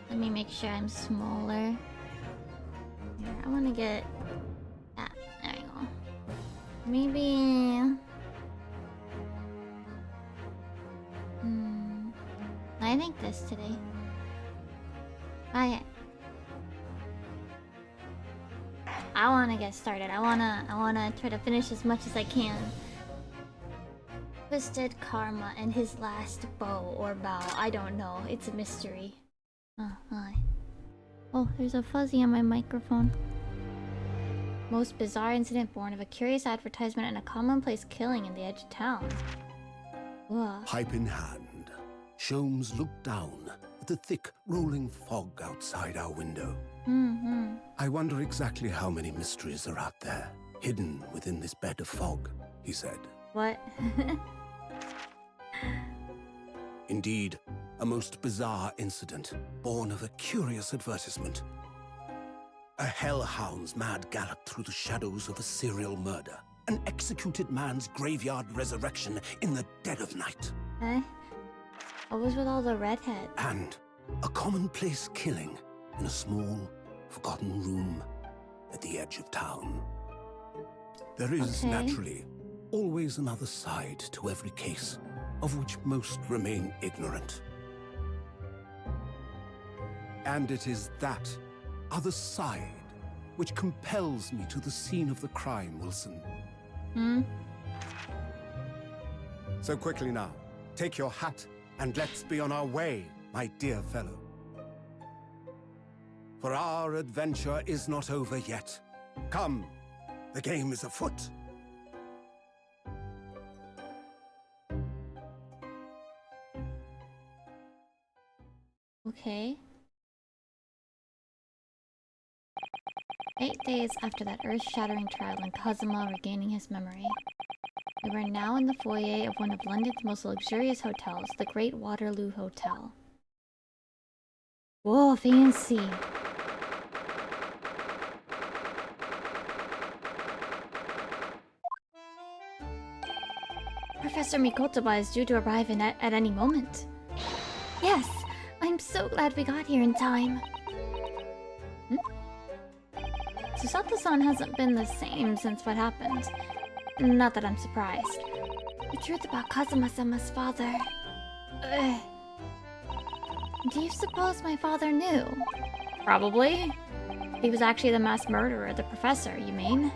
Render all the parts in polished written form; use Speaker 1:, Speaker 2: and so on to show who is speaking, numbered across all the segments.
Speaker 1: Let me make sure I'm smaller. Here, I want to get that. There you go. Maybe. I think this today. I want to get started. I wanna try to finish as much as I can. Twisted Karma and his last bow or bow. I don't know. It's a mystery. Oh, hi. Oh, there's a fuzzy on my microphone. Most bizarre incident born of a curious advertisement and a commonplace killing in the edge of town. Whoa.
Speaker 2: Pipe in hand, Sholmes looked down at the thick, rolling fog outside our window. I wonder exactly how many mysteries are out there, hidden within this bed of fog, he said.
Speaker 1: What?
Speaker 2: Indeed, a most bizarre incident, born of a curious advertisement. A hellhound's mad gallop through the shadows of a serial murder. An executed man's graveyard resurrection in the dead of night.
Speaker 1: Eh? What was with all the redheads?
Speaker 2: And a commonplace killing in a small, forgotten room at the edge of town. There is, naturally, always another side to every case, of which most remain ignorant. And it is that other side which compels me to the scene of the crime, Wilson. So quickly now, take your hat and let's be on our way, my dear fellow. For our adventure is not over yet. Come, the game is afoot.
Speaker 1: Okay. 8 days after that earth-shattering trial and Kazuma regaining his memory. We were now in the foyer of one of London's most luxurious hotels, the Great Waterloo Hotel. Whoa, fancy! Professor Mikotoba is due to arrive at any moment. Yes! I'm so glad we got here in time. Susato-san hasn't been the same since what happened. Not that I'm surprised. The truth about Kazuma-sama's father... Do you suppose my father knew? Probably. He was actually the mass murderer, the professor, you mean?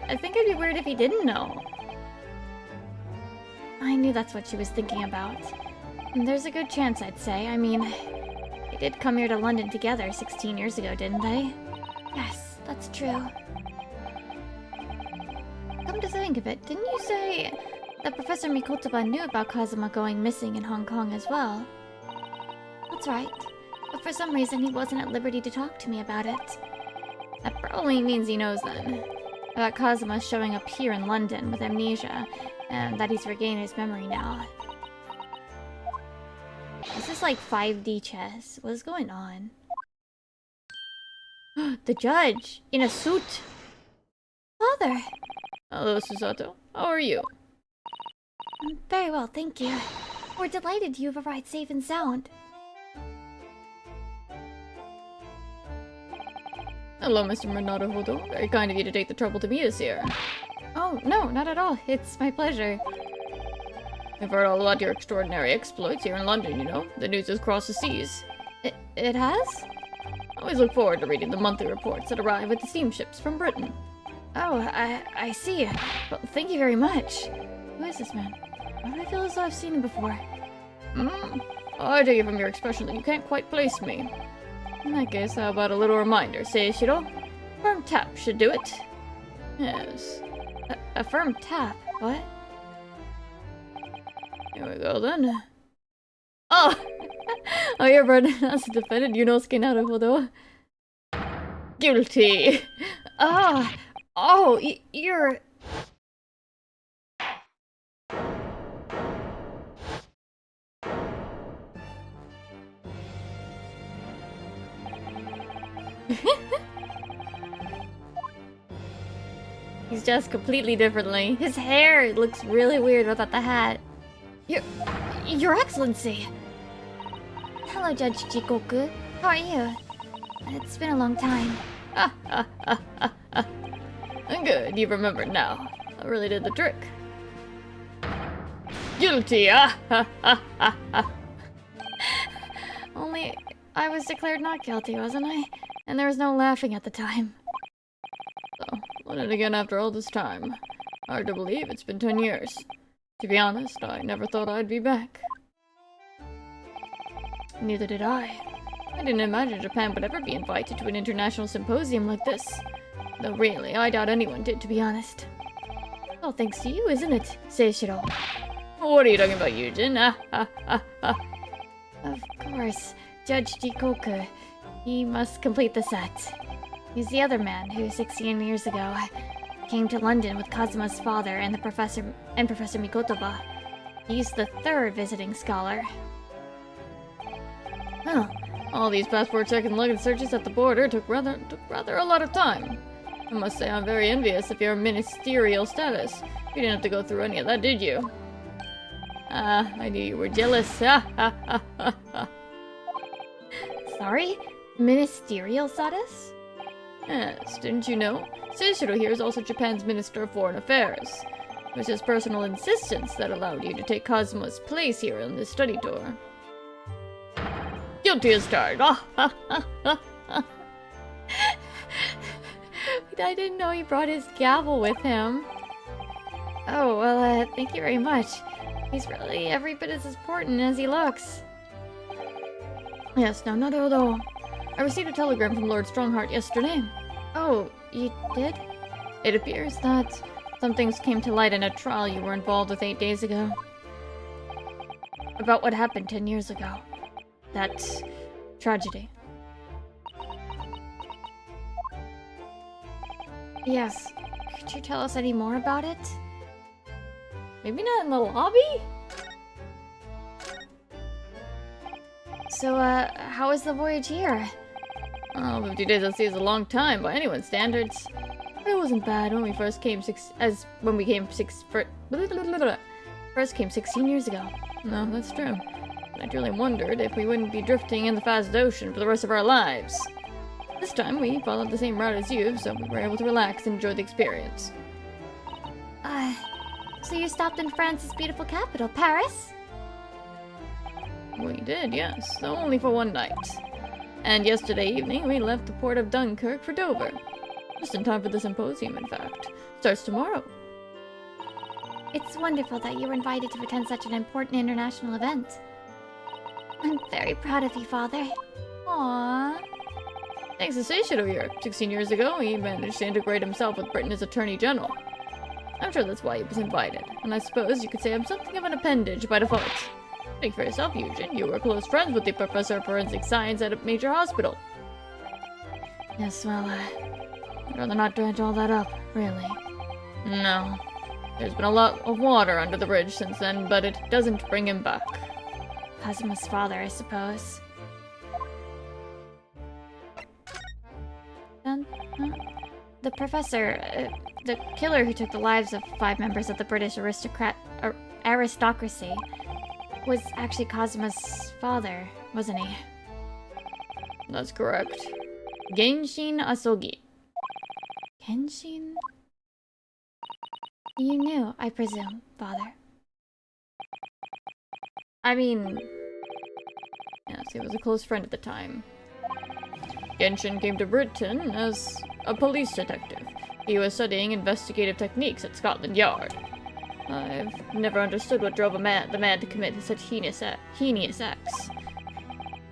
Speaker 1: I think it'd be weird if he didn't know. I knew that's what she was thinking about. And there's a good chance, I'd say. I mean, they did come here to London together 16 years ago, didn't they? Yes, that's true. Come to think of it, didn't you say that Professor Mikotoba knew about Kazuma going missing in Hong Kong as well? That's right. But for some reason, he wasn't at liberty to talk to me about it. That probably means he knows then. About Kazuma showing up here in London with amnesia, and that he's regained his memory now. This is like 5D chess. What is going on? The judge! In a suit! Father!
Speaker 3: Hello, Susato. How are you?
Speaker 1: Very well, thank you. We're delighted you have arrived safe and sound.
Speaker 3: Hello, Mr. Naruhodo. Very kind of you to take the trouble to meet us here.
Speaker 1: Oh, no, not at all. It's my pleasure.
Speaker 3: We've heard all about your extraordinary exploits here in London, you know. The news has crossed the seas.
Speaker 1: It has?
Speaker 3: I always look forward to reading the monthly reports that arrive with the steamships from Britain.
Speaker 1: Oh, I see. Well, thank you very much. Who is this man? Why do I feel as though I've seen him before?
Speaker 3: I take it from your expression that you can't quite place me. In that case, how about a little reminder, Seishiro? Firm tap should do it. Yes.
Speaker 1: A firm tap? What?
Speaker 3: Here we go, then. Oh! Oh, you're burning as a defendant, Yunosuke Naruhodo. Guilty!
Speaker 1: Ah! Oh, you're...
Speaker 3: He's dressed completely differently. His hair looks really weird without the hat.
Speaker 1: Your Excellency! Hello, Judge Jikoku. How are you? It's been a long time.
Speaker 3: Good, you remember now. I really did the trick. Guilty!
Speaker 1: Only, I was declared not guilty, wasn't I? And there was no laughing at the time.
Speaker 3: So, let it again after all this time. Hard to believe it's been 10 years. To be honest, I never thought I'd be back.
Speaker 1: Neither did I.
Speaker 3: I didn't imagine Japan would ever be invited to an international symposium like this. Though really, I doubt anyone did, to be honest.
Speaker 1: All thanks to you, isn't it, Seishiro?
Speaker 3: What are you talking about, Yujin?
Speaker 1: Of course, Judge Jikoku. He must complete the set. He's the other man who, 16 years ago, came to London with Kazuma's father and Professor Mikotoba. He's the third visiting scholar.
Speaker 3: Huh. All these passport check and luggage searches at the border took rather a lot of time. I must say I'm very envious of your ministerial status. You didn't have to go through any of that, did you? I knew you were jealous.
Speaker 1: Sorry? Ministerial status?
Speaker 3: Yes, didn't you know? Seishiro here is also Japan's Minister of Foreign Affairs. It was his personal insistence that allowed you to take Kazuma's place here on this study tour. Guilty as charged.
Speaker 1: I didn't know he brought his gavel with him. Oh, well, thank you very much. He's really every bit as important as he looks.
Speaker 3: Yes, no, not at all. I received a telegram from Lord Strongheart yesterday.
Speaker 1: Oh, you did?
Speaker 3: It appears that some things came to light in a trial you were involved with 8 days ago.
Speaker 1: About what happened 10 years ago.
Speaker 3: That tragedy.
Speaker 1: Yes. Could you tell us any more about it?
Speaker 3: Maybe not in the lobby?
Speaker 1: So, how was the voyage here?
Speaker 3: Oh, 50 days at sea is a long time by anyone's standards. But it wasn't bad when we first came 16 years ago. No, that's true. I truly wondered if we wouldn't be drifting in the fast ocean for the rest of our lives. This time we followed the same route as you, so we were able to relax and enjoy the experience.
Speaker 1: So you stopped in France's beautiful capital, Paris?
Speaker 3: We did, yes, though only for one night. And yesterday evening we left the port of Dunkirk for Dover. Just in time for the symposium, in fact. Starts tomorrow.
Speaker 1: It's wonderful that you were invited to attend such an important international event. I'm very proud of you, Father.
Speaker 3: Aww. Thanks to Seishiro here. 16 years ago, he managed to integrate himself with Britain as Attorney General. I'm sure that's why he was invited, and I suppose you could say I'm something of an appendage by default. Speak for yourself, Eugene. You were close friends with the Professor of Forensic Science at a major hospital.
Speaker 1: Yes, well, I'd rather not dredge all that up, really.
Speaker 3: No. There's been a lot of water under the bridge since then, but it doesn't bring him back.
Speaker 1: Kazuma's father, I suppose. The professor, the killer who took the lives of 5 members of the British aristocracy, was actually Kazuma's father, wasn't he?
Speaker 3: That's correct. Genshin Asogi.
Speaker 1: Kenshin? You knew, I presume, father.
Speaker 3: I mean... Yes, he was a close friend at the time. Genshin came to Britain as a police detective. He was studying investigative techniques at Scotland Yard. I've never understood what drove the man to commit such heinous acts.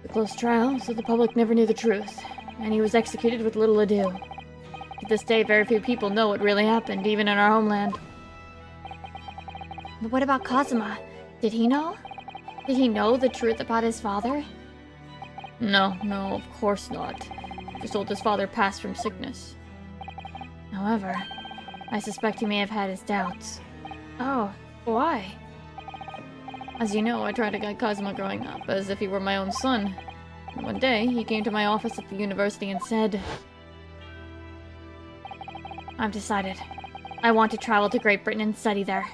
Speaker 3: The close trial, so the public never knew the truth, and he was executed with little ado. To this day, very few people know what really happened, even in our homeland.
Speaker 1: But what about Kazuma? Did he know? Did he know the truth about his father?
Speaker 3: No, of course not. Just told his father passed from sickness.
Speaker 1: However, I suspect he may have had his doubts. Oh, why?
Speaker 3: As you know, I tried to guide Kazuma growing up, as if he were my own son. And one day, he came to my office at the university and said...
Speaker 1: I've decided. I want to travel to Great Britain and study there.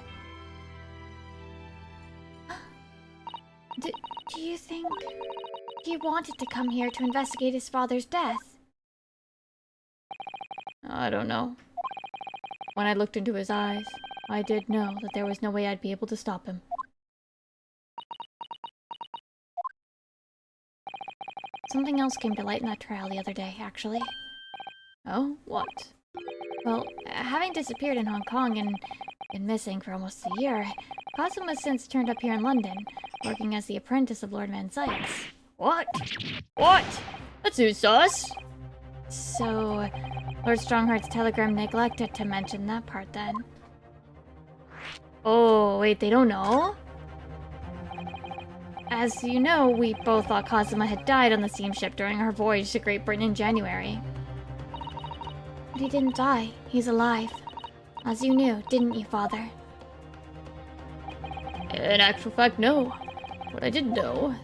Speaker 1: Do you think he wanted to come here to investigate his father's death?
Speaker 3: I don't know. When I looked into his eyes, I did know that there was no way I'd be able to stop him.
Speaker 1: Something else came to light in that trial the other day, actually.
Speaker 3: Oh? What?
Speaker 1: Well, having disappeared in Hong Kong and been missing for almost a year, Kazuma's since turned up here in London, working as the apprentice of Lord Van Sykes.
Speaker 3: What? What? That's who's sus?
Speaker 1: So, Lord Strongheart's telegram neglected to mention that part then.
Speaker 3: Oh, wait, they don't know?
Speaker 1: As you know, we both thought Kazuma had died on the steamship during our voyage to Great Britain in January. But he didn't die. He's alive. As you knew, didn't you, Father?
Speaker 3: In actual fact, no. What I did know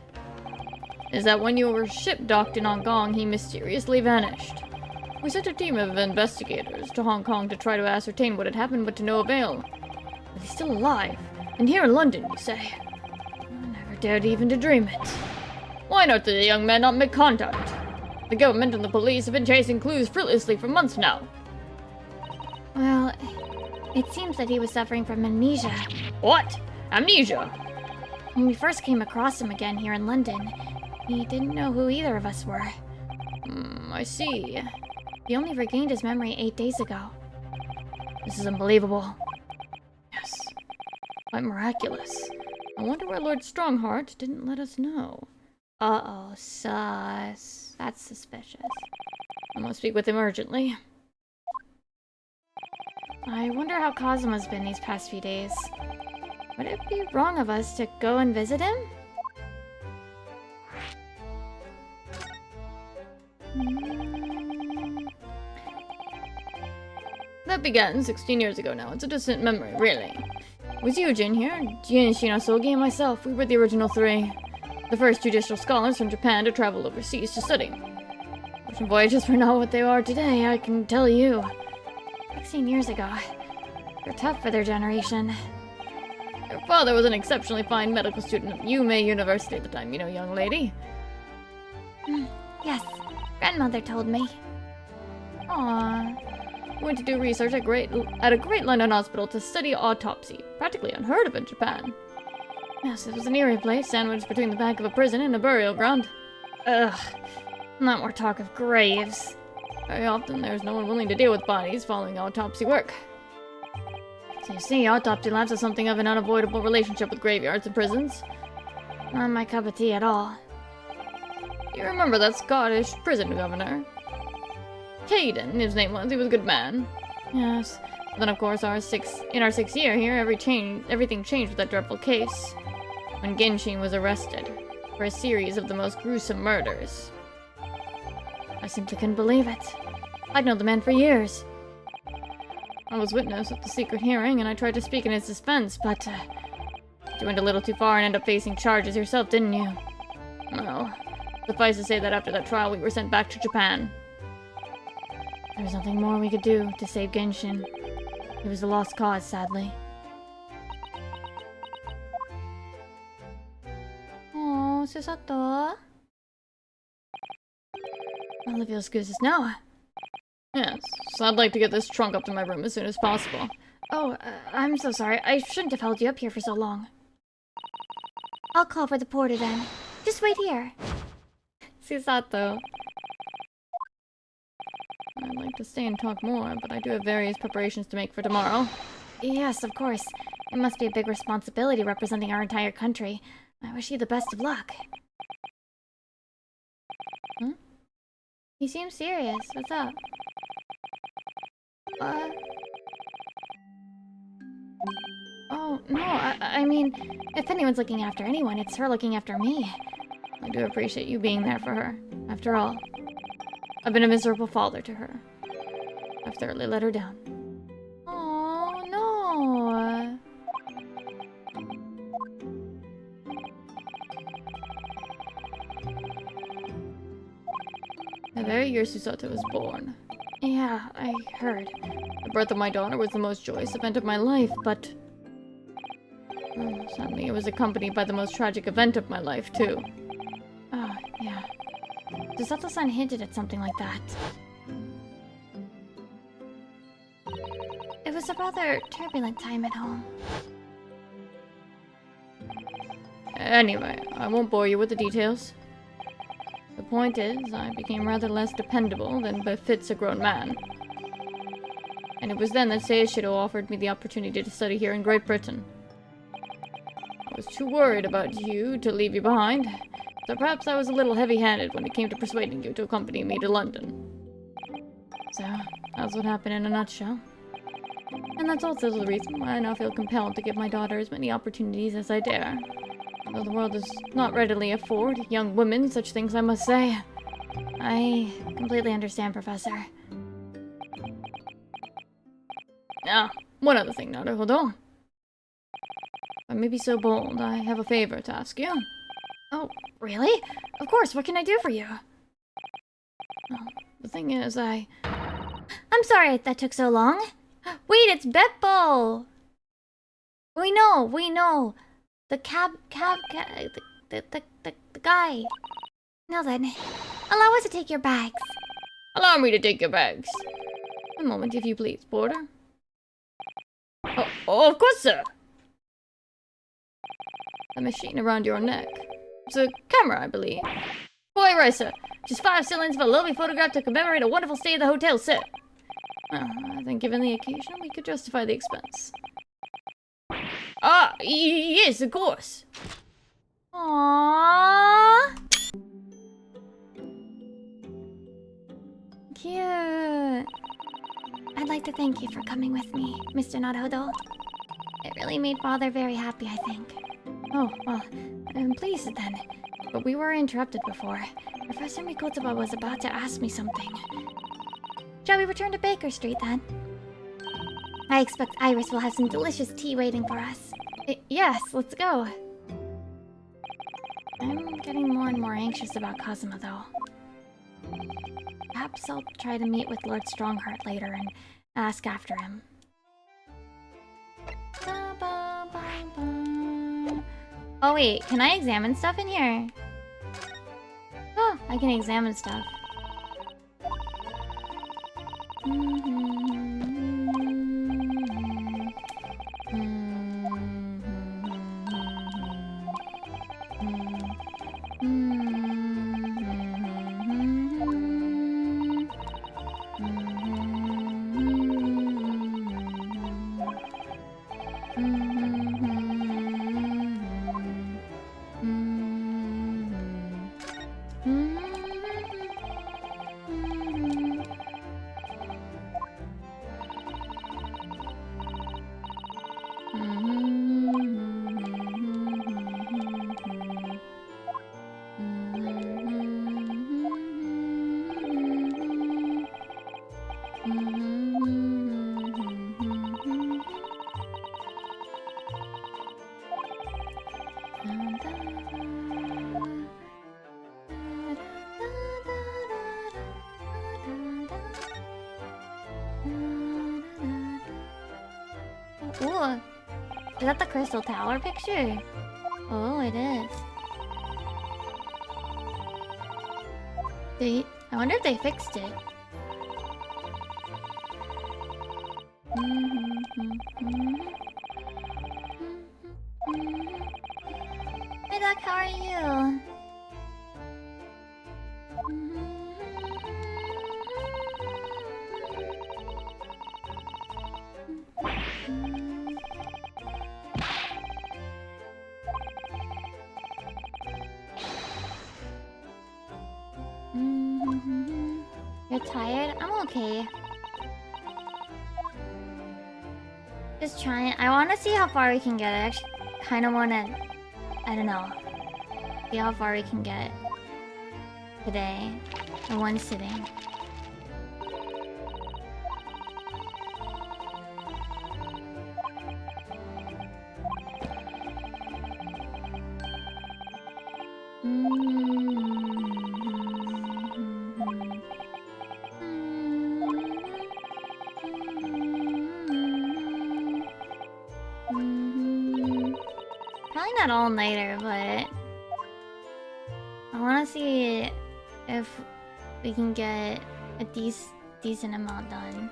Speaker 3: is that when your ship docked in Hong Kong, he mysteriously vanished. We sent a team of investigators to Hong Kong to try to ascertain what had happened, but to no avail. But he's still alive, and here in London, you say? I never dared even to dream it. Why not did the young man not make contact? The government and the police have been chasing clues fruitlessly for months now.
Speaker 1: Well, it seems that he was suffering from amnesia.
Speaker 3: What? Amnesia?
Speaker 1: When we first came across him again here in London, he didn't know who either of us were.
Speaker 3: I see.
Speaker 1: He only regained his memory 8 days ago.
Speaker 3: This is unbelievable. Yes. Quite miraculous. I wonder where Lord Strongheart didn't let us know.
Speaker 1: Uh-oh, sus. That's suspicious.
Speaker 3: I must speak with him urgently.
Speaker 1: I wonder how Kazuma's been these past few days. Would it be wrong of us to go and visit him?
Speaker 3: That began 16 years ago now. It's a distant memory, really. It was Eugene here, Genshin Asogi, and myself. We were the original 3. The first judicial scholars from Japan to travel overseas to study. Ocean voyages were not what they are today, I can tell you.
Speaker 1: 16 years ago. They're tough for their generation.
Speaker 3: Your father was an exceptionally fine medical student at Yume University at the time, you know, young lady.
Speaker 1: Yes, grandmother told me.
Speaker 3: Aww. Went to do research at a great London hospital to study autopsy. Practically unheard of in Japan. Yes, it was an eerie place, sandwiched between the back of a prison and a burial ground.
Speaker 1: Ugh. Not more talk of graves.
Speaker 3: Very often, there's no one willing to deal with bodies following autopsy work. So you see, autopsy labs have something of an unavoidable relationship with graveyards and prisons.
Speaker 1: Not my cup of tea at all.
Speaker 3: You remember that Scottish prison governor? Caden, his name was. He was a good man. Yes. Then, of course, in our 6th year here, everything changed with that dreadful case. When Genshin was arrested for a series of the most gruesome murders.
Speaker 1: I simply couldn't believe it. I'd known the man for years.
Speaker 3: I was witness at the secret hearing, and I tried to speak in his defense, but You went a little too far and ended up facing charges yourself, didn't you? Well, suffice to say that after that trial, we were sent back to Japan. There was nothing more we could do to save Genshin. He was a lost cause, sadly.
Speaker 1: Oh, Susato.
Speaker 3: Olivia excuses now. Yes, so I'd like to get this trunk up to my room as soon as possible.
Speaker 1: Oh, I'm so sorry. I shouldn't have held you up here for so long. I'll call for the porter then. Just wait here.
Speaker 3: Susato. I'd like to stay and talk more, but I do have various preparations to make for tomorrow.
Speaker 1: Yes, of course. It must be a big responsibility representing our entire country. I wish you the best of luck.
Speaker 3: Huh?
Speaker 1: You seem serious. What's up? Oh, no, I mean, if anyone's looking after anyone, it's her looking after me.
Speaker 3: I do appreciate you being there for her. After all, I've been a miserable father to her. I've thoroughly let her down.
Speaker 1: Oh, no.
Speaker 3: The very year Susato was born.
Speaker 1: Yeah, I heard.
Speaker 3: The birth of my daughter was the most joyous event of my life, but... sadly, it was accompanied by the most tragic event of my life, too.
Speaker 1: Oh, yeah. Susato-san hinted at something like that. It was a rather turbulent time at home.
Speaker 3: Anyway, I won't bore you with the details. The point is, I became rather less dependable than befits a grown man. And it was then that Seishiro offered me the opportunity to study here in Great Britain. I was too worried about you to leave you behind, so perhaps I was a little heavy-handed when it came to persuading you to accompany me to London. So, that's what happened in a nutshell. And that's also the reason why I now feel compelled to give my daughter as many opportunities as I dare. Though the world does not readily afford young women such things, I must say.
Speaker 1: I completely understand, Professor.
Speaker 3: Now, one other thing, Naruhodo. If I may be so bold, I have a favor to ask you.
Speaker 1: Oh, really? Of course, what can I do for you?
Speaker 3: Well, the thing is,
Speaker 1: I'm sorry that took so long. Wait, it's Beppo! We know. The guy. Now then, allow us to take your bags.
Speaker 3: allow me to take your bags. A moment, if you please, porter. Oh, of course, sir. The machine around your neck. It's a camera, I believe. Boy, right, sir. Just 5 seconds of a lovely photograph to commemorate a wonderful stay at the hotel, sir. Well, I think given the occasion, we could justify the expense. Ah, yes, of course.
Speaker 1: Aww. Cute. I'd like to thank you for coming with me, Mr. Naruhodo. It really made Father very happy, I think.
Speaker 3: Oh, well, I'm pleased then. But we were interrupted before.
Speaker 1: Professor Mikotoba was about to ask me something. Shall we return to Baker Street then? I expect Iris will have some delicious tea waiting for us.
Speaker 3: Yes, let's go.
Speaker 1: I'm getting more and more anxious about Kazuma, though. Perhaps I'll try to meet with Lord Strongheart later and ask after him. Oh wait, can I examine stuff in here? Oh, I can examine stuff. Ooh, is that the Crystal Tower picture? Oh, it is. I wonder if they fixed it. Hey Duck, how are you? You're tired? I'm okay. Just trying. I want to see how far we can get. I actually kind of want to... I don't know. See how far we can get today. In one sitting. Probably not all-nighter, but I want to see if we can get a decent amount done.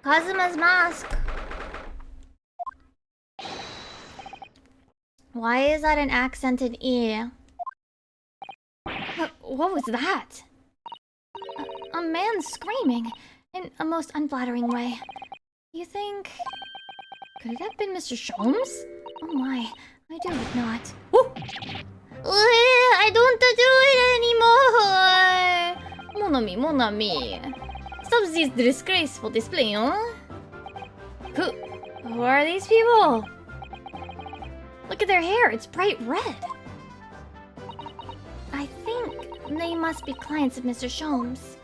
Speaker 1: Kazuma's mask. Why is that an accented E? What was that? A man screaming in a most unflattering way. You think... Could it have been Mr. Sholmes? Oh my, I do hope not. Woo! I don't do it anymore! Mon ami, mon ami. Stop this disgraceful display, huh? Who are these people? Look at their hair, it's bright red. I think they must be clients of Mr. Sholmes.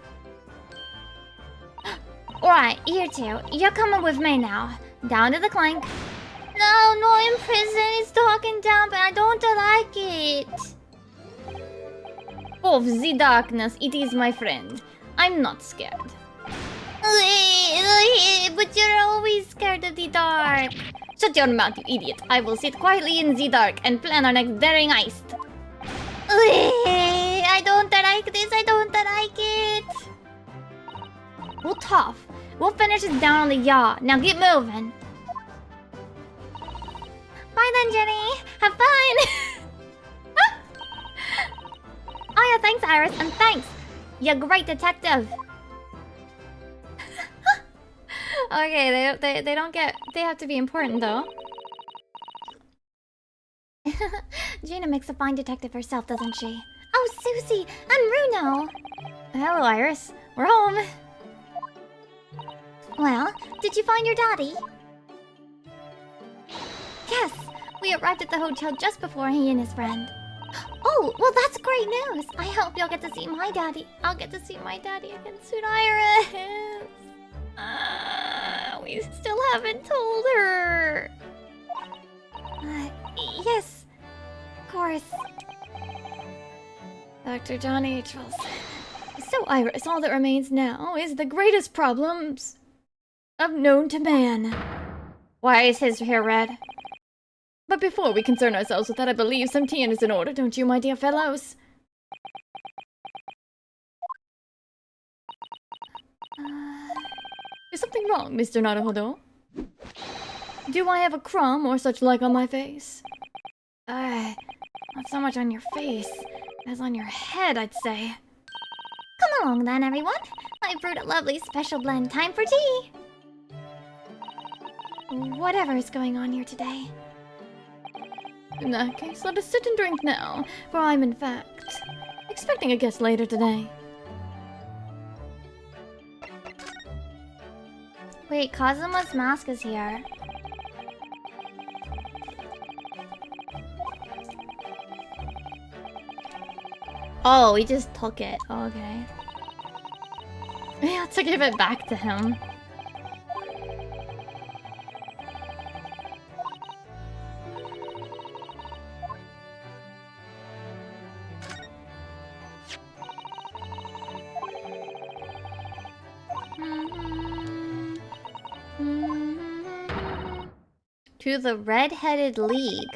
Speaker 1: Alright, you two, you're coming with me now. Down to the clank. No, not in prison, it's talking down, but I don't like it. Of the darkness, it is my friend. I'm not scared. But you're always scared of the dark. Shut your mouth, you idiot. I will sit quietly in the dark and plan our next daring heist. I don't like this, I don't like it. Well, tough. We'll finish this down on the yacht. Now get moving. Bye then, Jenny. Have fun. Oh yeah, thanks, Iris, and thanks. You're a great detective. Okay, they don't get... They have to be important, though. Gina makes a fine detective herself, doesn't she? Oh, Susie! And Bruno! Hello, Iris. We're home. Well, did you find your daddy? Yes! We arrived at the hotel just before he and his friend. Oh, well that's great news! I hope you'll get to see my daddy. I'll get to see my daddy again soon, Iris! We still haven't told her. Yes, of course. Dr. John H. Wilson. So, Iris, all that remains now is the greatest problems of known to man. Why is his hair red? But before we concern ourselves with that, I believe some tea is in order, don't you, my dear fellows? Is something wrong, Mr. Naruhodo? Do I have a crumb or such like on my face? Not so much on your face as on your head, I'd say. Come along then, everyone. I brewed a lovely special blend. Time for tea. Whatever is going on here today. In that case, let us sit and drink now, for I'm in fact expecting a guest later today. Wait, Kazuma's mask is here. Oh, we just took it. Oh, okay. We had to give it back to him. To the Red-Headed League.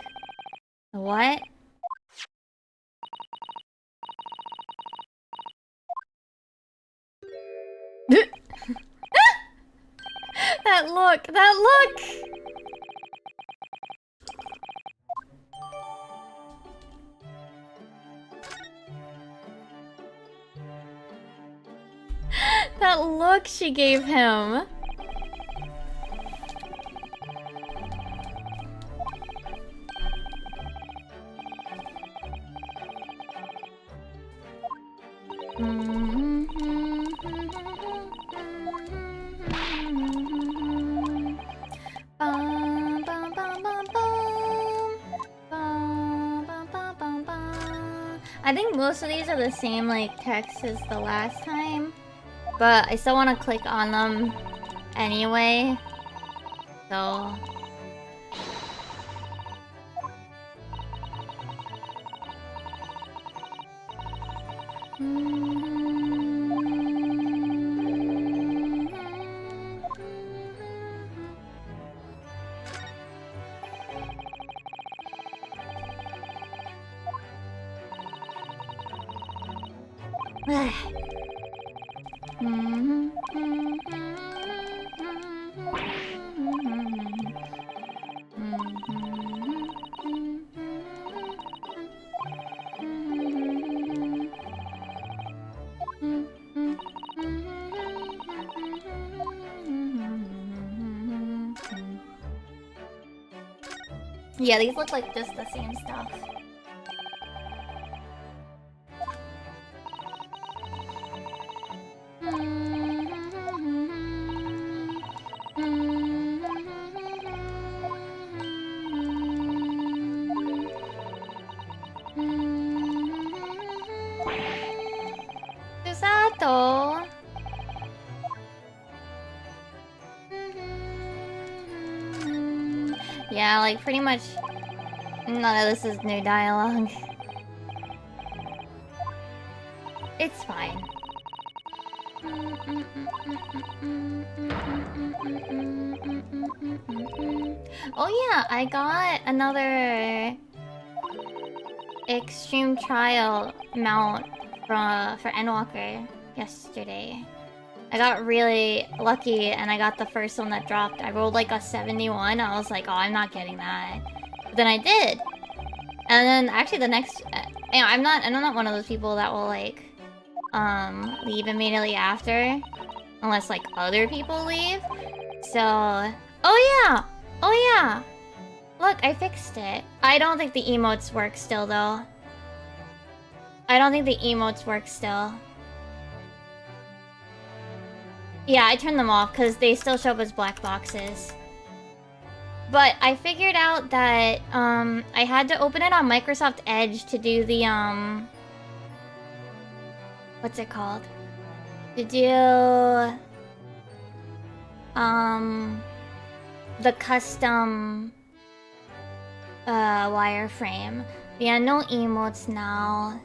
Speaker 1: What? That look! That look! That look she gave him. I think most of these are the same like text as the last time, but I still want to click on them anyway. So yeah, these look like just the same stuff. Susato. Yeah, like pretty much none of this is new dialogue. It's fine. Oh yeah, I got another extreme trial mount for Endwalker yesterday. I got really lucky and I got the first one that dropped. I rolled like a 71. I was like, oh, I'm not getting that. But then I did. And then actually the next... you know, I'm not one of those people that will like... leave immediately after. Unless like other people leave. So... Oh yeah! Oh yeah! Look, I fixed it. I don't think the emotes work still though. I don't think the emotes work still. Yeah, I turned them off because they still show up as black boxes. But I figured out that I had to open it on Microsoft Edge to do the what's it called? To do the custom wireframe. Yeah, no emotes now.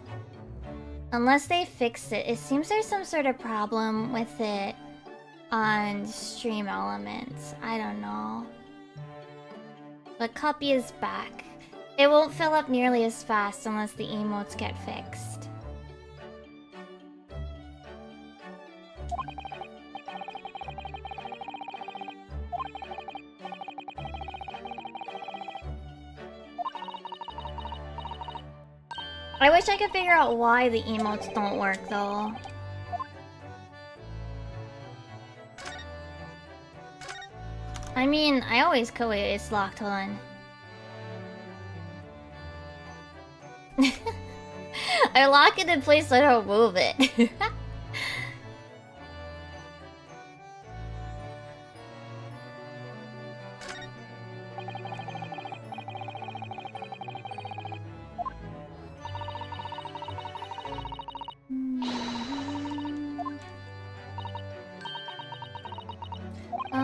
Speaker 1: Unless they fix it. It seems there's some sort of problem with it on Stream Elements. I don't know. The copy is back. It won't fill up nearly as fast unless the emotes get fixed. I wish I could figure out why the emotes don't work though. I mean, I always could wait, it's locked, hold on. I lock it in place so I don't move it.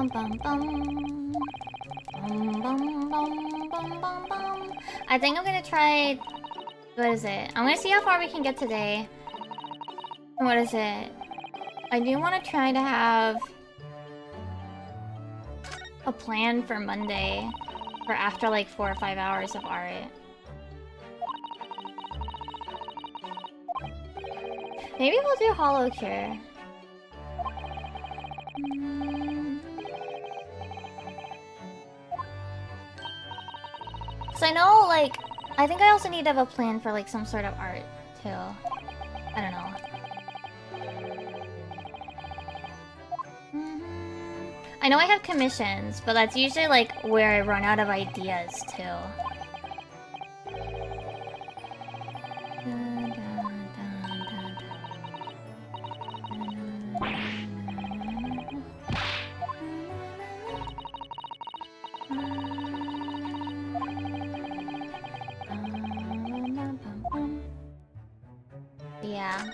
Speaker 1: bum bum bum. Bum bum bum bum bum bum. I think I'm gonna try. What is it? I'm gonna see how far we can get today. What is it? I do want to try to have a plan for Monday for after like 4 or 5 hours of art. Maybe we'll do Hollow Cure. So I know, like, I think I also need to have a plan for like some sort of art too. I don't know. I know I have commissions, but that's usually like where I run out of ideas too. Yeah.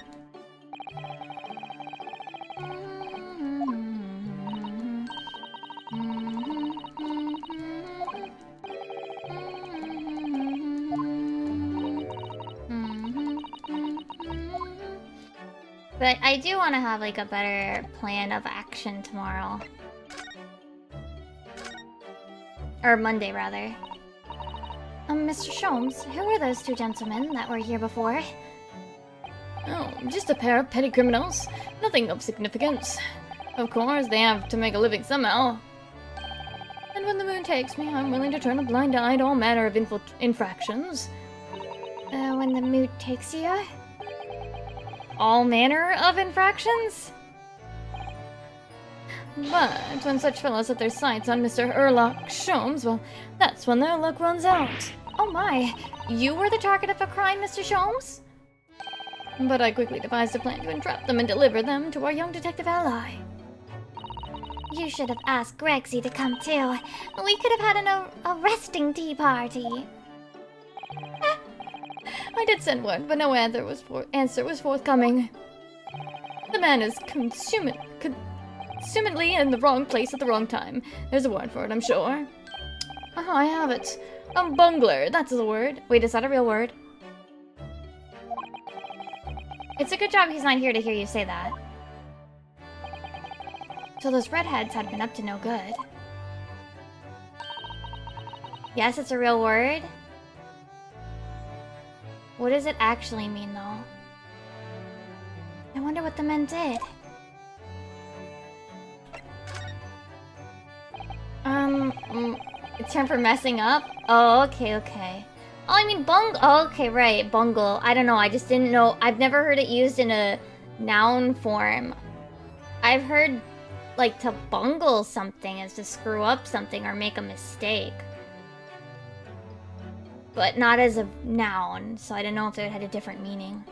Speaker 1: But I do want to have like a better plan of action tomorrow. Or Monday, rather. Mr. Sholmes, who were those two gentlemen that were here before?
Speaker 3: Oh, just a pair of petty criminals. Nothing of significance. Of course, they have to make a living somehow. And when the moon takes me, I'm willing to turn a blind eye to all manner of infractions.
Speaker 1: When the mood takes you?
Speaker 3: All manner of infractions? But when such fellows set their sights on Mr. Erlock Sholmes, well, that's when their luck runs out.
Speaker 1: Oh my, you were the target of a crime, Mr. Sholmes?
Speaker 3: But I quickly devised a plan to entrap them and deliver them to our young detective ally.
Speaker 1: You should have asked Grexy to come too. We could have had an arresting tea party.
Speaker 3: I did send one, but no answer was forthcoming. The man is consummately in the wrong place at the wrong time. There's a word for it, I'm sure. Oh, I have it. A bungler, that's the word. Wait, is that a real word?
Speaker 1: It's a good job he's not here to hear you say that. So those redheads had been up to no good. Yes, it's a real word. What does it actually mean, though? I wonder what the men did. It's term for messing up? Oh, okay, okay. Oh, I mean, oh, okay, right, bungle. I don't know, I just didn't know. I've never heard it used in a noun form. I've heard, like, to bungle something is to screw up something or make a mistake. But not as a noun, so I don't know if it had a different meaning.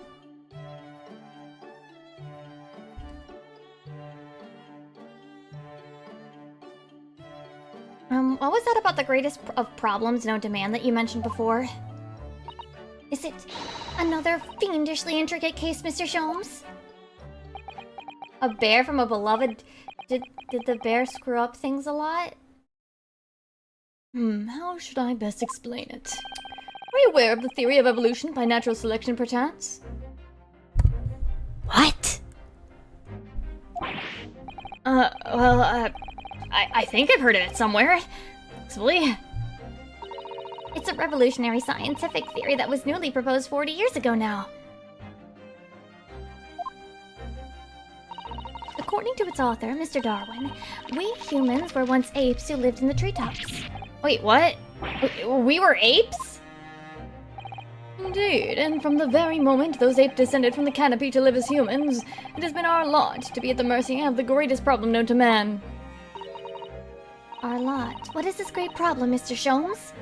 Speaker 1: What was that about the greatest of problems no demand that you mentioned before? Is it another fiendishly intricate case, Mr. Sholmes? A bear from a beloved... Did the bear screw up things a lot?
Speaker 3: How should I best explain it? Are you aware of the theory of evolution by natural selection, perchance?
Speaker 1: What?
Speaker 3: I think I've heard of it somewhere. Possibly.
Speaker 1: It's a revolutionary scientific theory that was newly proposed 40 years ago now. According to its author, Mr. Darwin, we humans were once apes who lived in the treetops.
Speaker 3: Wait, what? We were apes? Indeed, and from the very moment those apes descended from the canopy to live as humans, it has been our lot to be at the mercy of the greatest problem known to man.
Speaker 1: Our lot? What is this great problem, Mr. Sholmes?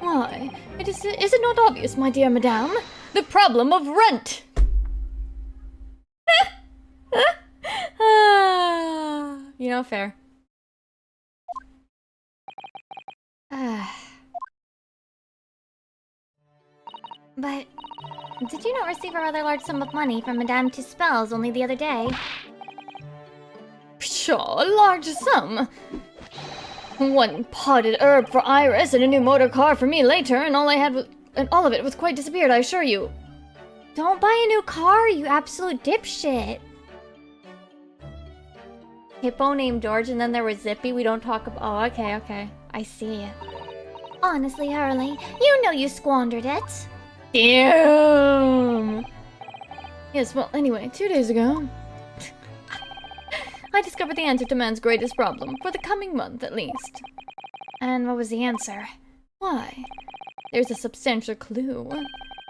Speaker 3: Why, is it not obvious, my dear madame? The problem of rent! You know, fair.
Speaker 1: But did you not receive a rather large sum of money from Madame Tuspel's only the other day?
Speaker 3: Pshaw, a large sum. One potted herb for Iris and a new motor car for me later, and all of it was quite disappeared, I assure you.
Speaker 1: Don't buy a new car, you absolute dipshit. Hippo named George, and then there was Zippy. We don't talk about. Oh, okay. I see. Honestly, Harley, you know you squandered it.
Speaker 3: Damn! Yes, well, anyway, 2 days ago, I discovered the answer to man's greatest problem, for the coming month at least.
Speaker 1: And what was the answer?
Speaker 3: Why, there's a substantial clue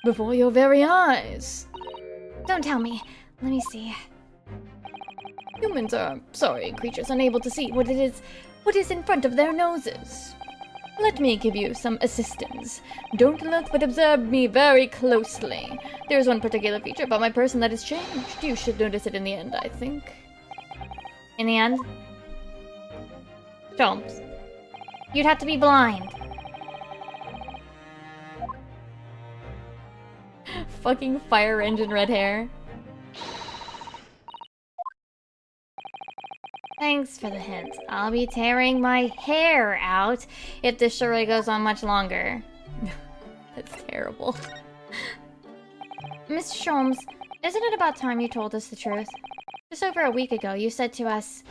Speaker 3: before your very eyes.
Speaker 1: Don't tell me. Let me see.
Speaker 3: Humans are sorry creatures unable to see what is in front of their noses. Let me give you some assistance. Don't look, but observe me very closely. There's one particular feature about my person that has changed. You should notice it in the end, I think.
Speaker 1: In the end? Sholmes. You'd have to be blind.
Speaker 3: Fucking fire engine red hair.
Speaker 1: Thanks for the hint. I'll be tearing my hair out if this charade goes on much longer.
Speaker 3: That's terrible.
Speaker 1: Mr. Sholmes, isn't it about time you told us the truth? Just over a week ago, you said to us...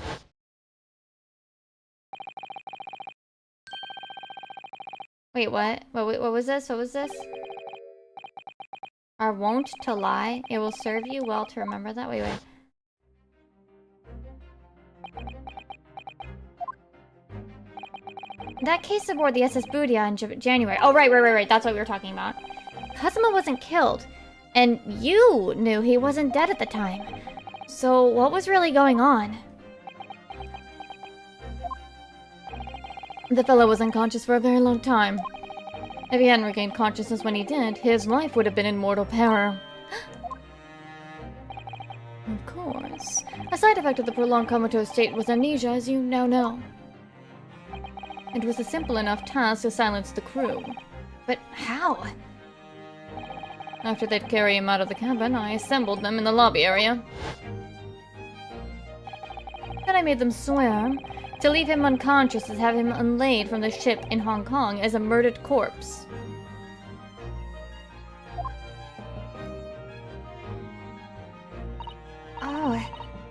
Speaker 1: Wait, what? What was this? What was this? Are wont to lie? It will serve you well to remember that? Wait. That case aboard the SS Boodia in January. Oh, right. That's what we were talking about. Kazuma wasn't killed. And you knew he wasn't dead at the time. So what was really going on?
Speaker 3: The fellow was unconscious for a very long time. If he hadn't regained consciousness when he did, his life would have been in mortal peril. Of course. A side effect of the prolonged comatose state was amnesia, as you now know. It was a simple enough task to silence the crew.
Speaker 1: But how?
Speaker 3: After they'd carry him out of the cabin, I assembled them in the lobby area. Then I made them swear to leave him unconscious and have him unlaid from the ship in Hong Kong as a murdered corpse.
Speaker 1: Oh,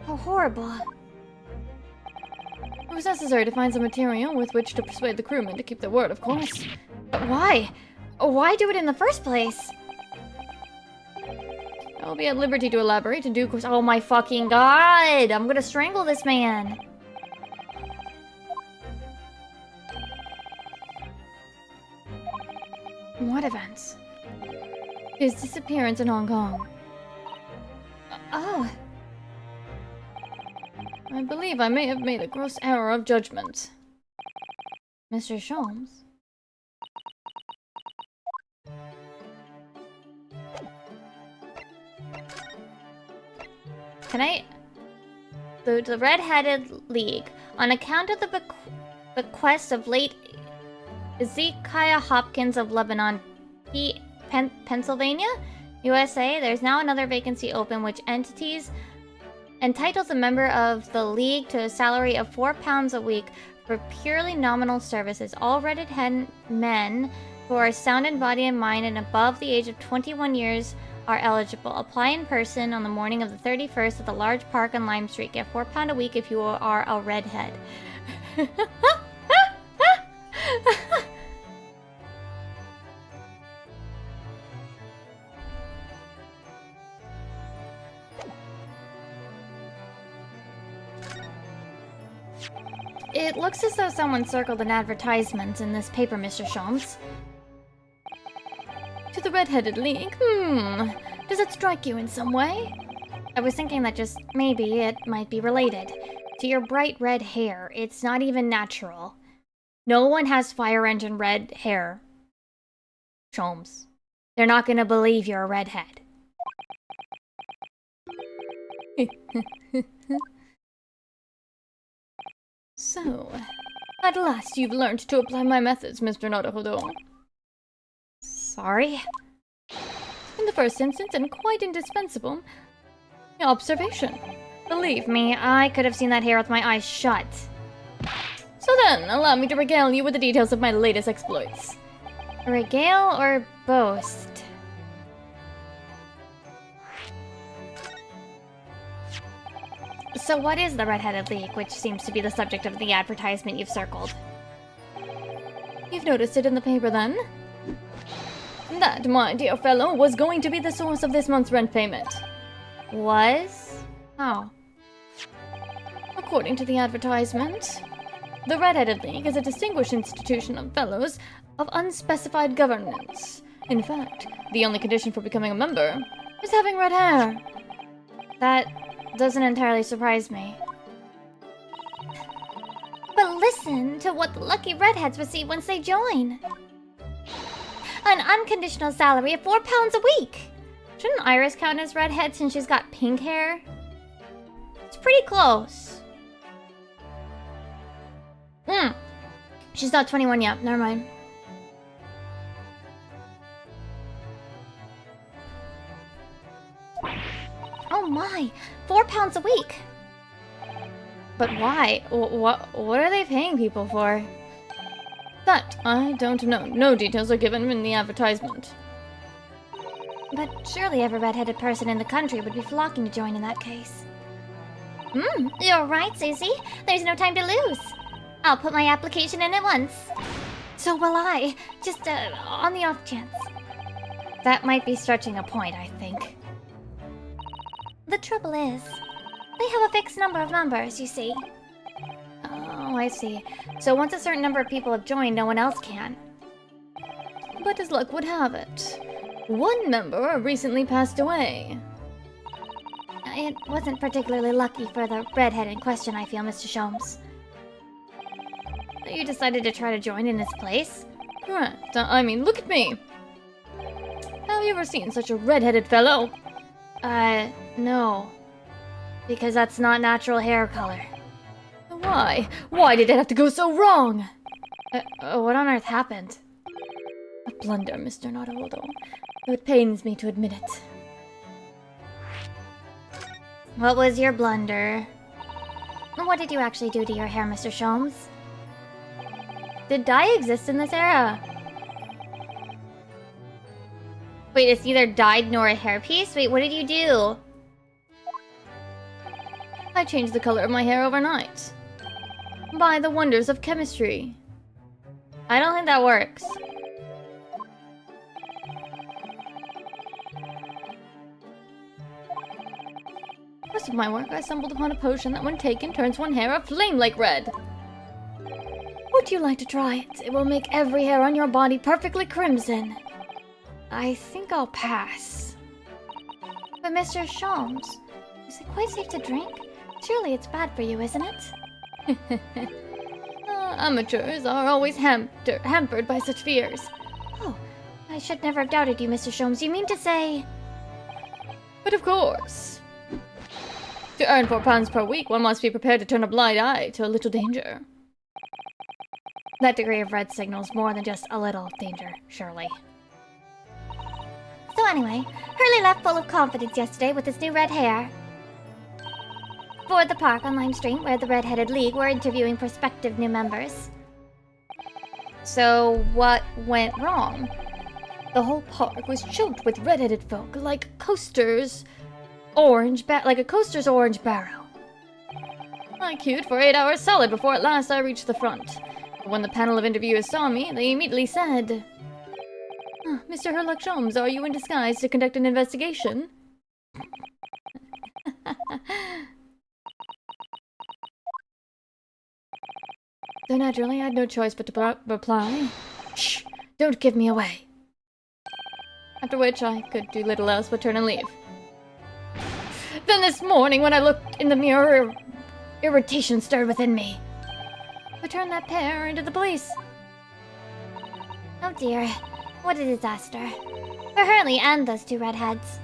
Speaker 1: how horrible.
Speaker 3: It was necessary to find some material with which to persuade the crewmen to keep their word, of course.
Speaker 1: But why? Why do it in the first place?
Speaker 3: I will be at liberty to elaborate in due course.
Speaker 1: Oh my fucking god! I'm gonna strangle this man! What events?
Speaker 3: His disappearance in Hong Kong.
Speaker 1: Oh.
Speaker 3: I believe I may have made a gross error of judgment.
Speaker 1: Mr. Sholmes? Can I... The Red-Headed League, on account of the bequest of late Ezekiah Hopkins of Lebanon, Pennsylvania, USA, there's now another vacancy open which entitles a member of the League to a salary of £4 a week for purely nominal services. All red-headed men who are sound in body and mind and above the age of 21 years are eligible. Apply in person on the morning of the 31st at the large park on Lime Street. Get £4 a week if you are a redhead. It looks as though someone circled an advertisement in this paper, Mr. Sholmes.
Speaker 3: To the Red-Headed League? Does it strike you in some way?
Speaker 1: I was thinking that just maybe it might be related to your bright red hair. It's not even natural. No one has fire engine red hair. Sholmes. They're not gonna believe you're a redhead.
Speaker 3: So, at last you've learned to apply my methods, Mr. Naruhodo.
Speaker 1: Sorry?
Speaker 3: In the first instance, and quite indispensable, observation.
Speaker 1: Believe me, I could have seen that hair with my eyes shut.
Speaker 3: So then, allow me to regale you with the details of my latest exploits.
Speaker 1: Regale or boast? So what is the Red-Headed League, which seems to be the subject of the advertisement you've circled?
Speaker 3: You've noticed it in the paper then? That, my dear fellow, was going to be the source of this month's rent payment.
Speaker 1: Was? Oh.
Speaker 3: According to the advertisement, the Red-Headed League is a distinguished institution of fellows of unspecified governance. In fact, the only condition for becoming a member is having red hair.
Speaker 1: That doesn't entirely surprise me. But listen to what the lucky redheads receive once they join. An unconditional salary of £4 a week. Shouldn't Iris count as redhead since she's got pink hair? It's pretty close. She's not 21 yet, never mind. Oh my, £4 a week.
Speaker 3: But why? What are they paying people for? That I don't know. No details are given in the advertisement.
Speaker 1: But surely every red-headed person in the country would be flocking to join in that case. You're right, Susie. There's no time to lose. I'll put my application in at once. So will I, just on the off chance. That might be stretching a point, I think. The trouble is, they have a fixed number of members, you see. Oh, I see. So once a certain number of people have joined, no one else can.
Speaker 3: But as luck would have it, one member recently passed away.
Speaker 1: It wasn't particularly lucky for the redhead in question, I feel, Mr. Sholmes. You decided to try to join in his place?
Speaker 3: Correct. I mean, look at me. Have you ever seen such a red-headed fellow?
Speaker 1: No. Because that's not natural hair color.
Speaker 3: Why? Why did it have to go so wrong?
Speaker 1: What on earth happened?
Speaker 3: A blunder, Mr. Naruhodo. Though it pains me to admit it.
Speaker 1: What was your blunder? What did you actually do to your hair, Mr. Sholmes? Did dye exist in this era? Wait, it's neither dyed nor a hairpiece? Wait, what did you do?
Speaker 3: I changed the color of my hair overnight. By the wonders of chemistry.
Speaker 1: I don't think that works.
Speaker 3: Most of my work, I stumbled upon a potion that when taken turns one hair a flame like red. Would you like to try it? It will make every hair on your body perfectly crimson.
Speaker 1: I think I'll pass. But Mr. Sholmes, is it quite safe to drink? Surely it's bad for you, isn't it?
Speaker 3: Amateurs are always hampered by such fears.
Speaker 1: Oh, I should never have doubted you, Mr. Sholmes. You mean to say...
Speaker 3: But of course. To earn £4 per week, one must be prepared to turn a blind eye to a little danger.
Speaker 1: That degree of red signals more than just a little danger, surely. So anyway, Hurley left full of confidence yesterday with his new red hair. For the park on Lime Street, where the Red-Headed League were interviewing prospective new members.
Speaker 3: So what went wrong? The whole park was choked with red-headed folk, like a coaster's orange barrow. I queued for 8 hours solid before at last I reached the front. But when the panel of interviewers saw me, they immediately said, Mr. Herlock Sholmes, are you in disguise to conduct an investigation? So naturally, I had no choice but to reply, "Shh, don't give me away." After which, I could do little else but turn and leave. Then this morning, when I looked in the mirror, irritation stirred within me. I turned that pair into the police.
Speaker 1: Oh dear, what a disaster. For Hurley and those two redheads.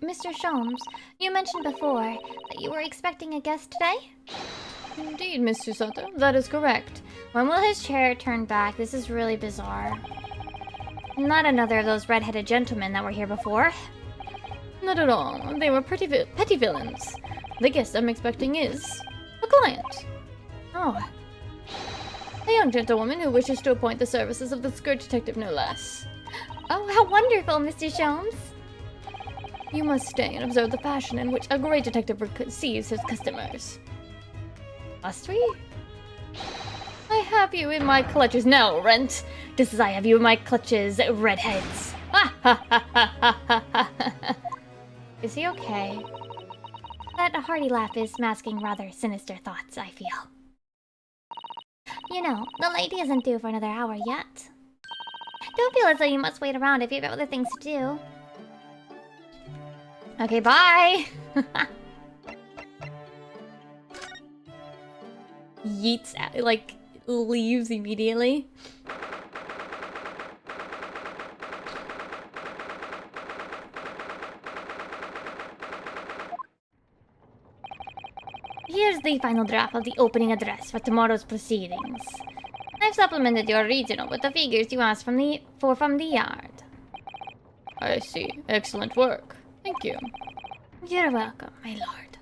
Speaker 1: Mr. Sholmes, you mentioned before that you were expecting a guest today?
Speaker 3: Indeed, Mr. Soto, that is correct.
Speaker 1: When will his chair turn back? This is really bizarre. Not another of those red-headed gentlemen that were here before.
Speaker 3: Not at all. They were petty villains. The guest I'm expecting is a client.
Speaker 1: Oh,
Speaker 3: A young gentlewoman who wishes to appoint the services of the skirt detective, no less.
Speaker 1: oh, how wonderful, Mr. Sholmes.
Speaker 3: You must stay and observe the fashion in which a great detective receives his customers.
Speaker 1: Must we?
Speaker 3: I have you in my clutches now, Rent. Just as I have you in my clutches, redheads. Ha ha ha ha ha ha ha.
Speaker 1: Is he okay? That hearty laugh is masking rather sinister thoughts, I feel. You know, the lady isn't due for another hour yet. Don't feel as though you must wait around if you have other things to do. Okay, bye!
Speaker 3: Yeets, like, leaves immediately.
Speaker 1: Here's the final draft of the opening address for tomorrow's proceedings. I've supplemented your original with the figures you asked from the yard.
Speaker 3: I see. Excellent work. Thank you.
Speaker 1: You're welcome, my lord.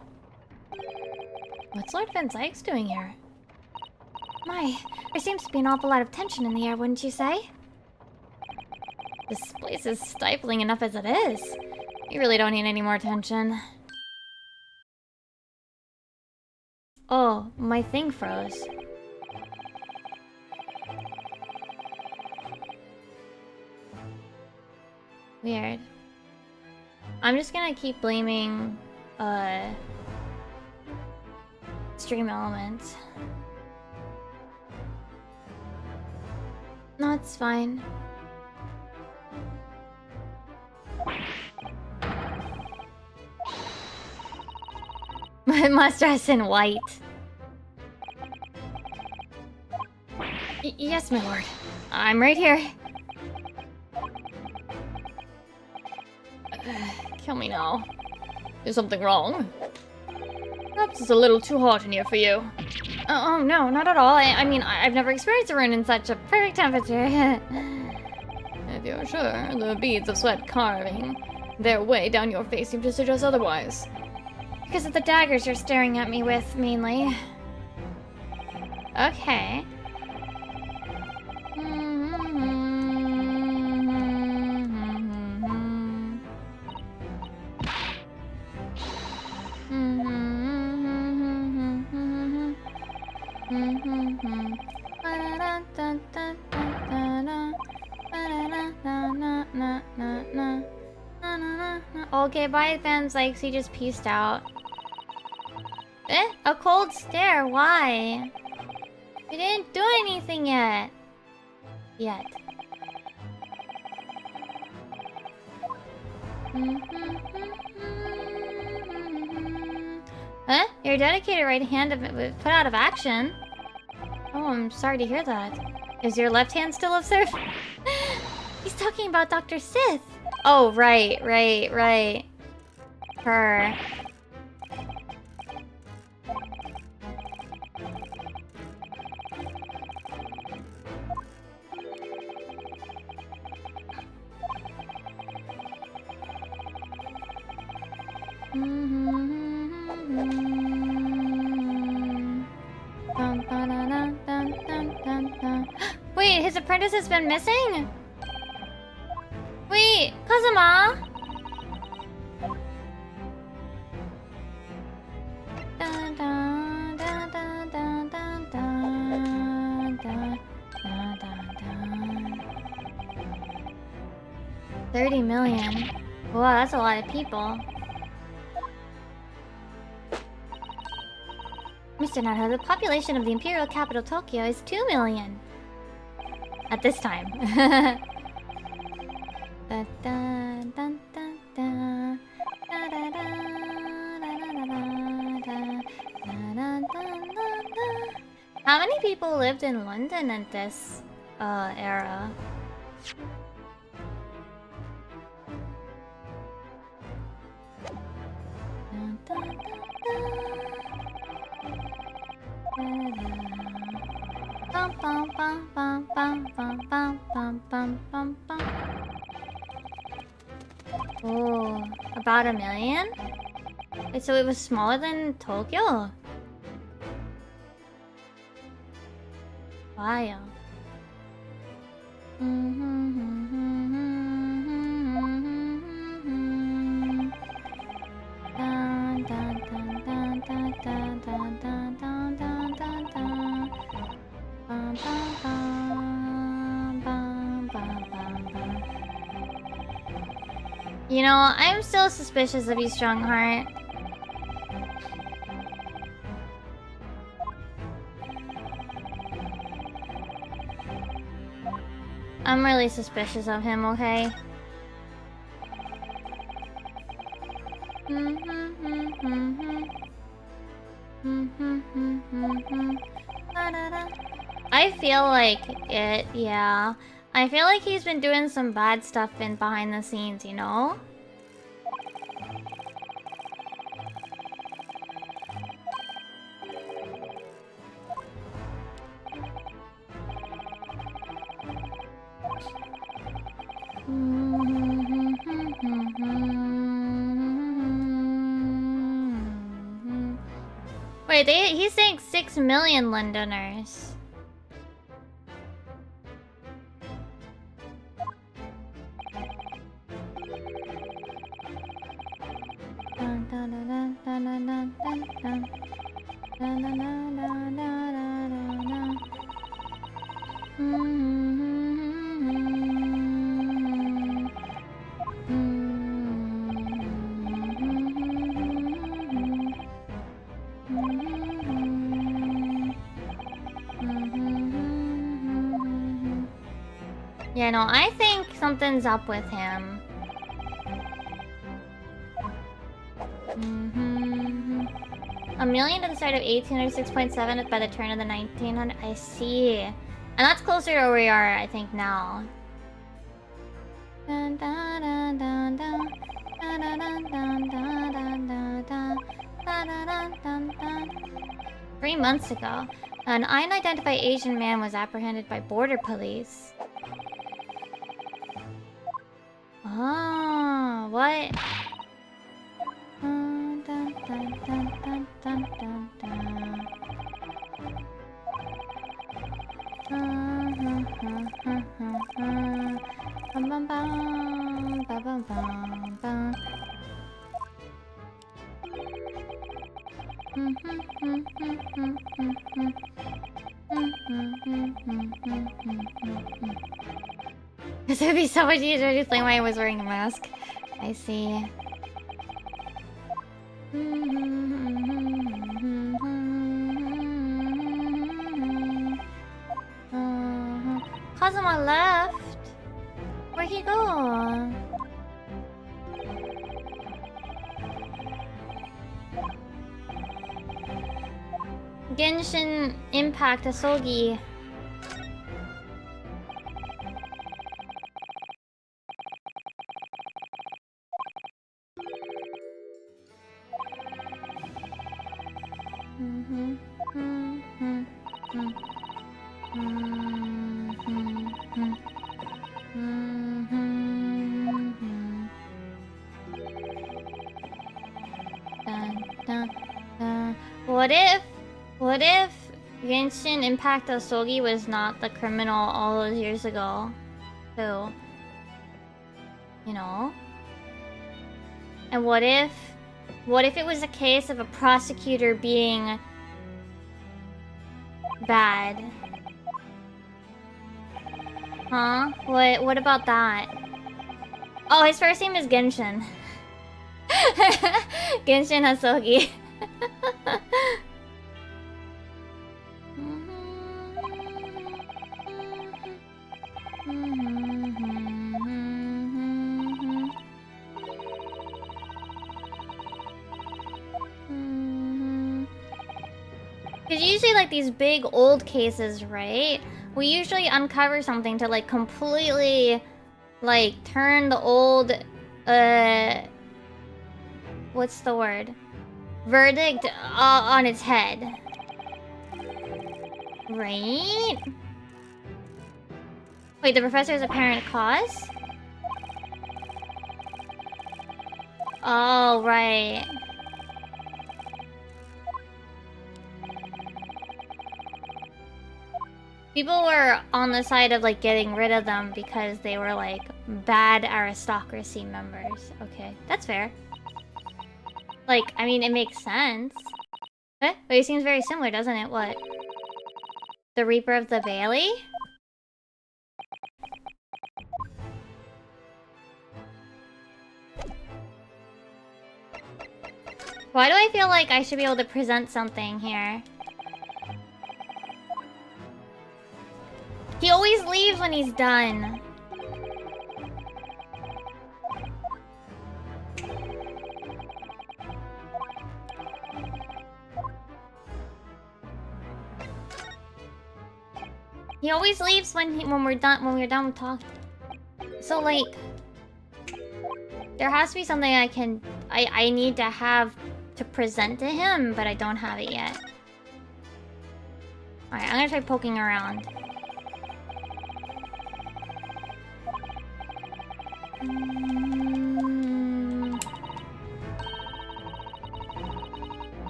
Speaker 1: What's Lord Van Zykes doing here? My, there seems to be an awful lot of tension in the air, wouldn't you say? This place is stifling enough as it is. You really don't need any more tension. Oh, my thing froze. Weird. I'm just gonna keep blaming, Stream Elements. No, it's fine. I must dress in white. Yes, my lord. I'm right here.
Speaker 3: Kill me now. Is something wrong? Perhaps it's a little too hot in here for you.
Speaker 1: Oh, no, not at all. I mean, I've never experienced a room in such a perfect temperature.
Speaker 3: If you're sure, the beads of sweat carving their way down your face seem to suggest otherwise.
Speaker 1: Because of the daggers you're staring at me with, mainly. Okay. Okay, bye, fans. Like, he just peaced out. Eh? A cold stare? Why? We didn't do anything yet. Huh? Your dedicated right hand was put out of action? Oh, I'm sorry to hear that. Is your left hand still of serve? He's talking about Dr. Sith. Oh, right. Her. Wait, his apprentice has been missing? Wait, Kazuma? Dun, dun, dun, dun, dun, dun, dun, dun, dun, dun. 30 million. Wow, that's a lot of people. Mr. Naruto, the population of the imperial capital Tokyo is 2 million. At this time. Da, da, dun, dun, da. Da, da, da, da, da, da, da, da, da. How many people lived in London at this era? Dun, dun, dun, dun. Bum, bum, bum, bum, bum, bum, bum, bum, bum, bum, bum. Oh, about 1 million? Wait, so it was smaller than Tokyo? Wow. You know, I'm still suspicious of you, Strongheart. I'm really suspicious of him, okay? I feel like it, yeah. I feel like he's been doing some bad stuff in behind the scenes, you know? Wait, he's saying 6 million Londoners. Yeah, no, I think something's up with him. A million at the start of 1806.7 by the turn of the 1900. I see. And that's closer to where we are, I think, now. 3 months ago, an unidentified Asian man was apprehended by border police. Oh, what? This would be so much easier to explain why I was wearing a mask. I see. Kazuma left. Where'd he go? Genshin Impact Asogi. What if Genshin Impact Asogi was not the criminal all those years ago? So, you know? And what if it was a case of a prosecutor being bad? Huh? What about that? Oh, his first name is Genshin. Genshin Asogi. Because usually, like, these big old cases, right? We usually uncover something to, like, completely, like, turn the old, what's the word? Verdict on its head. Right? Wait, the professor's apparent cause? Oh, right. People were on the side of, like, getting rid of them because they were, like, bad aristocracy members. Okay, that's fair. Like, I mean, it makes sense. Eh? But it seems very similar, doesn't it? What? The Reaper of the Valley? Why do I feel like I should be able to present something here? He always leaves when he's done. He always leaves when we're done with talking. So like, there has to be something I need to have to present to him, but I don't have it yet. Alright, I'm gonna try poking around.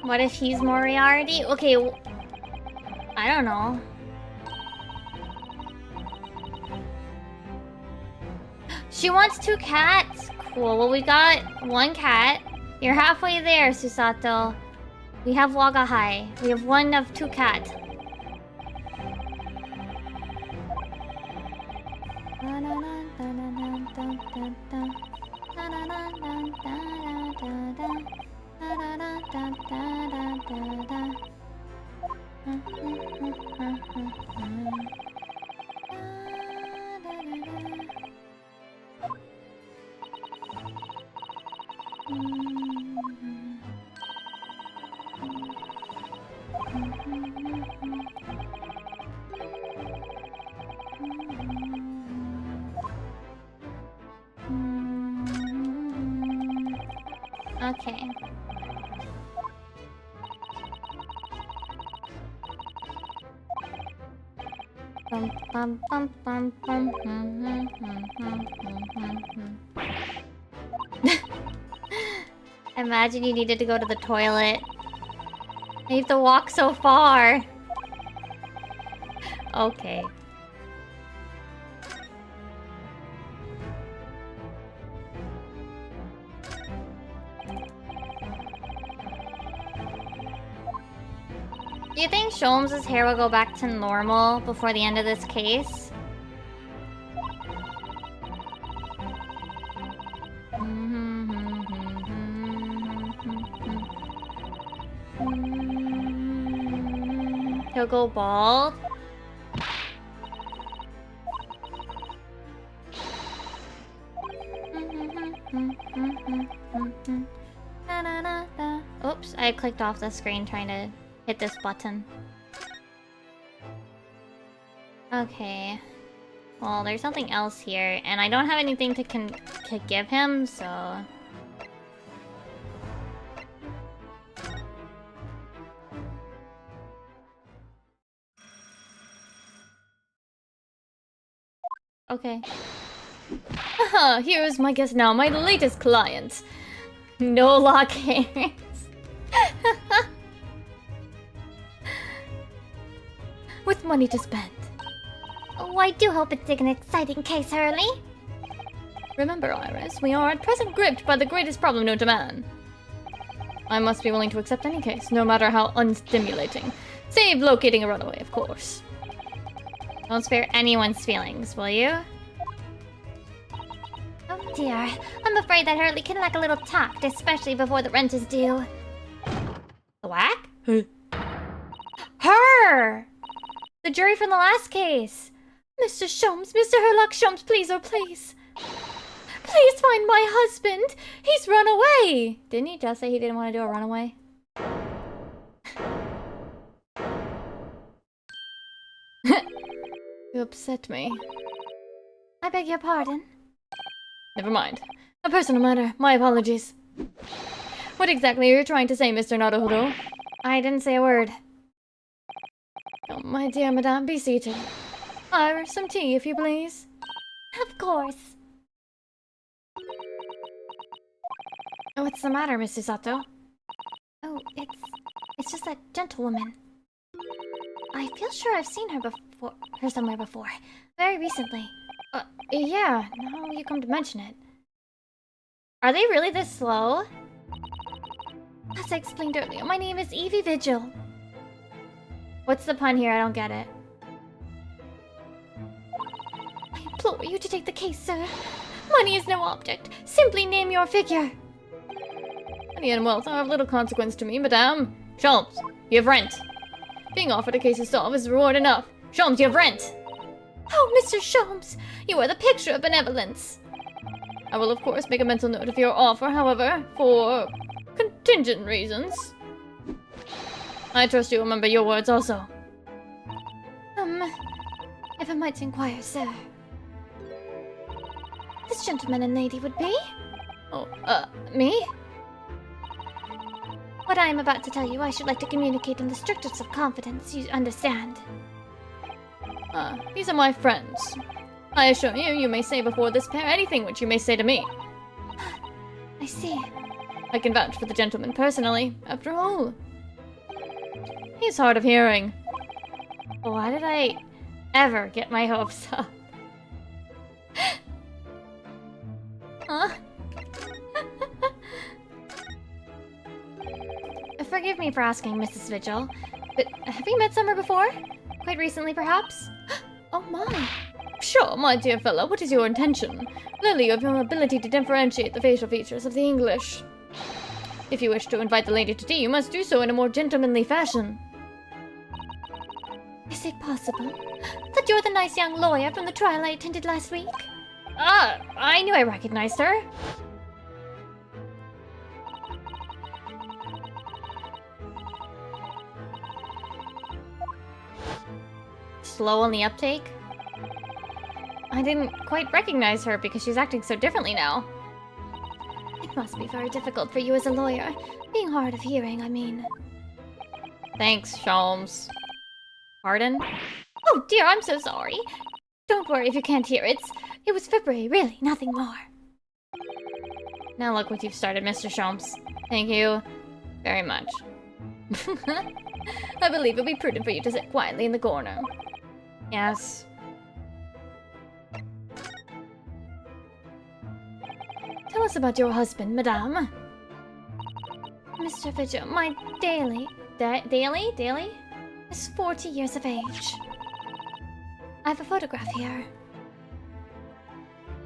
Speaker 1: What if he's Moriarty? Okay, I don't know. She wants 2 cats. Cool. Well, we got 1 cat. You're halfway there, Susato. We have Wagahai. We have 1 of 2 cats. Okay. Imagine you needed to go to the toilet. You have to walk so far. Okay. Do you think Sholmes' hair will go back to normal before the end of this case? He'll go bald? Oops, I clicked off the screen trying to hit this button. Okay. Well, there's something else here, and I don't have anything to give him, so... Okay.
Speaker 3: Haha, here is my guest now, my latest client. No lock hands. With money to spend.
Speaker 1: Oh, I do hope it's an exciting case, Hurley.
Speaker 3: Remember, Iris, we are at present gripped by the greatest problem known to man. I must be willing to accept any case, no matter how unstimulating. Save locating a runaway, of course.
Speaker 1: Don't spare anyone's feelings, will you? Oh dear, I'm afraid that Hurley can lack a little tact, especially before the rent is due. The whack? Her! The jury from the last case!
Speaker 3: Mr. Sholmes, Mr. Herlock Sholmes, please, oh please. Please find my husband! He's run away!
Speaker 1: Didn't he just say he didn't want to do a runaway?
Speaker 3: You upset me.
Speaker 1: I beg your pardon.
Speaker 3: Never mind. A personal matter. My apologies. What exactly are you trying to say, Mr. Naruhodo?
Speaker 1: I didn't say a word.
Speaker 3: Oh, my dear madame, be seated. Iris, some tea, if you please.
Speaker 1: Of course. What's the matter, Mrs. Sato? Oh, it's just that gentlewoman. I feel sure I've seen her somewhere before. Very recently. Yeah, now you come to mention it. Are they really this slow? As I explained earlier, my name is Evie Vigil. What's the pun here? I don't get it. I implore you to take the case, sir. Money is no object. Simply name your figure.
Speaker 3: Money and wealth are of little consequence to me, madame. Sholmes, you have rent. Being offered a case to solve is reward enough. Sholmes, you have rent.
Speaker 1: Oh, Mr. Sholmes, you are the picture of benevolence.
Speaker 3: I will, of course, make a mental note of your offer, however, for contingent reasons. I trust you remember your words also.
Speaker 1: If I might inquire, sir. This gentleman and lady would be?
Speaker 3: Oh,
Speaker 1: Me? What I am about to tell you, I should like to communicate in the strictest of confidence, you understand.
Speaker 3: These are my friends. I assure you, you may say before this pair anything which you may say to me.
Speaker 1: I see.
Speaker 3: I can vouch for the gentleman personally, after all. He's hard of hearing.
Speaker 1: Why did I ever get my hopes up? Huh? Forgive me for asking, Mrs. Vigil, but have you met Summer before? Quite recently, perhaps? Oh my!
Speaker 3: Sure, my dear fellow, what is your intention? Clearly you have no ability to differentiate the facial features of the English. If you wish to invite the lady to tea, you must do so in a more gentlemanly fashion.
Speaker 1: Is it possible that you're the nice young lawyer from the trial I attended last week?
Speaker 3: I knew I recognized her.
Speaker 1: Slow on the uptake? I didn't quite recognize her because she's acting so differently now. It must be very difficult for you as a lawyer. Being hard of hearing, I mean.
Speaker 3: Thanks, Sholmes.
Speaker 1: Pardon? Oh dear, I'm so sorry. Don't worry if you can't hear. It was February, really, nothing more.
Speaker 3: Now look what you've started, Mr. Sholmes. Thank you very much. I believe it'll be prudent for you to sit quietly in the corner. Yes.
Speaker 1: Tell us about your husband, madame. Mr. Vigil, my Daily is 40 years of age. I have a photograph here.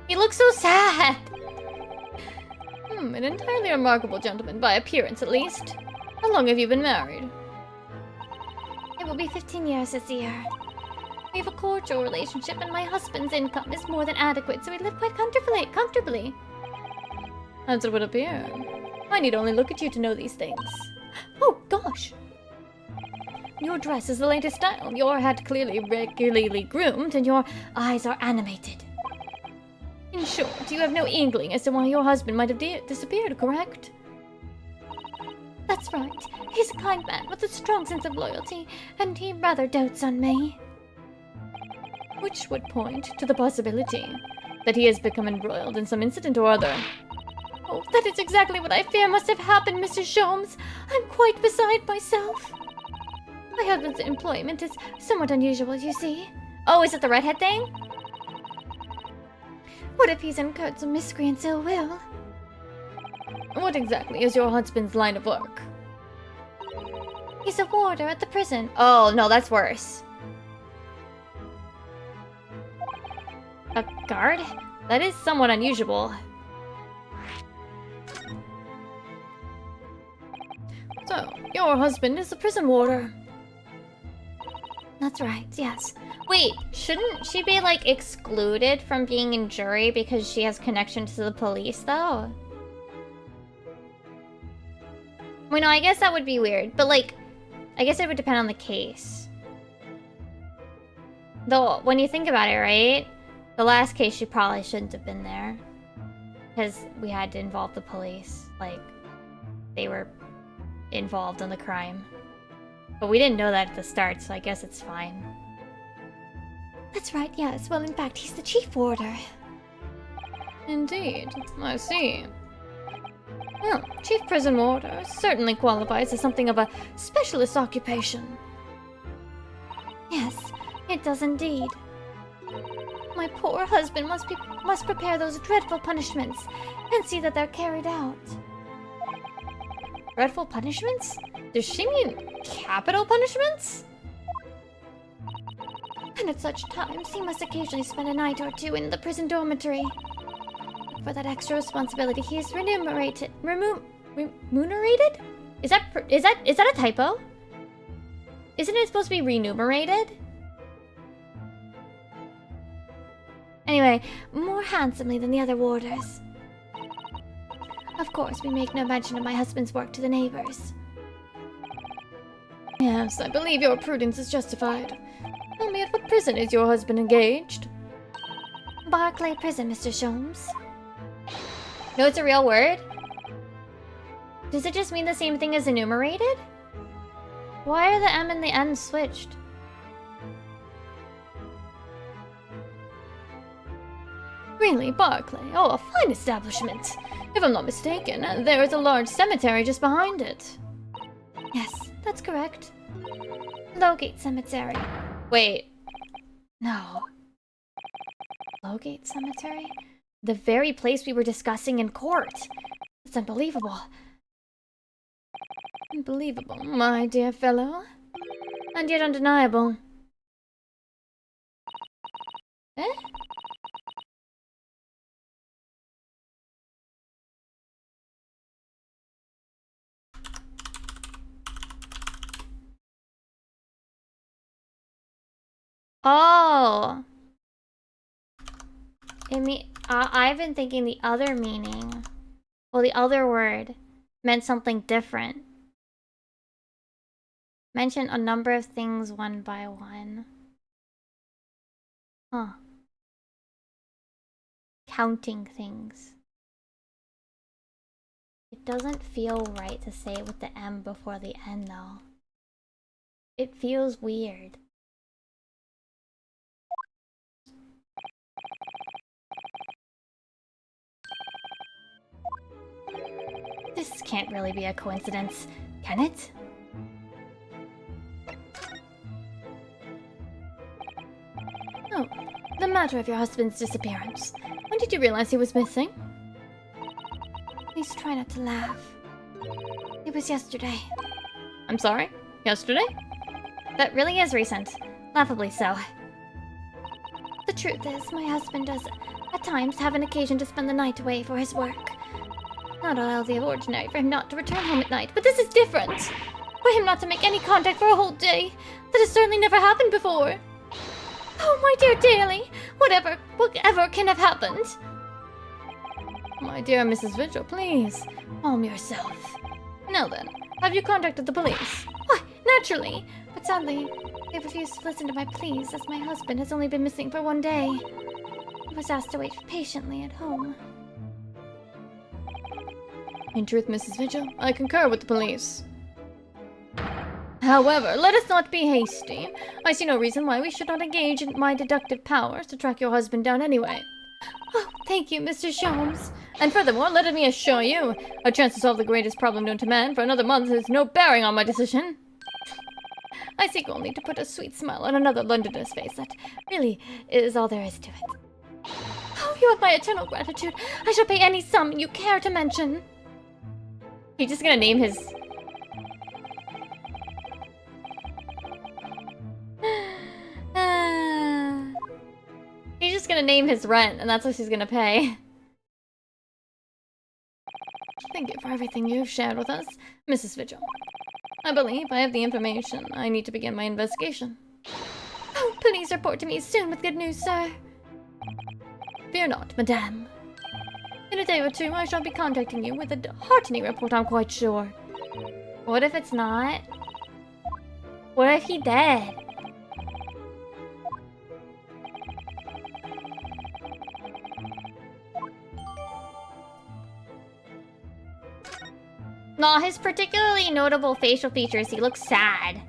Speaker 3: He looks so sad! An entirely remarkable gentleman, by appearance at least. How long have you been married?
Speaker 1: It will be 15 years this year. We have a cordial relationship and my husband's income is more than adequate, so we live quite comfortably.
Speaker 3: As it would appear. I need only look at you to know these things.
Speaker 1: Oh, gosh!
Speaker 3: Your dress is the latest style, your hat clearly regularly groomed, and your eyes are animated. In short, you have no inkling as to why your husband might have disappeared, correct?
Speaker 1: That's right. He's a kind man with a strong sense of loyalty, and he rather dotes on me.
Speaker 3: Which would point to the possibility that he has become embroiled in some incident or other.
Speaker 1: Oh, that is exactly what I fear must have happened, Mr. Sholmes. I'm quite beside myself. My husband's employment is somewhat unusual, you see.
Speaker 3: Oh, is it the redhead thing?
Speaker 1: What if he's incurred some miscreant's ill will?
Speaker 3: What exactly is your husband's line of work?
Speaker 1: He's a warder at the prison.
Speaker 3: Oh, no, that's worse. A guard? That is somewhat unusual. So, your husband is a prison warder.
Speaker 1: That's right, yes.
Speaker 3: Wait, shouldn't she be, like, excluded from being in jury because she has connection to the police, though? I mean, no, I guess that would be weird, but, like, I guess it would depend on the case. Though, when you think about it, right? The last case, she probably shouldn't have been there. Because we had to involve the police. Like, they were involved in the crime. But we didn't know that at the start, so I guess it's fine.
Speaker 1: That's right, yes. Well, in fact, he's the chief warder.
Speaker 3: Indeed. I see. Well, Chief Prison Warder certainly qualifies as something of a specialist occupation.
Speaker 1: Yes, it does indeed. My poor husband must prepare those dreadful punishments and see that they're carried out.
Speaker 3: Dreadful punishments? Does she mean capital punishments?
Speaker 1: And at such times, he must occasionally spend a night or two in the prison dormitory. For that extra responsibility, he is remunerated. Remunerated?
Speaker 3: Is that a typo? Isn't it supposed to be remunerated?
Speaker 1: Anyway, more handsomely than the other warders. Of course, we make no mention of my husband's work to the neighbors.
Speaker 3: Yes, I believe your prudence is justified. Tell me, at what prison is your husband engaged?
Speaker 1: Barclay Prison, Mr. Sholmes.
Speaker 3: No, it's a real word? Does it just mean the same thing as enumerated? Why are the M and the N switched? Really, Barclay? Oh, a fine establishment. If I'm not mistaken, there is a large cemetery just behind it.
Speaker 1: Yes, that's correct. Lowgate Cemetery.
Speaker 3: Wait.
Speaker 1: No. Lowgate Cemetery?
Speaker 3: The very place we were discussing in court. It's unbelievable. Unbelievable, my dear fellow. And yet undeniable. Eh? Oh! I've been thinking the other meaning, well, the other word, meant something different. Mention a number of things one by one. Huh. Counting things. It doesn't feel right to say it with the M before the N, though. It feels weird. This can't really be a coincidence, can it? Oh, the matter of your husband's disappearance. When did you realize he was missing?
Speaker 1: Please try not to laugh. It was yesterday.
Speaker 3: I'm sorry? Yesterday? That really is recent. Laughably so.
Speaker 1: The truth is, my husband does, at times, have an occasion to spend the night away for his work. Not out of the ordinary for him not to return home at night, but this is different. For him not to make any contact for a whole day. That has certainly never happened before. Oh, my dear Daly, whatever can have happened?
Speaker 3: My dear Mrs. Vigil, please, calm yourself. Now then, have you contacted the police?
Speaker 1: Why, naturally. But sadly, they refused to listen to my pleas as my husband has only been missing for 1 day. He was asked to wait patiently at home.
Speaker 3: In truth, Mrs. Vigil, I concur with the police. However, let us not be hasty. I see no reason why we should not engage in my deductive powers to track your husband down anyway.
Speaker 1: Oh, thank you, Mr. Sholmes.
Speaker 3: And furthermore, let me assure you, a chance to solve the greatest problem known to man for another month has no bearing on my decision. I seek only to put a sweet smile on another Londoner's face. That really is all there is to it.
Speaker 1: Oh, you have my eternal gratitude. I shall pay any sum you care to mention.
Speaker 3: He's just gonna name his... He's just gonna name his rent, and that's what she's gonna pay. Thank you for everything you've shared with us, Mrs. Vigil. I believe I have the information I need to begin my investigation.
Speaker 1: Oh, please report to me soon with good news, sir.
Speaker 3: Fear not, madame. In a day or two, I shall be contacting you with a heartening report, I'm quite sure. What if it's not? What if he dead? Not his particularly notable facial features, he looks sad.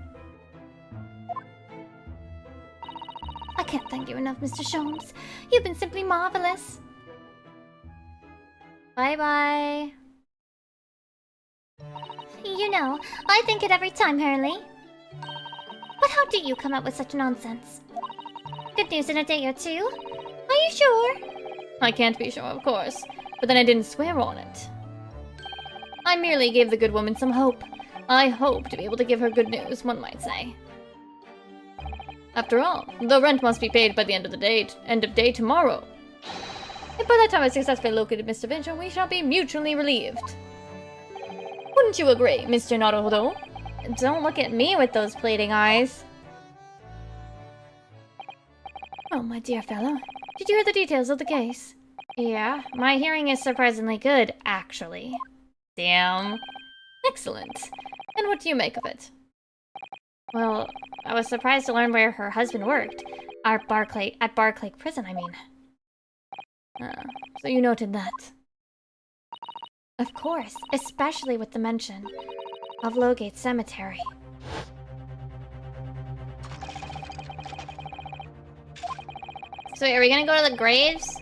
Speaker 1: I can't thank you enough, Mr. Sholmes. You've been simply marvelous.
Speaker 3: Bye-bye.
Speaker 1: You know, I think it every time, Hurley. But how do you come up with such nonsense? Good news in a day or two? Are you sure?
Speaker 3: I can't be sure, of course, but then I didn't swear on it. I merely gave the good woman some hope. I hope to be able to give her good news, one might say. After all, the rent must be paid by the end of day tomorrow. And by that time I've successfully located Mr. Vigil, we shall be mutually relieved. Wouldn't you agree, Mr. Naruhodo?
Speaker 1: Don't look at me with those pleading eyes.
Speaker 3: Oh, my dear fellow. Did you hear the details of the case?
Speaker 1: Yeah, my hearing is surprisingly good, actually.
Speaker 3: Damn. Excellent. And what do you make of it?
Speaker 1: Well, I was surprised to learn where her husband worked. At Barclay Prison, I mean.
Speaker 3: So you noted that.
Speaker 1: Of course, especially with the mention of Lowgate Cemetery. So are we gonna go to the graves?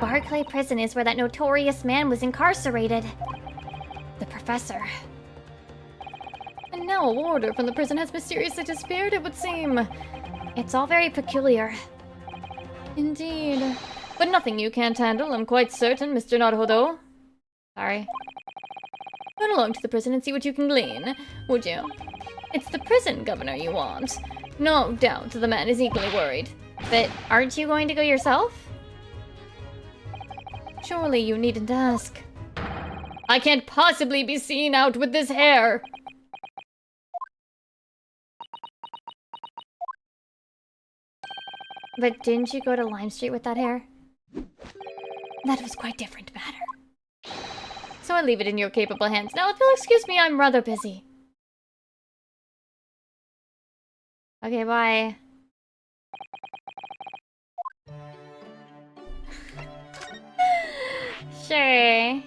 Speaker 1: Barclay Prison is where that notorious man was incarcerated. The professor.
Speaker 3: And now a warder from the prison has mysteriously disappeared, it would seem.
Speaker 1: It's all very peculiar.
Speaker 3: Indeed. But nothing you can't handle, I'm quite certain, Mr. Naruhodo. Sorry. Run along to the prison and see what you can glean, would you? It's the prison governor you want. No doubt the man is equally worried.
Speaker 1: But aren't you going to go yourself?
Speaker 3: Surely you needn't ask. I can't possibly be seen out with this hair!
Speaker 1: But didn't you go to Lime Street with that hair?
Speaker 3: That was quite different matter. So I leave it in your capable hands. Now, if you'll excuse me, I'm rather busy.
Speaker 1: Okay, bye. Sure.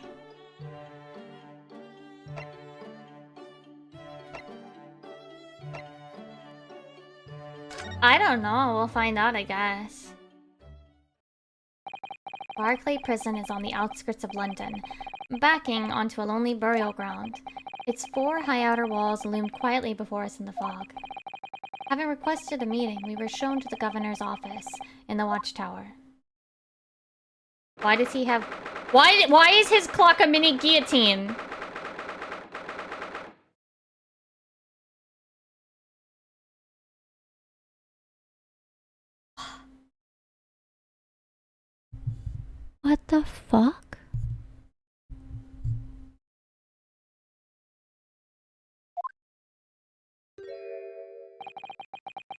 Speaker 1: I don't know. We'll find out, I guess. Barclay Prison is on the outskirts of London, backing onto a lonely burial ground. Its 4 high outer walls loomed quietly before us in the fog. Having requested a meeting, we were shown to the governor's office in the watchtower. Why does he have... Why is his clock a mini guillotine?
Speaker 3: What the fuck?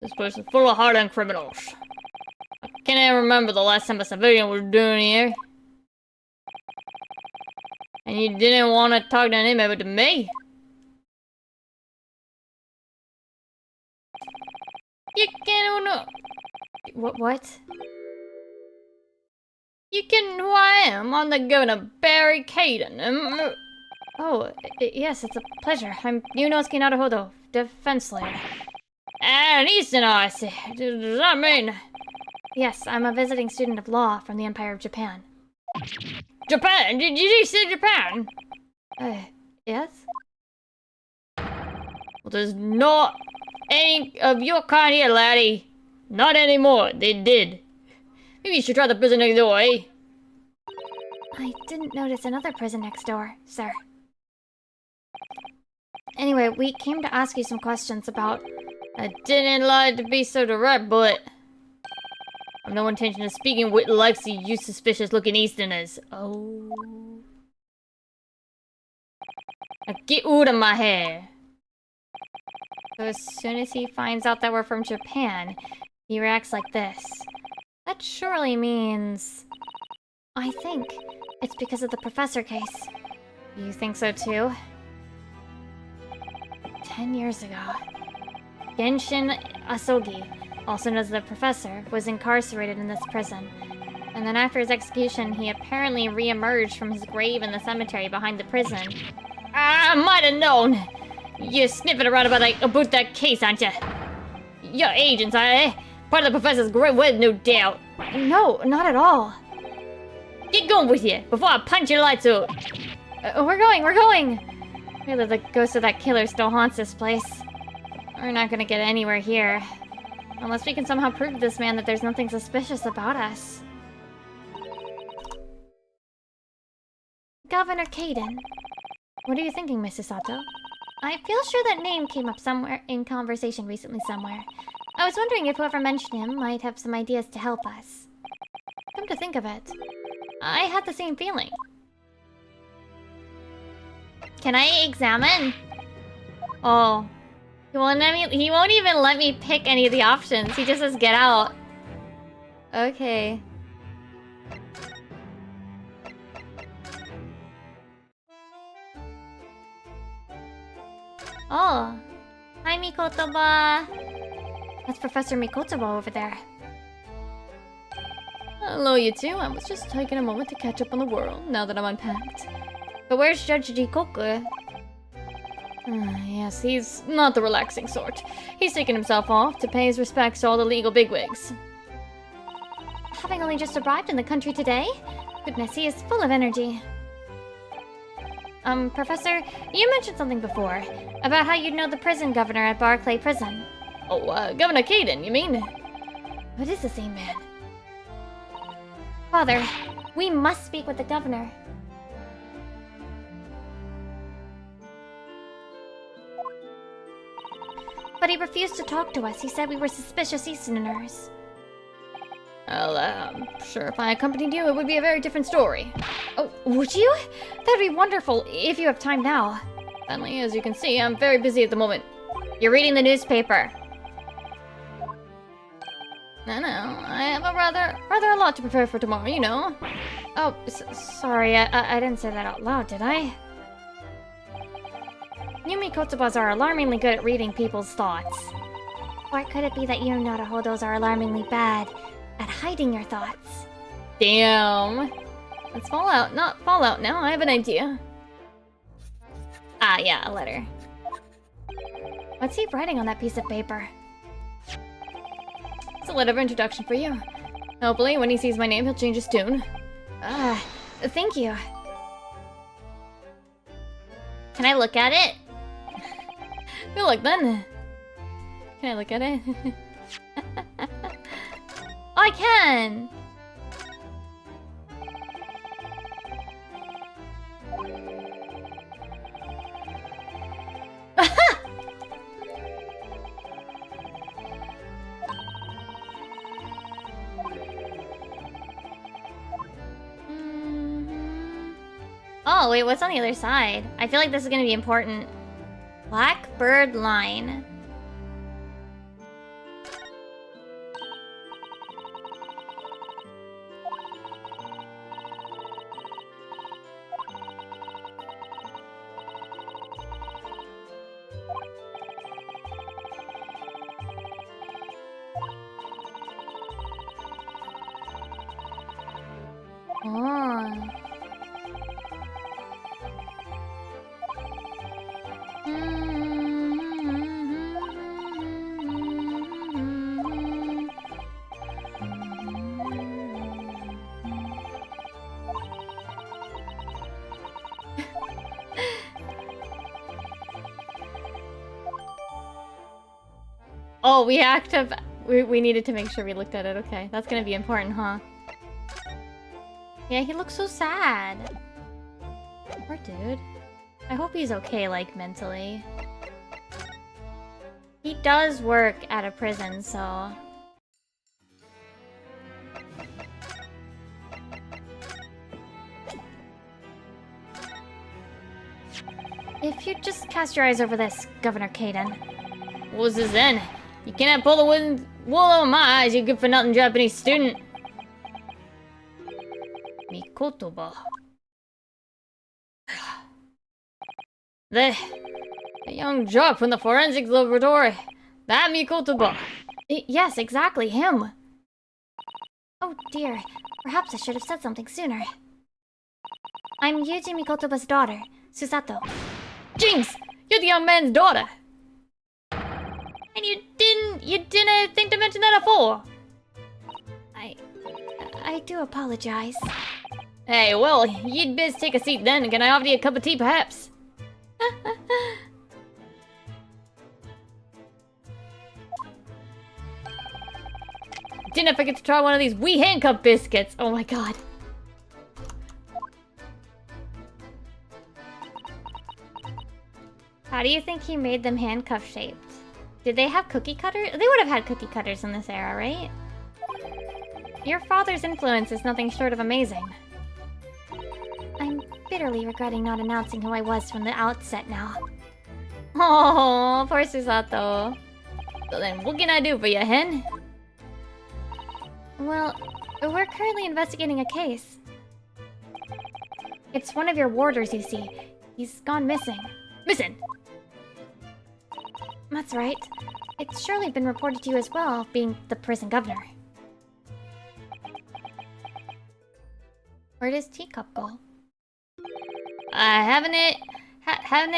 Speaker 3: This place is full of hardened criminals. I can't even remember the last time a civilian was doing here. And you didn't want to talk to anybody but to me? You can...
Speaker 1: What?
Speaker 3: You can who I am. I'm the Governor Barry Caden.
Speaker 1: Oh, yes, it's a pleasure. I'm Yunosuke Naruhodo, defense lawyer.
Speaker 3: And Easton, I say. Does that mean...
Speaker 1: Yes, I'm a visiting student of law from the Empire of Japan.
Speaker 3: Japan? Did you say Japan?
Speaker 1: Yes?
Speaker 3: Well, there's not any of your kind here, laddie. Not anymore. They did. Maybe you should try the prison next door, eh?
Speaker 1: I didn't notice another prison next door, sir. Anyway, we came to ask you some questions about...
Speaker 3: I didn't like to be so direct, but... I've no intention of speaking with likes of you suspicious-looking Easterners. Oh... Now get out of my hair.
Speaker 1: So as soon as he finds out that we're from Japan, he reacts like this. That surely means... I think it's because of the professor case. You think so too? 10 years ago, Genshin Asogi, also known as the Professor, was incarcerated in this prison. And then after his execution, he apparently re-emerged from his grave in the cemetery behind the prison.
Speaker 3: I might have known! You're sniffing around about that case, aren't you? You're agents, eh? Part of the Professor's great web, no doubt.
Speaker 1: No, not at all.
Speaker 3: Get going with you before I punch your lights out.
Speaker 1: We're going! Really, the ghost of that killer still haunts this place. We're not gonna get anywhere here. Unless we can somehow prove to this man that there's nothing suspicious about us. Governor Caden. What are you thinking, Mrs. Sato? I feel sure that name came up somewhere in conversation recently somewhere. I was wondering if whoever mentioned him might have some ideas to help us. Come to think of it, I had the same feeling. Can I examine? Oh. He won't even let me pick any of the options. He just says get out. Okay. Oh. Hi, Mikotoba. That's Professor Mikotoba over there.
Speaker 3: Hello, you two. I was just taking a moment to catch up on the world, now that I'm unpacked.
Speaker 1: But where's Judge Jikoku?
Speaker 3: Yes, he's not the relaxing sort. He's taken himself off to pay his respects to all the legal bigwigs.
Speaker 1: Having only just arrived in the country today? Goodness, he is full of energy. Professor, you mentioned something before. About how you'd know the prison governor at Barclay Prison.
Speaker 3: Oh, Governor Caden, you mean?
Speaker 1: What is the same man? Father, we must speak with the governor. But he refused to talk to us. He said we were suspicious Easterners.
Speaker 3: Well, sure, if I accompanied you, it would be a very different story.
Speaker 1: Oh, would you? That'd be wonderful, if you have time now.
Speaker 3: Finally, as you can see, I'm very busy at the moment.
Speaker 1: You're reading the newspaper.
Speaker 3: No, I have a rather a lot to prepare for tomorrow, you know.
Speaker 1: Oh, sorry, I didn't say that out loud, did I? You Mikotobas are alarmingly good at reading people's thoughts. Or could it be that you Naruhodos are alarmingly bad at hiding your thoughts?
Speaker 3: Damn. Let's not fall out now. I have an idea.
Speaker 1: Ah, yeah, a letter. What's he writing on that piece of paper?
Speaker 3: It's a letter of introduction for you. Hopefully, when he sees my name, he'll change his tune.
Speaker 1: Thank you. Can I look at it?
Speaker 3: Good luck then. Can I look at it?
Speaker 1: Oh, I can! Oh, wait, what's on the other side? I feel like this is gonna be important. Blackbird line. Oh.
Speaker 3: Oh, we needed to make sure we looked at it. Okay, that's gonna be important, huh?
Speaker 1: Yeah, he looks so sad. Poor dude. I hope he's okay, like, mentally. He does work at a prison, so... If you just cast your eyes over this, Governor Caden.
Speaker 3: What was this then? You cannot pull the wool over my eyes, you good-for-nothing Japanese student. Mikotoba. The young jock from the forensics laboratory. That Mikotoba.
Speaker 1: Yes, exactly, him. Oh dear, perhaps I should have said something sooner. I'm Yuji Mikotoba's daughter, Susato.
Speaker 3: Jinx! You're the young man's daughter!
Speaker 1: And you didn't think to mention that before? I do apologize.
Speaker 3: Hey, well, you'd best take a seat then. Can I offer you a cup of tea, perhaps? Didn't forget to try one of these wee handcuff biscuits. Oh my god.
Speaker 1: How do you think he made them handcuff shaped? Did they have cookie cutters? They would have had cookie cutters in this era, right? Your father's influence is nothing short of amazing. I'm bitterly regretting not announcing who I was from the outset now.
Speaker 3: Oh, poor Susato. So then, what can I do for you, hen?
Speaker 1: Well, we're currently investigating a case. It's one of your warders, you see. He's gone missing.
Speaker 3: Missing?
Speaker 1: That's right. It's surely been reported to you as well, being the prison governor. Where does Teacup go?
Speaker 3: Haven't they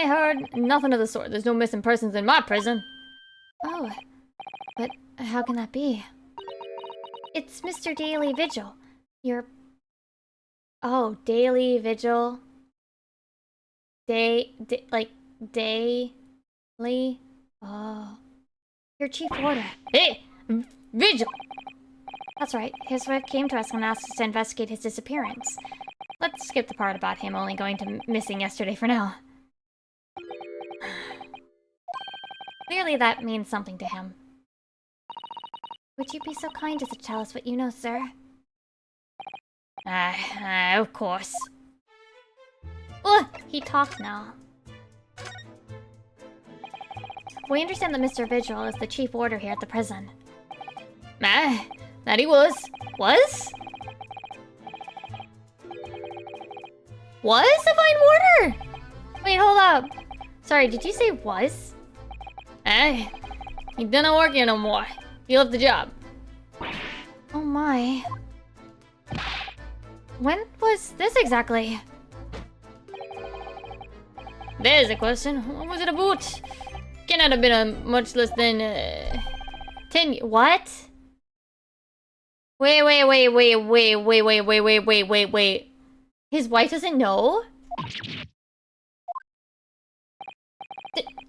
Speaker 3: heard? Nothing of the sort. There's no missing persons in my prison.
Speaker 1: Oh, but how can that be? It's Mr. Daily Vigil. Oh, Daily Vigil. Daily. Oh. Your chief warder.
Speaker 3: Hey! Vigil!
Speaker 1: That's right. His wife came to us and asked us to investigate his disappearance. Let's skip the part about him only going to missing yesterday for now. Clearly that means something to him. Would you be so kind as to tell us what you know, sir?
Speaker 3: Of course.
Speaker 1: Oh, he talked now. We understand that Mr. Vigil is the chief warder here at the prison.
Speaker 3: That he was. Was? Was a fine warder?
Speaker 1: Wait, hold up. Sorry, did you say was?
Speaker 3: He didn't work here no more. He left the job.
Speaker 1: Oh my. When was this exactly?
Speaker 3: There's a question. What was it about? Cannot have been a much less than 10.
Speaker 1: What?
Speaker 3: Wait. His wife doesn't know?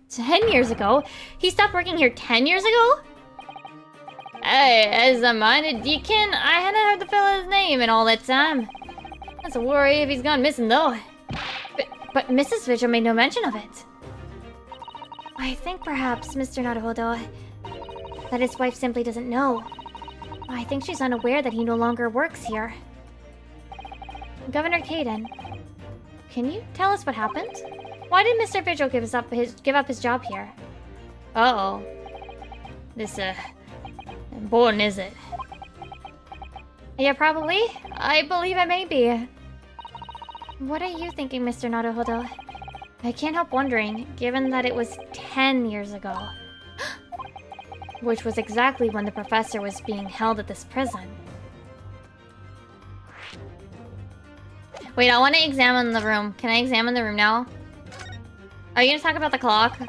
Speaker 3: 10 years ago? He stopped working here 10 years ago? Hey, as I minded, I hadn't heard the fella's name in all that time. That's a worry if he's gone missing, though.
Speaker 1: But Mrs. Vigil made no mention of it. I think perhaps, Mr. Naruhodo, that his wife simply doesn't know. I think she's unaware that he no longer works here. Governor Caden, can you tell us what happened? Why did Mr. Vigil give up his job here?
Speaker 3: Uh-oh. This, important, is it?
Speaker 1: Yeah, probably. I believe it may be. What are you thinking, Mr. Naruhodo? I can't help wondering, given that it was 10 years ago. Which was exactly when the professor was being held at this prison.
Speaker 3: Wait, I want to examine the room. Can I examine the room now? Are you gonna talk about the clock?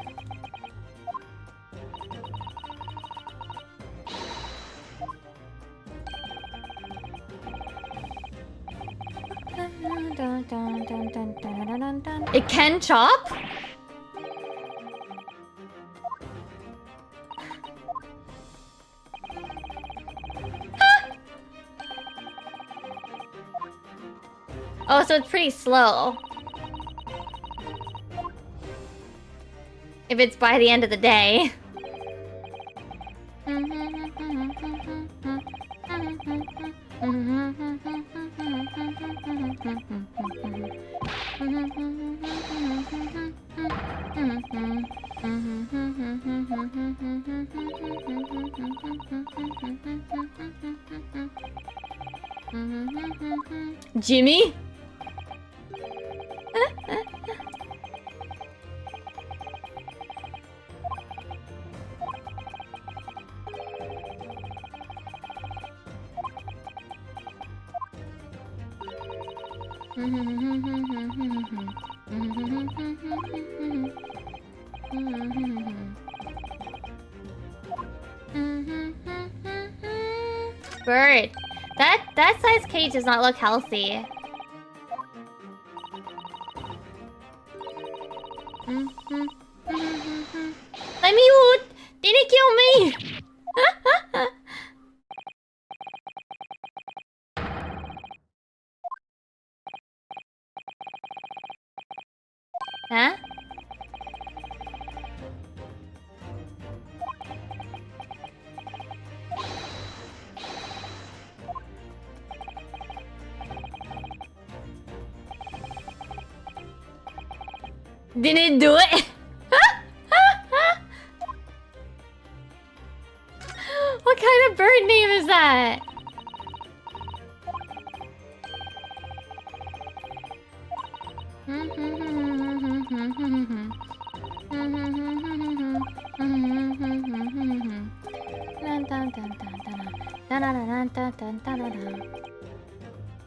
Speaker 3: It can chop? Oh, so it's pretty slow. If it's by the end of the day. Jimmy? Bird. That size cage does not look healthy.
Speaker 1: Let me out! Didn't kill me! Huh? Didn't do it! What kind of bird name is that?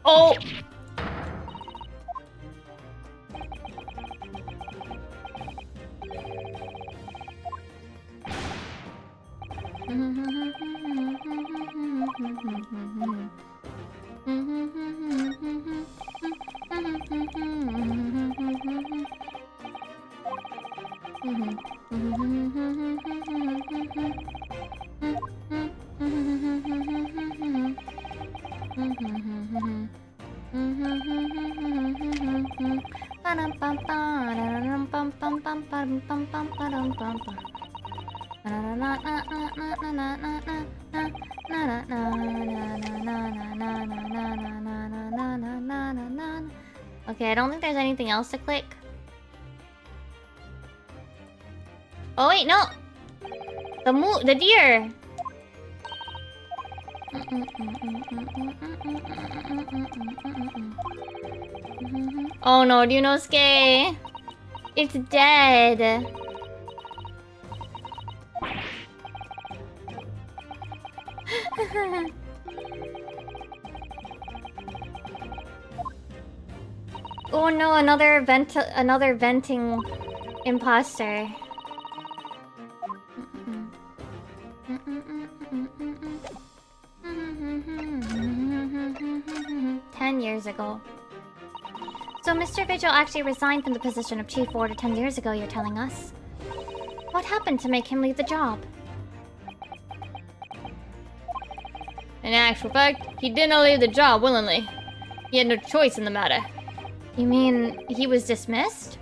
Speaker 1: Oh! Okay, I don't think there's anything else to click. Oh wait, no! The deer! Oh no, Ryunosuke! It's dead! Oh no, another venting imposter. 10 years ago. So Mr. Vigil actually resigned from the position of Chief Warder 10 years ago, you're telling us? What happened to make him leave the job?
Speaker 3: In actual fact, he did not leave the job willingly. He had no choice in the matter.
Speaker 1: You mean he was dismissed?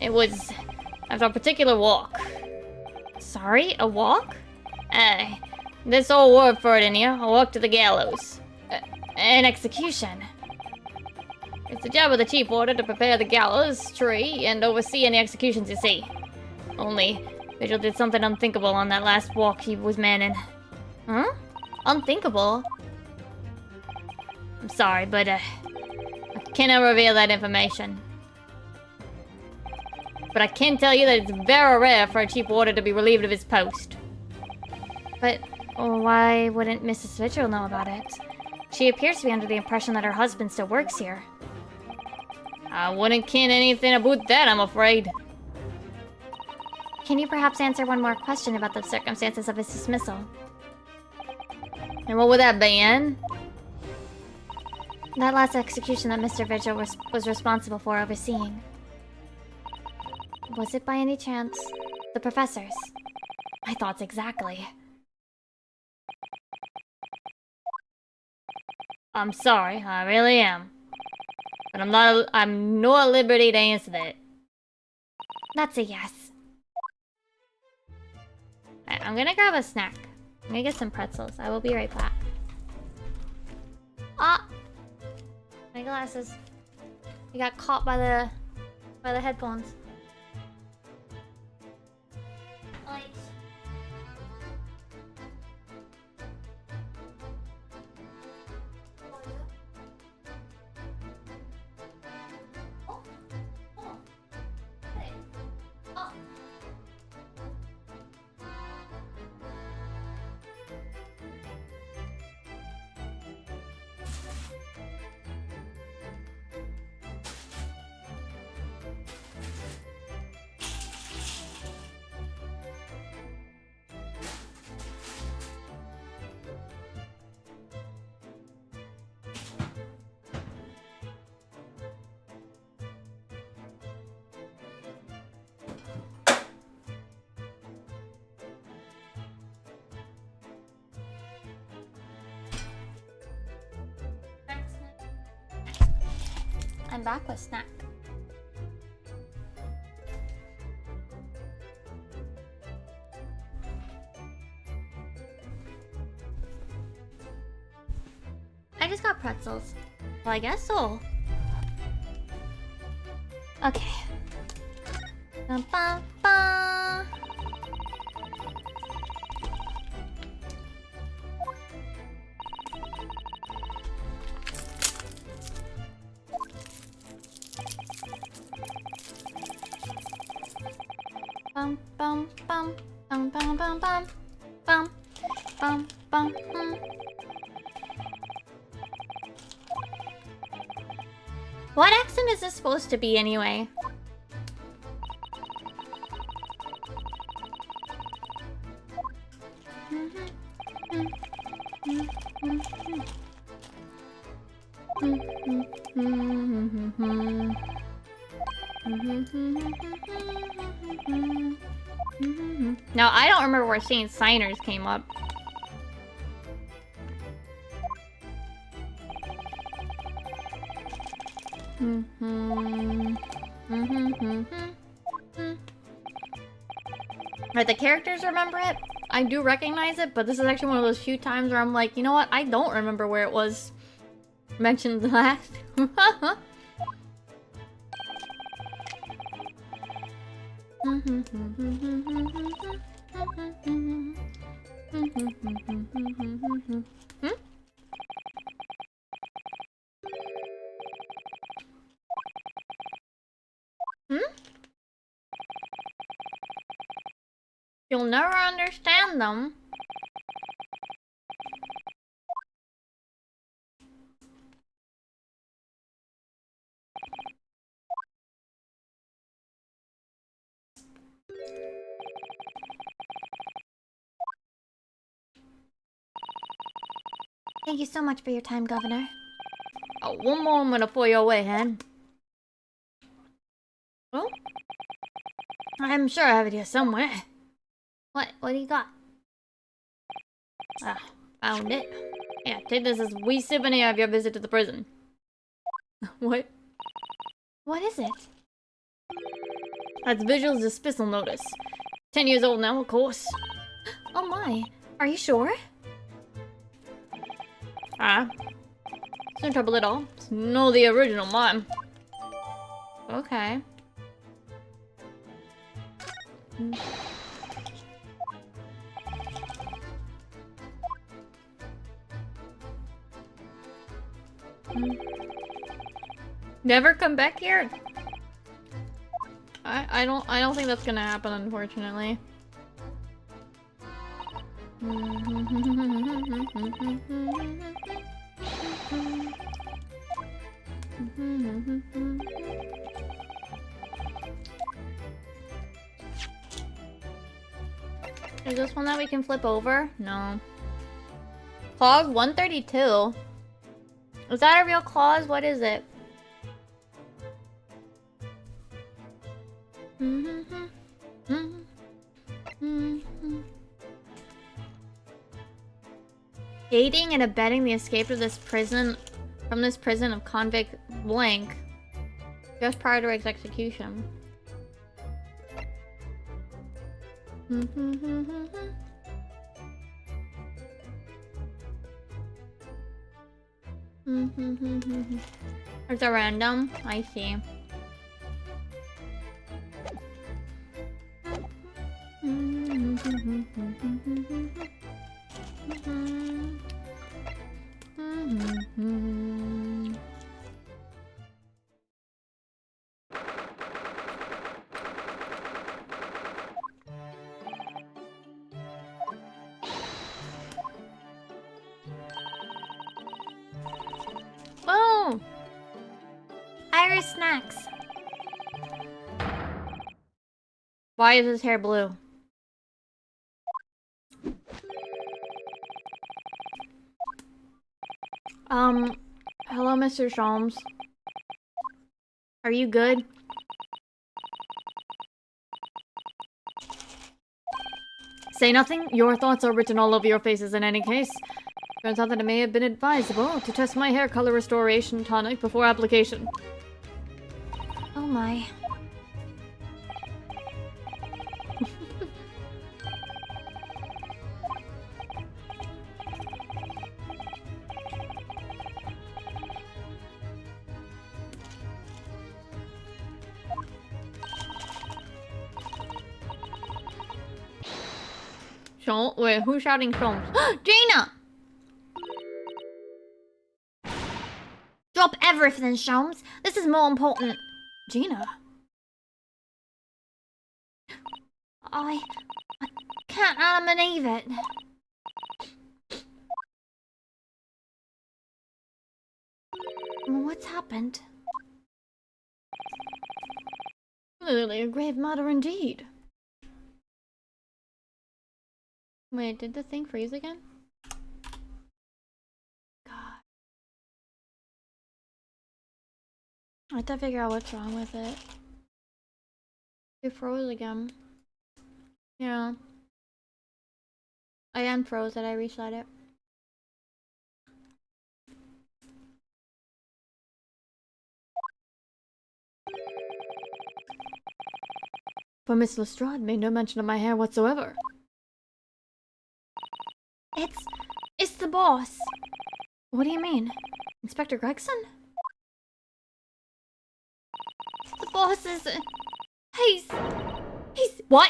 Speaker 3: It was after a particular walk.
Speaker 1: Sorry, a walk?
Speaker 3: This old word for it in here, a walk to the gallows.
Speaker 1: An execution.
Speaker 3: It's the job of the chief warder to prepare the gallows tree and oversee any executions you see. Only, Vigil did something unthinkable on that last walk he was manning.
Speaker 1: Huh? Unthinkable?
Speaker 3: I'm sorry, but I cannot reveal that information. But I can tell you that it's very rare for a chief warder to be relieved of his post.
Speaker 1: But why wouldn't Mrs. Vigil know about it? She appears to be under the impression that her husband still works here.
Speaker 3: I wouldn't ken anything about that, I'm afraid.
Speaker 1: Can you perhaps answer one more question about the circumstances of his dismissal?
Speaker 3: And what would that be, Anne?
Speaker 1: That last execution that Mr. Vigil was responsible for overseeing. Was it by any chance the professor's?
Speaker 3: My thoughts exactly. I'm sorry, I really am. But I'm not at liberty to answer that.
Speaker 1: That's a yes. I'm gonna grab a snack. I'm gonna get some pretzels. I will be right back. Ah! My glasses. I got caught by the headphones. Lights. I'm back with snack. I just got pretzels. Well, I guess so. Okay. Bum, bum, bum. Bum, bum, bum, bum, bum, bum, bum, bum, bum, bum, What accent is this supposed to be anyway? Now, I don't remember where Shane Signers came up. Right, the characters remember it. I do recognize it, but this is actually one of those few times where I'm like, you know what? I don't remember where it was mentioned last. You'll never understand them. Thank you so much for your time, Governor. Oh, one moment before you're away, hen. Oh? I'm sure I have it here somewhere. What do you got? Ah, found it. Yeah, take this as wee souvenir of your visit to the prison. What? What is it? That's Vigil's dismissal notice. 10 years old now, of course. Oh my, are you sure? It's no trouble at all. It's no the original mine. Okay. Never come back here? I don't think that's gonna happen, unfortunately. Is this one that we can flip over? No. Clause 132. Is that a real clause? What is it? Aiding and abetting the escape of this prison of convict blank just prior to its execution. It's a random. I see. Oh! Irish snacks. Why is his hair blue? Hello, Mr. Sholmes. Are you good? Say nothing. Your thoughts are written all over your faces in any case. Turns out that it may have been advisable to test my hair color restoration tonic before application. my.
Speaker 3: Wait, who's shouting Sholmes?
Speaker 1: Gina! Drop everything, Sholmes. This is more important.
Speaker 3: Gina?
Speaker 1: I can't believe it. What's happened?
Speaker 3: Clearly a grave matter indeed. Wait, did the thing freeze again? God. I have to figure out what's wrong with it. It froze again. Yeah. I unfroze it, I reset it. But Miss Lestrade made no mention of my hair whatsoever.
Speaker 1: It's the boss.
Speaker 3: What do you mean? Inspector Gregson?
Speaker 1: The boss is... He's...
Speaker 3: What?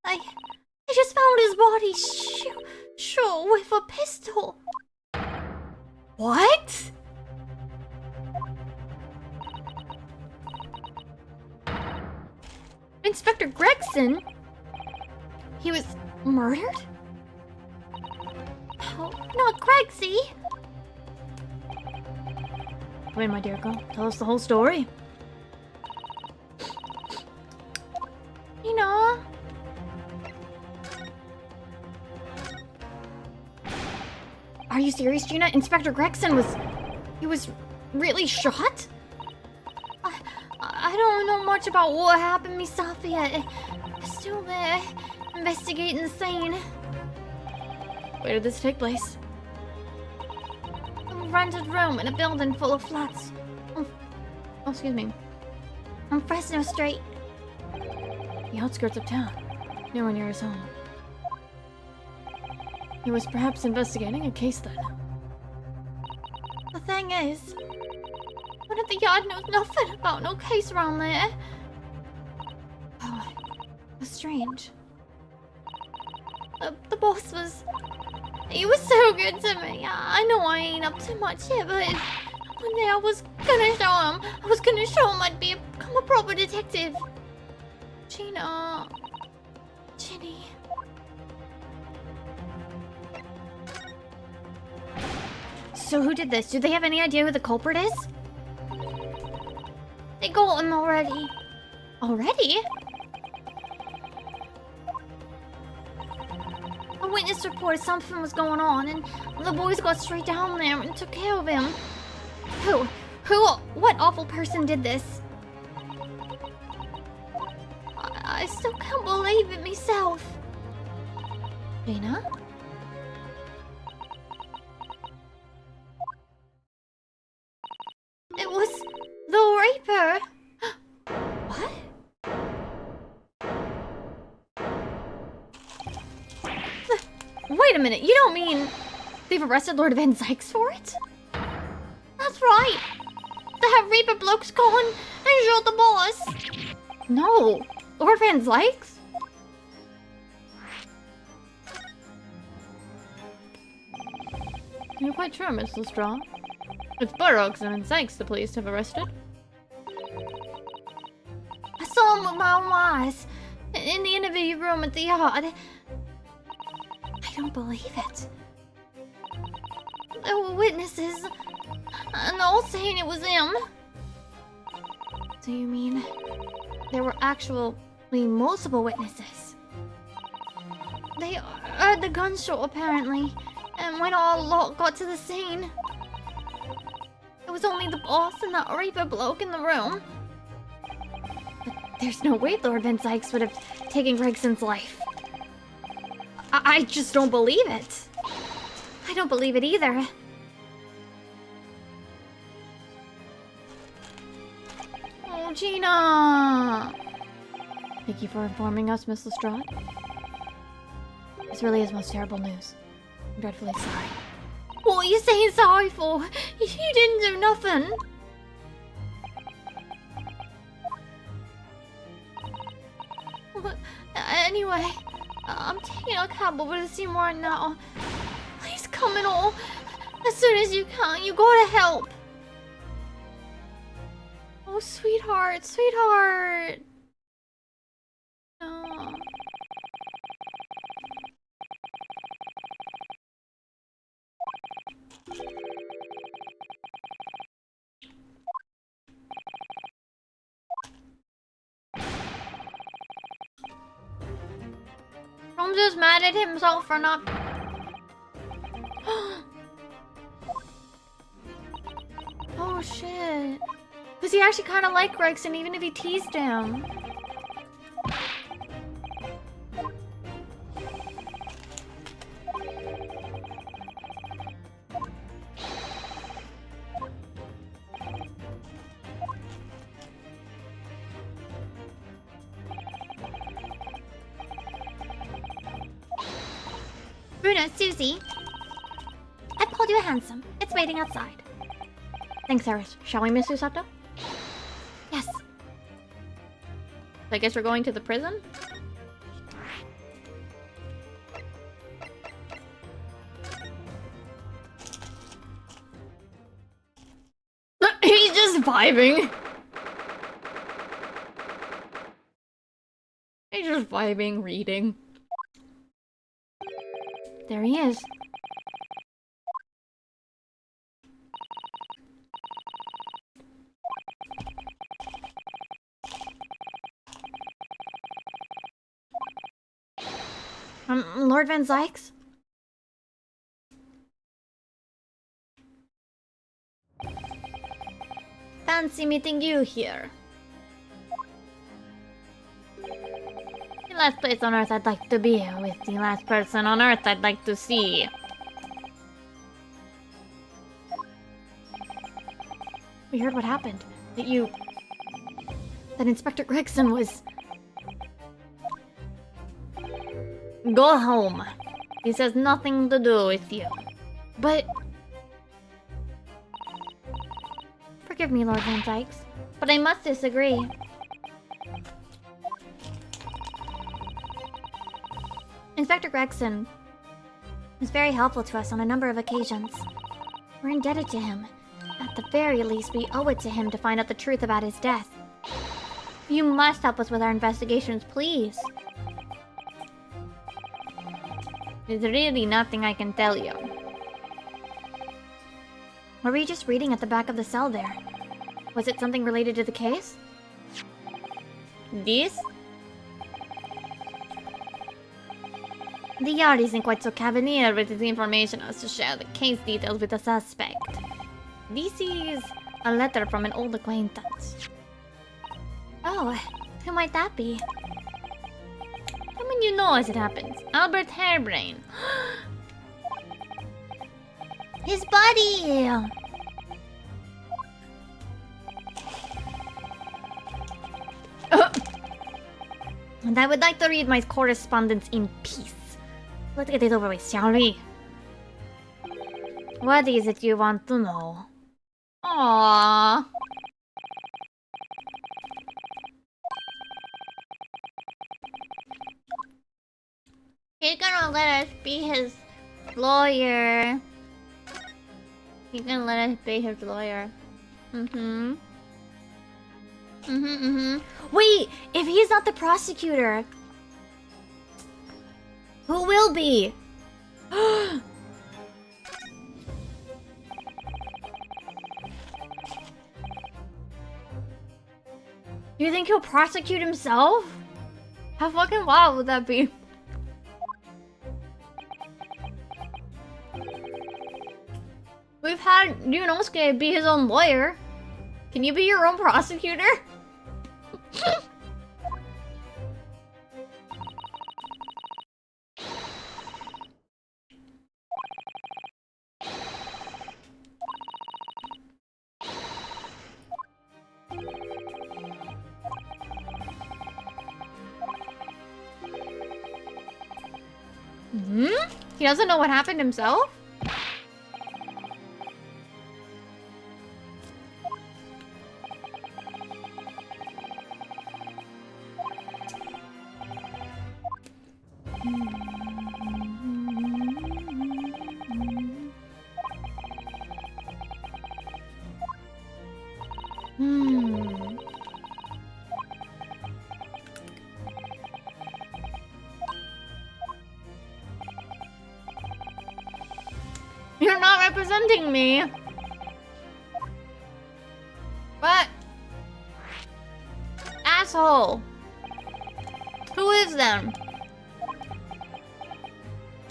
Speaker 1: I just found his body shot with a pistol.
Speaker 3: What? Inspector Gregson? He was murdered?
Speaker 1: Oh, not Gregsy.
Speaker 3: Come in, my dear girl. Tell us the whole story.
Speaker 1: You know...
Speaker 3: Are you serious, Gina? Inspector Gregson was... He was really shot?
Speaker 1: I don't know much about what happened myself yet. I'm still there, investigating the scene.
Speaker 3: Where did this take place?
Speaker 1: A rented room in a building full of flats.
Speaker 3: Oh, excuse me.
Speaker 1: On Fresno Street.
Speaker 3: The outskirts of town. Nowhere near his home. He was perhaps investigating a case then.
Speaker 1: The thing is, one of the yard knows nothing about no case around there.
Speaker 3: Oh, that's strange.
Speaker 1: The boss was... He was so good to me. I know I ain't up to much yet, but one day I was gonna show him. I was gonna show him I'd become a proper detective. Gina... Ginny...
Speaker 3: So who did this? Do they have any idea who the culprit is?
Speaker 1: They got him already.
Speaker 3: Already?
Speaker 1: A witness reported something was going on, and the boys got straight down there and took care of him. What awful person did this? I still can't believe it myself.
Speaker 3: Gina?
Speaker 1: It was the Reaper.
Speaker 3: What? Wait a minute, you don't mean they've arrested Lord Van Sykes for it?
Speaker 1: That's right. That Reaper bloke's gone and shot the boss.
Speaker 3: No, Lord Van Sykes? You're quite sure, Miss Lestrade? It's Burroughs and Van Sykes the police have arrested.
Speaker 1: I saw him with my own eyes in the interview room at the yard. I don't believe it. There were witnesses, and all saying it was him.
Speaker 3: Do you mean there were actually multiple witnesses?
Speaker 1: They heard the gunshot, apparently, and when our lot got to the scene, it was only the boss and that Reaper bloke in the room.
Speaker 3: But there's no way Lord Van Sykes would have taken Gregson's life.
Speaker 1: I just don't believe it. I don't believe it either.
Speaker 3: Oh, Gina! Thank you for informing us, Miss Lestrade. This really is most terrible news. I'm dreadfully sorry.
Speaker 1: What are you saying sorry for? You didn't do nothing. Anyway, I'm taking a cab over to see more now. Please come in all. As soon as you can, you gotta help. Oh, sweetheart, sweetheart. No. I'm just mad at himself for not... Oh shit. Cause he actually kinda liked Gregson even if he teased him. Bruno, Susie. I've called you a handsome. It's waiting outside.
Speaker 3: Thanks, Eris. Shall we, Miss Usato?
Speaker 1: Yes.
Speaker 3: I guess we're going to the prison? He's just vibing. He's just vibing, reading. There he is.
Speaker 1: Lord Van Zykes? Fancy meeting you here. The last place on Earth I'd like to be with the last person on Earth I'd like to see.
Speaker 3: We heard what happened. That Inspector Gregson was...
Speaker 1: Go home. This has nothing to do with you.
Speaker 3: But...
Speaker 1: Forgive me, Lord Van Zykes, but I must disagree. Inspector Gregson was very helpful to us on a number of occasions. We're indebted to him. At the very least, we owe it to him to find out the truth about his death. You must help us with our investigations, please. There's really nothing I can tell you.
Speaker 3: What were you just reading at the back of the cell there? Was it something related to the case?
Speaker 1: This? The Yard isn't quite so cavalier with his information as to share the case details with the suspect. This is a letter from an old acquaintance.
Speaker 3: Oh, who might that be?
Speaker 1: Someone you know as it happens. Albert Hairbrain.
Speaker 3: His buddy!
Speaker 1: And I would like to read my correspondence in peace. Let's get it over with, shall we? What is it you want to know? Aww. He's gonna let us be his lawyer. He's gonna let us be his lawyer.
Speaker 3: Wait! If he's not the prosecutor... Who will be?
Speaker 1: You think he'll prosecute himself? How fucking wild would that be? We've had Ryunosuke be his own lawyer. Can you be your own prosecutor? Hmm? He doesn't know what happened himself? Hmm. You're not representing me. What? Asshole. Who is them?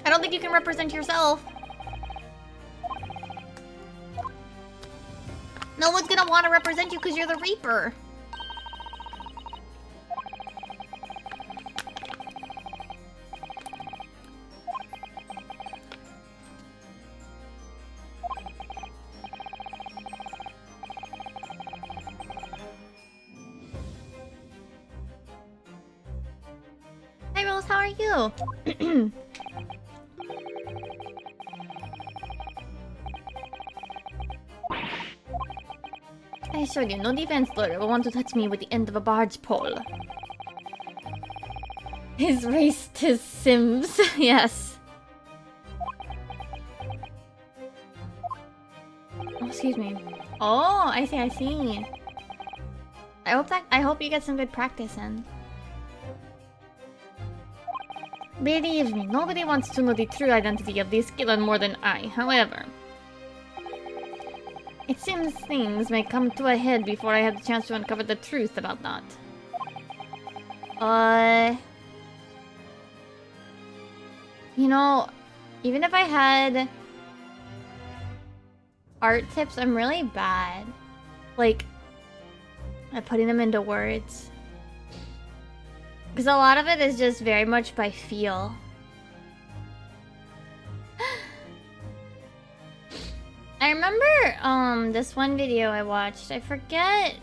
Speaker 1: I don't think you can represent yourself. No one's gonna want to represent you because you're the Reaper. Hi Rose, how are you? I assure you, no defense lawyer will want to touch me with the end of a barge pole. His race to Sims, yes. Oh, excuse me. Oh, I see, I see. I hope you get some good practice in. Believe me, nobody wants to know the true identity of this killer more than I. However, it seems things may come to a head before I have the chance to uncover the truth about that. You know, even if I had art tips, I'm really bad. Like, at putting them into words. Because a lot of it is just very much by feel. I remember this one video I watched. I forget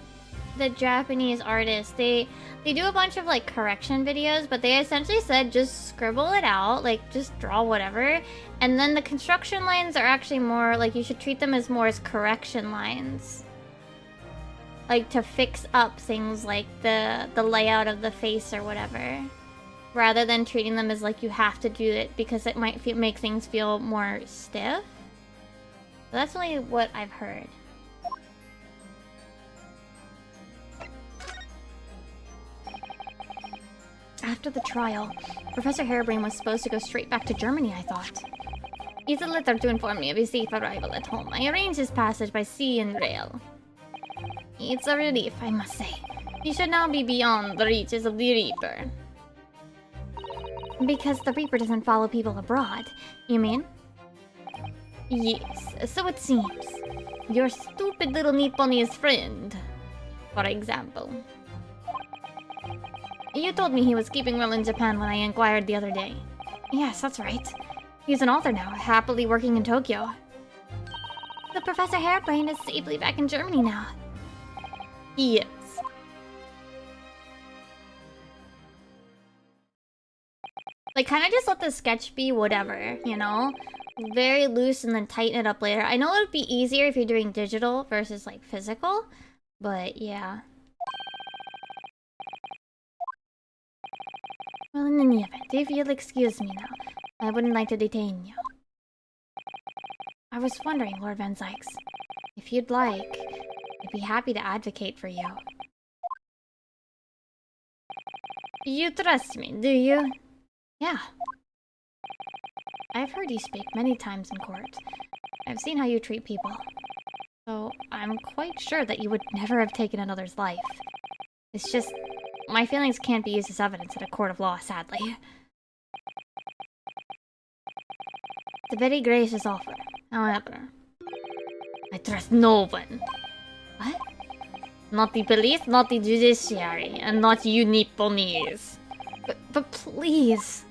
Speaker 1: the Japanese artist. They do a bunch of like correction videos, but they essentially said just scribble it out, like just draw whatever. And then the construction lines are actually more like you should treat them as more as correction lines. Like to fix up things like the layout of the face or whatever. Rather than treating them as like you have to do it because it might make things feel more stiff. But that's only what I've heard. After the trial, Professor Harebrain was supposed to go straight back to Germany, I thought. He sent a letter to inform me of his safe arrival at home. I arranged his passage by sea and rail. It's a relief, I must say. He should now be beyond the reaches of the Reaper. Because the Reaper doesn't follow people abroad, you mean? Yes, so it seems. Your stupid little Nipponese friend, for example. You told me he was keeping well in Japan when I inquired the other day. Yes, that's right. He's an author now, happily working in Tokyo. But Professor Harebrain is safely back in Germany now. Yes. Like, kind of just let the sketch be whatever, you know? Very loose and then tighten it up later. I know it would be easier if you're doing digital versus, like, physical. But, yeah. Well, in any event, if you'll excuse me now, I wouldn't like to detain you. I was wondering, Lord Van Zykes, if you'd like, I'd be happy to advocate for you. You trust me, do you? Yeah. I've heard you speak many times in court. I've seen how you treat people. So, I'm quite sure that you would never have taken another's life. It's just, my feelings can't be used as evidence in a court of law, sadly. It's a very gracious offer. However, I trust no one. What? Not the police, not the judiciary, and not you Nipponese. But please.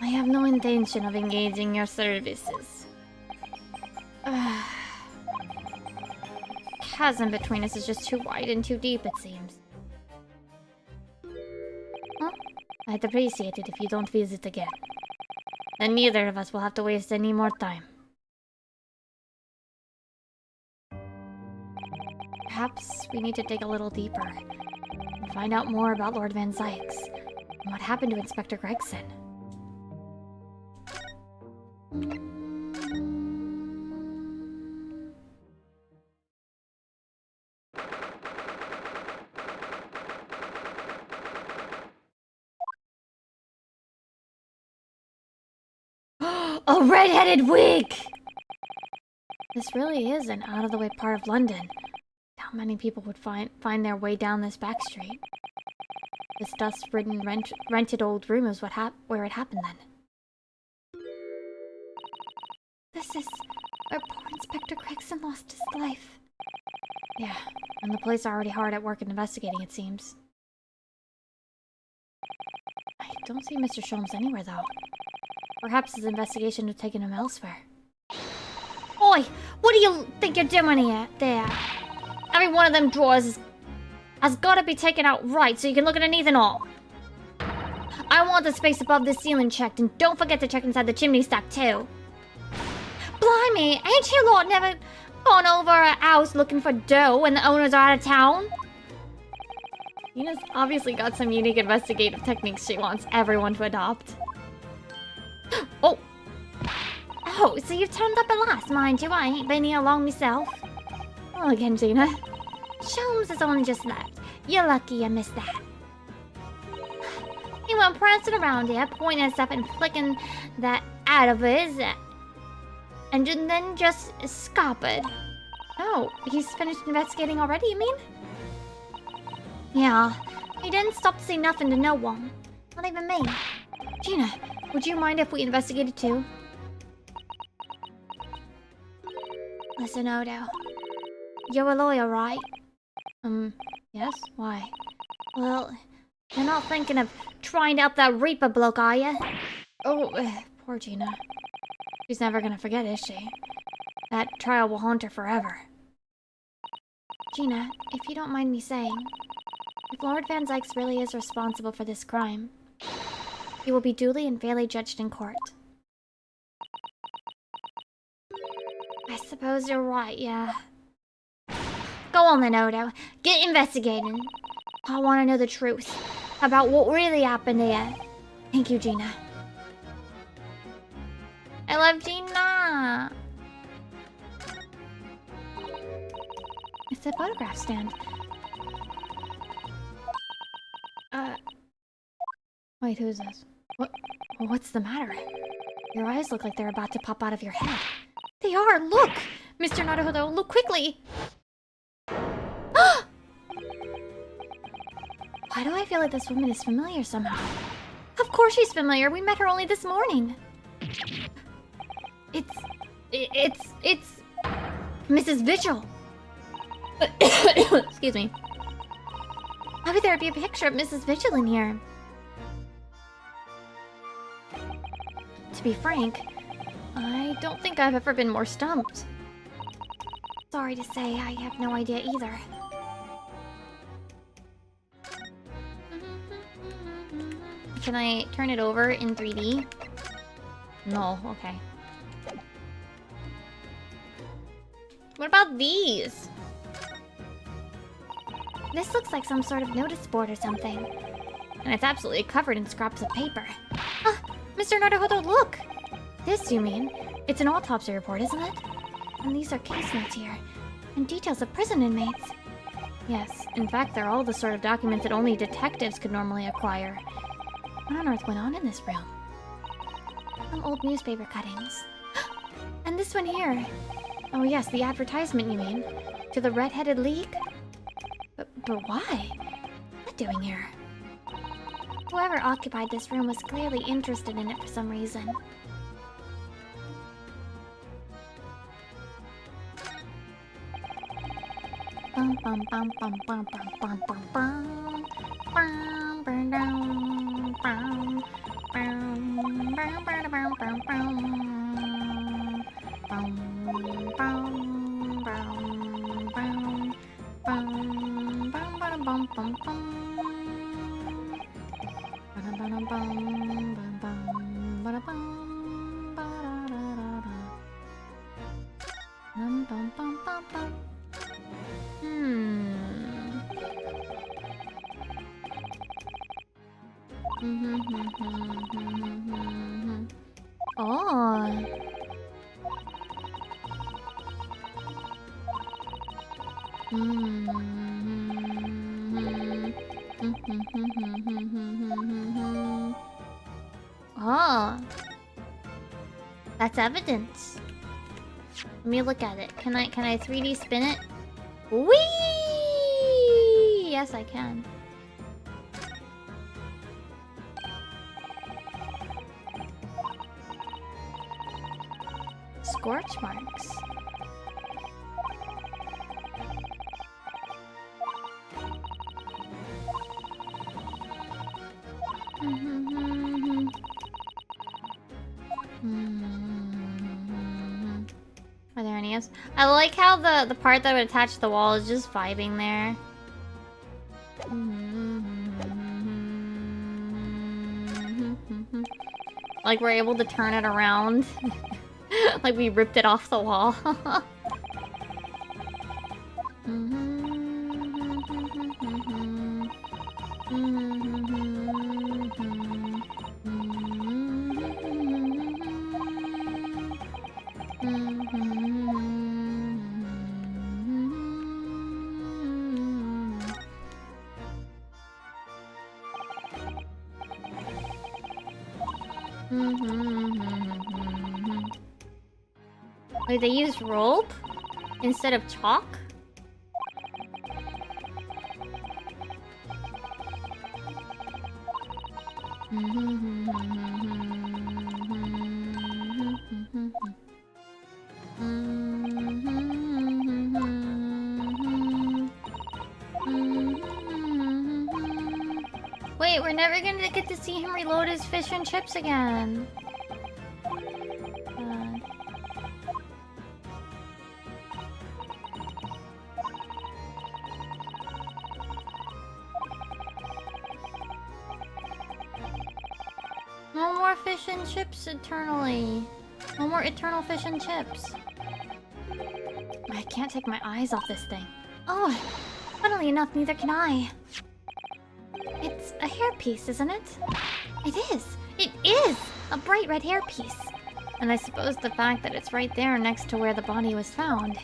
Speaker 1: I have no intention of engaging your services. Chasm between us is just too wide and too deep, it seems. Huh? I'd appreciate it if you don't visit again. Then neither of us will have to waste any more time. Perhaps we need to dig a little deeper and find out more about Lord Van Zykes and what happened to Inspector Gregson. A red-headed wig! This really is an out-of-the-way part of London. How many people would find their way down this back street? This dust-ridden, rented old room is where it happened then. This is where poor Inspector Gregson lost his life. Yeah, and the police are already hard at work investigating, it seems. I don't see Mr. Sholmes anywhere, though. Perhaps his investigation has taken him elsewhere. Oi! What do you think you're doing here? There. Every one of them drawers has got to be taken out right so you can look underneath and all. I want the space above the ceiling checked, and don't forget to check inside the chimney stack too. Blimey, ain't you lot never gone over a house looking for dough when the owners are out of town?
Speaker 3: Nina's obviously got some unique investigative techniques she wants everyone to adopt.
Speaker 1: Oh! Oh, so you've turned up at last, mind you. I ain't been here long myself.
Speaker 3: Well, again, Gina.
Speaker 1: Sholmes has only just left. You're lucky you missed that. He went prancing around here, pointing at stuff and flicking that out of his, and then just scuppered.
Speaker 3: Oh, he's finished investigating already, you mean?
Speaker 1: Yeah, he didn't stop to say nothing to no one. Not even me.
Speaker 3: Gina, would you mind if we investigated too?
Speaker 1: Listen, Odo. You're a lawyer, right?
Speaker 3: Yes? Why?
Speaker 1: Well, you're not thinking of trying to help that Reaper bloke, are you?
Speaker 3: Oh, poor Gina. She's never gonna forget, is she? That trial will haunt her forever.
Speaker 1: Gina, if you don't mind me saying, if Lord Van Zykes really is responsible for this crime, he will be duly and fairly judged in court. I suppose you're right, yeah. Go on then, Odo. Get investigating. I want to know the truth about what really happened here. Thank you, Gina. I love Gina. It's a photograph stand.
Speaker 3: Wait, who's this? What's the matter? Your eyes look like they're about to pop out of your head.
Speaker 1: They are! Look! Mr. Naruhodo, look quickly!
Speaker 3: Why do I feel like this woman is familiar somehow?
Speaker 1: Of course she's familiar. We met her only this morning. It's Mrs. Vigil.
Speaker 3: Excuse me.
Speaker 1: Why would there be a picture of Mrs. Vigil in here?
Speaker 3: To be frank, I don't think I've ever been more stumped.
Speaker 1: Sorry to say, I have no idea either.
Speaker 3: Can I turn it over in 3D? No, okay. What about these?
Speaker 1: This looks like some sort of notice board or something.
Speaker 3: And it's absolutely covered in scraps of paper.
Speaker 1: Ah, Mr. Naruhodo, look!
Speaker 3: This, you mean? It's an autopsy report, isn't it?
Speaker 1: And these are case notes here. And details of prison inmates.
Speaker 3: Yes, in fact, they're all the sort of documents that only detectives could normally acquire. What on earth went on in this room?
Speaker 1: Some old newspaper cuttings. And this one here.
Speaker 3: Oh yes, the advertisement, you mean? To the Red-Headed League? But why?
Speaker 1: What doing here? Whoever occupied this room was clearly interested in it for some reason.
Speaker 3: Bum bum bum bum bum bum bum bum bum bum bum bum bum bum bum bum
Speaker 1: Oh. Oh. That's evidence. Let me look at it. Can I 3D spin it? Whee! Yes, I can. Scorch marks. Are there any else? I like how the part that would attach to the wall is just vibing there. Like we're able to turn it around. Like we ripped it off the wall. Wait, they used rope instead of chalk? Wait, we're never gonna get to see him reload his fish and chips again. No more fish and chips eternally. No more eternal fish and chips. I can't take my eyes off this thing. Oh, funnily enough, neither can I. It's a hairpiece, isn't it? It is! It is! A bright red hairpiece. And I suppose the fact that it's right there next to where the body was found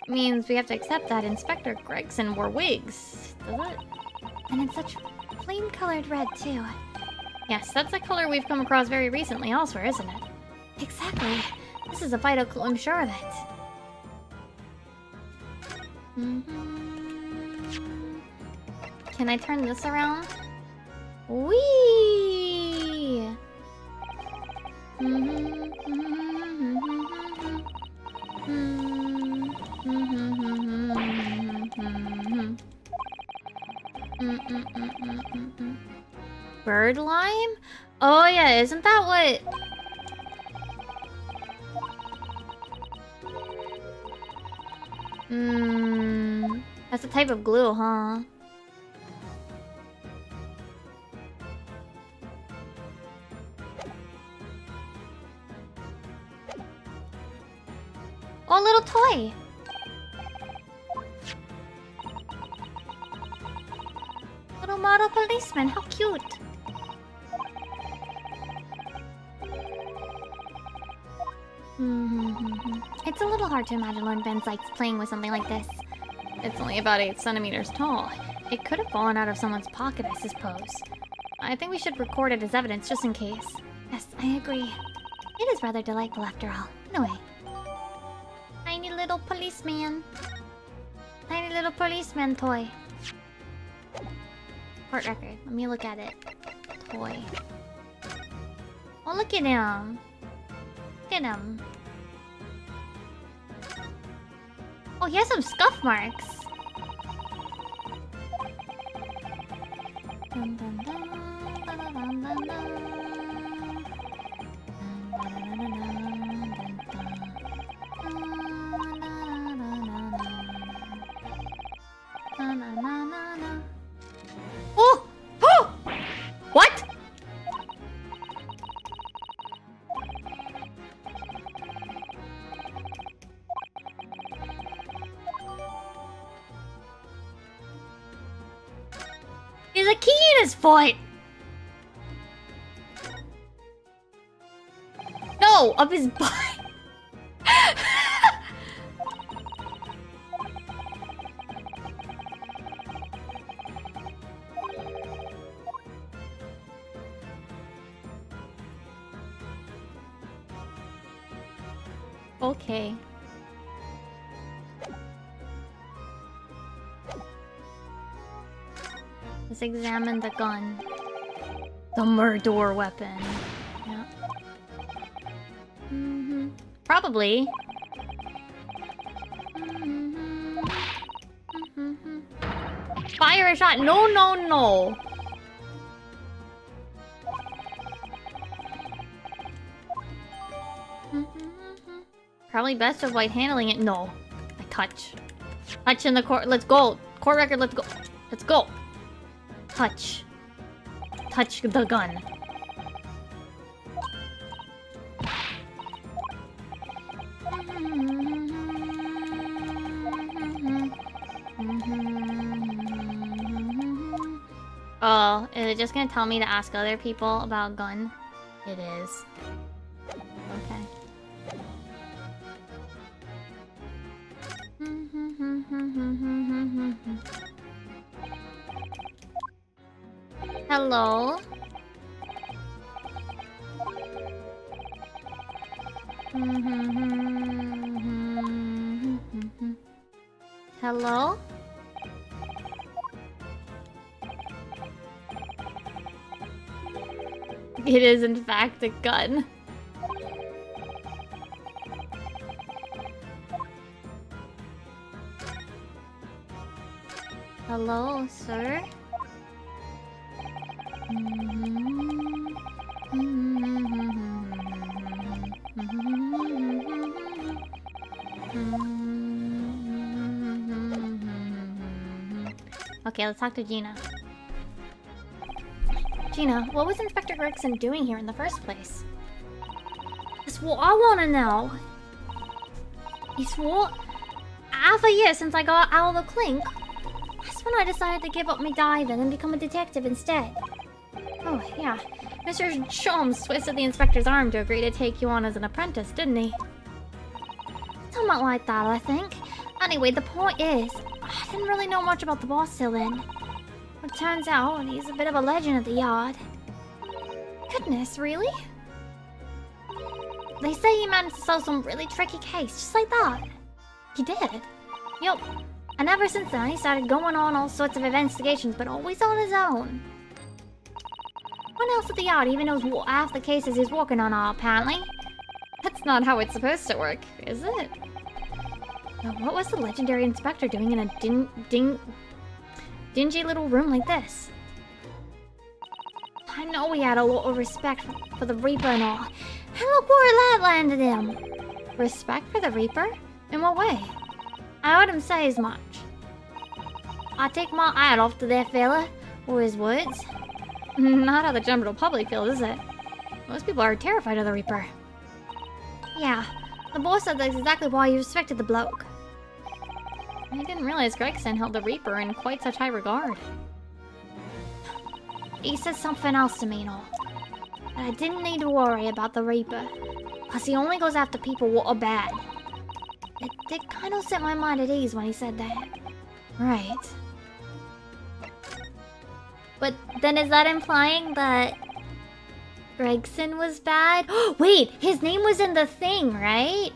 Speaker 1: means we have to accept that Inspector Gregson wore wigs, does it? And it's such flame-colored red, too. Yes, that's a color we've come across very recently elsewhere, isn't it? Exactly. This is a vital clue, I'm sure of it. Can I turn this around? Whee! Bird lime? Oh yeah, isn't that what... That's a type of glue, huh? Oh, a little toy! Little model policeman, how cute! It's a little hard to imagine Lord Ben Sykes playing with something like this. It's only about 8 centimeters tall. It could have fallen out of someone's pocket, I suppose. I think we should record it as evidence, just in case. Yes, I agree. It is rather delightful after all. No way. Tiny little policeman. Tiny little policeman toy. Court record. Let me look at it. Toy. Oh, look at him. Look at him. Oh, he has some scuff marks. Dun, dun, dun, dun, dun, dun, dun, dun. Oh! Oh! What? a key in his foot! No, up his butt. Okay. Let's examine the gun. The murder weapon. Yeah. Probably. Fire a shot. No, no, no. Probably best to avoid handling it. No. I touch. Touch in the court. Let's go. Court record, let's go. Let's go. Touch. Touch the gun. Oh, is it just gonna tell me to ask other people about gun? It is. Okay. Hello? Hello? It is in fact a gun. Hello, sir? Okay, let's talk to Gina. Gina, what was Inspector Gregson doing here in the first place? That's what I want to know. It's what? Half a year since I got out of the clink. That's when I decided to give up me diving and become a detective instead. Oh, yeah. Mr. Sholmes twisted the inspector's arm to agree to take you on as an apprentice, didn't he? Somewhat like that, I think. Anyway, the point is, I didn't really know much about the boss till then. But it turns out he's a bit of a legend at the yard. Goodness, really? They say he managed to solve some really tricky case, just like that. He did? Yup. And ever since then, he started going on all sorts of investigations, but always on his own. No one else at the yard even knows what half the cases he's working on are, apparently.
Speaker 3: That's not how it's supposed to work, is it?
Speaker 1: Now, what was the legendary inspector doing in a dingy little room like this? I know he had a lot of respect for the Reaper and all. And look where that landed him!
Speaker 3: Respect for the Reaper? In what way?
Speaker 1: I heard him say as much. I take my hat off to that fella, or his words.
Speaker 3: Not how the general public feels, is it? Most people are terrified of the Reaper.
Speaker 1: Yeah, the boss said that's exactly why he respected the bloke.
Speaker 3: I didn't realize Gregson held the Reaper in quite such high regard.
Speaker 1: He said something else to me and all. That I didn't need to worry about the Reaper, cause he only goes after people what are bad. It did kind of set my mind at ease when he said that.
Speaker 3: Right.
Speaker 1: But then is that implying that Gregson was bad? Wait, his name was in the thing, right?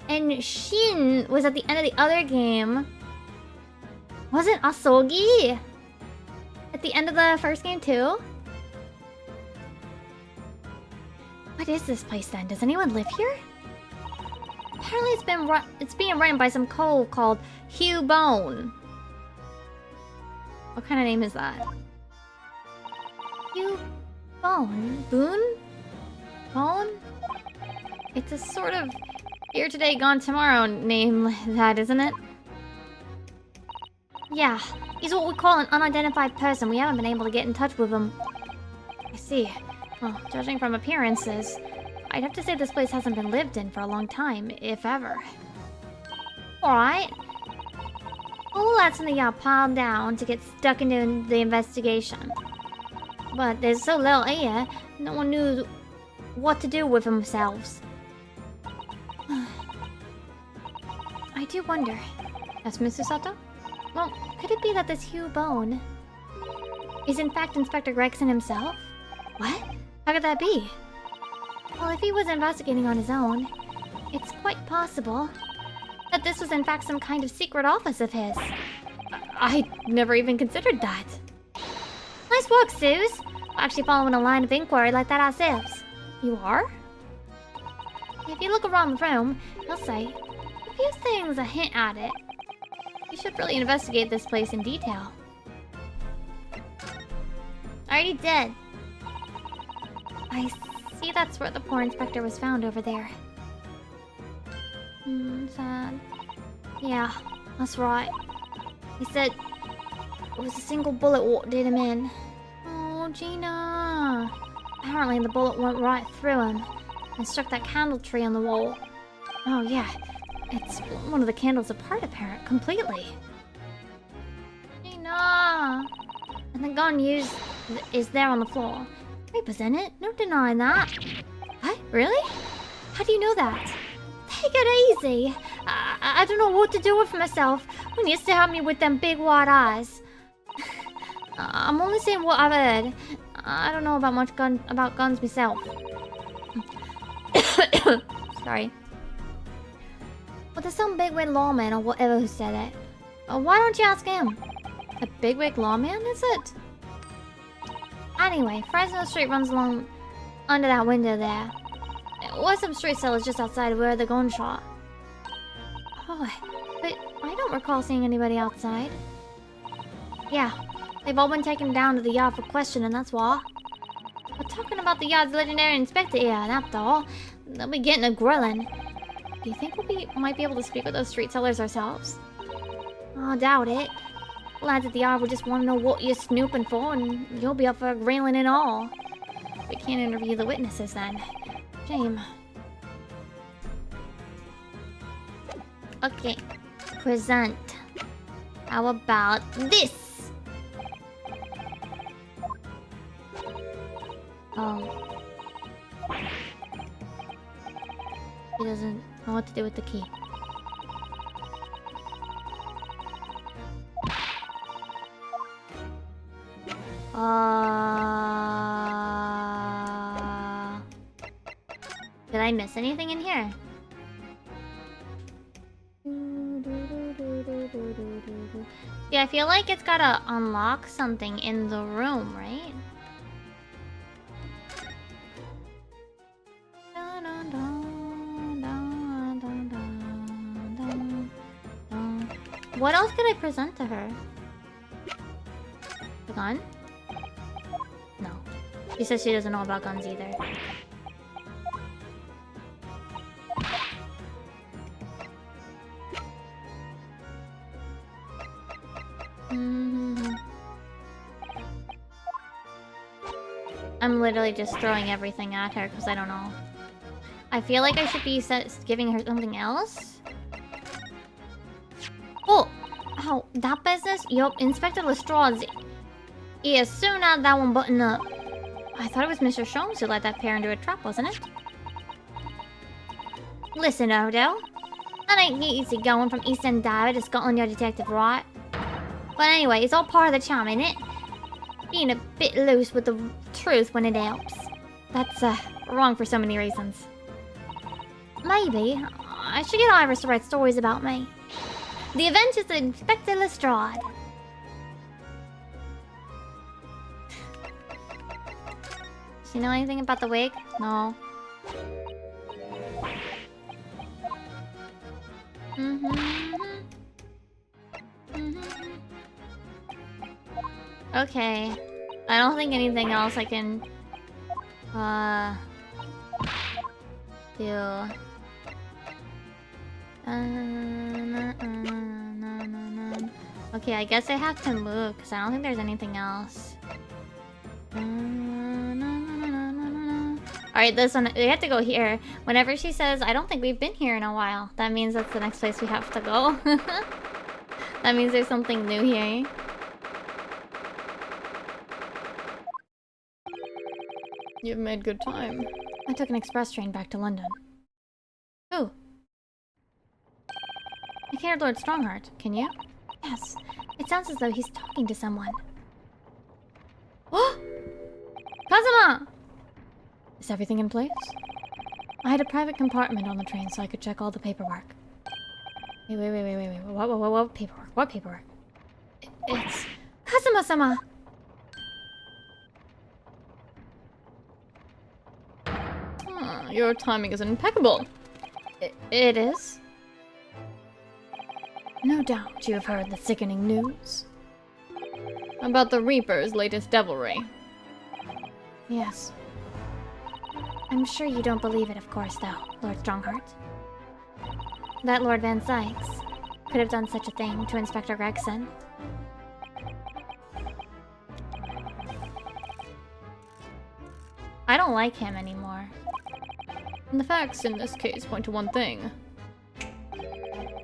Speaker 1: And Shin was at the end of the other game. Wasn't Asogi at the end of the first game too? What is this place then? Does anyone live here? Apparently it's being run by some cove called Hugh Bone.
Speaker 3: What kind of name is that?
Speaker 1: Hugh Bone? Boone? Bone?
Speaker 3: It's a sort of here today, gone tomorrow name that, isn't it?
Speaker 1: Yeah, he's what we call an unidentified person. We haven't been able to get in touch with him.
Speaker 3: I see. Well, judging from appearances, I'd have to say this place hasn't been lived in for a long time, if ever.
Speaker 1: Alright. All that's in the yard piled down to get stuck into the investigation. But there's so little air, no one knew what to do with themselves. I do wonder.
Speaker 3: Asked Mr. Sato?
Speaker 1: Well, could it be that this Hugh Bone is in fact Inspector Gregson himself? What? How could that be? Well, if he was investigating on his own, it's quite possible that this was in fact some kind of secret office of his.
Speaker 3: I never even considered that.
Speaker 1: Nice work, Suze. We're actually following a line of inquiry like that ourselves.
Speaker 3: You are?
Speaker 1: If you look around the room, you'll see a few things that hint at it.
Speaker 3: You should really investigate this place in detail.
Speaker 1: I already did. I see that's where the poor inspector was found over there. Sad. Yeah, that's right. He said it was a single bullet what did him in. Oh, Gina. Apparently the bullet went right through him and struck that candle tree on the wall.
Speaker 3: Oh yeah, it's blown one of the candles apart completely.
Speaker 1: Gina! And the gun used is there on the floor. Paper's in it, no denying that.
Speaker 3: What? Really?
Speaker 1: How do you know that? Take it easy. I don't know what to do with myself when you stare at me with them big wide eyes. I'm only saying what I've heard. I don't know about much about guns myself.
Speaker 3: Sorry.
Speaker 1: But there's some bigwig lawman or whatever who said it. Why don't you ask him?
Speaker 3: A bigwig lawman, is it?
Speaker 1: Anyway, Fresno Street runs along under that window there. Or some street sellers just outside of where the gun shot.
Speaker 3: Oh,
Speaker 1: but I don't recall seeing anybody outside. Yeah, they've all been taken down to the yard for questioning, that's why. We're talking about the yard's legendary inspector here, and after all, they'll be getting a grilling.
Speaker 3: Do you think we might be able to speak with those street sellers ourselves?
Speaker 1: Oh, I doubt it. Lads at the yard will just want to know what you're snooping for, and you'll be up for grilling and all.
Speaker 3: We can't interview the witnesses then. Shame.
Speaker 1: Okay, present. How about this? Oh.
Speaker 3: He doesn't know what to do with the key.
Speaker 1: Did I miss anything in here? Yeah, I feel like it's gotta unlock something in the room, right? What else could I present to her? The gun? No. She says she doesn't know about guns either. I'm literally just throwing everything at her because I don't know. I feel like I should be giving her something else. Oh! Oh, that business? Yup, Inspector Lestrade's ears soon had that one buttoned up.
Speaker 3: I thought it was Mr. Sholmes who led that pair into a trap, wasn't it?
Speaker 1: Listen, Odo. That ain't easy going from East End Diver to Scotland Yard Detective, right? But anyway, it's all part of the charm, ain't it? Being a bit loose with the truth when it helps.
Speaker 3: That's, wrong for so many reasons.
Speaker 1: Maybe. I should get Iris to write stories about me. The Adventures of Inspector Lestrade. Does she know anything about the wig? No. Okay. I don't think anything else I can do. Okay, I guess I have to move because I don't think there's anything else. Alright, this one, we have to go here. Whenever she says, I don't think we've been here in a while, that means that's the next place we have to go. That means there's something new here.
Speaker 3: You've made good time.
Speaker 1: I took an express train back to London. Oh. I can hear Lord Strongheart. Can you? Yes. It sounds as though he's talking to someone. Oh! Kazuma!
Speaker 3: Is everything in place? I had a private compartment on the train so I could check all the paperwork. Wait. What paperwork? What paperwork?
Speaker 1: It's... Kazuma-sama!
Speaker 3: Your timing is impeccable.
Speaker 1: It is?
Speaker 3: No doubt you have heard the sickening news about the Reaper's latest devilry.
Speaker 1: Yes. I'm sure you don't believe it, of course, though, Lord Strongheart. That Lord Van Sykes could have done such a thing to Inspector Gregson. I don't like him anymore.
Speaker 3: And the facts in this case point to one thing.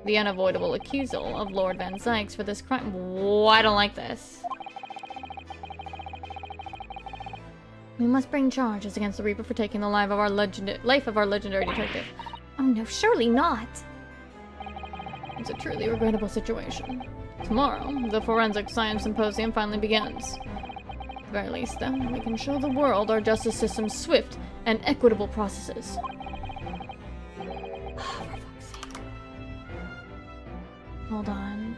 Speaker 3: The unavoidable accusal of Lord Van Sykes for this crime. Whoa, I don't like this. We must bring charges against the Reaper for taking the life of our legendary detective.
Speaker 1: Oh no, surely not!
Speaker 3: It's a truly regrettable situation. Tomorrow, the Forensic Science Symposium finally begins. At the very least, then, we can show the world our justice system's swift and equitable processes.
Speaker 1: Oh, for fuck's sake.
Speaker 3: Hold on.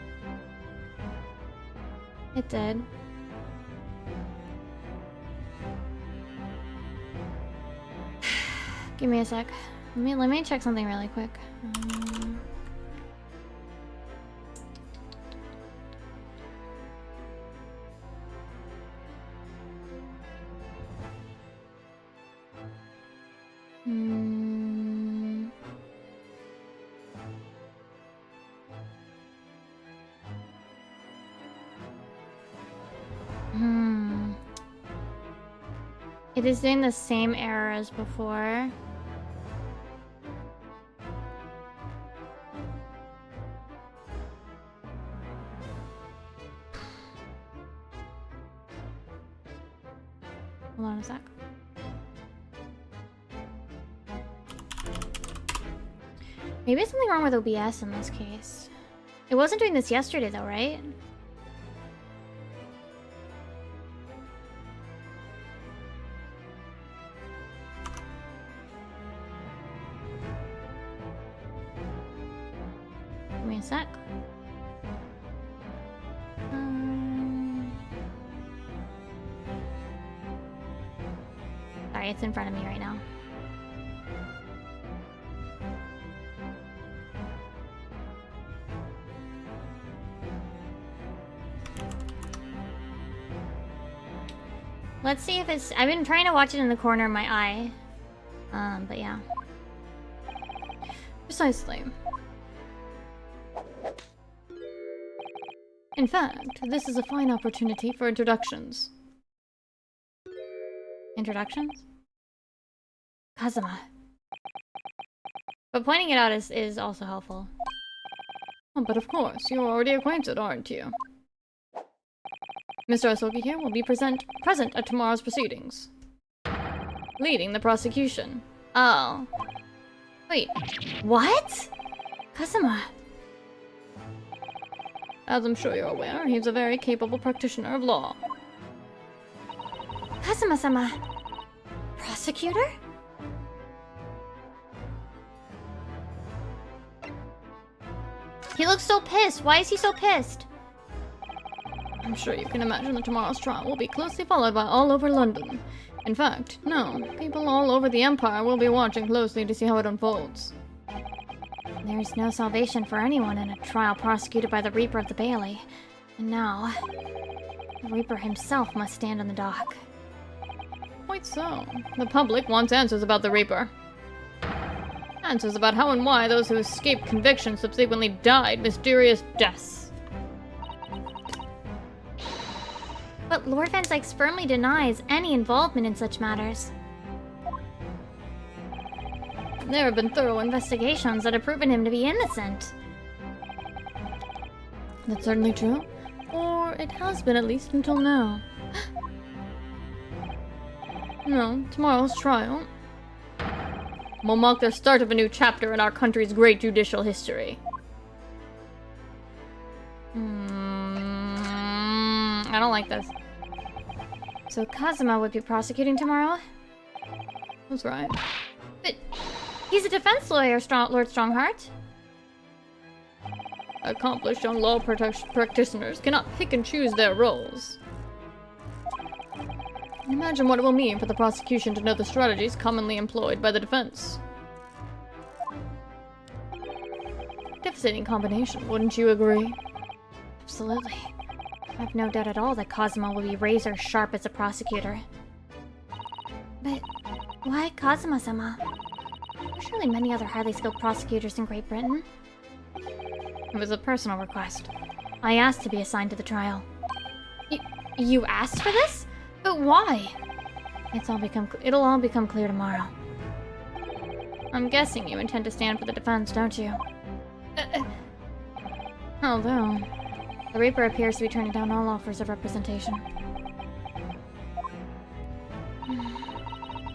Speaker 1: It did. Give me a sec. Let me check something really quick. It is doing the same error as before. Hold on a sec. Maybe there's something wrong with OBS in this case. It wasn't doing this yesterday though, right? Give me a sec. Sorry, it's in front of me right now. Let's see if it's... I've been trying to watch it in the corner of my eye. But yeah.
Speaker 3: Precisely. In fact, this is a fine opportunity for introductions.
Speaker 1: Introductions? Kazuma. But pointing it out is also helpful.
Speaker 3: Oh, but of course, you're already acquainted, aren't you? Mr. Asogi here will be present at tomorrow's proceedings. Leading the prosecution.
Speaker 1: Oh. Wait. What? Kazuma.
Speaker 3: As I'm sure you're aware, he's a very capable practitioner of law.
Speaker 1: Kazuma-sama. Prosecutor? He looks so pissed. Why is he so pissed?
Speaker 3: I'm sure you can imagine that tomorrow's trial will be closely followed by all over London. In fact, no, people all over the Empire will be watching closely to see how it unfolds.
Speaker 1: There is no salvation for anyone in a trial prosecuted by the Reaper of the Bailey. And now, the Reaper himself must stand in the dock.
Speaker 3: Quite so. The public wants answers about the Reaper. Answers about how and why those who escaped conviction subsequently died mysterious deaths.
Speaker 1: But Lord Van Sykes firmly denies any involvement in such matters.
Speaker 3: There have been thorough investigations
Speaker 1: Investigations that have proven him to be innocent.
Speaker 3: That's certainly true. Or it has been, at least until now. No, tomorrow's trial will mark the start of a new chapter in our country's great judicial history. I don't like this.
Speaker 1: So Kazuma would be prosecuting tomorrow?
Speaker 3: That's right.
Speaker 1: But he's a defense lawyer, Lord Strongheart.
Speaker 3: Accomplished young law practitioners cannot pick and choose their roles. Imagine what it will mean for the prosecution to know the strategies commonly employed by the defense. Devastating combination, wouldn't you agree?
Speaker 1: Absolutely. I have no doubt at all that Kazuma will be razor sharp as a prosecutor. But why Kazuma-sama? There are surely many other highly skilled prosecutors in Great Britain.
Speaker 3: It was a personal request.
Speaker 1: I asked to be assigned to the trial. You asked for this? But why? It'll all become clear tomorrow.
Speaker 3: I'm guessing you intend to stand for the defense, don't you? Although, the Reaper appears to be turning down all offers of representation.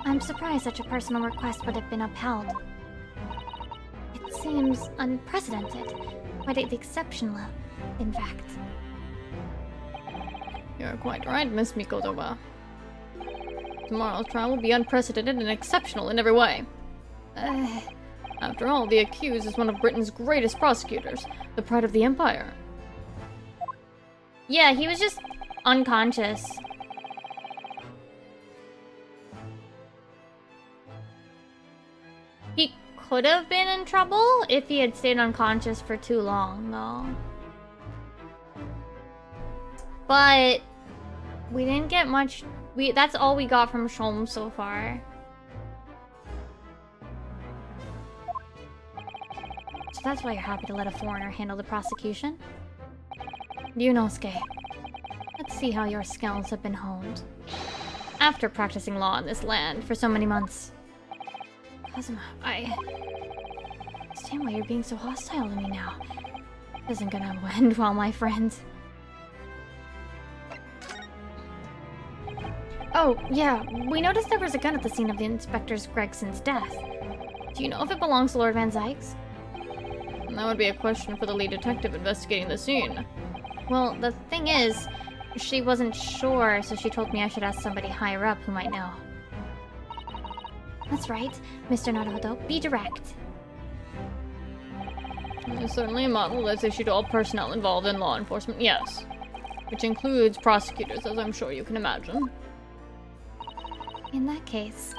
Speaker 1: I'm surprised such a personal request would have been upheld. It seems unprecedented, quite exceptional, in fact.
Speaker 3: You're quite right, Miss Mikotoba. Tomorrow's trial will be unprecedented and exceptional in every way. After all, the accused is one of Britain's greatest prosecutors, the pride of the Empire.
Speaker 1: Yeah, he was just unconscious. He could have been in trouble if he had stayed unconscious for too long, though. But we didn't get much. That's all we got from Sholm so far. So that's why you're happy to let a foreigner handle the prosecution? Yunosuke, let's see how your skills have been honed. After practicing law in this land for so many months. Kazuma, I understand why you're being so hostile to me now. This isn't gonna end well, my friend. Oh, yeah, we noticed there was a gun at the scene of the Inspector Gregson's death. Do you know if it belongs to Lord Van Zykes?
Speaker 3: That would be a question for the lead detective investigating the scene.
Speaker 1: Well, the thing is, she wasn't sure, so she told me I should ask somebody higher up who might know. That's right, Mr. Naruto, be direct.
Speaker 3: There's certainly a model that's issued to all personnel involved in law enforcement, yes. Which includes prosecutors, as I'm sure you can imagine.
Speaker 1: In that case,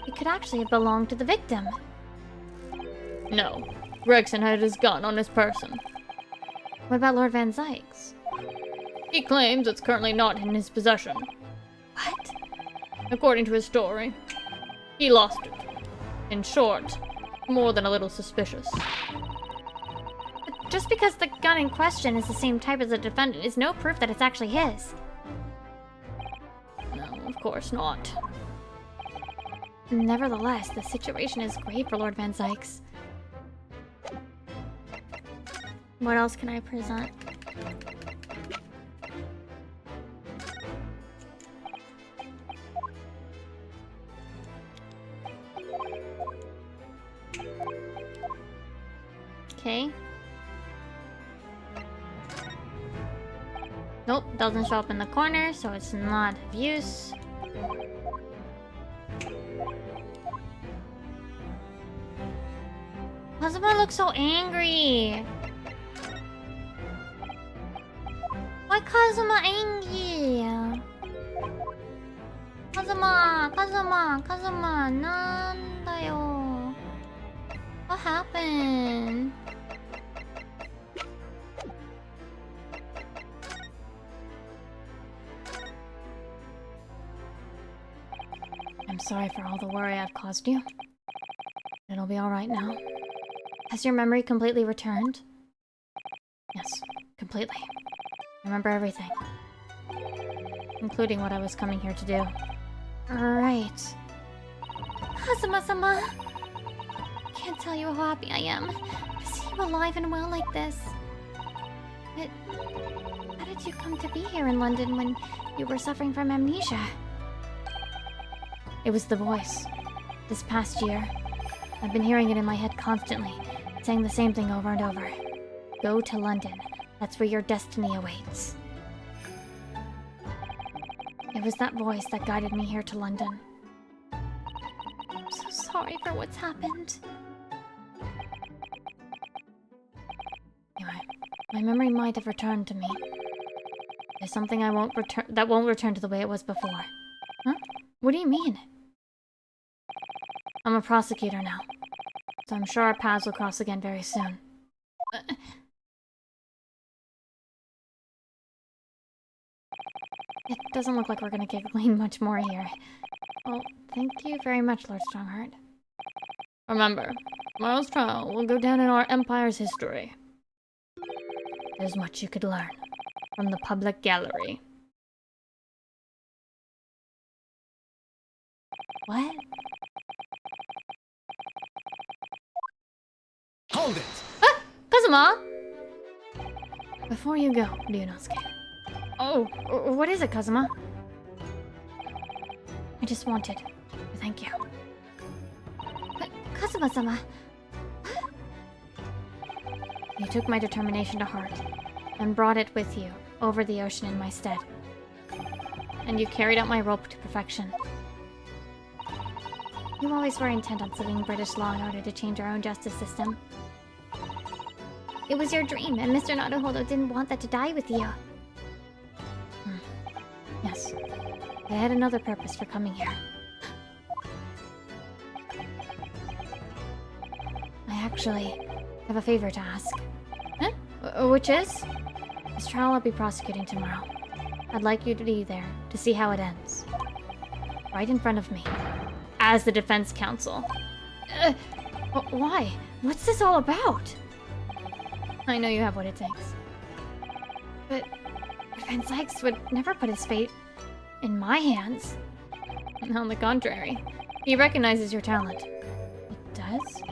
Speaker 1: it could actually have belonged to the victim.
Speaker 3: No. Gregson had his gun on his person.
Speaker 1: What about Lord Van Zykes?
Speaker 3: He claims it's currently not in his possession.
Speaker 1: What?
Speaker 3: According to his story, he lost it. In short, more than a little suspicious.
Speaker 1: But just because the gun in question is the same type as the defendant is no proof that it's actually his.
Speaker 3: No, of course not.
Speaker 1: Nevertheless, the situation is grave for Lord Van Zykes. What else can I present? Okay. Nope, doesn't show up in the corner, so it's not of use. Kazuma looks so angry. Why Kazuma angry? Kazuma, nandayo. What happened?
Speaker 3: I'm sorry for all the worry I've caused you. It'll be alright now.
Speaker 1: Has your memory completely returned?
Speaker 3: Yes, completely. I remember everything. Including what I was coming here to do.
Speaker 1: Right. Kazuma-sama! Can't tell you how happy I am to see you alive and well like this. But how did you come to be here in London when you were suffering from amnesia?
Speaker 3: It was the voice. This past year, I've been hearing it in my head constantly, saying the same thing over and over. Go to London. That's where your destiny awaits. It was that voice that guided me here to London.
Speaker 1: I'm so sorry for what's happened.
Speaker 3: Anyway, my memory might have returned to me. There's something that won't return to the way it was before.
Speaker 1: Huh? What do you mean?
Speaker 3: I'm a prosecutor now, so I'm sure our paths will cross again very soon. It doesn't look like we're gonna get glean much more here. Well, thank you very much, Lord Strongheart. Remember, tomorrow's trial will go down in our Empire's history. There's much you could learn from the public gallery. What?
Speaker 2: Hold it!
Speaker 3: Ah! Kazuma! Before you go, Ryunosuke. Oh, what is it, Kazuma? I just wanted to thank you.
Speaker 1: But Kazuma-sama...
Speaker 3: You took my determination to heart, and brought it with you over the ocean in my stead. And you carried out my rope to perfection.
Speaker 1: You always were intent on studying British law in order to change our own justice system. It was your dream, and Mr. Naruhodo didn't want that to die with you.
Speaker 3: Yes. I had another purpose for coming here. I actually have a favor to ask.
Speaker 1: Huh? Which is?
Speaker 3: This trial I'll be prosecuting tomorrow. I'd like you to be there to see how it ends. Right in front of me. As the defense counsel.
Speaker 1: Why? What's this all about?
Speaker 3: I know you have what it takes.
Speaker 1: But Van Sykes would never put his fate in my hands.
Speaker 3: On the contrary, he recognizes your talent.
Speaker 1: It does?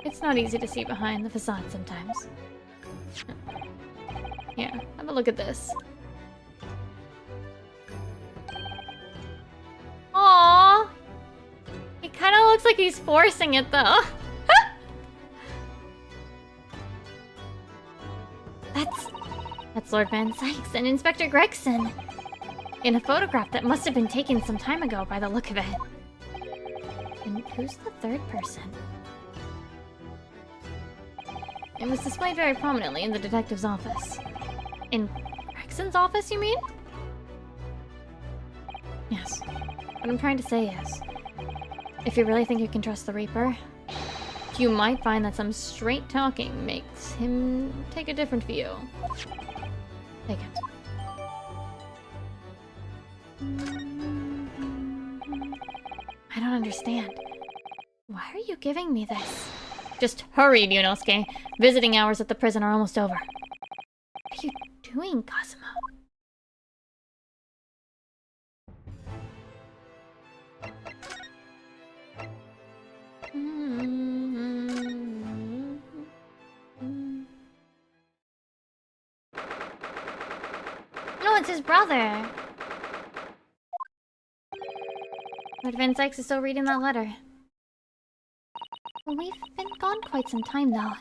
Speaker 3: It's not easy to see behind the facade sometimes. Here, have a look at this.
Speaker 1: Aww! He kind of looks like he's forcing it, though. That's Lord Van Sykes and Inspector Gregson. In a photograph that must have been taken some time ago by the look of it. And who's the third person?
Speaker 3: It was displayed very prominently in the detective's office.
Speaker 1: In Gregson's office, you mean?
Speaker 3: Yes. What I'm trying to say is, if you really think you can trust the Reaper, you might find that some straight talking makes him take a different view. Take it.
Speaker 1: I don't understand. Why are you giving me this?
Speaker 3: Just hurry, Ryunosuke. Visiting hours at the prison are almost over.
Speaker 1: What are you doing, Kazuma? No, it's his brother. Lord Van Sykes is still reading that letter. We've been gone quite some time, though.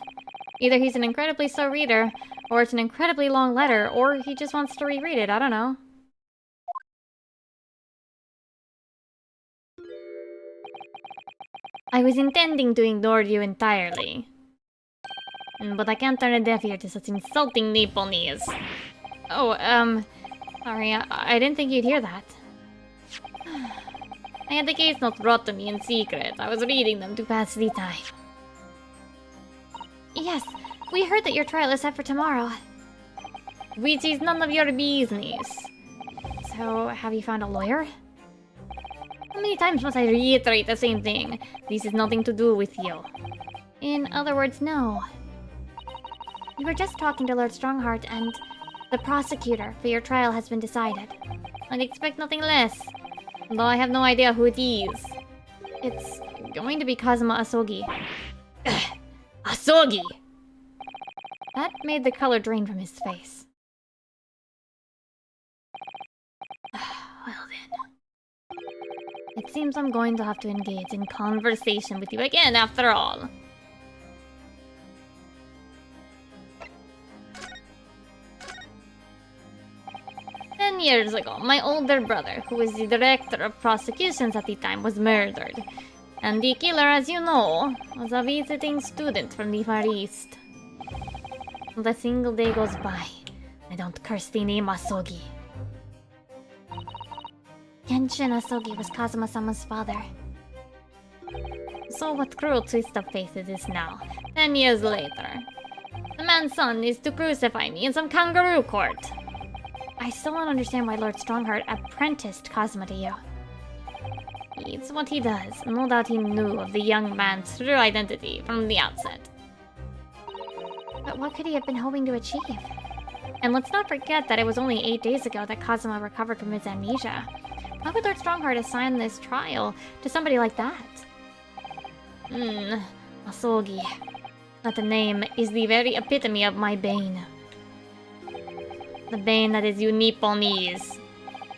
Speaker 3: Either he's an incredibly slow reader, or it's an incredibly long letter, or he just wants to reread it, I don't know. I was intending to ignore you entirely. But I can't turn a deaf ear to such insulting Nipponese. Oh, sorry, I didn't think you'd hear that. I had the case notes brought to me in secret. I was reading them to pass the time.
Speaker 1: Yes, we heard that your trial is set for tomorrow.
Speaker 3: Which is none of your business.
Speaker 1: So, have you found a lawyer?
Speaker 3: How many times must I reiterate the same thing? This has nothing to do with you.
Speaker 1: In other words, no. We were just talking to Lord Strongheart, and the prosecutor for your trial has been decided.
Speaker 3: I'd expect nothing less. Though I have no idea who it is.
Speaker 1: That made the color drain from his face. Well then. It seems I'm going to have to engage in conversation with you again after all. Years ago, my older brother, who was the director of prosecutions at the time, was murdered. And the killer, as you know, was a visiting student from the Far East. Not a single day goes by I don't curse the name Asogi. Genshin Asogi was Kazuma-sama's father. So what cruel twist of fate it is now, 10 years later. The man's son is to crucify me in some kangaroo court. I still don't understand why Lord Strongheart apprenticed Kazuma to you. It's what he does. No doubt he knew of the young man's true identity from the outset. But what could he have been hoping to achieve? And let's not forget that it was only 8 days ago that Kazuma recovered from his amnesia. Why would Lord Strongheart assign this trial to somebody like that? Asogi. That name is the very epitome of my bane. The bane that is you Nipponese.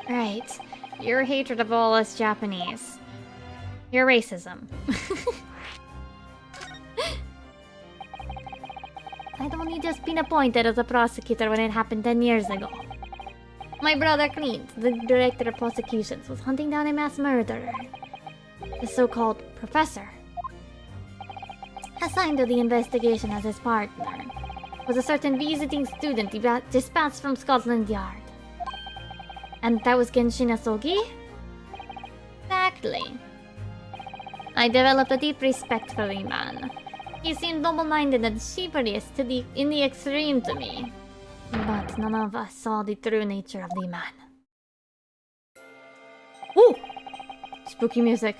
Speaker 1: Right. Your hatred of all us Japanese. Your racism. I'd only just been appointed as a prosecutor when it happened 10 years ago. My brother Clint, the director of prosecutions, was hunting down a mass murderer. The so-called professor. Assigned to the investigation as his partner was a certain visiting student dispatched from Scotland Yard. And that was Genshin Asogi? Exactly. I developed a deep respect for the man. He seemed noble-minded and chivalrous in the extreme to me. But none of us saw the true nature of the man.
Speaker 3: Ooh! Spooky music.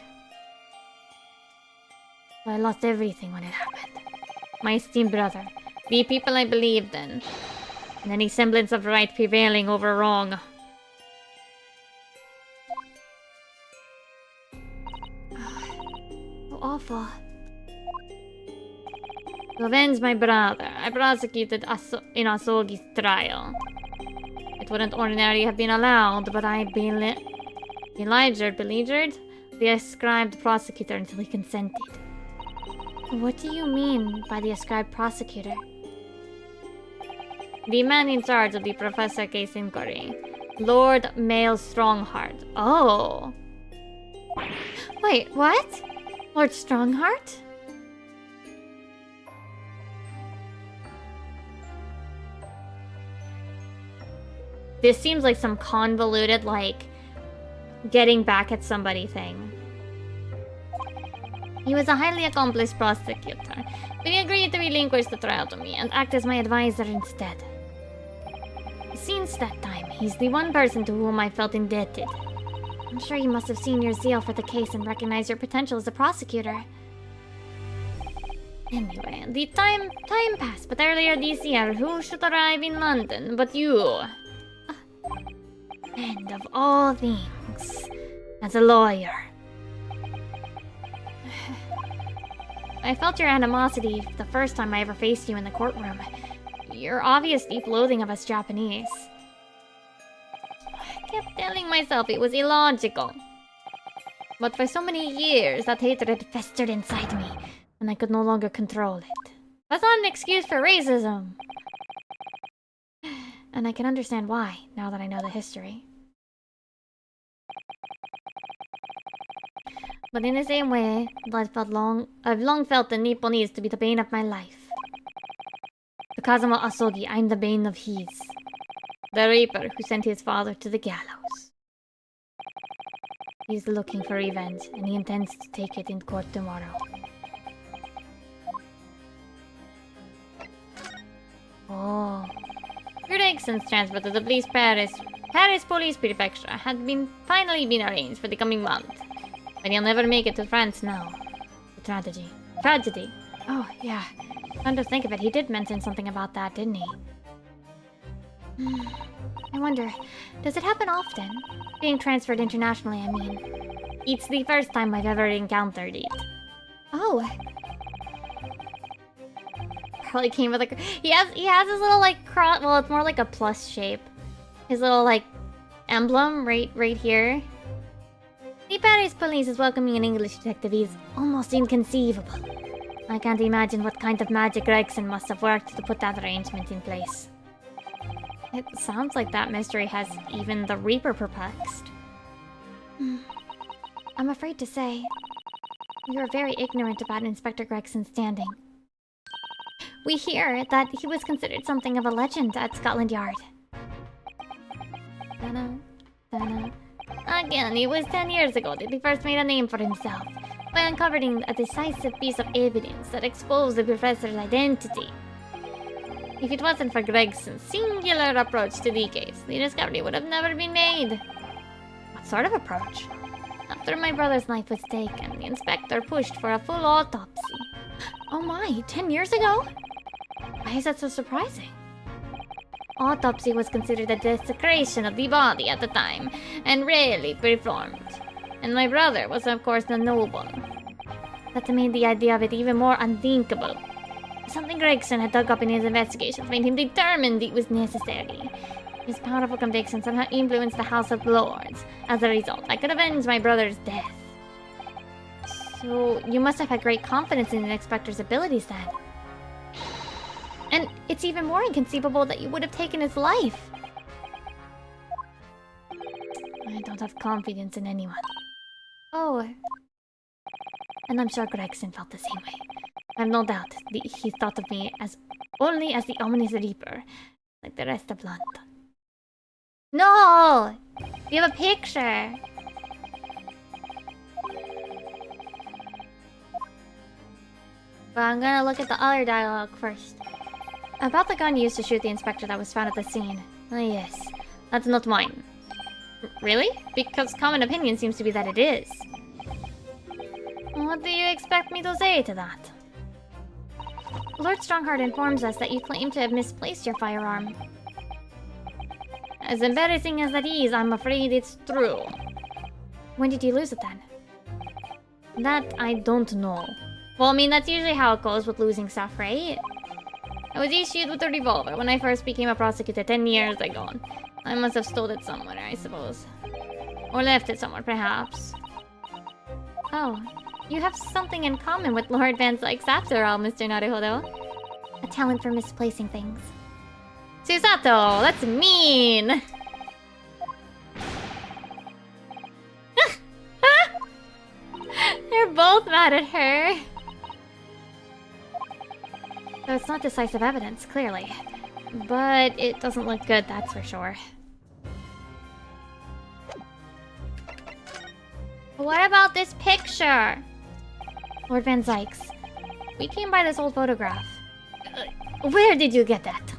Speaker 1: I lost everything when it happened.
Speaker 3: My esteemed brother. The people I believed in. And any semblance of right prevailing over wrong.
Speaker 1: How awful.
Speaker 3: To avenge my brother, I prosecuted in Asogi's trial. It wouldn't ordinarily have been allowed, but I beleaguered the ascribed prosecutor until he consented.
Speaker 1: What do you mean by the ascribed prosecutor?
Speaker 3: The man in charge of the Professor case inquiry. Lord Male Strongheart. Oh!
Speaker 1: Wait, what? Lord Strongheart?
Speaker 3: This seems like some convoluted, like, getting back at somebody thing. He was a highly accomplished prosecutor, but he agreed to relinquish the trial to me and act as my advisor instead. Since that time, he's the one person to whom I felt indebted.
Speaker 1: I'm sure you must have seen your zeal for the case and recognized your potential as a prosecutor.
Speaker 3: Anyway, the time passed, but earlier this year, who should arrive in London but you?
Speaker 1: And of all things, as a lawyer.
Speaker 3: I felt your animosity the first time I ever faced you in the courtroom. Your obvious deep loathing of us Japanese. I kept telling myself it was illogical. But for so many years, that hatred festered inside me, and I could no longer control it. That's not an excuse for racism.
Speaker 1: And I can understand why, now that I know the history.
Speaker 3: But in the same way, I've long felt the Nipponese to be the bane of my life. To Kazuma Asogi, I'm the bane of his. The Reaper who sent his father to the gallows. He's looking for revenge, and he intends to take it in court tomorrow.
Speaker 1: Oh.
Speaker 3: Greggson's transfer to the Paris Police Prefecture had finally been arranged for the coming month. But he'll never make it to France now. The tragedy.
Speaker 1: Oh, yeah. Come to think of it, he did mention something about that, didn't he? I wonder, does it happen often? Being transferred internationally, I mean.
Speaker 3: It's the first time I've ever encountered it.
Speaker 1: Oh. probably came with like he has his little like cross. Well, it's more like a plus shape. His little like emblem right here. The Paris police is welcoming an English detective is almost inconceivable. I can't imagine what kind of magic Gregson must have worked to put that arrangement in place. It sounds like that mystery has even the Reaper perplexed. I'm afraid to say, you're very ignorant about Inspector Gregson's standing. We hear that he was considered something of a legend at Scotland Yard. Again, it was 10 years ago that he first made a name for himself by uncovering a decisive piece of evidence that exposed the professor's identity. If it wasn't for Gregson's singular approach to the case, the discovery would have never been made. What sort of approach? After my brother's life was taken, the inspector pushed for a full autopsy. Oh my, 10 years ago? Why is that so surprising? Autopsy was considered a desecration of the body at the time, and rarely performed. And my brother was of course the noble. That made the idea of it even more unthinkable. Something Gregson had dug up in his investigations made him determined it was necessary. His powerful conviction somehow influenced the House of Lords. As a result, I could avenge my brother's death. So, you must have had great confidence in the inspector's abilities then. And it's even more inconceivable that you would have taken his life. I don't have confidence in anyone. Oh. And I'm sure Gregson felt the same way. I have no doubt he thought of me as only as the ominous Reaper, like the rest of London. No! You have a picture! But I'm gonna look at the other dialogue first. About the gun used to shoot the inspector that was found at the scene. Oh yes, that's not mine. Really? Because common opinion seems to be that it is. What do you expect me to say to that? Lord Strongheart informs us that you claim to have misplaced your firearm. As embarrassing as that is, I'm afraid it's true. When did you lose it then? That I don't know. Well, I mean, that's usually how it goes with losing stuff, right? I was issued with a revolver when I first became a prosecutor 10 years ago. I must have stole it somewhere, I suppose. Or left it somewhere, perhaps. Oh, you have something in common with Lord Van Sykes after all, Mr. Naruhodo. A talent for misplacing things. Susato, that's mean! They're both mad at her. So it's not decisive evidence, clearly. But it doesn't look good, that's for sure. What about this picture? Lord Van Sykes, we came by this old photograph. Where did you get that?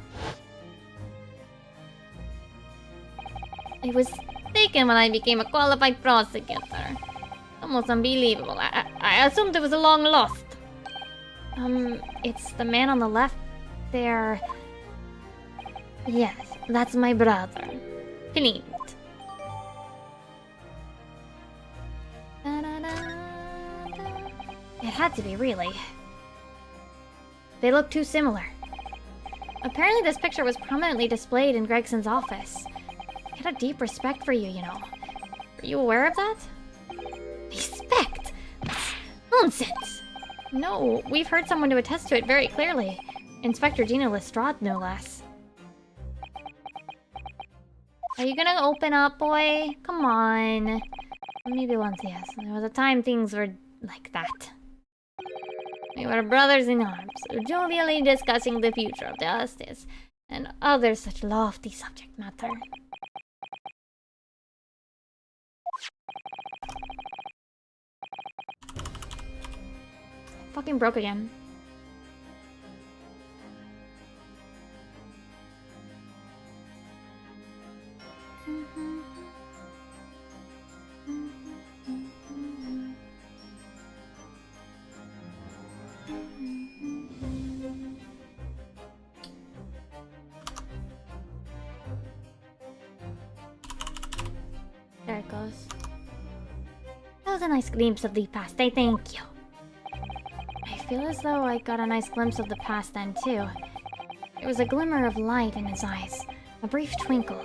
Speaker 1: It was taken when I became a qualified prosecutor. Almost unbelievable. I assumed it was long lost. It's the man on the left there. Yes, that's my brother, Clint. It had to be, really. They look too similar. Apparently this picture was prominently displayed in Gregson's office. He had a deep respect for you, you know. Are you aware of that? Respect? That's nonsense! No, we've heard someone to attest to it very clearly. Inspector Gina Lestrade, no less. Are you gonna open up, boy? Come on. Maybe once, yes. There was a time things were like that. We were brothers in arms, jovially discussing the future of justice and other such lofty subject matter. Fucking broke again. There it goes. That was a nice glimpse of the past, I thank you. My feel as though I got a nice glimpse of the past then, too. There was a glimmer of light in his eyes, a brief twinkle,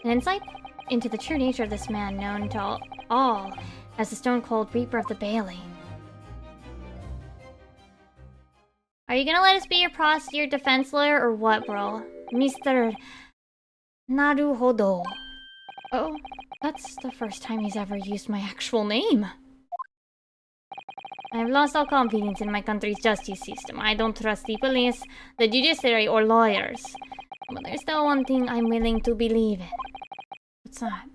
Speaker 1: an insight into the true nature of this man known to all as the stone-cold Reaper of the Bailey. Are you gonna let us be your defense lawyer or what, bro? Mr. Naruhodo. Oh, that's the first time he's ever used my actual name. I have lost all confidence in my country's justice system. I don't trust the police, the judiciary, or lawyers. But there's still one thing I'm willing to believe in. What's that?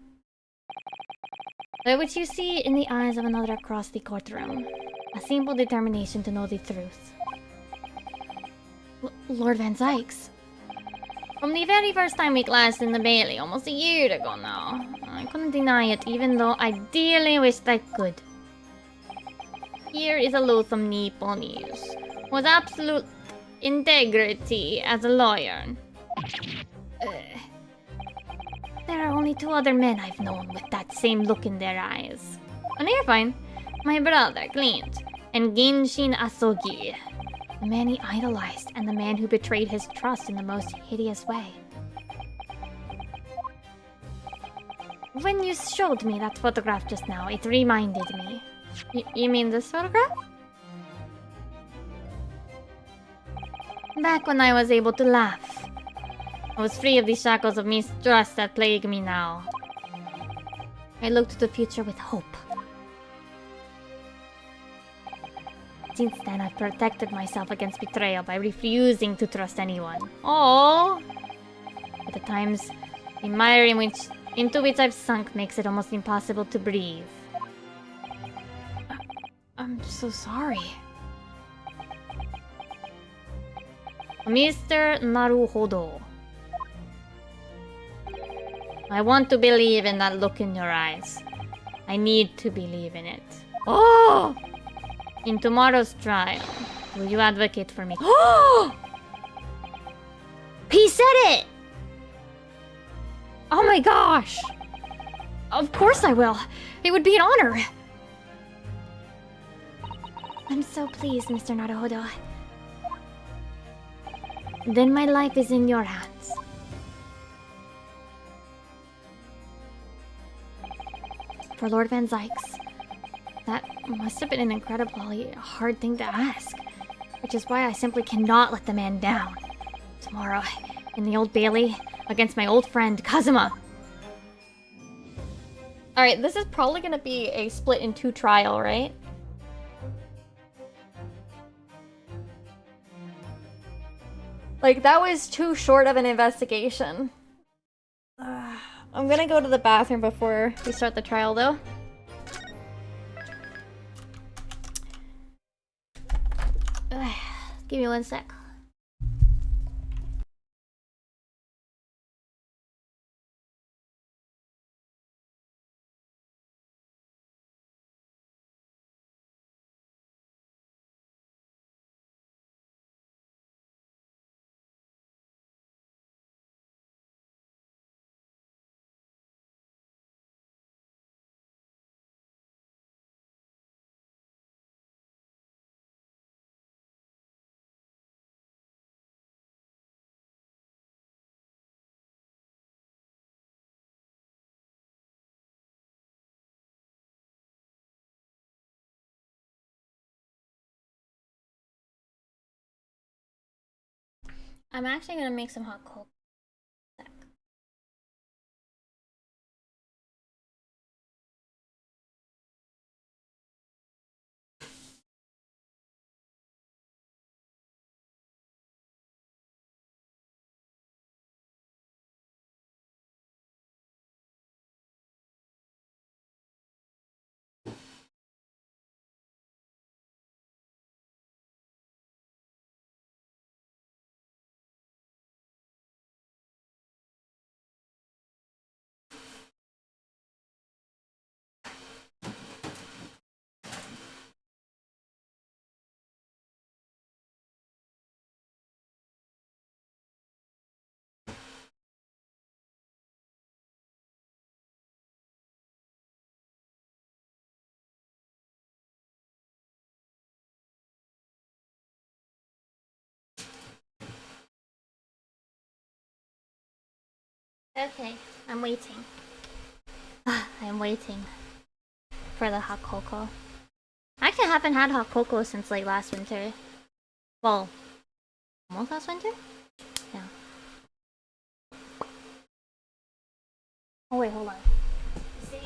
Speaker 1: Which you see in the eyes of another across the courtroom. A simple determination to know the truth. Lord Van Zykes. From the very first time we clashed in the Bailey, almost a year ago now, I couldn't deny it, even though I dearly wished I could. Here is a loathsome Nipponies, with absolute integrity as a lawyer. There are only 2 other men I've known with that same look in their eyes. Oh, no, you're fine. My brother, Clint, and Genshin Asogi. The man he idolized, and the man who betrayed his trust in the most hideous way. When you showed me that photograph just now, it reminded me. You mean this photograph? Back when I was able to laugh. I was free of the shackles of mistrust that plague me now. I looked to the future with hope. Since then, I've protected myself against betrayal by refusing to trust anyone. Oh, but at times, the mire into which I've sunk makes it almost impossible to breathe. I'm so sorry. Mr. Naruhodo. I want to believe in that look in your eyes. I need to believe in it. Oh! In tomorrow's trial, will you advocate for me? Oh! He said it! Oh my gosh! Of course I will. It would be an honor. I'm so pleased, Mr. Naruhodo. Then my life is in your hands. For Lord Van Zykes, that must have been an incredibly hard thing to ask. Which is why I simply cannot let the man down. Tomorrow, in the Old Bailey, against my old friend, Kazuma. Alright, this is probably gonna be a split in 2 trial, right? Like, that was too short of an investigation. I'm gonna go to the bathroom before we start the trial, though. Give me 1 sec. I'm actually gonna make some hot cocoa. Okay, I'm waiting. I'm waiting for the hot cocoa. I actually haven't had hot cocoa since like last winter. Well, almost last winter? Yeah. Oh wait, hold on. See?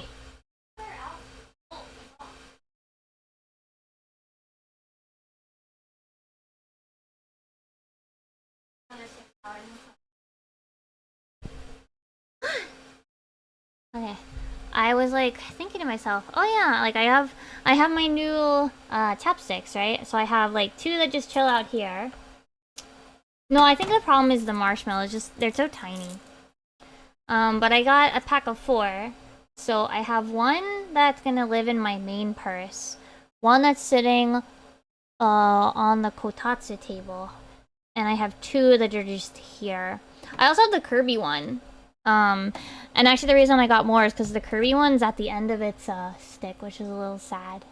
Speaker 1: Okay. I was like thinking to myself, oh yeah, like I have my new chapsticks, right? So I have like 2 that just chill out here. No, I think the problem is the marshmallows, just they're so tiny. But I got a pack of 4. So I have 1 that's gonna live in my main purse, 1 that's sitting on the kotatsu table, and I have 2 that are just here. I also have the Kirby one. And actually the reason I got more is because the Kirby one's at the end of its stick, which is a little sad.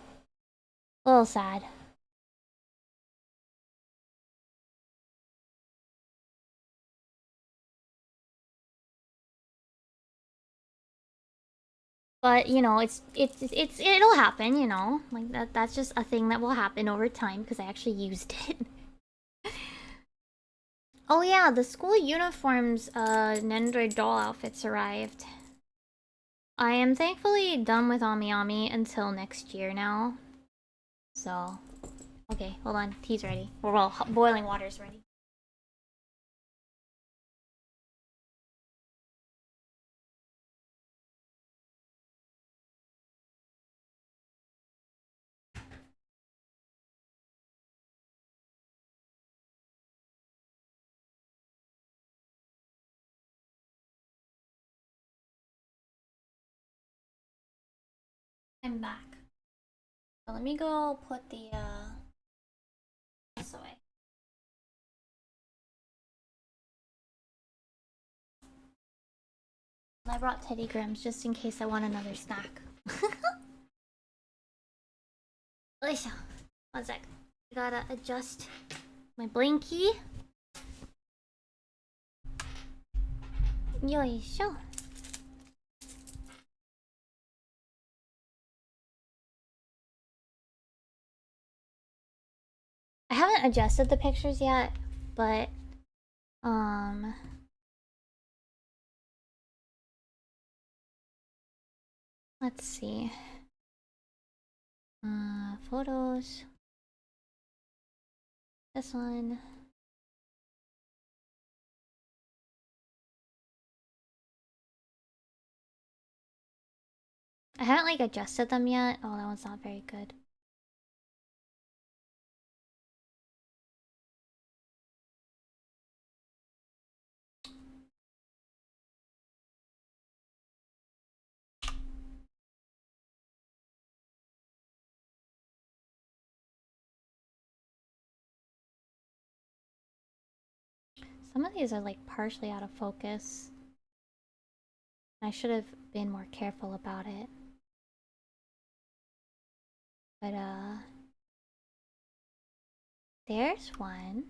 Speaker 1: A little sad. But you know, it'll happen, you know. Like that's just a thing that will happen over time because I actually used it. Oh yeah, the school uniforms Nendoroid doll outfits arrived. I am thankfully done with Ami Ami until next year now. So, okay, hold on. Tea's ready. Or well, boiling water's ready. I'm back. So let me go put the this away. I brought Teddy Grahams just in case I want another snack. Lisa, one sec. I gotta adjust my blinky. Yoisho. I haven't adjusted the pictures yet, but let's see. Photos. This one. I haven't like adjusted them yet. Oh, that one's not very good. Some of these are like partially out of focus. I should have been more careful about it. But there's one.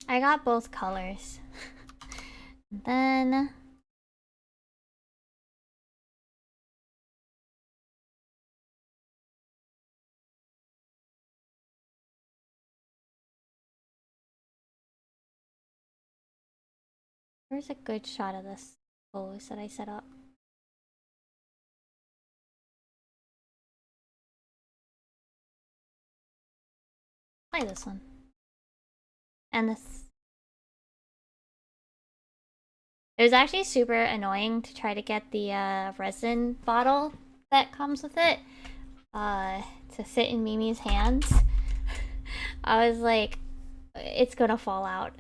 Speaker 1: I got both colors. Then where's a good shot of this pose that I set up? Try this one. And this. It was actually super annoying to try to get the resin bottle that comes with it to fit in Mimi's hands. I was like, it's gonna fall out.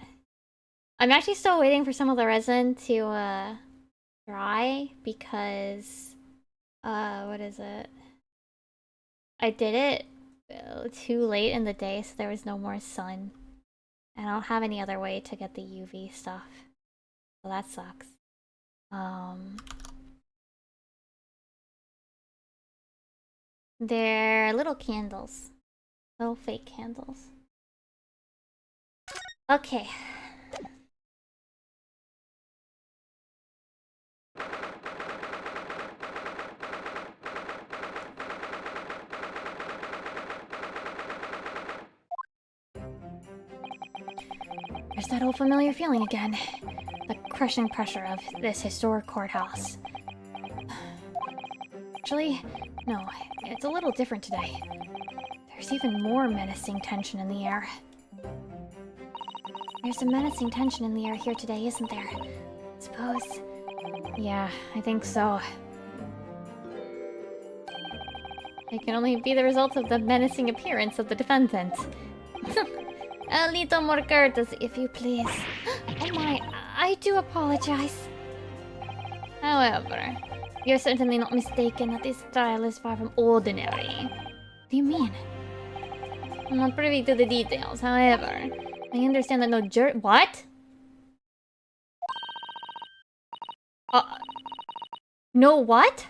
Speaker 1: I'm actually still waiting for some of the resin to dry because what is it? I did it too late in the day, so there was no more sun. And I don't have any other way to get the UV stuff. So that sucks. They're little candles. Little fake candles. Okay. There's that old familiar feeling again. The crushing pressure of this historic courthouse. Actually, no, it's a little different today. There's even more menacing tension in the air. There's a menacing tension in the air here today, isn't there? Suppose. Yeah, I think so. It can only be the result of the menacing appearance of the defendant. A little more courtesy, if you please. Oh my, I do apologize. However, you're certainly not mistaken that this trial is far from ordinary. What do you mean? I'm not privy to the details, however, I understand that no jury— What? No what?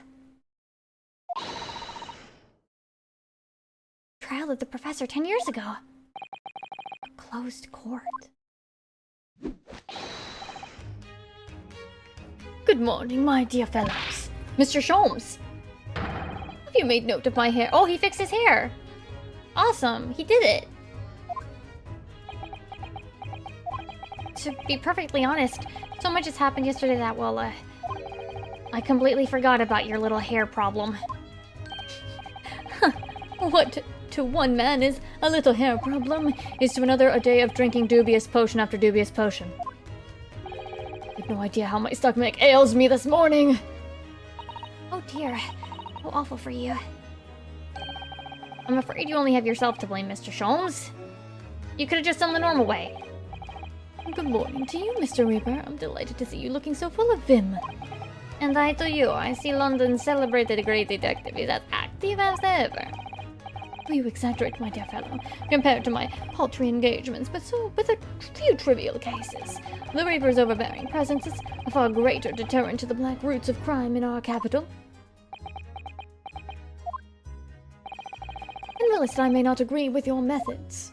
Speaker 1: Trial of the professor 10 years ago. A closed court.
Speaker 3: Good morning, my dear fellows. Mr. Sholmes! Have you made note of my hair? Oh, he fixed his hair! Awesome, he did it!
Speaker 1: To be perfectly honest, so much has happened yesterday that, well, I completely forgot about your little hair problem.
Speaker 3: What to one man is a little hair problem is to another a day of drinking dubious potion after dubious potion. You have no idea how my stomach ails me this morning!
Speaker 1: Oh dear, how awful for you.
Speaker 3: I'm afraid you only have yourself to blame, Mr. Sholmes. You could have just done the normal way. Good morning to you, Mr. Reaper. I'm delighted to see you looking so full of vim.
Speaker 1: And I to you. I see London's celebrated great detective is as active as ever.
Speaker 3: Oh, you exaggerate, my dear fellow, compared to my paltry engagements, but with a few trivial cases. The Reaper's overbearing presence is a far greater deterrent to the black roots of crime in our capital. And whilst I may not agree with your methods,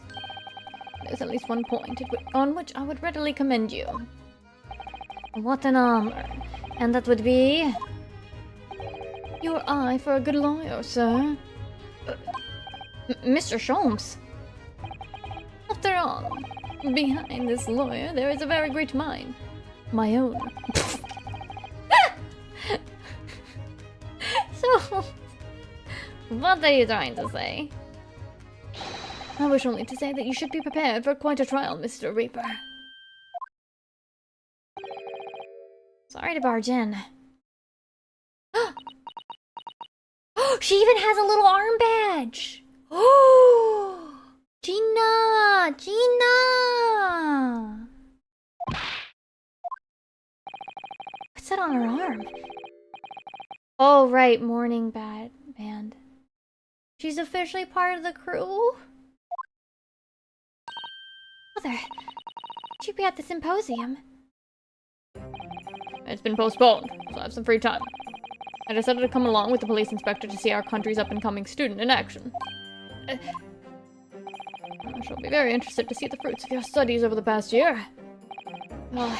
Speaker 3: there's at least one point on which I would readily commend you.
Speaker 1: What an honor. And that would be...
Speaker 3: your eye for a good lawyer, sir.
Speaker 1: Mr. Sholmes.
Speaker 3: After all, behind this lawyer there is a very great mind. My own.
Speaker 1: So, what are you trying to say?
Speaker 3: I wish only to say that you should be prepared for quite a trial, Mr. Reaper.
Speaker 1: Sorry to barge in. She even has a little arm badge! Oh, Gina! Gina! What's that on her arm? Oh, right, morning band. She's officially part of the crew? Mother, she'd be at the symposium.
Speaker 3: It's been postponed, so I have some free time. I decided to come along with the police inspector to see our country's up-and-coming student in action. I shall be very interested to see the fruits of your studies over the past year.
Speaker 1: Well,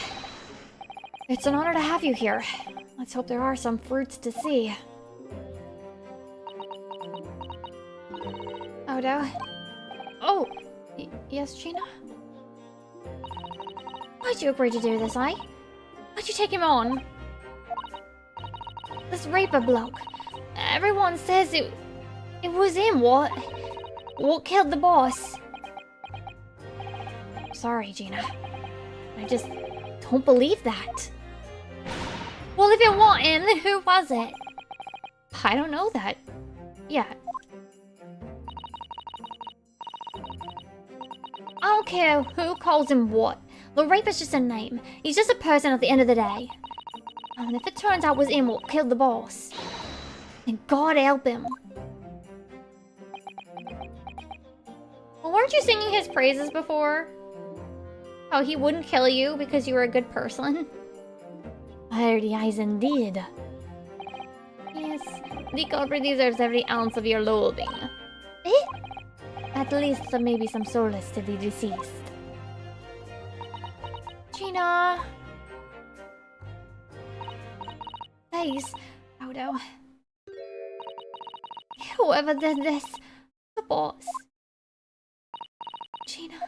Speaker 1: it's an honor to have you here. Let's hope there are some fruits to see. Odo? Oh, yes, Gina? Why'd you agree to do this, eh? Why'd you take him on? This Reaper bloke. Everyone says it was him, what killed the boss. Sorry, Gina. I just don't believe that. Well, if it wasn't him, then who was it? I don't know that. Yeah. I don't care who calls him what. The Reaper's just a name. He's just a person at the end of the day. And if it turns out it was him what killed the boss, then God help him. Well, weren't you singing his praises before? How he wouldn't kill you because you were a good person? Yes, indeed. Yes, the culprit deserves every ounce of your loathing. Eh? At least maybe some solace to the deceased. Gina! Please, Odo. Whoever did this, the boss. Gina.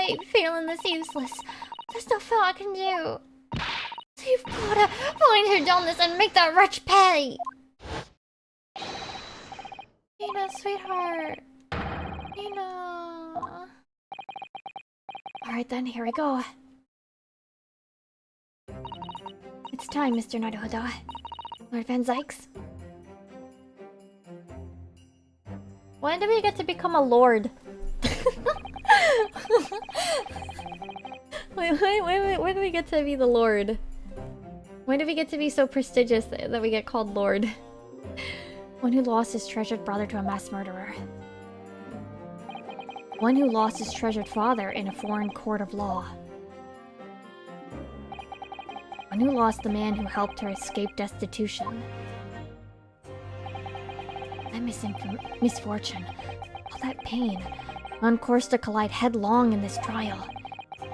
Speaker 1: hate feeling this useless. There's nothing I can do. So you've gotta find who done this and make that wretch pay. Nina, sweetheart. Nina. Alright then, here we go. It's time, Mr. Naruhodo. Lord Van Zykes. When do we get to become a lord? wait, when do we get to be the lord? When do we get to be so prestigious that we get called lord? One who lost his treasured brother to a mass murderer. One who lost his treasured father in a foreign court of law. One who lost the man who helped her escape destitution. That misfortune, all that pain, on course to collide headlong in this trial.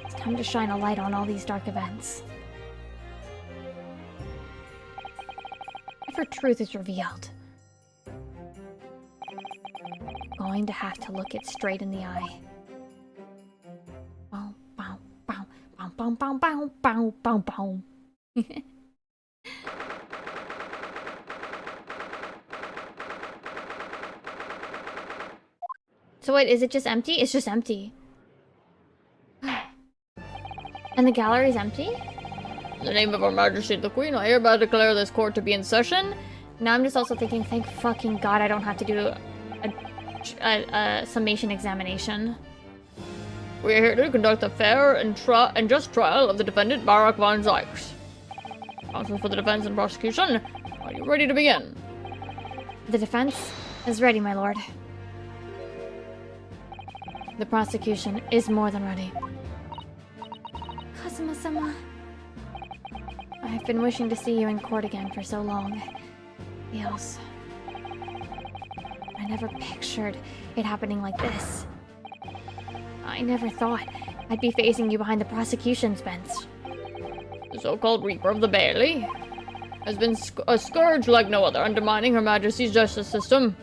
Speaker 1: It's time to shine a light on all these dark events. If her truth is revealed, I'm going to have to look it straight in the eye. Bow, bow, bow, bow, bow, bow, bow, bow, bow, bow. So wait, is it just empty? It's just empty. And the gallery is empty?
Speaker 3: In the name of Her Majesty the Queen, I hereby declare this court to be in session.
Speaker 1: Now I'm just also thinking, thank fucking God I don't have to do a summation examination.
Speaker 3: We are here to conduct a fair and just trial of the defendant Barak von Zykes. Counsel for the defense and prosecution, are you ready to begin?
Speaker 1: The defense is ready, my lord. The prosecution is more than ready. Kazuma-sama, I've been wishing to see you in court again for so long. Feels... I never pictured it happening like this. I never thought I'd be facing you behind the prosecution's bench.
Speaker 3: The so-called Reaper of the Bailey has been a scourge like no other, undermining Her Majesty's justice system.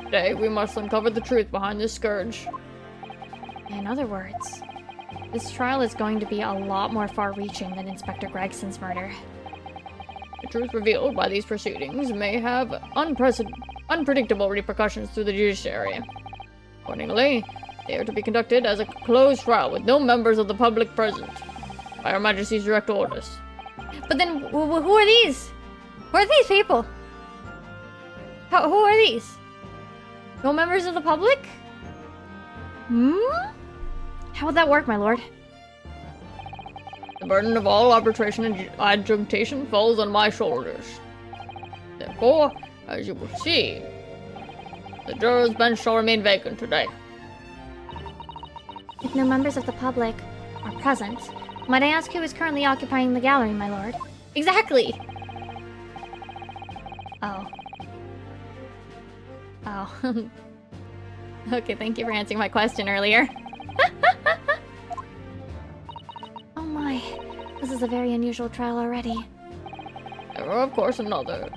Speaker 3: Today, we must uncover the truth behind this scourge.
Speaker 1: In other words, this trial is going to be a lot more far-reaching than Inspector Gregson's murder.
Speaker 3: The truth revealed by these proceedings may have unpredictable repercussions through the judiciary. Accordingly, they are to be conducted as a closed trial with no members of the public present, by Her Majesty's direct orders.
Speaker 1: But then, who are these? Who are these people? Who are these? No members of the public? How would that work, my lord?
Speaker 3: The burden of all arbitration and adjudication falls on my shoulders. Therefore, as you will see, the jurors' bench shall remain vacant today.
Speaker 1: If no members of the public are present, might I ask who is currently occupying the gallery, my lord? Exactly! Oh. Oh. Okay, thank you for answering my question earlier. Oh my, this is a very unusual trial already.
Speaker 3: There are, of course, another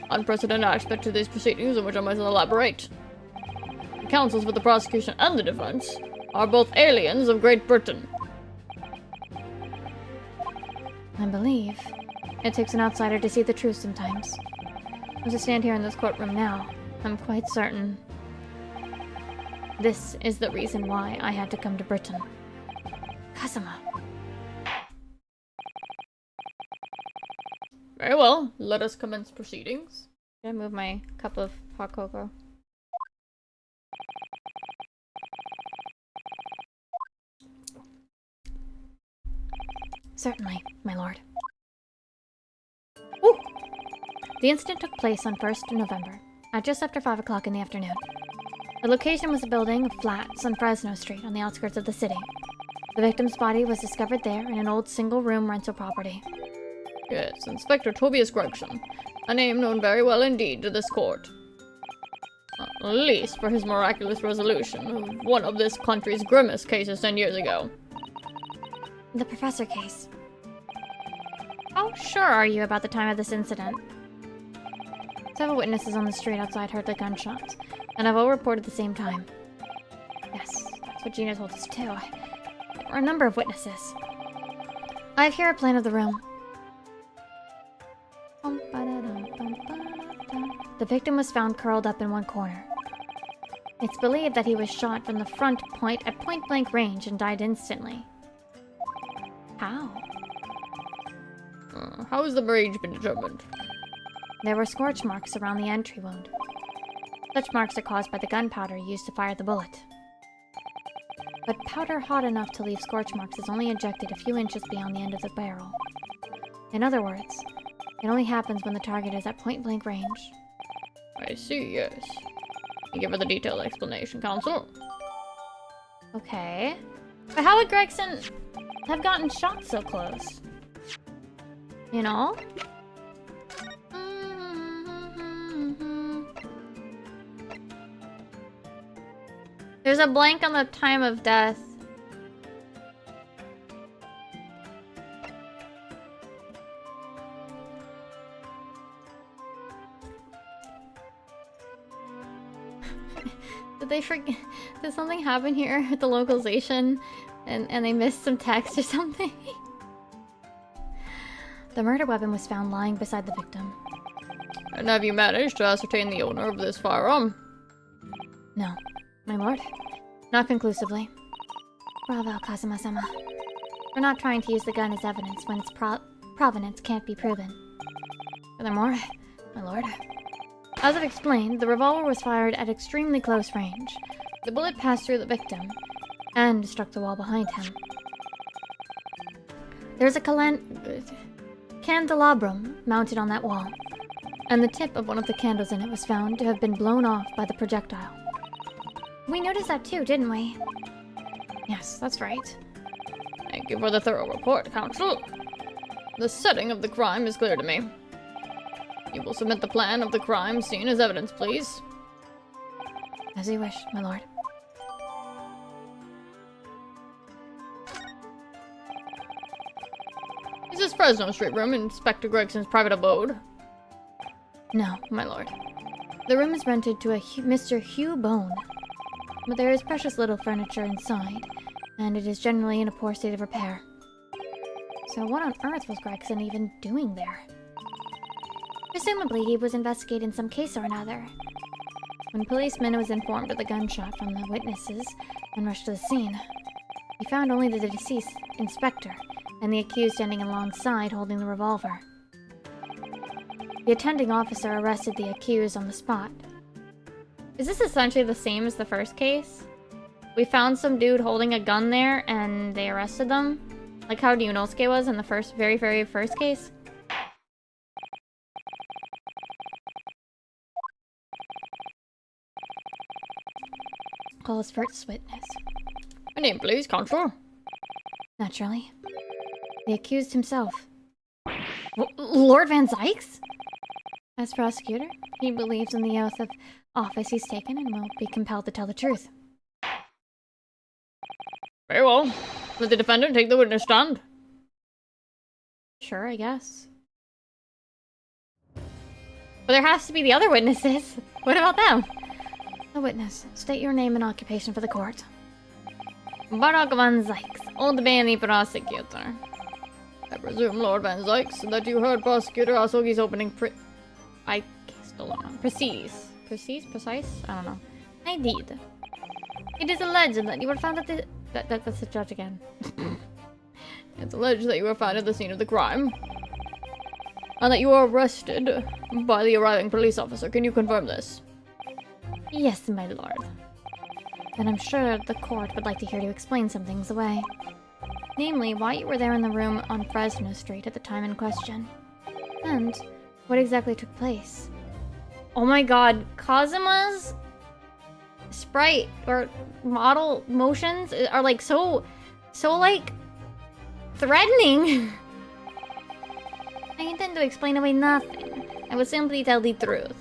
Speaker 3: unprecedented aspect to these proceedings in which I must elaborate. The counsels for the prosecution and the defense are both aliens of Great Britain.
Speaker 1: I believe it takes an outsider to see the truth sometimes. As I stand here in this courtroom now, I'm quite certain this is the reason why I had to come to Britain. Kazuma.
Speaker 3: Very well, let us commence proceedings.
Speaker 1: Should I move my cup of hot cocoa? Certainly, my lord. Ooh. The incident took place on 1st November, at just after 5 o'clock in the afternoon. The location was a building of flats on Fresno Street on the outskirts of the city. The victim's body was discovered there in an old single-room rental property.
Speaker 3: Yes, Inspector Tobias Gregson, a name known very well indeed to this court. At least for his miraculous resolution of one of this country's grimmest cases 10 years ago.
Speaker 1: The professor case. How sure are you about the time of this incident? Several witnesses on the street outside heard the gunshots, and have all reported the same time. Yes, that's what Gina told us too. were a number of witnesses. I have here a plan of the room. The victim was found curled up in one corner. It's believed that he was shot from the front point at point-blank range and died instantly. How?
Speaker 3: How has the range been determined?
Speaker 1: There were scorch marks around the entry wound. Such marks are caused by the gunpowder used to fire the bullet. But powder hot enough to leave scorch marks is only ejected a few inches beyond the end of the barrel. In other words, it only happens when the target is at point-blank range.
Speaker 3: I see, yes. You give her the detailed explanation, Counsel.
Speaker 1: Okay. But how would Gregson have gotten shot so close? You know? There's a blank on the time of death. Did they forget? Did something happen here at the localization? And they missed some text or something? The murder weapon was found lying beside the victim.
Speaker 3: And have you managed to ascertain the owner of this firearm?
Speaker 1: No, my lord. Not conclusively. Bravo, Kazuma-sama. We're not trying to use the gun as evidence when its provenance can't be proven. Furthermore, my lord, as I've explained, the revolver was fired at extremely close range. The bullet passed through the victim and struck the wall behind him. There's a candelabrum mounted on that wall, and the tip of one of the candles in it was found to have been blown off by the projectile. We noticed that too, didn't we? Yes, that's right.
Speaker 3: Thank you for the thorough report, Counsel. The setting of the crime is clear to me. You will submit the plan of the crime scene as evidence, please.
Speaker 1: As you wish, my lord.
Speaker 3: Is this Fresno Street room Inspector Gregson's private abode?
Speaker 1: No, my lord. The room is rented to a Mr. Hugh Bone, but there is precious little furniture inside, and it is generally in a poor state of repair. So what on earth was Gregson even doing there? Presumably he was investigating some case or another. When policeman was informed of the gunshot from the witnesses and rushed to the scene, he found only the deceased inspector and the accused standing alongside holding the revolver. The attending officer arrested the accused on the spot. Is this essentially the same as the first case? We found some dude holding a gun there and they arrested them? Like how Ryunosuke was in the very first case? Call his first witness.
Speaker 3: My name, please, Counsel.
Speaker 1: Naturally. The accused himself. Lord Van Zykes? As prosecutor, he believes in the oath of office he's taken and will be compelled to tell the truth.
Speaker 3: Very well. Let the defendant take the witness stand.
Speaker 1: Sure, I guess. But there has to be the other witnesses. What about them? The witness, state your name and occupation for the court. Barak Van Zykes, Old Bailey prosecutor.
Speaker 3: I presume, Lord Van Zykes, that you heard Prosecutor Asogi's opening I still don't know. Precise? I don't know.
Speaker 1: I did. It is alleged that you were found at the... That's the judge again.
Speaker 3: It's alleged that you were found at the scene of the crime. And that you were arrested by the arriving police officer. Can you confirm this?
Speaker 1: Yes, my lord. Then I'm sure the court would like to hear you explain some things away. Namely, why you were there in the room on Fresno Street at the time in question. And what exactly took place. Oh my god, Kazuma's sprite or model motions are like so like threatening. I intend to explain away nothing. I will simply tell the truth.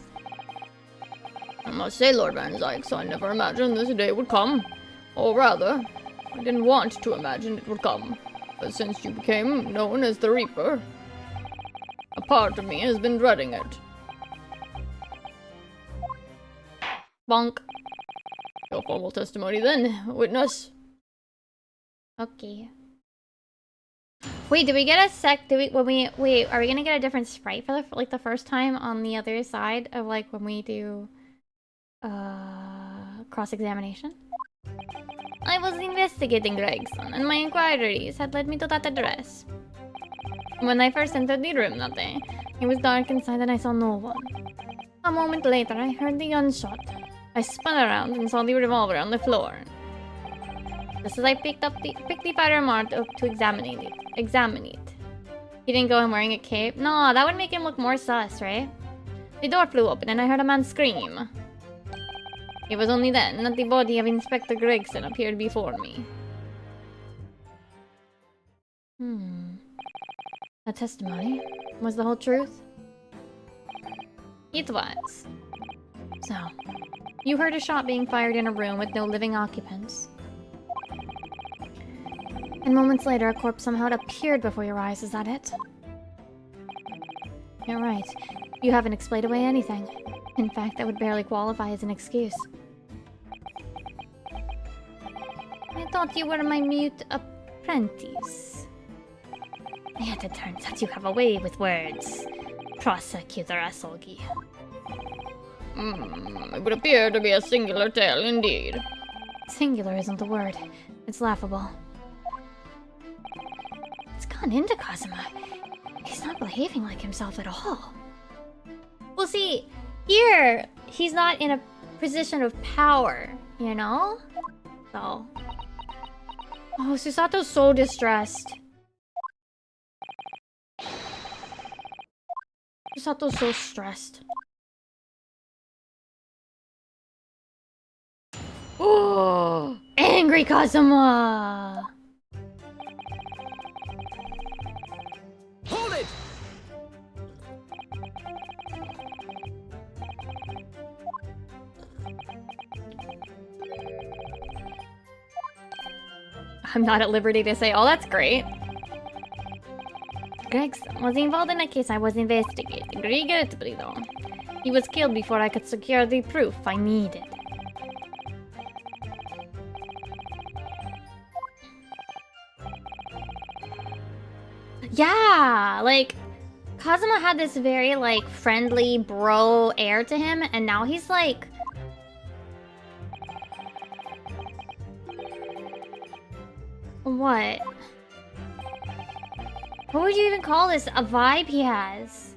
Speaker 3: I must say, Lord Van Zykes, I never imagined this day would come. Or rather, I didn't want to imagine it would come. But since you became known as the Reaper, a part of me has been dreading it.
Speaker 1: Bonk.
Speaker 3: Your formal testimony then, witness.
Speaker 1: Okay. Wait, did we get a sec? Did we when we wait? Are we gonna get a different sprite for the, like the first time on the other side of like when we do cross-examination? I was investigating Gregson, and my inquiries had led me to that address. When I first entered the room that day, it was dark inside and I saw no one. A moment later, I heard the gunshot. I spun around and saw the revolver on the floor. Just as I picked the firearm up to examine it. He didn't go in wearing a cape? No, that would make him look more sus, right? The door flew open and I heard a man scream. It was only then that the body of Inspector Gregson appeared before me. A testimony? Was the whole truth? It was. So, you heard a shot being fired in a room with no living occupants. And moments later, a corpse somehow appeared before your eyes, is that it? You're right. You haven't explained away anything. In fact, that would barely qualify as an excuse. I thought you were my mute apprentice. Yet it turns out you have a way with words, Prosecutor Asogi.
Speaker 3: It would appear to be a singular tale indeed.
Speaker 1: Singular isn't the word. It's laughable. It's gone into Kazuma. He's not behaving like himself at all. Well, see, here, he's not in a position of power, you know? So... Oh, Susato's so distressed. Susato's so stressed. Oh, angry Kazuma!
Speaker 2: Hold it!
Speaker 1: I'm not at liberty to say, oh, that's great. Gregson was involved in a case I was investigating, regrettably though. He was killed before I could secure the proof I needed. Yeah, like, Kazuma had this very, like, friendly bro air to him, and now he's like... What? What would you even call this? A vibe he has?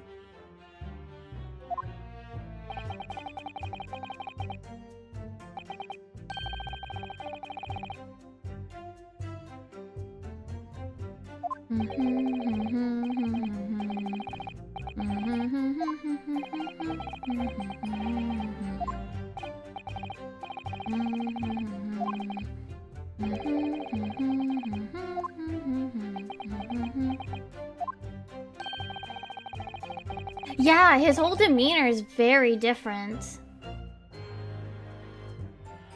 Speaker 1: Yeah, his whole demeanor is very different.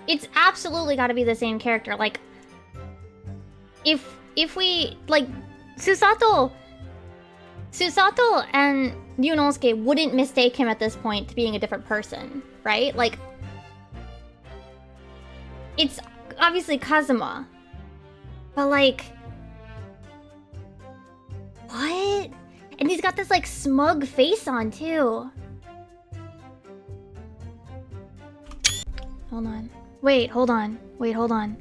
Speaker 1: It's absolutely got to be the same character. Like, if we like Susato and Ryunosuke wouldn't mistake him at this point to being a different person, right? Like, it's obviously Kazuma, but like, what? And he's got this like smug face on too. Hold on. Wait, hold on. Wait, hold on.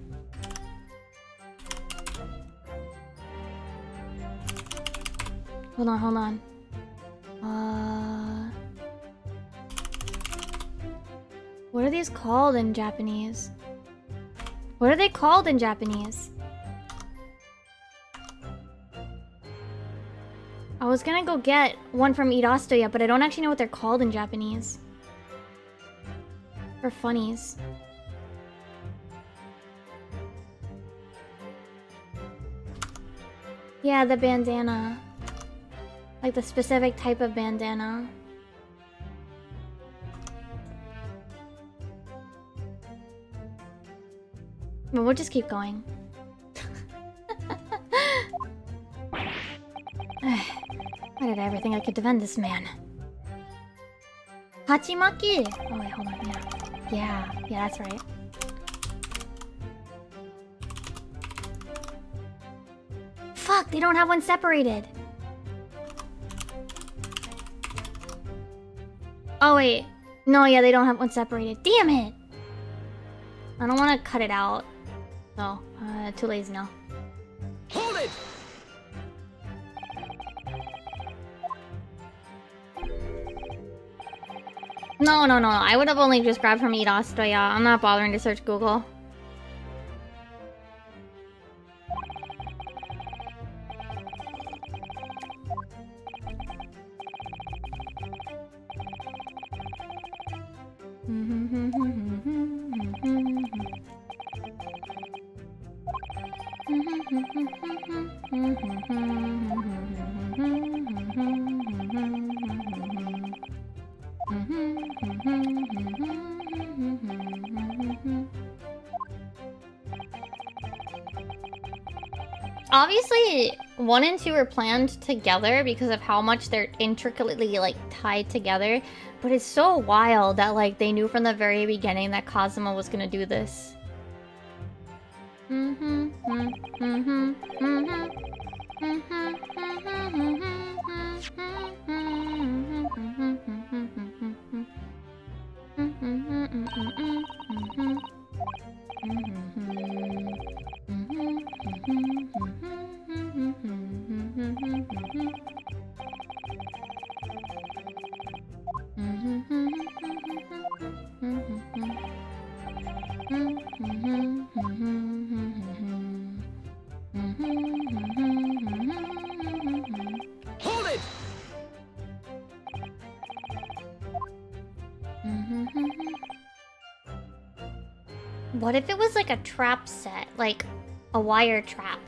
Speaker 1: Hold on, hold on. What are these called in Japanese? What are they called in Japanese? I was gonna go get one from Irastoya, but I don't actually know what they're called in Japanese. For funnies. Yeah, the bandana. Like the specific type of bandana. But we'll just keep going. I did everything I could to defend this man. Hachimaki! Oh wait, hold on, yeah. Yeah, that's right. fuck, they don't have one separated. Oh wait. No, yeah, they don't have one separated. Damn it! I don't want to cut it out. So, too lazy now.
Speaker 2: Hold it!
Speaker 1: No. I would have only just grabbed from Irasto, yeah. I'm not bothering to search Google. Obviously, 1 and 2 are planned together because of how much they're intricately, like, tied together. But it's so wild that, like, they knew from the very beginning that Kazuma was gonna do this.
Speaker 2: Hold it!
Speaker 1: What if it was like a trap set? Like, a wire trap?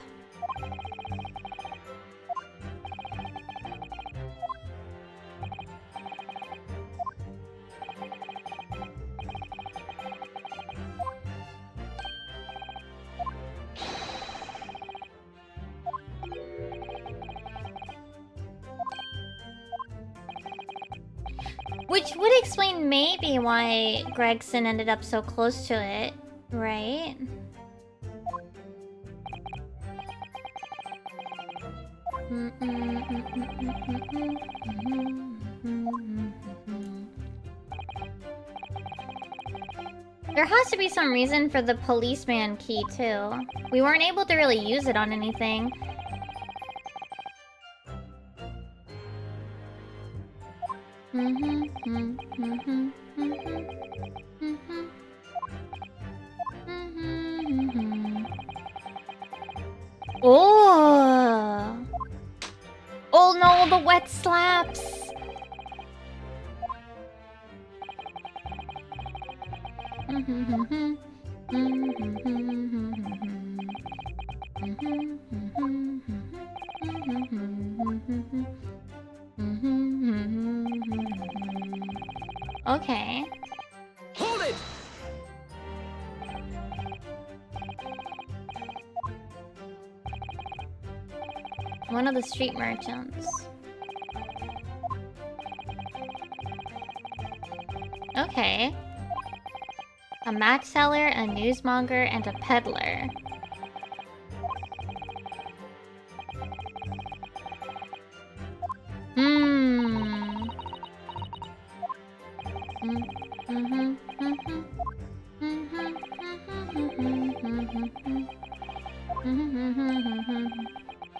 Speaker 1: Which would explain maybe why Gregson ended up so close to it, right? There has to be some reason for the policeman key, too. We weren't able to really use it on anything. Oh! Oh no, the wet slaps! Okay.
Speaker 2: Hold it!
Speaker 1: One of the street merchants. Okay. A match seller, a newsmonger, and a peddler.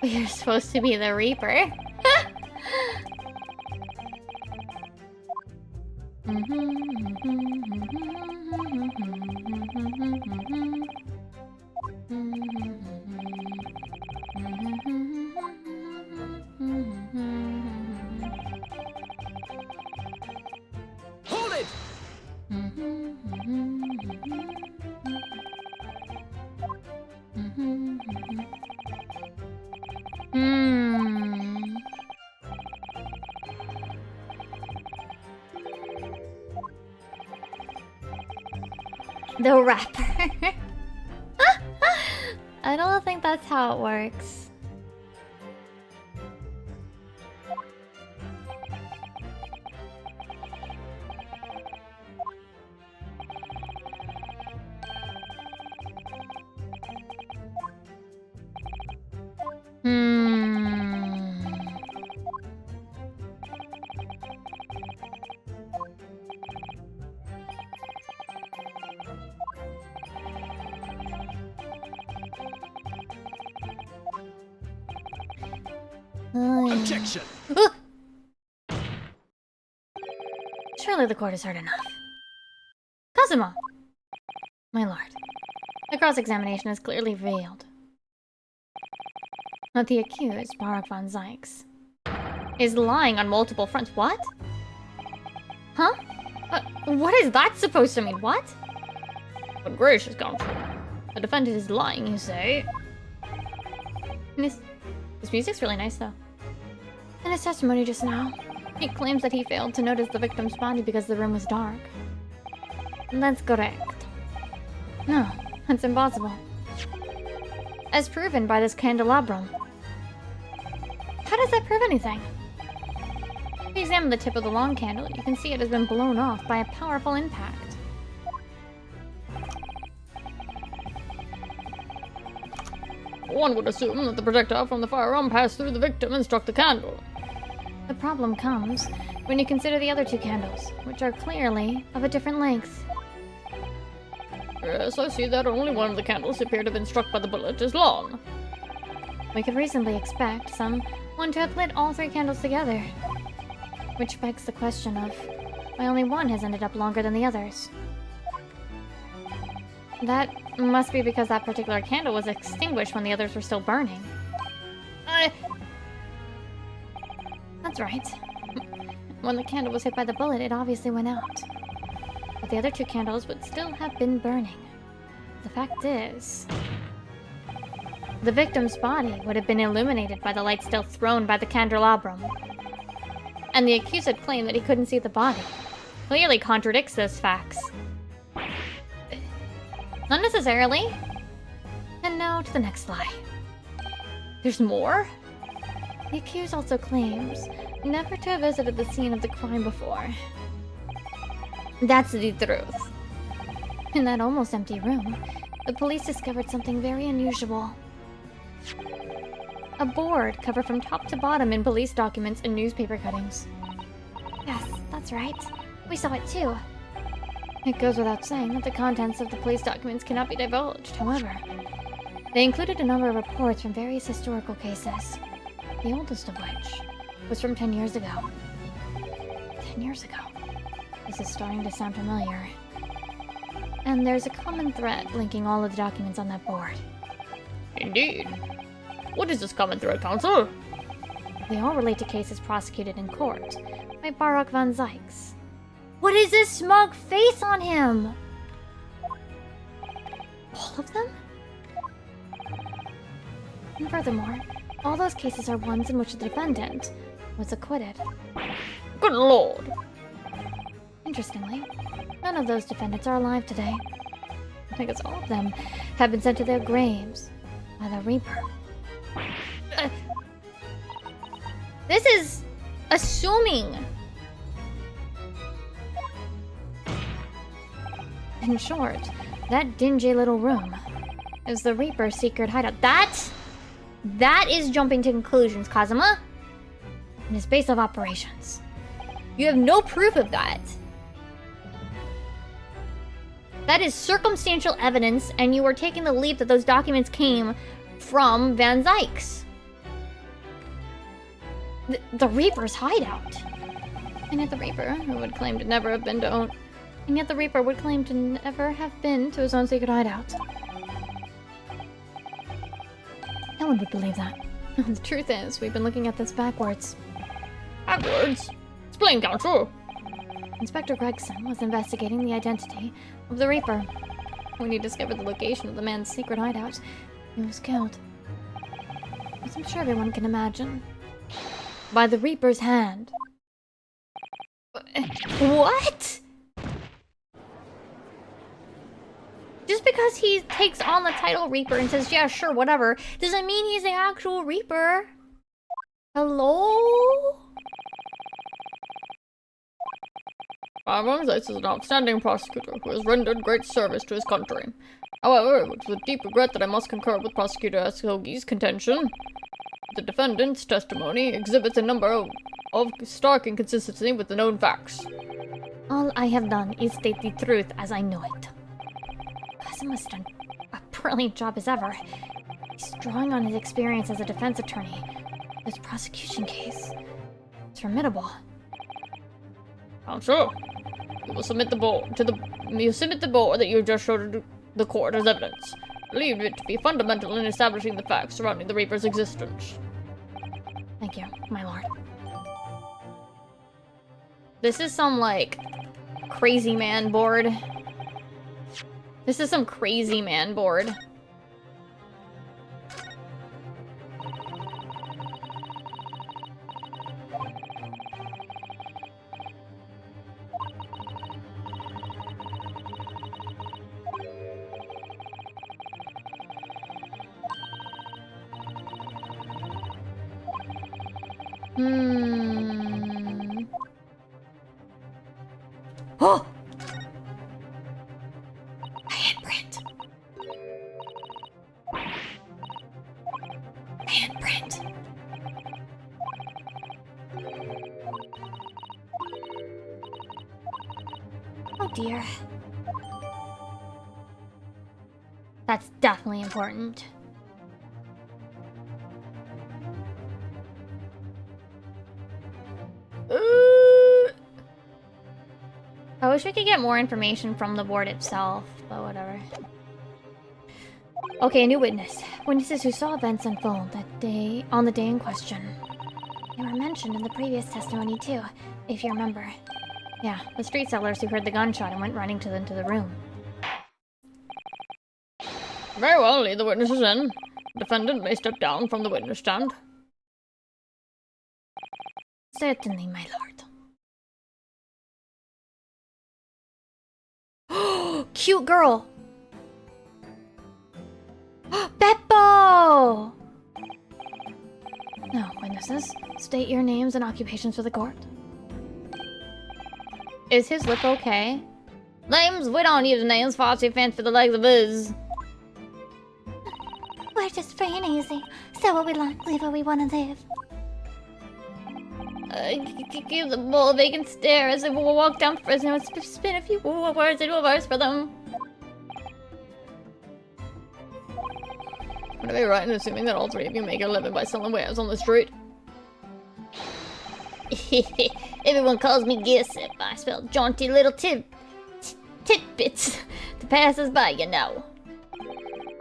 Speaker 1: You're supposed to be the Reaper.
Speaker 2: Hold it!
Speaker 1: The rapper. I don't think that's how it works.
Speaker 2: Objection!
Speaker 1: Surely the court has heard enough. Kazuma! My lord, the cross-examination has clearly revealed that the accused, Barak von Zykes, is lying on multiple fronts. What? Huh? What is that supposed to mean? What?
Speaker 3: But gracious, counsel. The defendant is lying, you say?
Speaker 1: This music's really nice, though. In his testimony just now, he claims that he failed to notice the victim's body because the room was dark. That's correct. No, that's impossible. As proven by this candelabrum. How does that prove anything? If you examine the tip of the long candle, you can see it has been blown off by a powerful impact.
Speaker 3: One would assume that the projectile from the firearm passed through the victim and struck the candle.
Speaker 1: The problem comes when you consider the other two candles, which are clearly of a different length.
Speaker 3: Yes, I see that only one of the candles appear to have been struck by the bullet is long.
Speaker 1: We could reasonably expect someone to have lit all three candles together. Which begs the question of why only one has ended up longer than the others. That must be because that particular candle was extinguished when the others were still burning. That's right. When the candle was hit by the bullet, it obviously went out. But the other two candles would still have been burning. The fact is, the victim's body would have been illuminated by the light still thrown by the candelabrum. And the accused claim that he couldn't see the body clearly contradicts those facts. Not necessarily. And now to the next lie.
Speaker 3: There's more?
Speaker 1: The accused also claims never to have visited the scene of the crime before.
Speaker 3: That's the truth.
Speaker 1: In that almost empty room, the police discovered something very unusual. A board covered from top to bottom in police documents and newspaper cuttings. Yes, that's right. We saw it too. It goes without saying that the contents of the police documents cannot be divulged, however. They included a number of reports from various historical cases, the oldest of which was from 10 years ago. 10 years ago. This is starting to sound familiar. And there's a common thread linking all of the documents on that board.
Speaker 3: Indeed. What is this common thread, counsel?
Speaker 1: They all relate to cases prosecuted in court by Barak von Zykes. What is this smug face on him? All of them? And furthermore, all those cases are ones in which the defendant was acquitted.
Speaker 3: Good lord!
Speaker 1: Interestingly, none of those defendants are alive today. I guess all of them have been sent to their graves by the Reaper. This is assuming. In short, that dingy little room is the Reaper's secret hideout. That is jumping to conclusions, Kazuma. And his base of operations. You have no proof of that. That is circumstantial evidence, and you are taking the leap that those documents came from Van Zykes. The Reaper's hideout. And yet the Reaper, who would claim to never have been to own... And yet the Reaper would claim to never have been to his own secret hideout. No one would believe that. The truth is, we've been looking at this backwards.
Speaker 3: Backwards? Explain, counsel.
Speaker 1: Inspector Gregson was investigating the identity of the Reaper. When he discovered the location of the man's secret hideout, he was killed. As I'm sure everyone can imagine. By the Reaper's hand. What? Just because he takes on the title Reaper and says, yeah, sure, whatever, doesn't mean he's the actual Reaper. Hello?
Speaker 3: Von Zykes is an outstanding prosecutor who has rendered great service to his country. However, it's with deep regret that I must concur with Prosecutor Askogi's contention. The defendant's testimony exhibits a number of stark inconsistency with the known facts.
Speaker 1: All I have done is state the truth as I know it. Kazuma's done a brilliant job as ever. He's drawing on his experience as a defense attorney, This prosecution case. It's formidable.
Speaker 3: Counsel, you will submit the board that you just showed to the court as evidence. Believe it to be fundamental in establishing the facts surrounding the Reaper's existence.
Speaker 1: Thank you, my lord.
Speaker 3: This is some, like, crazy man board. This is some crazy man board.
Speaker 1: Oh! A handprint. A handprint. Oh dear. That's definitely important. I wish we could get more information from the board itself, but whatever. Okay, a new witness. Witnesses who saw events unfold on the day in question. They were mentioned in the previous testimony too, if you remember. Yeah, the street sellers who heard the gunshot and went running into the room.
Speaker 3: Very well, lead the witnesses in. The defendant may step down from the witness stand.
Speaker 1: Certainly, my lord. Cute girl! Beppo! Now, witnesses, state your names and occupations for the court.
Speaker 3: Is his lip okay? Names? We don't use names, far too fancy for the legs of us.
Speaker 1: We're just free and easy. Say what we like, live where we want to live.
Speaker 3: Give the bull a vacant stare as they walk down Fresno and spin a few words into a verse for them. Would I be right in assuming that all three of you make a living by selling wares on the street? Everyone calls me Gossip. I spell jaunty little titbits to passers-by, you know.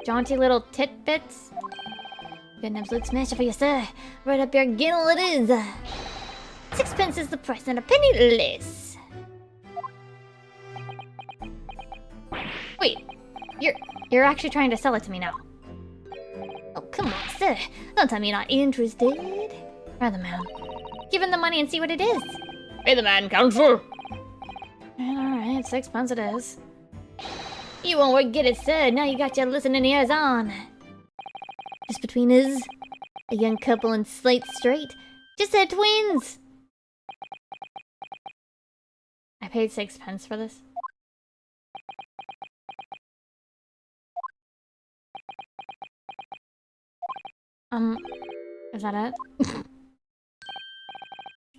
Speaker 1: Jaunty little titbits? Been an absolute smasher for you, sir. Right up your ginnel it is. 6 is the price and a penny less. Wait, you're actually trying to sell it to me now. Oh, come on, sir. Don't tell me you're not interested. Rather, man. Give him the money and see what it is.
Speaker 3: Pay the man, counsel.
Speaker 1: Alright, 6 it is. You won't forget it, sir. Now you got your listening ears on. Just between us, a young couple in Slate Street. Just said twins. I paid 6 for this. Is that it?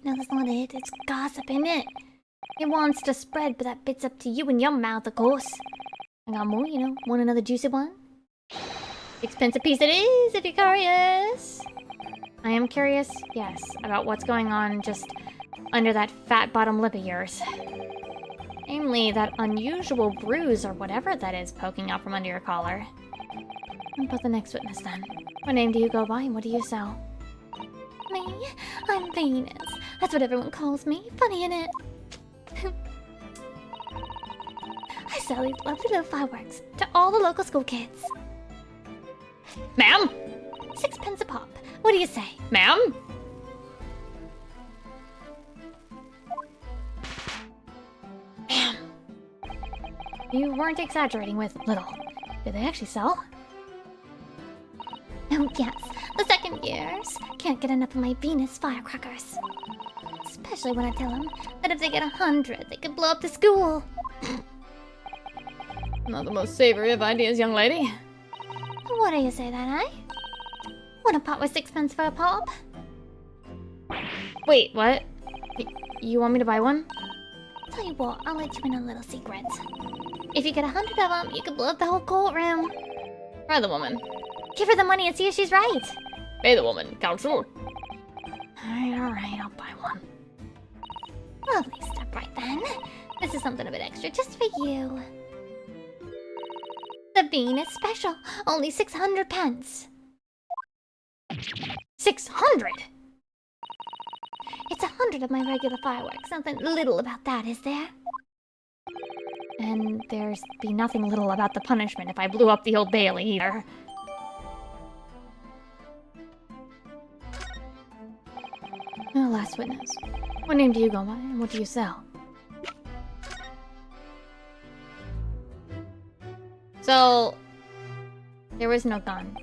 Speaker 1: No, that's not it. It's gossip, isn't it? It wants to spread, but that bit's up to you and your mouth, of course. I got more, you know. Want another juicy one? 6 a piece it is, if you're curious. I am curious, yes, about what's going on just under that fat bottom lip of yours. Namely, that unusual bruise or whatever that is poking out from under your collar. What about the next witness, then? What name do you go by and what do you sell? Me? I'm Venus. That's what everyone calls me. Funny, innit? I sell these lovely little fireworks to all the local school kids.
Speaker 3: Ma'am?
Speaker 1: 6 a pop. What do you say?
Speaker 3: Ma'am?
Speaker 1: Ma'am. You weren't exaggerating with little. Did they actually sell? Oh yes, the second years can't get enough of my Venus firecrackers. Especially when I tell them that if they get 100, they could blow up the school.
Speaker 3: Not the most savory of ideas, young lady.
Speaker 1: What do you say then, eh? Want a pot with 6 for a pop?
Speaker 3: Wait, what? You want me to buy one?
Speaker 1: Tell you what, I'll let you in a little secret. If you get 100 of them, you could blow up the whole courtroom.
Speaker 3: Try the woman.
Speaker 1: Give her the money and see if she's right.
Speaker 3: Pay the woman, counsel. one.
Speaker 1: Lovely, step right then. This is something a bit extra just for you. The bean is special. Only 600 pence.
Speaker 3: 600!
Speaker 1: It's 100 of my regular fireworks. Nothing little about that, is there?
Speaker 3: And there's be nothing little about the punishment if I blew up the Old Bailey either. Last witness. What name do you go by and what do you sell? So, there was no gun.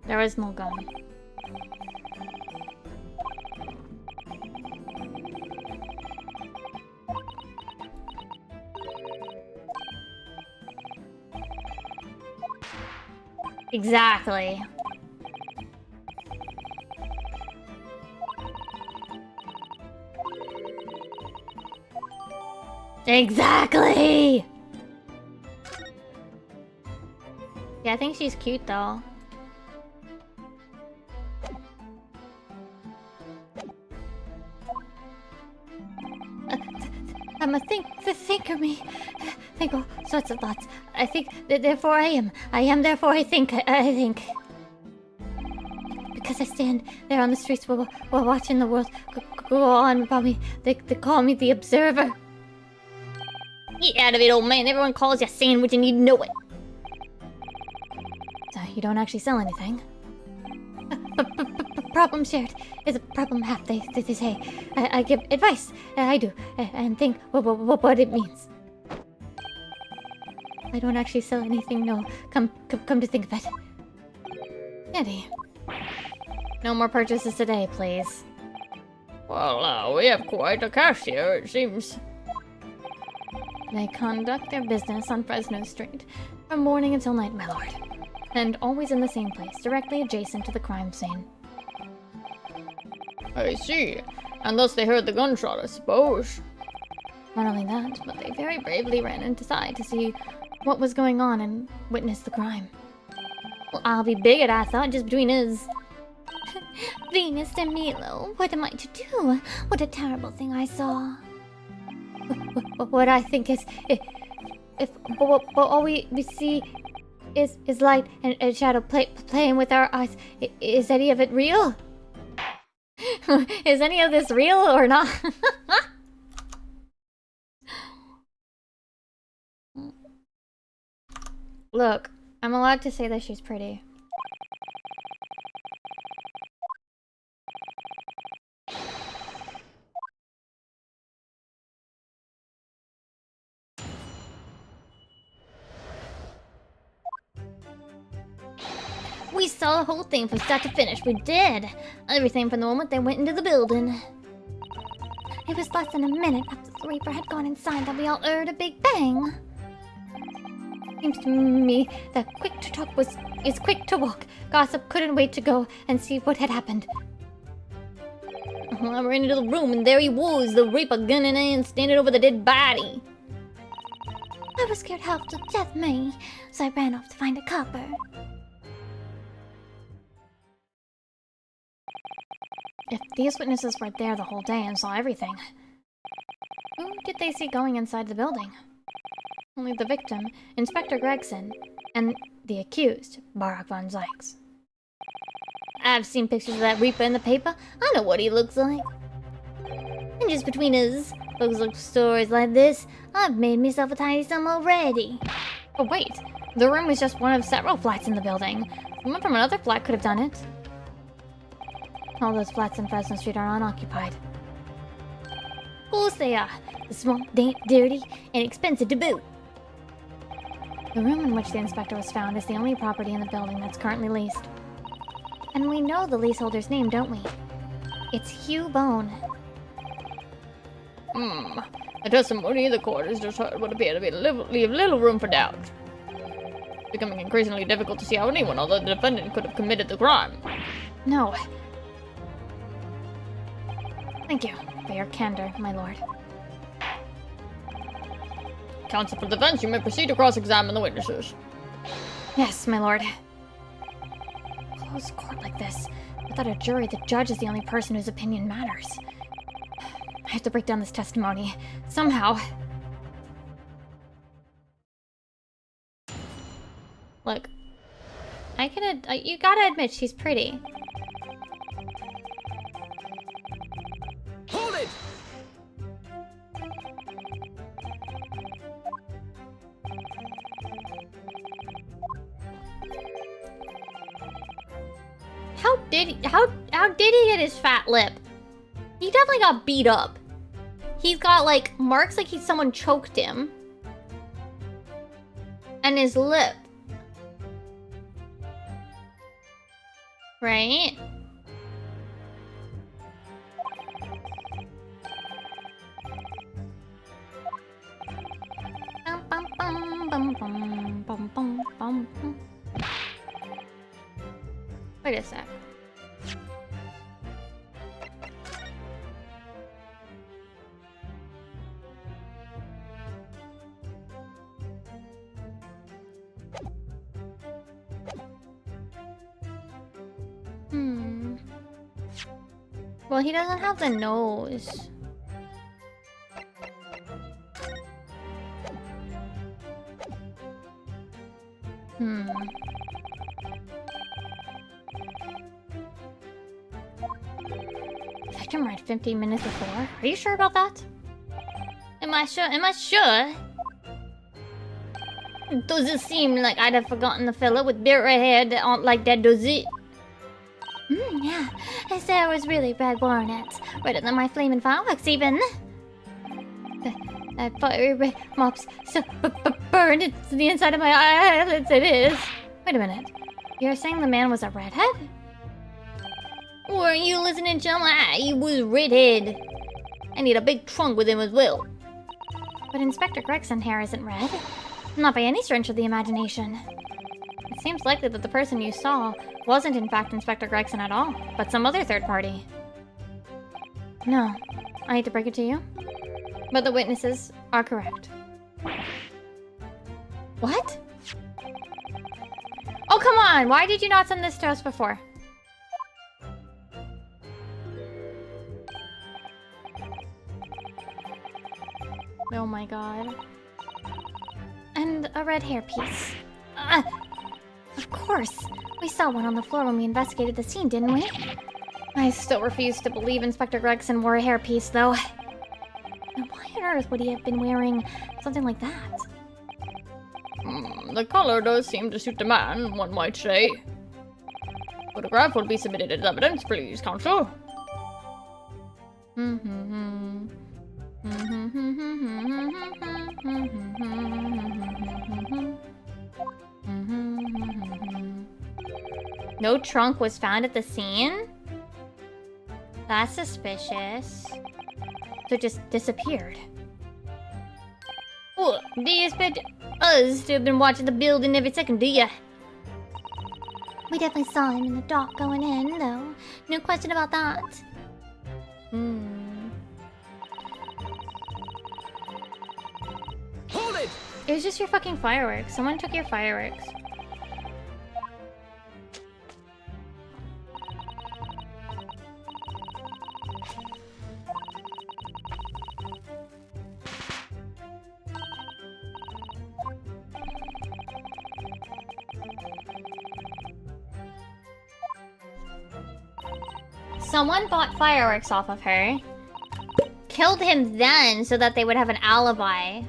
Speaker 3: There was no gun. Exactly. Exactly! Yeah, I think she's cute though. I'm a thinker me. Think all sorts of thoughts. I think, therefore I am. I am, therefore I think. I think. Because I stand there on the streets while watching the world go on about me. They call me the Observer. Get out of it, old man. Everyone calls you a sandwich and you know it. So you don't actually sell anything? Problem shared is a problem half, they say. I give advice, I do, and think what it means. I don't actually sell anything, no. Come to think of it. Eddie. No more purchases today, please. Well, we have quite a cashier, it seems. They conduct their business on Fresno Street from morning until night, my lord. And always in the same place, directly adjacent to the crime scene. I see. And thus they heard the gunshot, I suppose. Not only that, but they very bravely ran inside to see what was going on and witness the crime. Well, I'll be bigot, I thought, just between us.
Speaker 1: Venus de Milo, what am I to do? What a terrible thing I saw.
Speaker 3: What I think is, if all we see is light and shadow playing with our eyes, is any of it real? Is any of this real or not? Look, I'm allowed to say that she's pretty.
Speaker 1: We saw the whole thing from start to finish. We did. Everything from the moment they went into the building. It was less than a minute after the Reaper had gone inside that we all heard a big bang. Seems to me that quick to talk is quick to walk. Gossip couldn't wait to go and see what had happened.
Speaker 3: I ran into the room and there he was, the Reaper gun in hand, standing over the dead body.
Speaker 1: I was scared half to death, me, so I ran off to find a copper.
Speaker 3: If these witnesses were there the whole day and saw everything, who did they see going inside the building? Only the victim, Inspector Gregson, and the accused, Barak von Zykes.
Speaker 1: I've seen pictures of that Reaper in the paper. I know what he looks like. And just between us, folks look stories like this, I've made myself a tiny sum already.
Speaker 3: Oh wait, the room was just one of several flats in the building. Someone from another flat could have done it. All those flats in Fresno Street are unoccupied.
Speaker 1: Of course they are. The swamp, damp, dirty, and expensive to boot.
Speaker 3: The room in which the inspector was found is the only property in the building that's currently leased.
Speaker 1: And we know the leaseholder's name, don't we? It's Hugh Bone.
Speaker 3: The testimony in the court is just heard would appear to leave little room for doubt. It's becoming increasingly difficult to see how anyone other than the defendant could have committed the crime. No. Thank you for your candor, my lord. Counsel for defense, you may proceed to cross-examine the witnesses. Yes, my lord.
Speaker 1: close court like this. Without a jury, the judge is the only person whose opinion matters. I have to break down this testimony. Somehow. Look. You gotta admit she's pretty.
Speaker 2: Hold it!
Speaker 1: How did he get his fat lip? He definitely got beat up. He's got like marks like someone choked him. And his lip. Right? Wait a sec. Well, he doesn't have the nose. Victim arrived 15 minutes before. Are you sure about that? Am I sure? Am I sure? Does it seem like I'd have forgotten the fella with beard red hair that aren't like that, does it? Yeah. His hair was really red baronet. Redder than my flaming fireworks, even. That fiery red mops so burned into the inside of my eyelids, it is. Wait a minute. You're saying the man was a redhead? Were you listening, chum? He was redhead. I need a big trunk with him as well. But Inspector Gregson's hair isn't red. Not by any stretch of the imagination. It seems likely that the person you saw wasn't in fact Inspector Gregson at all, but some other third party. No, I hate to break it to you, but the witnesses are correct. What? Oh, come on! Why did you not send this to us before? Oh my god. And a red hairpiece. Of course! We saw one on the floor when we investigated the scene, didn't we? I still refuse to believe Inspector Gregson wore a hairpiece, though. And why on earth would he have been wearing something like that?
Speaker 3: The color does seem to suit the man, one might say. Photograph will be submitted as evidence, please, counsel.
Speaker 1: No trunk was found at the scene? That's suspicious. So it just disappeared. Oh, do you expect us to have been watching the building every second, do ya? We definitely saw him in the dock going in, though. No question about that.
Speaker 2: Hold it!
Speaker 1: It was just your fucking fireworks. Someone took your fireworks. Someone bought fireworks off of her. Killed him then so that they would have an alibi.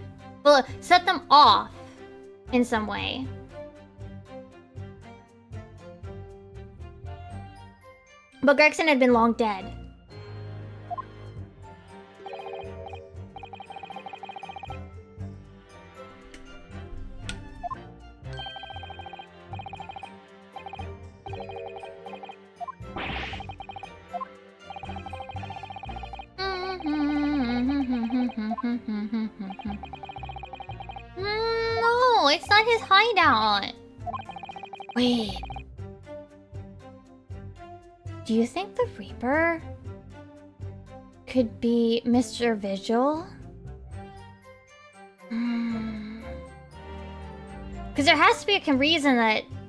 Speaker 1: Well, set them off in some way. But Gregson had been long dead. No, it's not his hideout. Wait. Do you think the Reaper could be Mr. Vigil? Because there has to be a reason that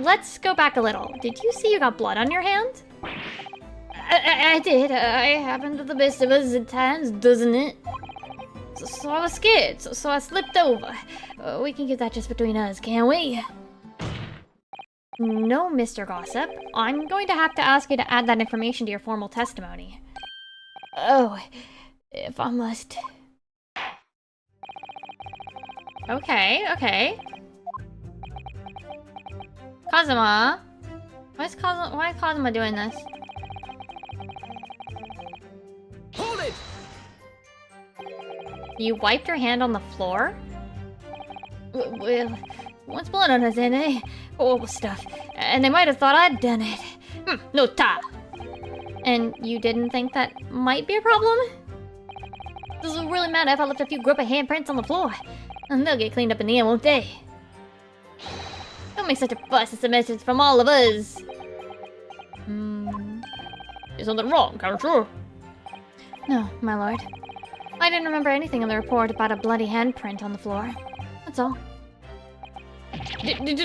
Speaker 1: let's go back a little. Did you see you got blood on your hand?
Speaker 3: I did. It happened to the best of us at times, doesn't it? So I was scared, so I slipped over. We can keep that just between us, can't we?
Speaker 1: No, Mr. Gossip. I'm going to have to ask you to add that information to your formal testimony.
Speaker 3: Oh, if I must.
Speaker 1: Okay. Kazuma? Why is Kazuma doing this?
Speaker 2: Hold it!
Speaker 1: You wiped your hand on the floor?
Speaker 3: Well, once blood on us, eh? Horrible stuff. And they might have thought I'd done it. No ta.
Speaker 1: And you didn't think that might be a problem?
Speaker 3: Does it really matter if I left a few grubby handprints on the floor? And they'll get cleaned up in the end, won't they? Don't make such a fuss, it's a message from all of us. Is something wrong, Character?
Speaker 1: No, my lord. I didn't remember anything in the report about a bloody handprint on the floor. That's all.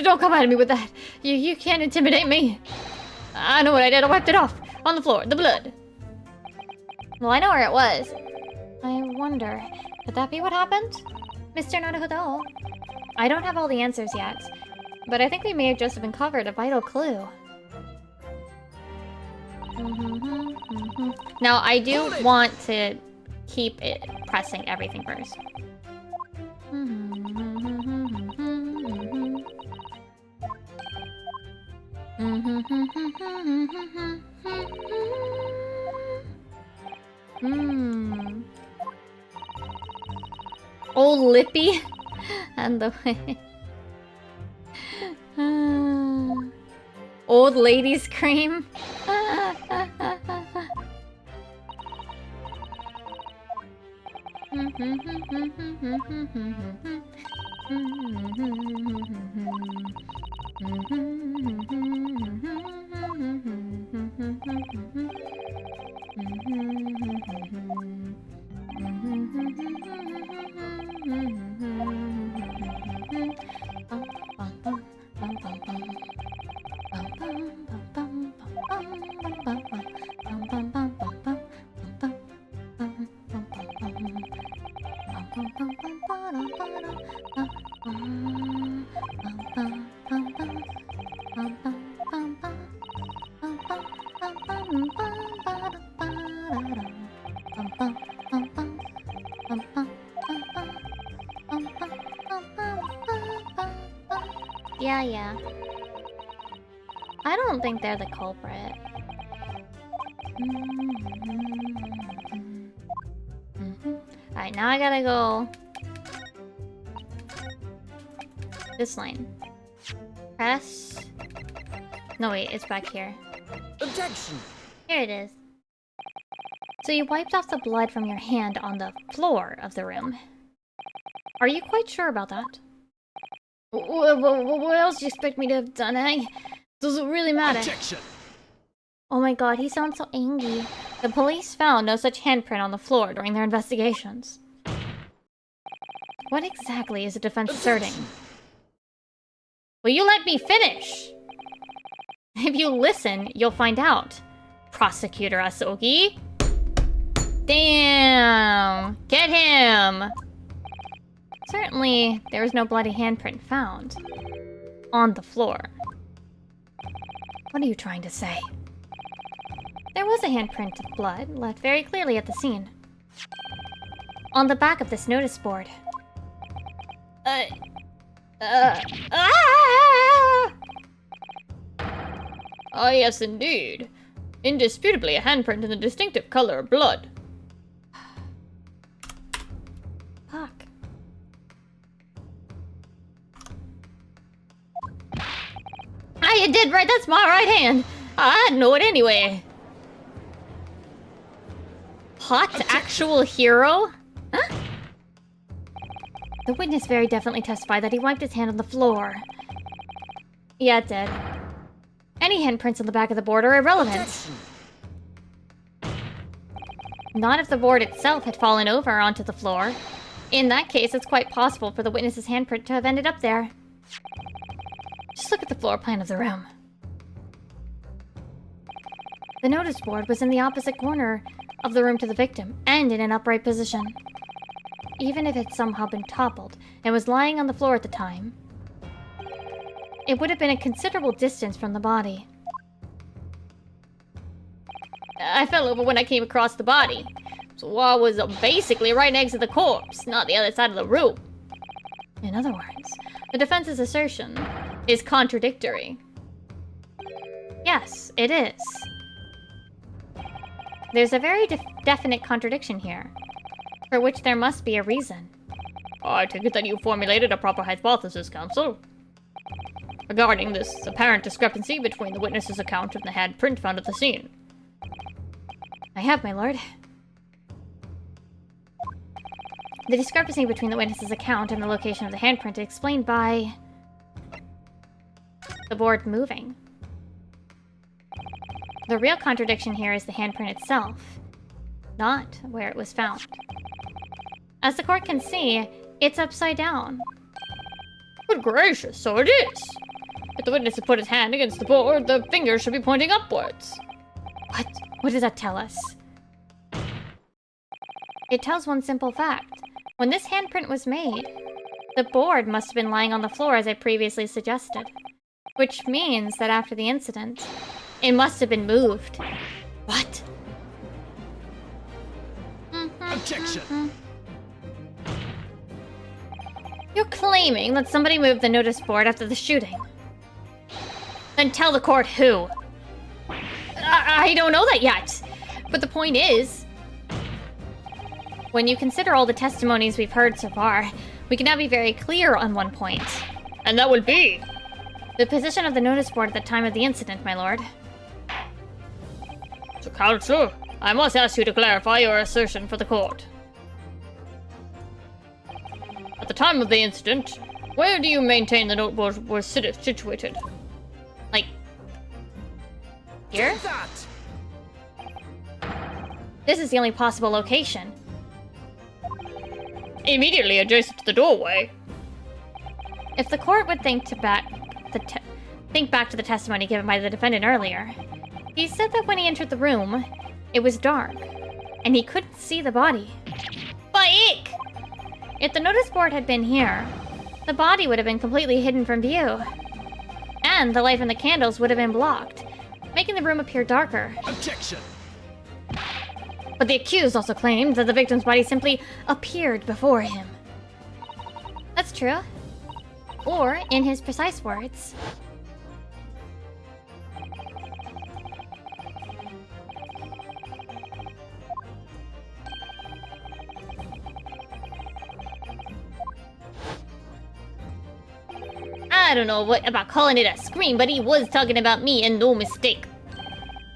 Speaker 3: Don't come at me with that. You can't intimidate me. I know what I did. I wiped it off. On the floor. The blood.
Speaker 1: Well, I know where it was. I wonder, could that be what happened? Mr. Naruhodo? I don't have all the answers yet, but I think we may have just uncovered a vital clue. Now, I do want to keep it pressing everything first. Old Lippy and the way. Old lady scream. Yeah. I don't think they're the culprit. Alright, now I gotta go this line. Press. No, wait, it's back here.
Speaker 2: Objection!
Speaker 1: Here it is. So you wiped off the blood from your hand on the floor of the room. Are you quite sure about that?
Speaker 3: What else do you expect me to have done, eh? Does it really matter?
Speaker 2: Objection!
Speaker 1: Oh my god, he sounds so angry. The police found no such handprint on the floor during their investigations. What exactly is the defense asserting? Will you let me finish? If you listen, you'll find out. Prosecutor Asogi. Damn! Get him! Certainly, there was no bloody handprint found. On the floor. What are you trying to say? There was a handprint of blood left very clearly at the scene. On the back of this notice board.
Speaker 3: Oh, yes, indeed. Indisputably a handprint in the distinctive color of blood.
Speaker 1: Fuck.
Speaker 3: You did right, that's my right hand. I know it anyway.
Speaker 1: Hot actual hero? Huh? The witness very definitely testified that he wiped his hand on the floor. Yeah, it did. Any handprints on the back of the board are irrelevant.
Speaker 2: Objection.
Speaker 1: Not if the board itself had fallen over onto the floor. In that case, it's quite possible for the witness's handprint to have ended up there. Just look at the floor plan of the room. The notice board was in the opposite corner of the room to the victim, and in an upright position. Even if it had somehow been toppled and was lying on the floor at the time, it would have been a considerable distance from the body.
Speaker 3: I fell over when I came across the body. So the wall was basically right next to the corpse, not the other side of the room.
Speaker 1: In other words,
Speaker 3: The defense's assertion is contradictory.
Speaker 1: yes, it is. There's a very definite contradiction here, for which there must be a reason.
Speaker 3: I take it that you formulated a proper hypothesis, Counsel, regarding this apparent discrepancy between the witness's account and the handprint found at the scene.
Speaker 1: I have, my lord. The discrepancy between the witness's account and the location of the handprint is explained by the board moving. The real contradiction here is the handprint itself, not where it was found. As the court can see, it's upside down.
Speaker 3: Good gracious, so it is! If the witness had put his hand against the board, the finger should be pointing upwards.
Speaker 1: What? What does that tell us? It tells one simple fact. When this handprint was made, the board must have been lying on the floor as I previously suggested. Which means that after the incident, it must have been moved. What?
Speaker 2: Objection!
Speaker 1: You're claiming that somebody moved the notice board after the shooting. Then tell the court who.
Speaker 3: I don't know that yet. But the point is,
Speaker 1: when you consider all the testimonies we've heard so far, we can now be very clear on one point.
Speaker 3: and that would be...
Speaker 1: The position of the notice board at the time of the incident, my lord.
Speaker 3: So, Counsel, I must ask you to clarify your assertion for the court. At the time of the incident, where do you maintain the noteboard was situated?
Speaker 1: Like... here?
Speaker 2: That!
Speaker 1: This is the only possible location.
Speaker 3: Immediately adjacent to the doorway.
Speaker 1: If the court would think back to the testimony given by the defendant earlier, he said that when he entered the room, it was dark, and he couldn't see the body.
Speaker 3: But ick!
Speaker 1: If the notice board had been here, the body would have been completely hidden from view, and the light from the candles would have been blocked, making the room appear darker.
Speaker 2: Objection!
Speaker 1: But the accused also claimed that the victim's body simply appeared before him. That's true. Or, in his precise words,
Speaker 3: I don't know what about calling it a scream, but he was talking about me and no mistake.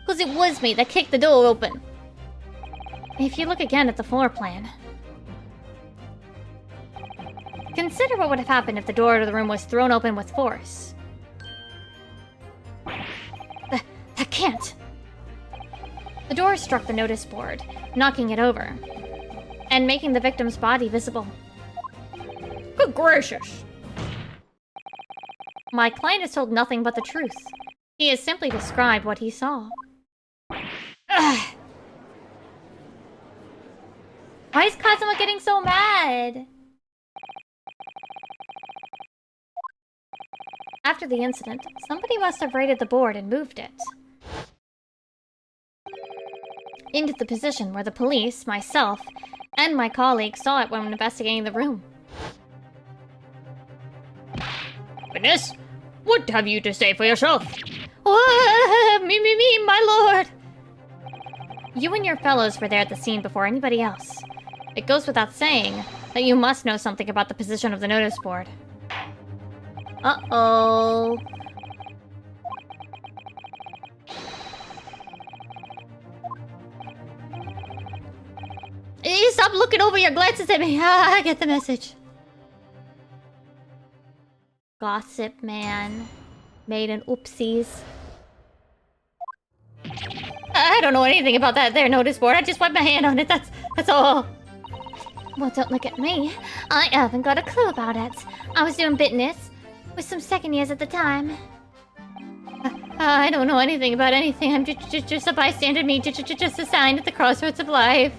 Speaker 3: 'Cause it was me that kicked the door open.
Speaker 1: if you look again at the floor plan, consider what would have happened if the door to the room was thrown open with force. That can't. The door struck the notice board, knocking it over, and making the victim's body visible.
Speaker 3: Good gracious.
Speaker 1: My client has told nothing but the truth. He has simply described what he saw. Ugh. Why is Kazuma getting so mad? After the incident, somebody must have raided the board and moved it into the position where the police, myself, and my colleagues saw it when investigating the room.
Speaker 3: Witness, what have you to say for yourself?
Speaker 1: Me, my lord! You and your fellows were there at the scene before anybody else. It goes without saying that you must know something about the position of the notice board. Uh-oh.
Speaker 3: Stop looking over your glances at me. I get the message.
Speaker 1: Gossip man. Made an oopsies.
Speaker 3: I don't know anything about that there notice board. I just wiped my hand on it. That's all.
Speaker 1: Well, don't look at me. I haven't got a clue about it. I was doing business with some second years at the time. I don't know anything about anything. I'm just a bystander, me, just a sign at the crossroads of life.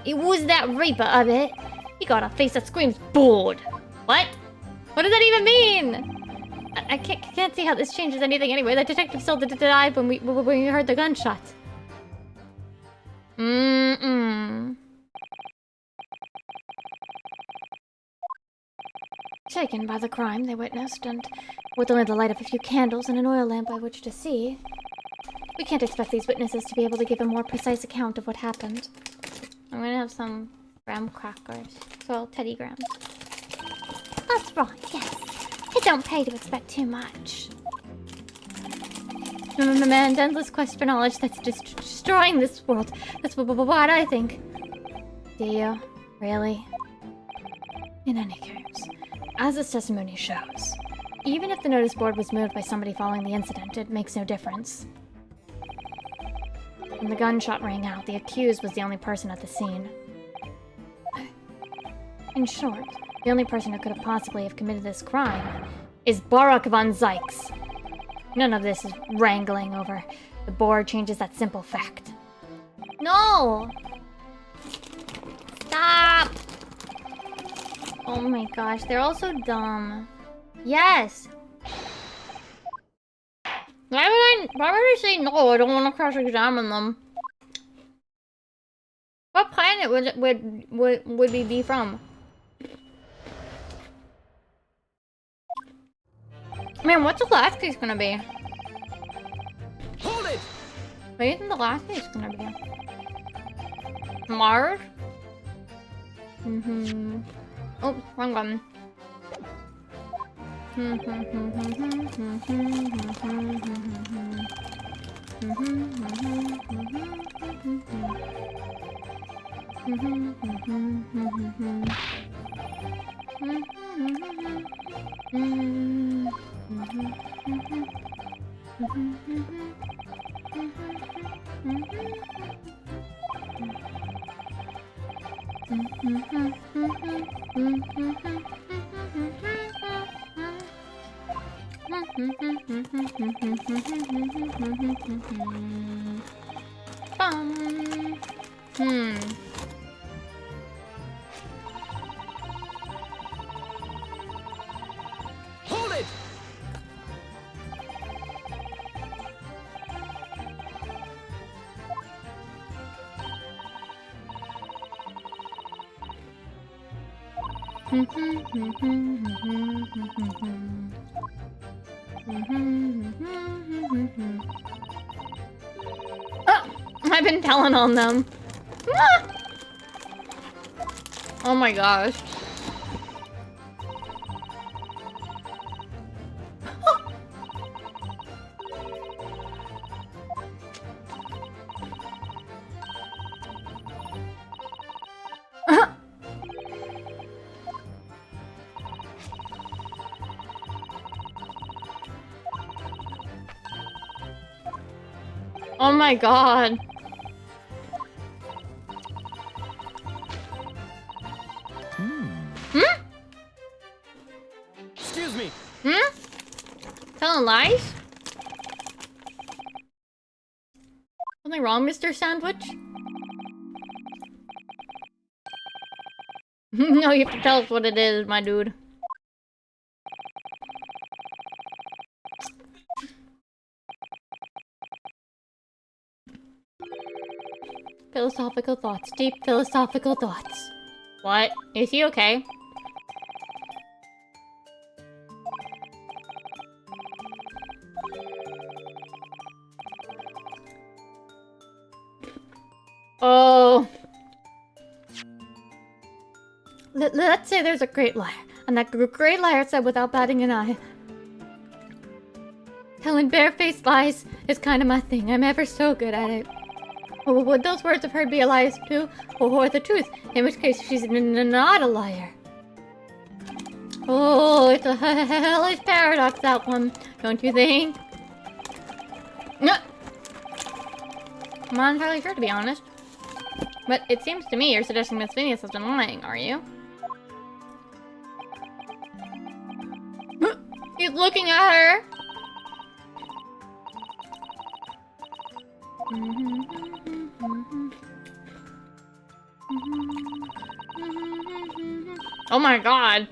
Speaker 1: It was that Reaper of it. He got a face that screams bored. What? What does that even mean? I can't see how this changes anything anyway. The detective still died when we heard the gunshot. Shaken by the crime they witnessed, and with only the light of a few candles and an oil lamp by which to see, we can't expect these witnesses to be able to give a more precise account of what happened. I'm gonna have some graham crackers. Well, Teddy Grahams. That's right, yes. It don't pay to expect too much. Man's endless quest for knowledge that's just destroying this world. That's what I think. Do you? Really? In any case, as this testimony shows, even if the notice board was moved by somebody following the incident, it makes no difference. When the gunshot rang out, the accused was the only person at the scene. In short, the only person who could have possibly have committed this crime is Barak von Zykes. None of this is wrangling over the board changes that simple fact. No! Stop! Oh my gosh, they're all so dumb. Yes! Why would I say no? I don't want to cross-examine them. What planet would we be from? Man, what's the last case gonna be?
Speaker 2: Hold it!
Speaker 1: What do you think the last case is gonna be? Mars? Oh, wrong one.
Speaker 2: Hold it!
Speaker 1: I've been telling on them. Ah! Oh my gosh. Oh my god.
Speaker 2: Excuse me.
Speaker 1: Telling lies? Something wrong, Mr. Sandwich? No, you have to tell us what it is, my dude. Philosophical thoughts. Deep philosophical thoughts. What? Is he okay? Oh. Let's say there's a great liar. And that great liar said without batting an eye. Telling barefaced lies is kind of my thing. I'm ever so good at it. Would those words of hers be a lie too? Or the truth? In which case she's not a liar. Oh, it's a hellish paradox, that one. Don't you think? I'm not entirely sure, to be honest. But it seems to me you're suggesting Miss Phineas has been lying, are you? He's looking at her!
Speaker 3: Oh my god.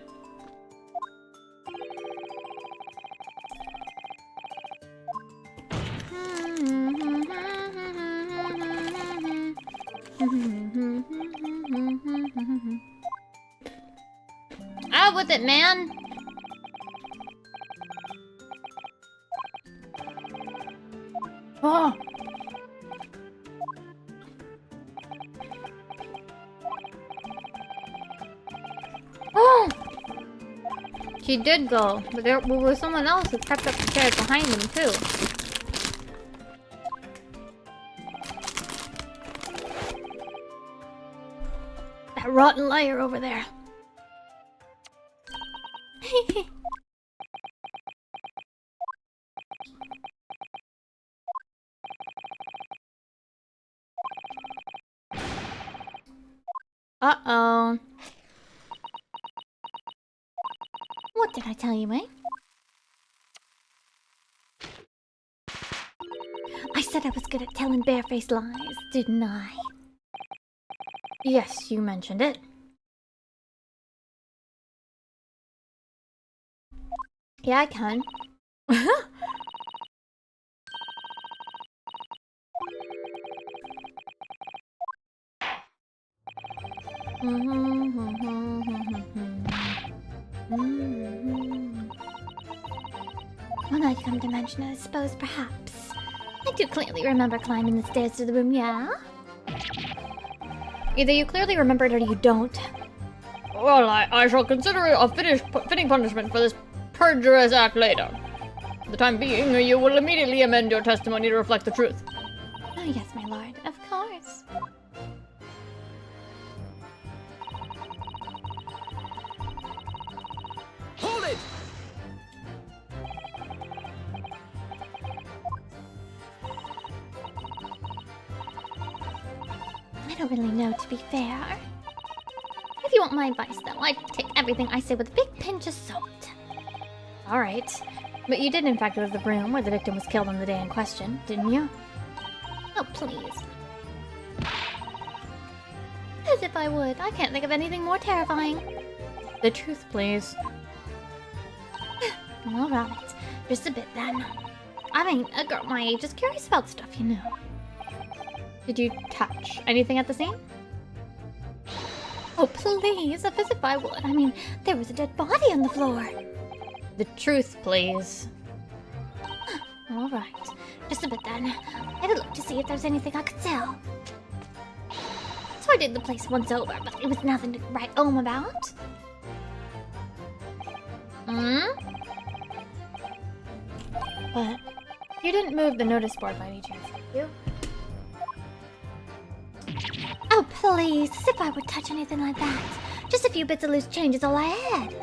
Speaker 3: Out with it, man. Oh. Oh. She did go, but there was someone else who crept up the stairs behind him too. That rotten liar over there. Uh-oh.
Speaker 1: What did I tell you, eh? I said I was good at telling barefaced lies, didn't I?
Speaker 3: Yes, you mentioned it. Yeah, I can.
Speaker 1: Well, now you come to mention it, I suppose perhaps. I do clearly remember climbing the stairs to the room, yeah?
Speaker 3: Either you clearly remember it or you don't. Well, I shall consider it a fitting punishment for this perjurous act later. For the time being, you will immediately amend your testimony to reflect the truth.
Speaker 1: Oh, yes, my lord, of course.
Speaker 2: Hold it!
Speaker 1: I don't really know, to be fair. If you want my advice, though, I'd take everything I say with a big pinch of salt.
Speaker 3: Alright. But you did in fact go to the room where the victim was killed on the day in question, didn't you?
Speaker 1: Oh, please. As if I would. I can't think of anything more terrifying.
Speaker 3: The truth, please.
Speaker 1: Alright. Just a bit, then. I mean, a girl my age is curious about stuff, you know.
Speaker 3: Did you touch anything at the scene?
Speaker 1: Oh, please, as if I would. I mean, there was a dead body on the floor.
Speaker 3: The truth, please.
Speaker 1: All right. Just a bit then. I had a look to see if there's anything I could sell. So I did the place once over, but it was nothing to write home about.
Speaker 3: But you didn't move the notice board by any chance, did you?
Speaker 1: Oh, please, as if I would touch anything like that. Just a few bits of loose change is all I had.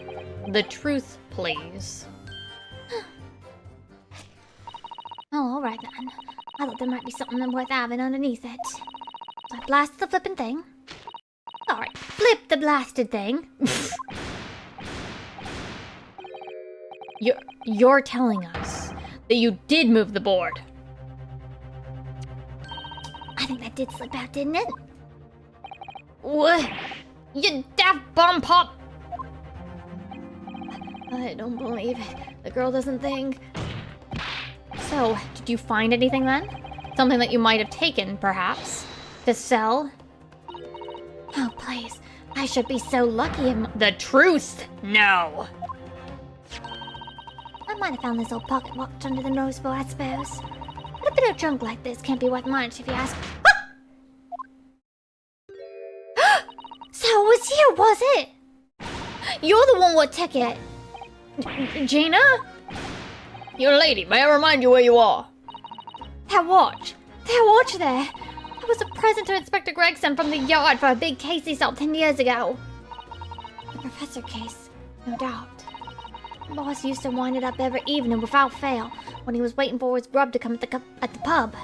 Speaker 3: The truth, please.
Speaker 1: Oh, all right then. I thought there might be something worth having underneath it. So I blasted the flippin' thing. Sorry, flip the blasted thing.
Speaker 3: You're telling us that you did move the board.
Speaker 1: I think that did slip out, didn't it?
Speaker 3: What? You daft bomb pop!
Speaker 1: I don't believe it. The girl doesn't think.
Speaker 3: So, did you find anything then? Something that you might have taken, perhaps? To sell?
Speaker 1: Oh, please. I should be so lucky if
Speaker 3: The truth? No.
Speaker 1: I might have found this old pocket watch under the nose bowl, I suppose. But a bit of junk like this can't be worth much if you ask. So it was you, was it? You're the one what took it.
Speaker 3: Gina? Your lady, may I remind you where you are?
Speaker 1: That watch there. It was a present to Inspector Gregson from the yard for a big case he solved 10 years ago. The professor case, no doubt. Boss used to wind it up every evening without fail when he was waiting for his grub to come at the pub.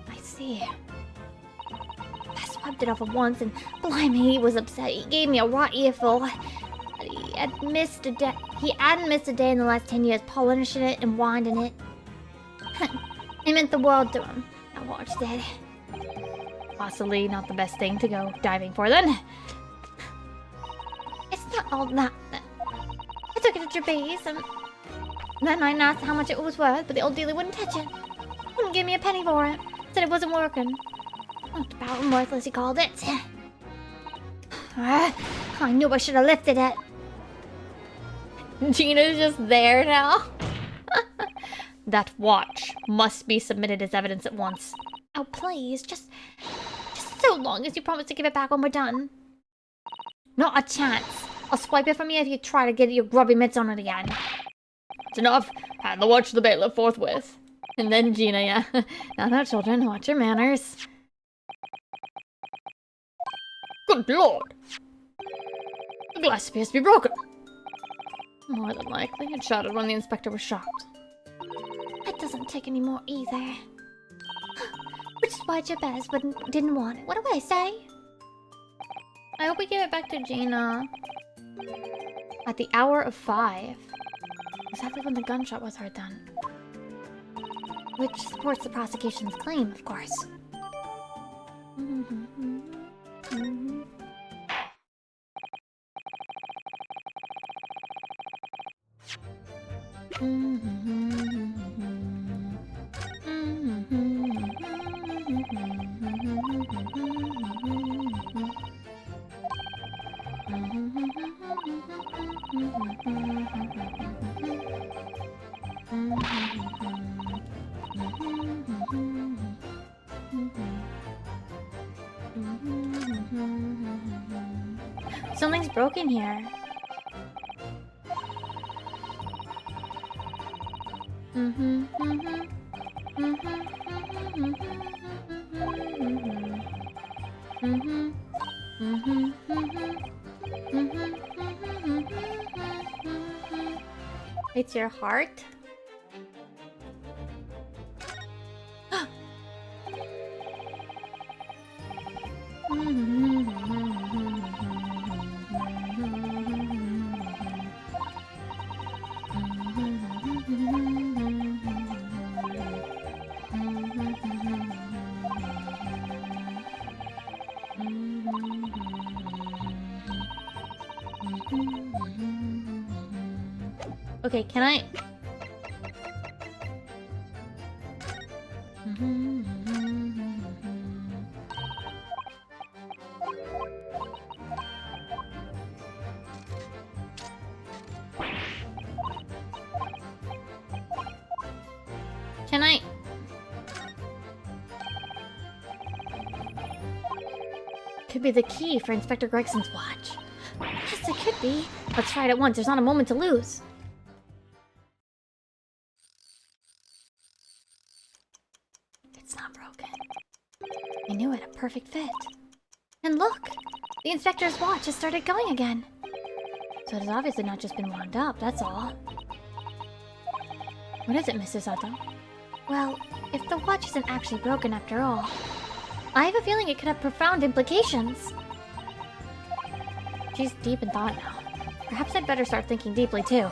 Speaker 1: I see. I swiped it off at once and blimey, he was upset. He gave me a raw earful. He hadn't missed a day in the last 10 years polishing it and winding it. It meant the world to him. that watch did.
Speaker 3: Possibly not the best thing to go diving for then.
Speaker 1: It's not all that. I took it to Gervais and then I asked how much it was worth, but the old dealer wouldn't touch it. Wouldn't give me a penny for it. Said it wasn't working. Not about and worthless, he called it. I knew I should have lifted it.
Speaker 3: Gina's just there now. That watch must be submitted as evidence at once.
Speaker 1: Oh, please, just so long as you promise to give it back when we're done. Not a chance. I'll swipe it from you if you try to get your grubby mitts on it again.
Speaker 3: It's enough. Hand the watch to the bailiff forthwith. And then Gina, yeah. Now, children, watch your manners. Good lord! The glass appears to be broken. More than likely, it shattered when the inspector was shocked.
Speaker 1: It doesn't take any more either. Which is why Jabez didn't want it. What do I say?
Speaker 3: I hope we give it back to Gina at the hour of 5. Exactly when the gunshot was heard then.
Speaker 1: Which supports the prosecution's claim, of course.
Speaker 3: Something's broken here. It's your heart? Okay, can I... Can I... Could be the key for Inspector Gregson's watch.
Speaker 1: Yes, it could be.
Speaker 3: Let's try it at once. There's not a moment to lose.
Speaker 1: It's not broken. I knew it, a perfect fit. And look! The inspector's watch has started going again.
Speaker 3: So it has obviously not just been wound up, that's all. What is it, Mrs. Otto?
Speaker 1: Well, if the watch isn't actually broken after all, I have a feeling it could have profound implications.
Speaker 3: She's deep in thought now. Perhaps I'd better start thinking deeply, too.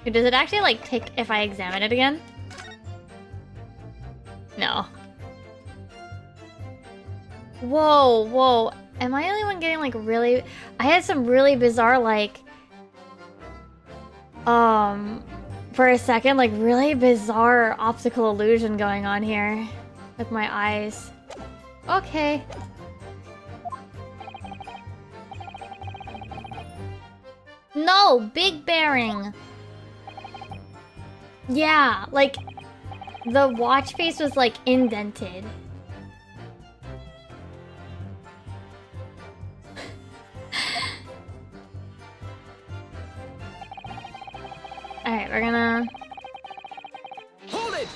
Speaker 3: Does it actually, like, take if I examine it again? No. Whoa, whoa. Am I the only one getting, like, really... I had some really bizarre, like... For a second, like, really bizarre optical illusion going on here. With my eyes. Okay. No! Big bearing! Yeah, like... The watch face was, like, indented. Alright, we're gonna...
Speaker 2: Hold it!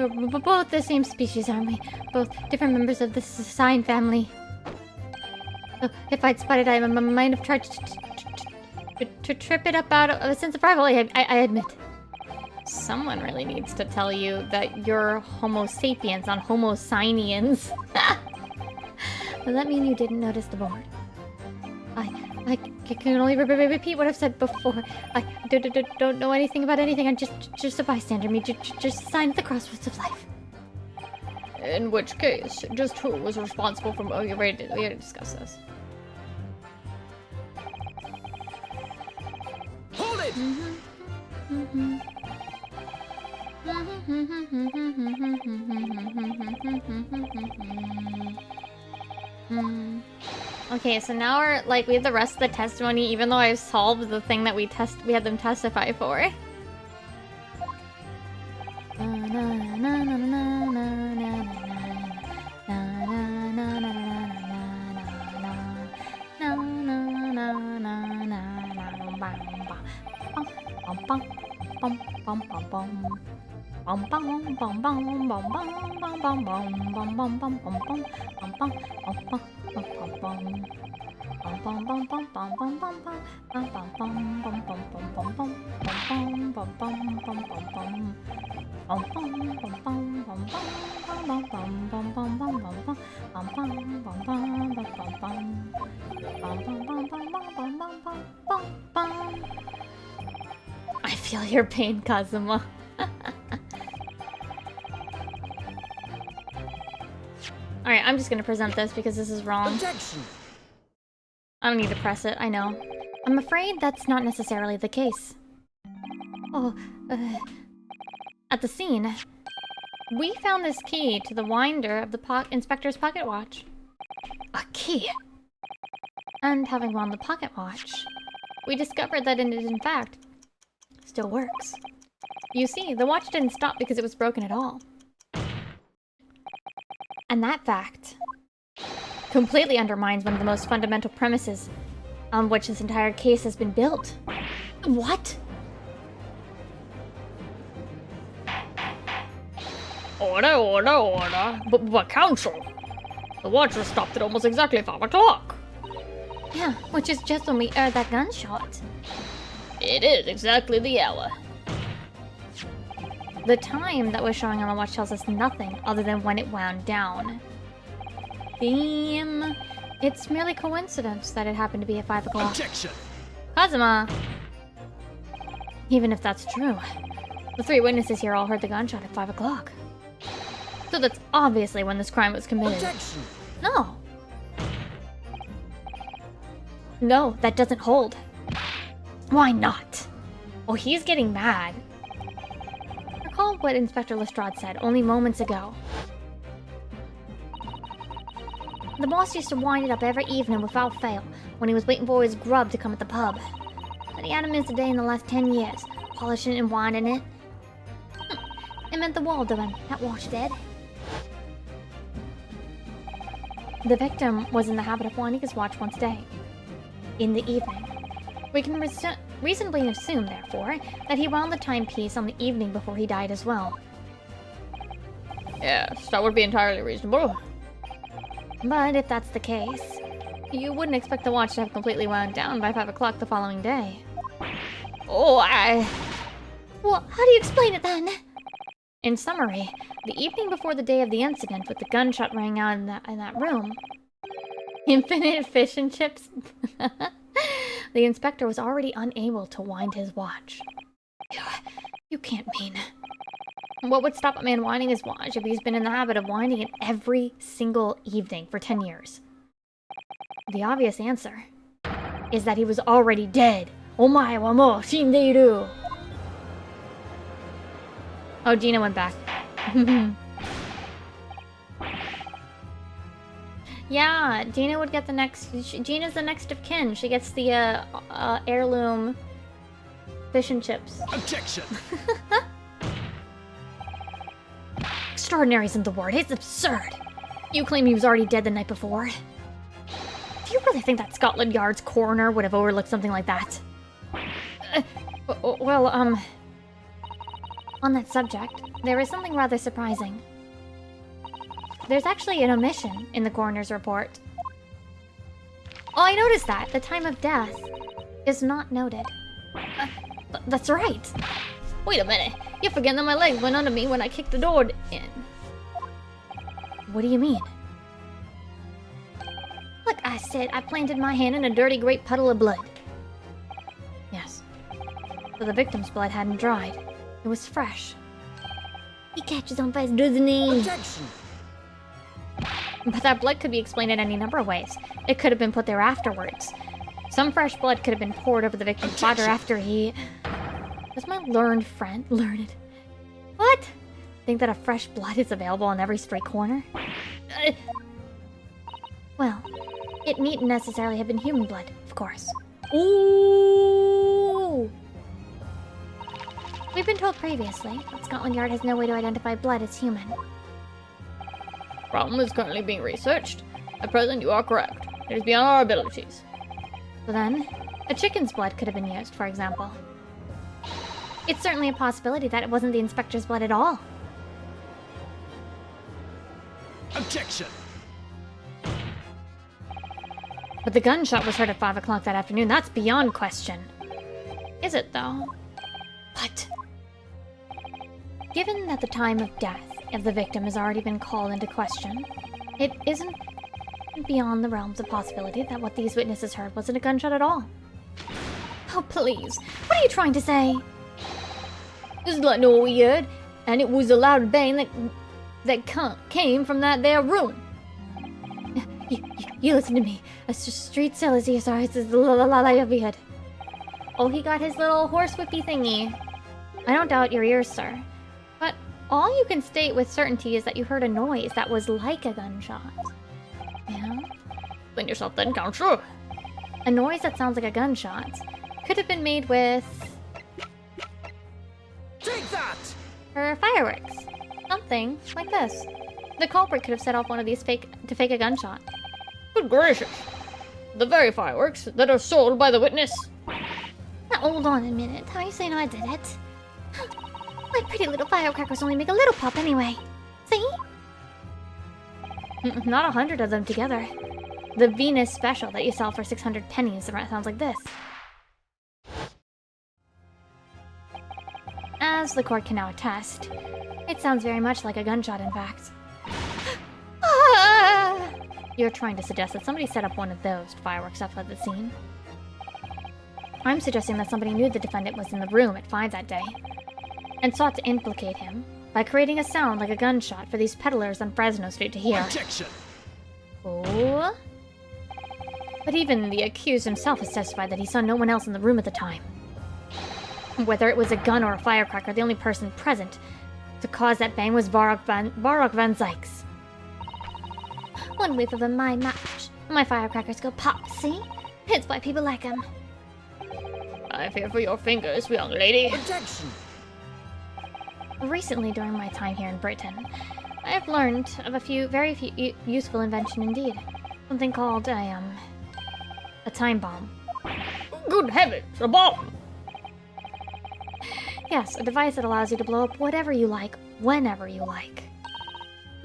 Speaker 1: We're both the same species, aren't we? Both different members of the sign family. So if I'd spotted it, I might have tried to trip it up out of a sense of rivalry, I admit. Someone really needs to tell you that you're Homo sapiens on Homo sinians. Does that mean you didn't notice the board? I can only repeat what I've said before. I don't know anything about anything. I'm just a bystander. Just a sign at the crossroads of life.
Speaker 3: In which case, just who was responsible for... Oh, we already discussed this.
Speaker 2: Hold it!
Speaker 1: Okay, so now we're like we have the rest of the testimony, even though I've solved the thing that we had them testify for. I feel your pain, Kazuma. Alright, I'm just gonna present this because this is wrong.
Speaker 2: Objection!
Speaker 1: I don't need to press it, I know. I'm afraid that's not necessarily the case. Oh, at the scene, we found this key to the winder of the inspector's pocket watch. A key? And having wound the pocket watch, we discovered that it in fact still works. You see, the watch didn't stop because it was broken at all. And that fact completely undermines one of the most fundamental premises on which this entire case has been built. What?
Speaker 3: Order. But counsel, the watch was stopped at almost exactly 5 o'clock.
Speaker 1: Yeah, which is just when we heard that gunshot.
Speaker 3: It is exactly the hour.
Speaker 1: The time that was showing on the watch tells us nothing other than when it wound down. Damn. It's merely coincidence that it happened to be at 5 o'clock.
Speaker 2: Objection!
Speaker 1: Kazuma! Even if that's true, the 3 witnesses here all heard the gunshot at 5 o'clock. So that's obviously when this crime was committed.
Speaker 2: Objection!
Speaker 1: No. No, that doesn't hold. Why not? Oh, he's getting mad. Recall what Inspector Lestrade said only moments ago. The boss used to wind it up every evening without fail when he was waiting for his grub to come at the pub. But he hadn't missed a day in the last 10 years, polishing and winding it. It meant the world to him, that watch did. The victim was in the habit of winding his watch once a day, in the evening. We can reasonably assume, therefore, that he wound the timepiece on the evening before he died as well.
Speaker 3: Yes, that would be entirely reasonable.
Speaker 1: But if that's the case, you wouldn't expect the watch to have completely wound down by 5 o'clock the following day.
Speaker 3: Oh,
Speaker 1: Well, how do you explain it then? In summary, the evening before the day of the incident with the gunshot ring out in that room, infinite fish and chips, the inspector was already unable to wind his watch. You can't mean... What would stop a man winding his watch if he's been in the habit of winding it every single evening for 10 years? The obvious answer is that he was already dead. Omae wa mou shindeiru. Oh, Gina went back. Yeah, Gina would get the next... Gina's the next of kin. She gets the heirloom fish and chips.
Speaker 2: Objection!
Speaker 1: Extraordinary isn't the word. It's absurd. You claim he was already dead the night before. Do you really think that Scotland Yard's coroner would have overlooked something like that? On that subject, there is something rather surprising. There's actually an omission in the coroner's report. Oh, I noticed that. The time of death is not noted. That's right.
Speaker 3: Wait a minute. You're forgetting that my legs went under me when I kicked the door in.
Speaker 1: What do you mean?
Speaker 3: Like I said, I planted my hand in a dirty great puddle of blood.
Speaker 1: Yes. So the victim's blood hadn't dried. It was fresh.
Speaker 3: He catches on fast, doesn't he?
Speaker 2: Objection!
Speaker 1: But that blood could be explained in any number of ways. It could have been put there afterwards. Some fresh blood could have been poured over the victim's body after he... Does my learned friend... Learned... What? Think that a fresh blood is available on every street corner? Well, it needn't necessarily have been human blood, of course.
Speaker 3: Ooh!
Speaker 1: We've been told previously that Scotland Yard has no way to identify blood as human.
Speaker 3: Problem is currently being researched. At present, you are correct. It is beyond our abilities.
Speaker 1: So then, a chicken's blood could have been used, for example. It's certainly a possibility that it wasn't the inspector's blood at all.
Speaker 2: Objection!
Speaker 1: But the gunshot was heard at 5 o'clock that afternoon. That's beyond question. Is it, though? But... Given that the time of death of the victim has already been called into question, it isn't beyond the realms of possibility that what these witnesses heard wasn't a gunshot at all. Oh, please. What are you trying to say?
Speaker 3: This is like no we heard, and it was a loud bang that came from that there room.
Speaker 1: You listen to me. A street seller is sorry, it's weird.
Speaker 3: Oh, he got his little horsewhippy thingy.
Speaker 1: I don't doubt your ears, sir. But all you can state with certainty is that you heard a noise that was like a gunshot. Yeah?
Speaker 3: Explain yourself then, Counselor.
Speaker 1: A noise that sounds like a gunshot could have been made with...
Speaker 2: Take that!
Speaker 1: Or fireworks. Something like this. The culprit could have set off one of these to fake a gunshot.
Speaker 3: Good gracious. The very fireworks that are sold by the witness.
Speaker 1: Now, hold on a minute. How are you saying I did it? My pretty little firecrackers only make a little pop anyway. See? Not 100 of them together. The Venus special that you sell for 600 pennies sounds like this. As the court can now attest, it sounds very much like a gunshot, in fact. You're trying to suggest that somebody set up one of those fireworks outside the scene? I'm suggesting that somebody knew the defendant was in the room at 5 that day, and sought to implicate him by creating a sound like a gunshot for these peddlers on Fresno Street to hear.
Speaker 2: Objection!
Speaker 1: Oh? But even the accused himself has testified that he saw no one else in the room at the time. Whether it was a gun or a firecracker, the only person present to cause that bang was Varrock Van Zykes. One whiff of my match, and my firecrackers go pop, see? It's why people like them.
Speaker 3: I fear for your fingers, young lady.
Speaker 2: Objection!
Speaker 1: Recently, during my time here in Britain, I have learned of a very useful invention indeed. Something called a time bomb.
Speaker 3: Good heavens, a bomb!
Speaker 1: Yes, a device that allows you to blow up whatever you like, whenever you like.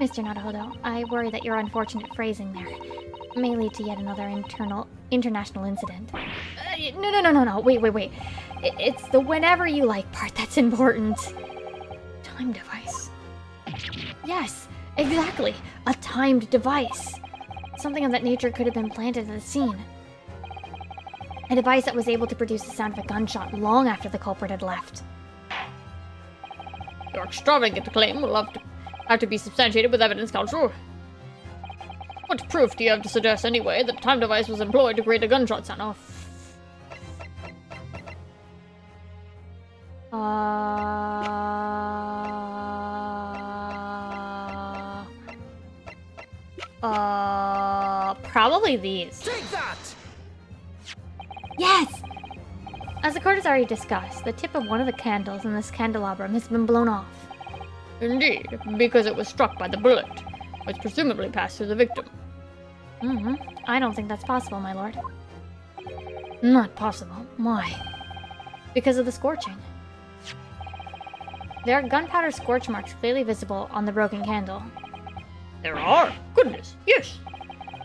Speaker 1: Mr. Naruhodo, I worry that your unfortunate phrasing there may lead to yet another international incident. No, wait. It's the whenever you like part that's important. Time device. Yes, exactly, a timed device. Something of that nature could have been planted at the scene. A device that was able to produce the sound of a gunshot long after the culprit had left.
Speaker 3: Your extravagant claim will have to be substantiated with evidence, Counselor. What proof do you have to suggest, anyway, that a time device was employed to create a gunshot sound?
Speaker 1: Probably these.
Speaker 2: Take that!
Speaker 1: Yes! As the court has already discussed, the tip of one of the candles in this candelabrum has been blown off.
Speaker 3: Indeed, because it was struck by the bullet, which presumably passed through the victim.
Speaker 1: I don't think that's possible, my lord.
Speaker 3: Not possible. Why?
Speaker 1: Because of the scorching. There are gunpowder scorch marks clearly visible on the broken candle.
Speaker 3: There are? Goodness, yes.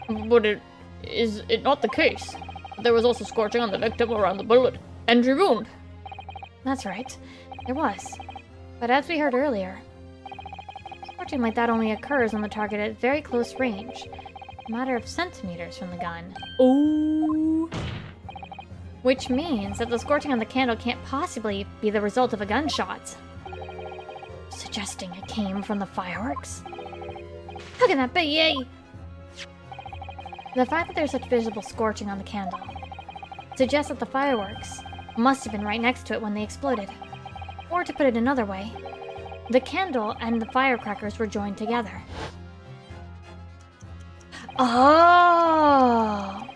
Speaker 3: But is it not the case? There was also scorching on the victim around the bullet entry wound.
Speaker 1: That's right. There was. But as we heard earlier, scorching like that only occurs on the target at very close range. A matter of centimeters from the gun.
Speaker 3: Ooh.
Speaker 1: Which means that the scorching on the candle can't possibly be the result of a gunshot. Suggesting it came from the fireworks? How can that be, eh? The fact that there's such visible scorching on the candle suggests that the fireworks must have been right next to it when they exploded. Or to put it another way, the candle and the firecrackers were joined together. Oh!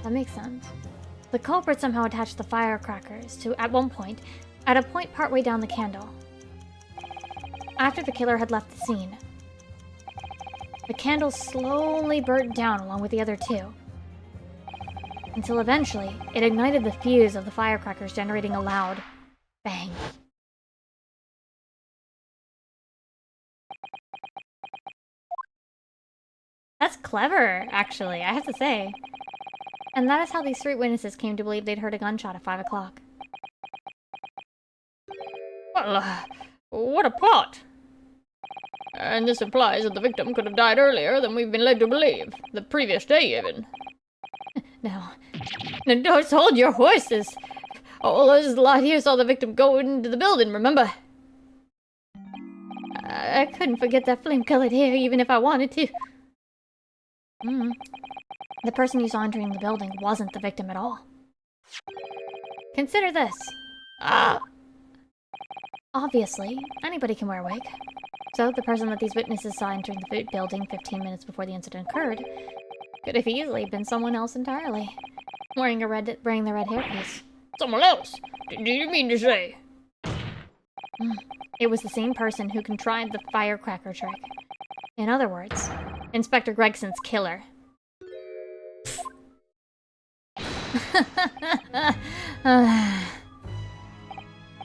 Speaker 1: That makes sense. The culprit somehow attached the firecrackers to, at one point, at a point partway down the candle. After the killer had left the scene, the candle slowly burnt down along with the other two, until eventually it ignited the fuse of the firecrackers, generating a loud bang. That's clever, actually, I have to say. And that is how these 3 witnesses came to believe they'd heard a gunshot at 5 o'clock.
Speaker 3: Well, what a plot. And this implies that the victim could have died earlier than we've been led to believe. The previous day, even.
Speaker 1: No.
Speaker 3: Don't hold your horses. All those lot here saw the victim go into the building, remember?
Speaker 1: I couldn't forget that flame-colored hair even if I wanted to. The person you saw entering the building wasn't the victim at all. Consider this. Obviously, anybody can wear a wig. So the person that these witnesses saw entering the building 15 minutes before the incident occurred could have easily been someone else entirely, wearing the red hairpiece.
Speaker 3: Someone else? Do you mean to say?
Speaker 1: It was the same person who contrived the firecracker trick. In other words, Inspector Gregson's killer.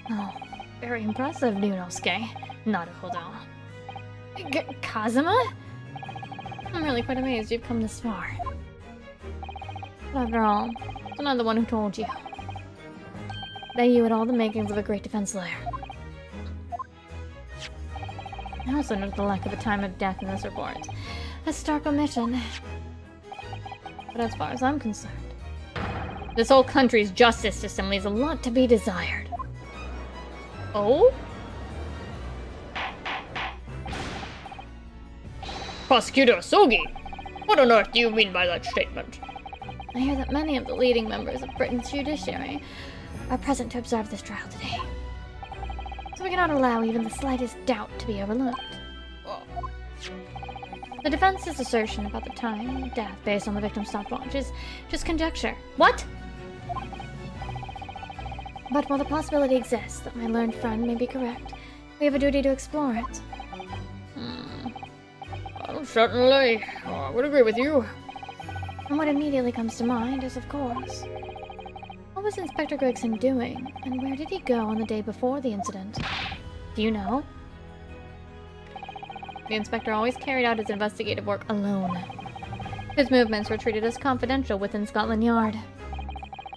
Speaker 1: Oh, very impressive, Nunosuke. Naruhodo. Kazuma? I'm really quite amazed you've come this far. But after all, I'm not the one who told you that you had all the makings of a great defense lawyer. I also noted the lack of a time of death in this report. A stark omission. But as far as I'm concerned, this whole country's justice system leaves a lot to be desired.
Speaker 3: Oh? Prosecutor Asogi, what on earth do you mean by that statement?
Speaker 1: I hear that many of the leading members of Britain's judiciary are present to observe this trial today. So we cannot allow even the slightest doubt to be overlooked.
Speaker 3: Oh.
Speaker 1: The defense's assertion about the time of death based on the victim's stopwatch is just conjecture. What? But while the possibility exists that my learned friend may be correct, we have a duty to explore it.
Speaker 3: Well, certainly. I would agree with you.
Speaker 1: And what immediately comes to mind is, of course, what was Inspector Gregson doing, and where did he go on the day before the incident? Do you know? The inspector always carried out his investigative work alone. His movements were treated as confidential within Scotland Yard.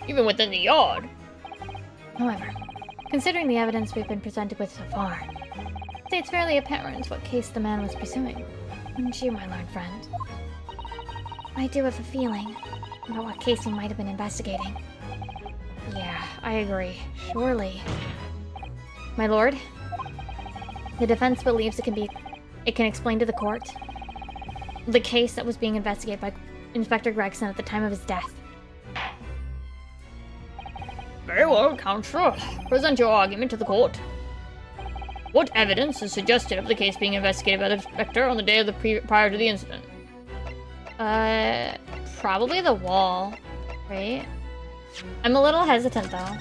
Speaker 3: Even within the yard?
Speaker 1: However, considering the evidence we've been presented with so far, I'd say it's fairly apparent what case the man was pursuing. Wouldn't you, my learned friend? I do have a feeling about what case he might have been investigating. Yeah, I agree. Surely. My lord, the defense believes it can explain to the court the case that was being investigated by Inspector Gregson at the time of his death.
Speaker 3: Very well, Counselor. Present your argument to the court. What evidence is suggested of the case being investigated by the inspector on the day of the prior to the incident?
Speaker 1: Probably the wall, right? I'm a little hesitant, though.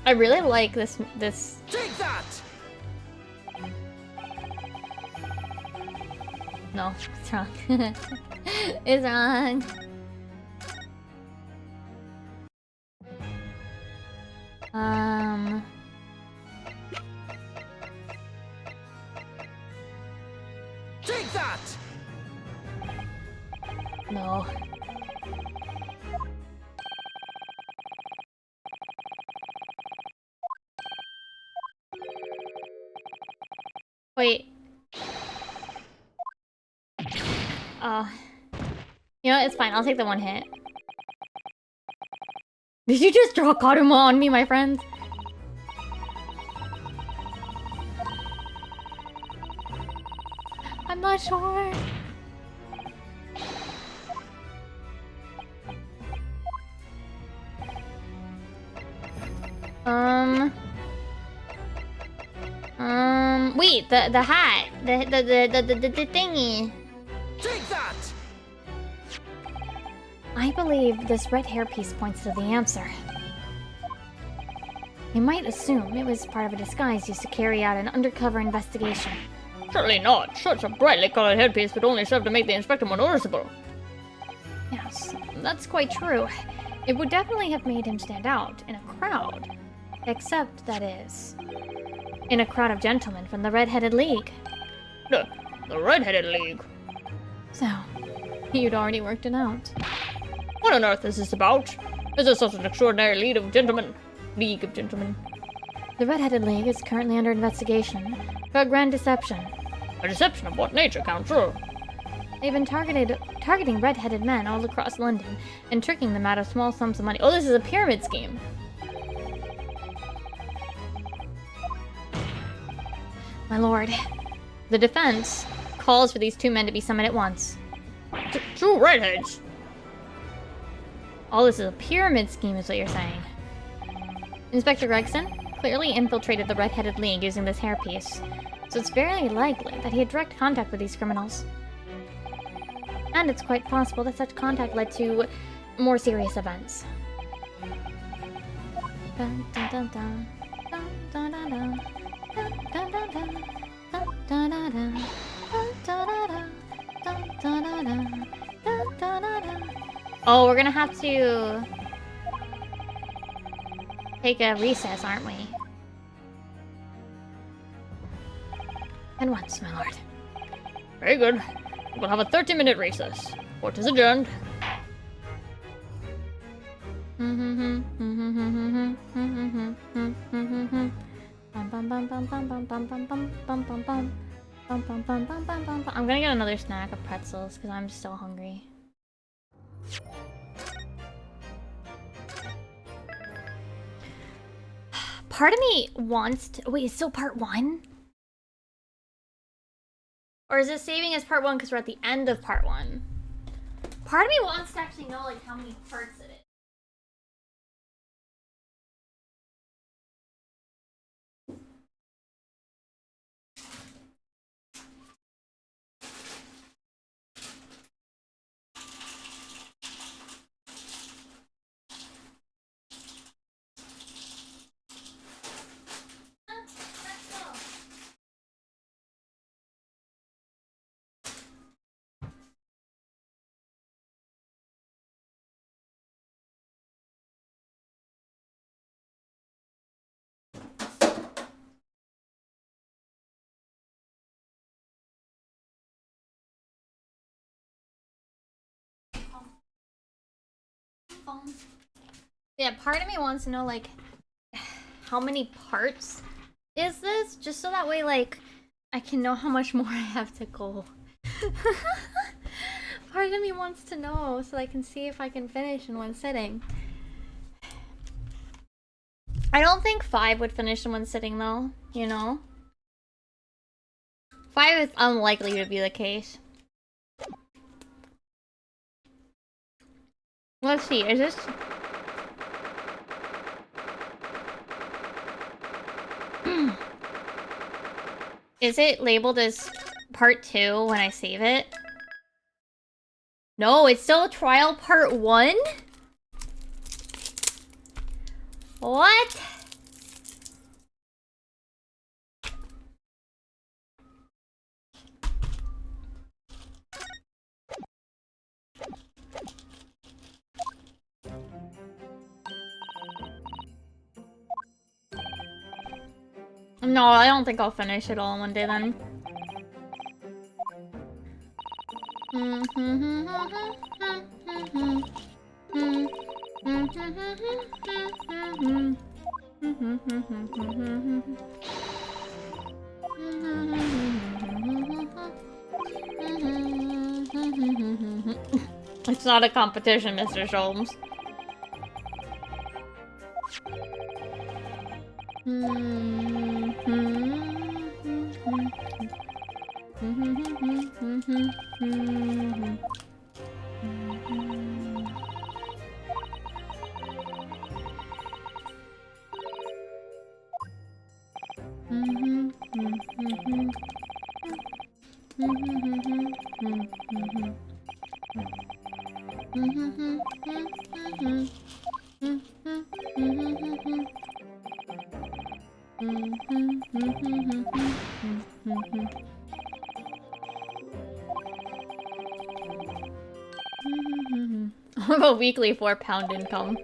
Speaker 1: I really like this.
Speaker 2: Take that!
Speaker 1: No, it's wrong. It's wrong.
Speaker 2: Take that!
Speaker 3: No. Wait. You know, it's fine. I'll take the one hit. Did you just draw Karuma on me, my friends? I'm not sure. Wait, the hat, the thingy.
Speaker 2: Take that!
Speaker 1: I believe this red hairpiece points to the answer. I might assume it was part of a disguise used to carry out an undercover investigation.
Speaker 3: Surely not. Such a brightly colored headpiece would only serve to make the inspector more noticeable.
Speaker 1: Yes, that's quite true. It would definitely have made him stand out in a crowd. Except, that is, in a crowd of gentlemen from the Red-Headed League.
Speaker 3: The Red-Headed League.
Speaker 1: So, you'd already worked it out.
Speaker 3: What on earth is this about? Is there such an extraordinary league of gentlemen?
Speaker 1: The Red-Headed League is currently under investigation for a grand deception.
Speaker 3: A deception of what nature, Counsel?
Speaker 1: They've been targeting red-headed men all across London and tricking them out of small sums of money.
Speaker 3: Oh, this is a pyramid scheme.
Speaker 1: My lord, the defense calls for these two men to be summoned at once.
Speaker 3: Two redheads?
Speaker 1: All this is a pyramid scheme is what you're saying. Inspector Gregson clearly infiltrated the Red-Headed League using this hairpiece, so it's very likely that he had direct contact with these criminals. And it's quite possible that such contact led to more serious events. Dun, dun, dun, dun. Dun, dun, dun, dun. Dun, dun, dun, dun. Dun, dun, dun, dun. Dun, dun, dun, dun. Dun, dun, dun, dun. Dun, dun, dun, dun. Oh, we're gonna have to take a recess, aren't we? And once, my lord.
Speaker 3: Very good. We'll have a 30-minute recess. Court is adjourned.
Speaker 1: I'm gonna get another snack of pretzels because I'm so hungry. Part of me wants to... Wait, it's still part 1? Or is it saving as part 1 because we're at the end of part 1? Part of me wants to actually know, like, how many parts it is. Yeah, part of me wants to know, like, how many parts is this? Just so that way, like, I can know how much more I have to go. Part of me wants to know so I can see if I can finish in one sitting. I don't think 5 would finish in one sitting, though, you know? 5 is unlikely to be the case. Let's see, is this... Is it labeled as part 2 when I save it? No, it's still trial part 1? What?
Speaker 3: No, I don't think I'll finish it all in one day then. It's not a competition, Mr. Sholmes. I have a weekly £4 income.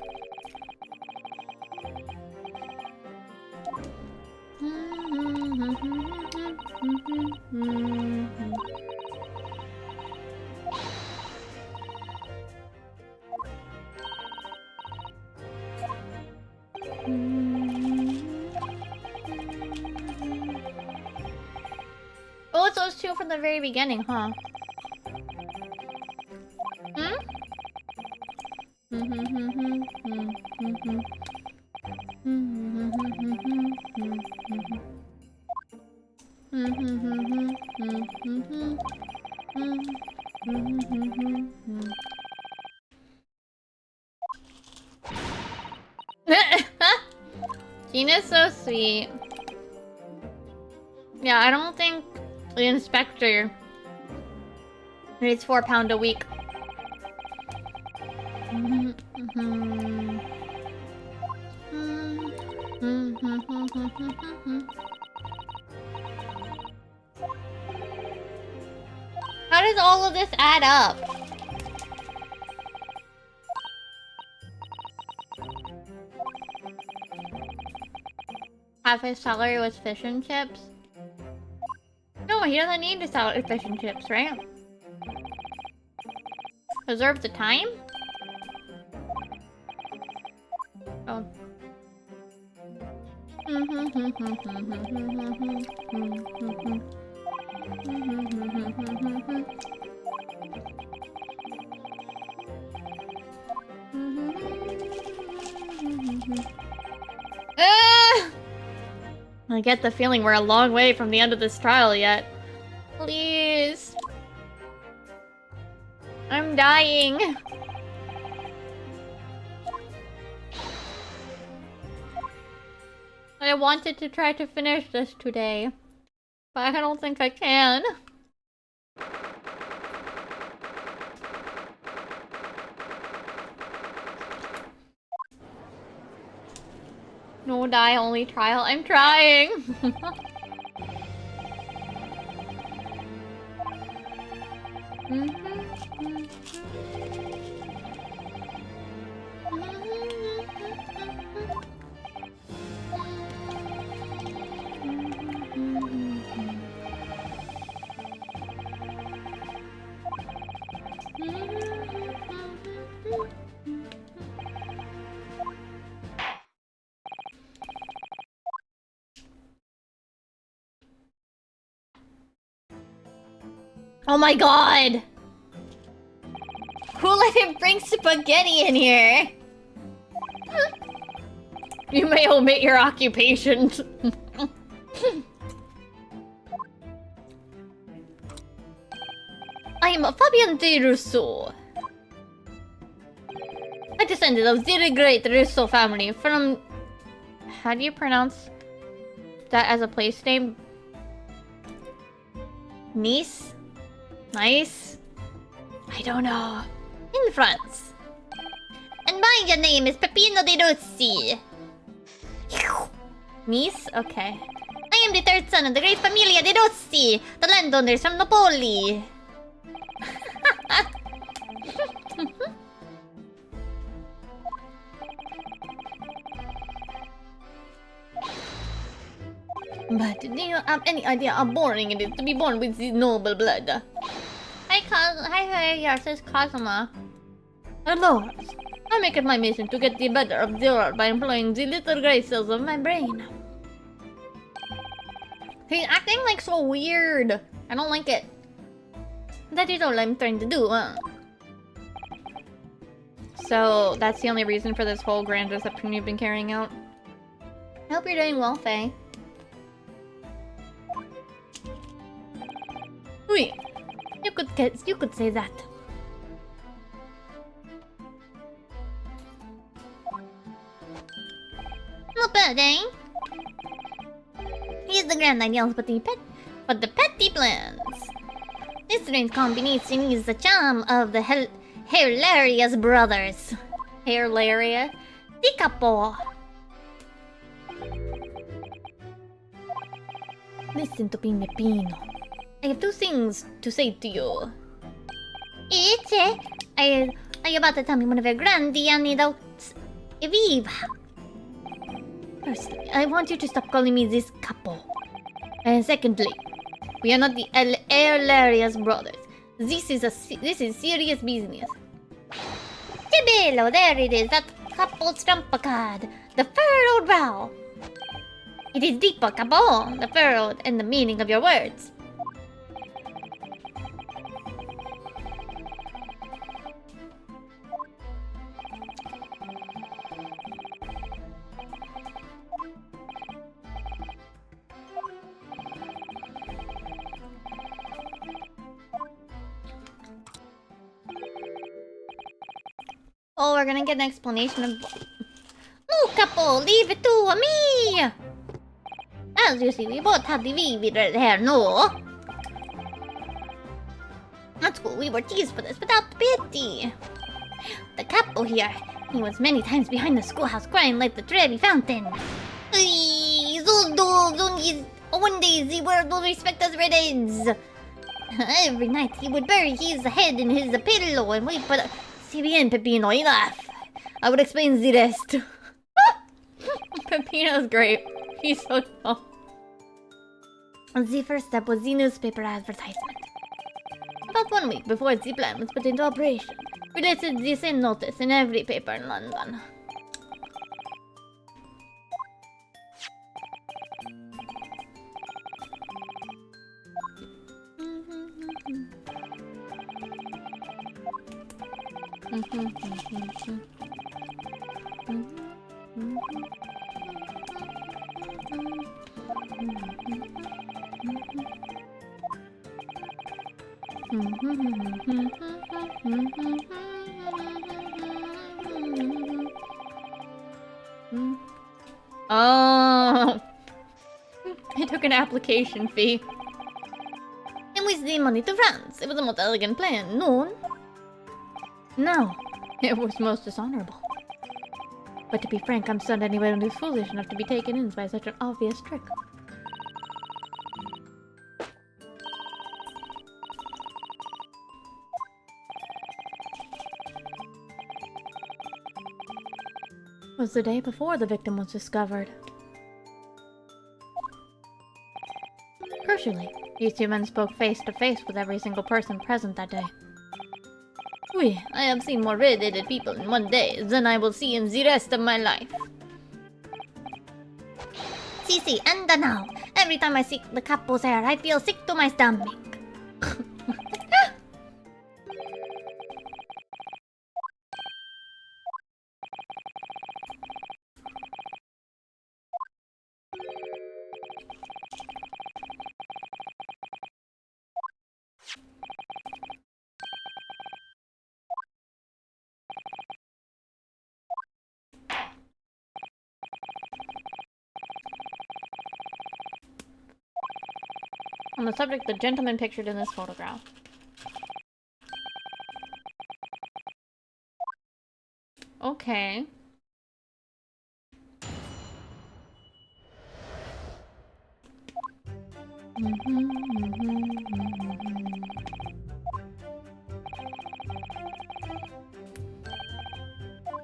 Speaker 3: Oh, it's those two from the very beginning, huh? Gina's so sweet. Yeah, I don't think the inspector needs £4 a week. How does all of this add up? Half his salary was fish and chips? No, he doesn't need to sell fish and chips, right? Reserve the time? Oh. I get the feeling we're a long way from the end of this trial yet. Please. I'm dying. I wanted to try to finish this today, but I don't think I can. No die only trial. I'm trying. Oh my god! Who let him bring spaghetti in here? You may omit your occupation. I am Fabian de Rousseau. A descendant of the great Rousseau family from... How do you pronounce that as a place name? Nice? Nice? I don't know. In France. And my name is Peppino de Rossi. Nice? Okay. I am the third son of the great Familia de Rossi, the landowners from Napoli. But do you have any idea how boring it is to be born with this noble blood? Hi, yes, it's Kazuma. Hello. I make it my mission to get the better of the world by employing the little gray cells of my brain. He's acting like so weird. I don't like it. That is all I'm trying to do, huh? So, that's the only reason for this whole grand deception you've been carrying out? I hope you're doing well, Faye. Oui. You could say that. Not bad, eh? Here's the grand ideals, but the petty plans. This strange combination is the charm of the hilarious brothers. Hilarious? Di capo. Listen to me, Pino. I have two things to say to you. Are you about to tell me one of your grandi anecdotes? Viva! Firstly, I want you to stop calling me this couple. And secondly, we are not the hilarious brothers. This is serious business. Tibilo, there it is, that couple's trump card. The furrowed brow. It is deeper, capo, the furrowed and the meaning of your words. Oh, we're gonna get an explanation of... No, couple, leave it to me! As you see, we both have the vivid red hair, no? At school, we were teased for this without pity. The couple here, he was many times behind the schoolhouse crying like the Trevi fountain. One day the world will respect us redheads. Every night he would bury his head in his pillow and wait for the... Si bien, Pepino, enough. I would explain the rest. Pepino's great. He's so dumb. The first step was the newspaper advertisement. About 1 week before the plan was put into operation, we listed the same notice in every paper in London. Oh, he took an application fee. And with the money to France. It was a most elegant plan, no? No, it was most dishonorable. But to be frank, I'm stunned anyone who's foolish enough to be taken in by such an obvious trick. It was the day before the victim was discovered. Crucially, these two men spoke face to face with every single person present that day. Oui, I have seen more red-headed people in one day than I will see in the rest of my life. See, and now, every time I see the couple's hair, I feel sick to my stomach. On the subject, the gentleman pictured in this photograph. Okay.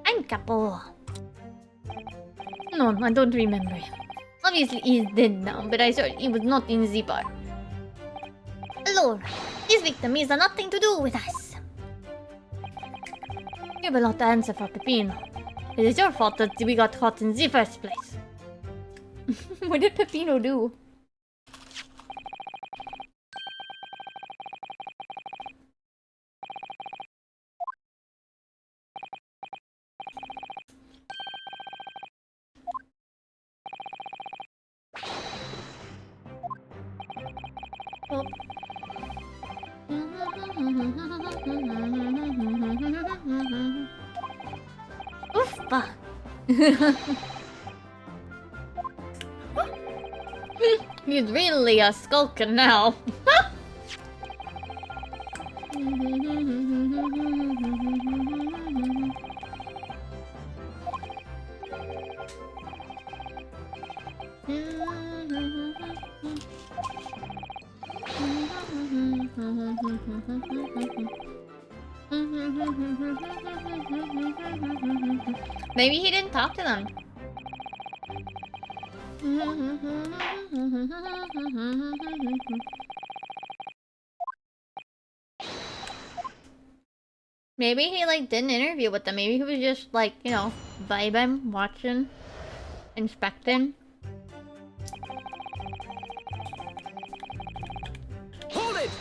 Speaker 3: I'm Capo. No, I don't remember him. Obviously, he's dead now, but I saw he was not in the bar.
Speaker 1: Allora, this victim has nothing to do with us.
Speaker 3: You will not answer for Peppino. It is your fault that we got caught in the first place. What did Peppino do? Oh.
Speaker 1: Uffa.
Speaker 3: He's really a skulker now. Maybe he didn't talk to them. Maybe he like did an interview with them. Maybe he was just like, you know, vibing, watching, inspecting.
Speaker 2: Hold it!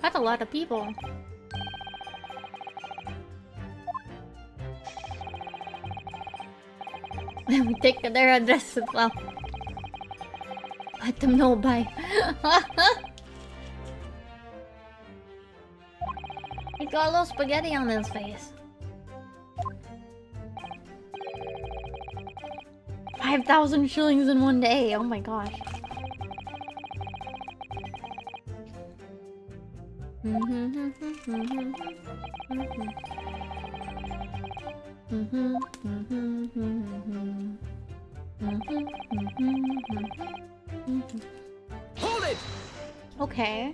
Speaker 3: That's a lot of people. We take their address as well. Let them know by.
Speaker 1: He got a little spaghetti on his face.
Speaker 3: 5,000 shillings in one day. Oh my gosh.
Speaker 2: Hold it!
Speaker 3: Okay.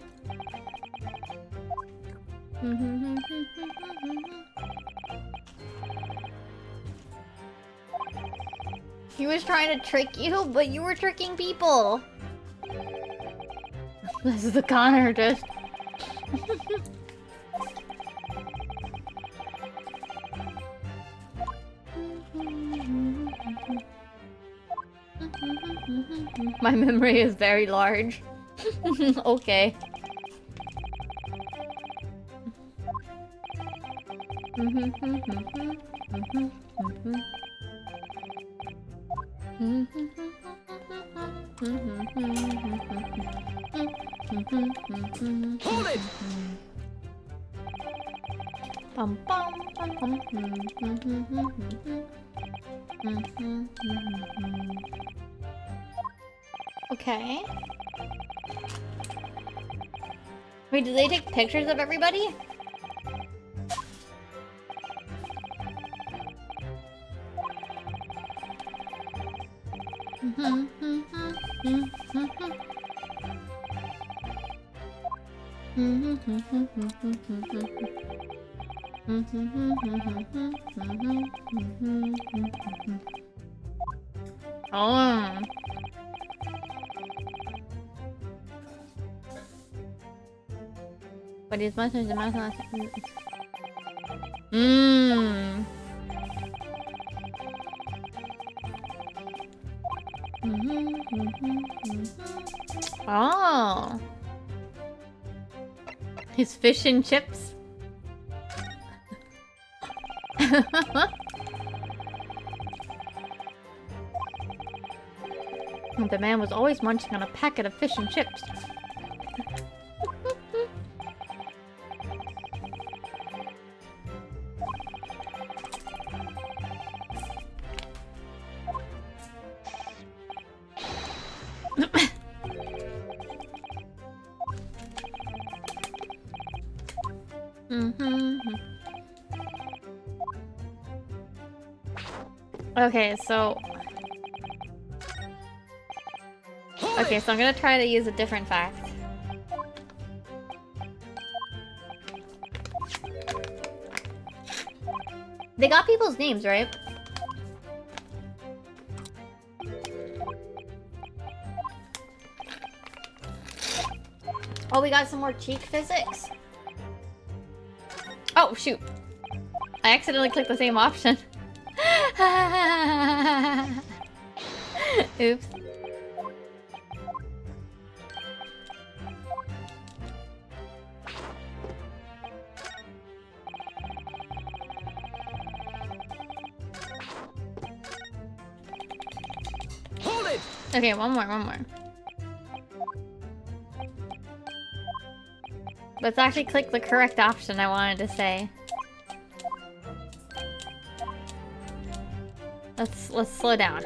Speaker 3: He was trying to trick you, but you were tricking people. This is the con artist. My memory is very large. Okay.
Speaker 2: Hold it!
Speaker 3: Bum, bum, bum, bum. Okay. Wait, did they take pictures of everybody? Oh. But it's much as the math. Oh. His fish and chips. The man was always munching on a packet of fish and chips.
Speaker 1: Okay, so... Okay, so I'm gonna try to use a different fact. They got people's names, right? Oh, we got some more cheek physics. Oh, shoot. I accidentally clicked the same option. Oops.
Speaker 2: Hold it!
Speaker 1: Okay, one more. Let's actually click the correct option I wanted to say. Let's slow down.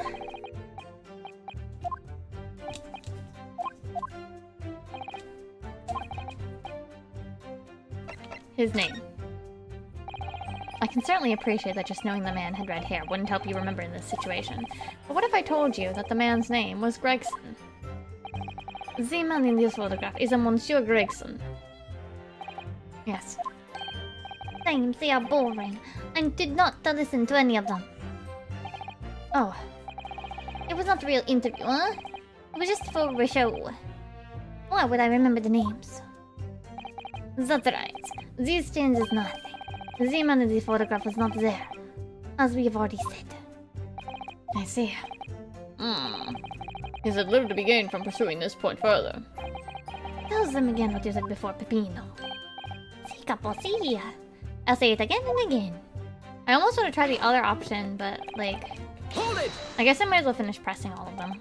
Speaker 1: His name. I can certainly appreciate that just knowing the man had red hair wouldn't help you remember in this situation. But what if I told you that the man's name was Gregson? The man in this photograph is a Monsieur Gregson. Yes. Names, they are boring. I did not listen to any of them. Oh. It was not a real interview, huh? It was just for a show. Why would I remember the names? That's right. This changes nothing. The man in the photograph was not there, as we have already said. I see.
Speaker 3: Is it little to be gained from pursuing this point further?
Speaker 1: Tell them again what you said before, Pepino. Si, capo, si. I'll say it again and again. I almost want to try the other option, but, like...
Speaker 2: Hold it!
Speaker 1: I guess I might as well finish pressing all of them.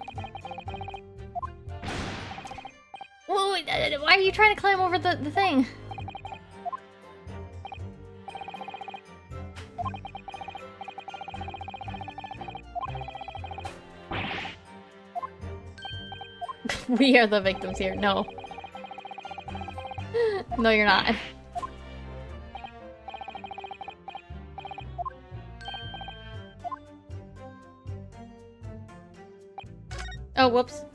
Speaker 1: Whoa, why are you trying to climb over the thing?
Speaker 3: We are the victims here. No.
Speaker 1: No, you're not. Oh, whoops.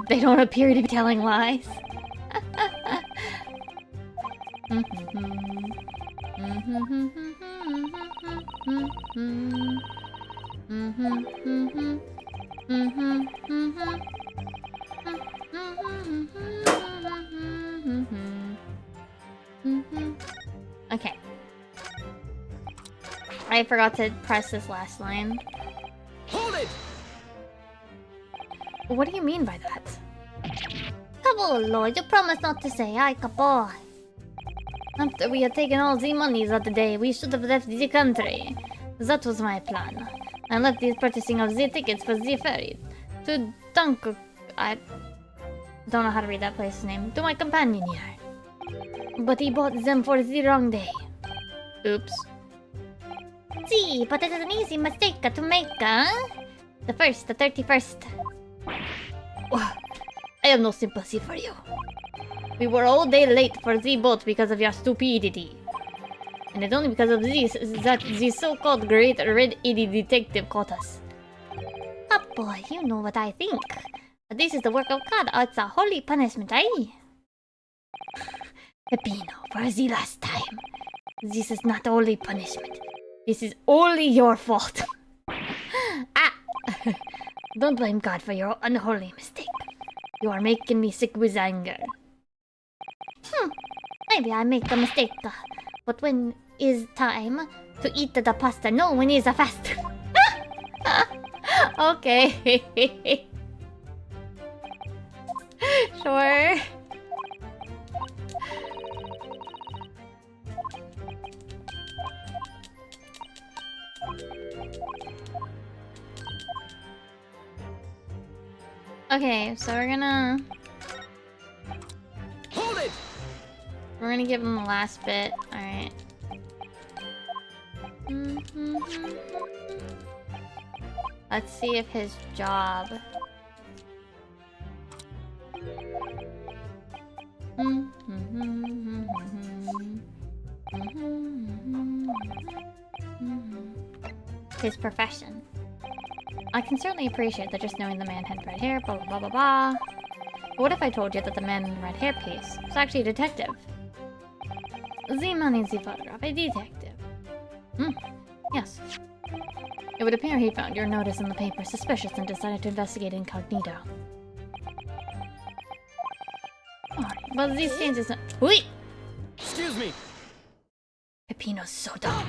Speaker 1: They don't appear to be telling lies. Okay. I forgot to press this last line.
Speaker 2: Hold it!
Speaker 1: What do you mean by that? Lord, you promised not to say I capo. After we had taken all the monies of the day, we should have left the country. That was my plan. I left the purchasing of the tickets for the ferry to I don't know how to read that place's name. To my companion here. But he bought them for the wrong day.
Speaker 3: Oops.
Speaker 1: See, but it is an easy mistake to make, huh? The 31st. I have no sympathy for you. We were all day late for the boat because of your stupidity. And it's only because of this that the so-called great red-headed detective caught us. Ah, boy, you know what I think. This is the work of God. It's a holy punishment, eh? Pepino, for the last time. This is not holy punishment. This is only your fault. Ah! Don't blame God for your unholy mistake. You are making me sick with anger. Maybe I make a mistake. But when is time to eat the pasta? No, when is a fast. Okay. Sure. Okay, so we're gonna
Speaker 2: Hold it!
Speaker 1: give him the last bit. Alright. Let's see if his job. His profession. I can certainly appreciate that just knowing the man had red hair, blah blah blah blah blah. But what if I told you that the man in the red hair piece was actually a detective? The man in the photograph, a detective. Yes. It would appear he found your notice in the paper suspicious and decided to investigate incognito. Alright, but these changes... Wait!
Speaker 2: Excuse me!
Speaker 1: Peppino's so dumb.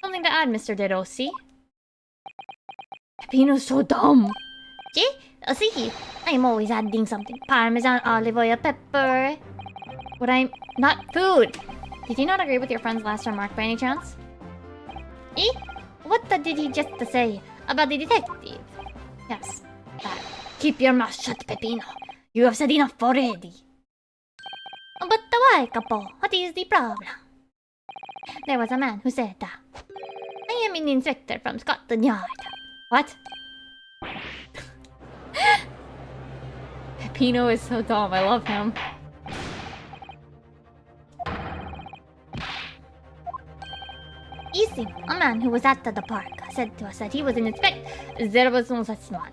Speaker 1: Something to add, Mr. Derosi? Peppino's so dumb! See, I'm always adding something. Parmesan, olive oil, pepper... But I'm... not food! Did you not agree with your friend's last remark by any chance? What did he just say about the detective? Yes, that. Keep your mouth shut, Peppino. You have said enough already. But why, Capo? What is the problem? There was a man who said that. I am an inspector from Scotland Yard. What?
Speaker 3: Peppino is so dumb. I love him.
Speaker 1: Easy, a man who was at the park said to us that he was an inspector. There was no such man.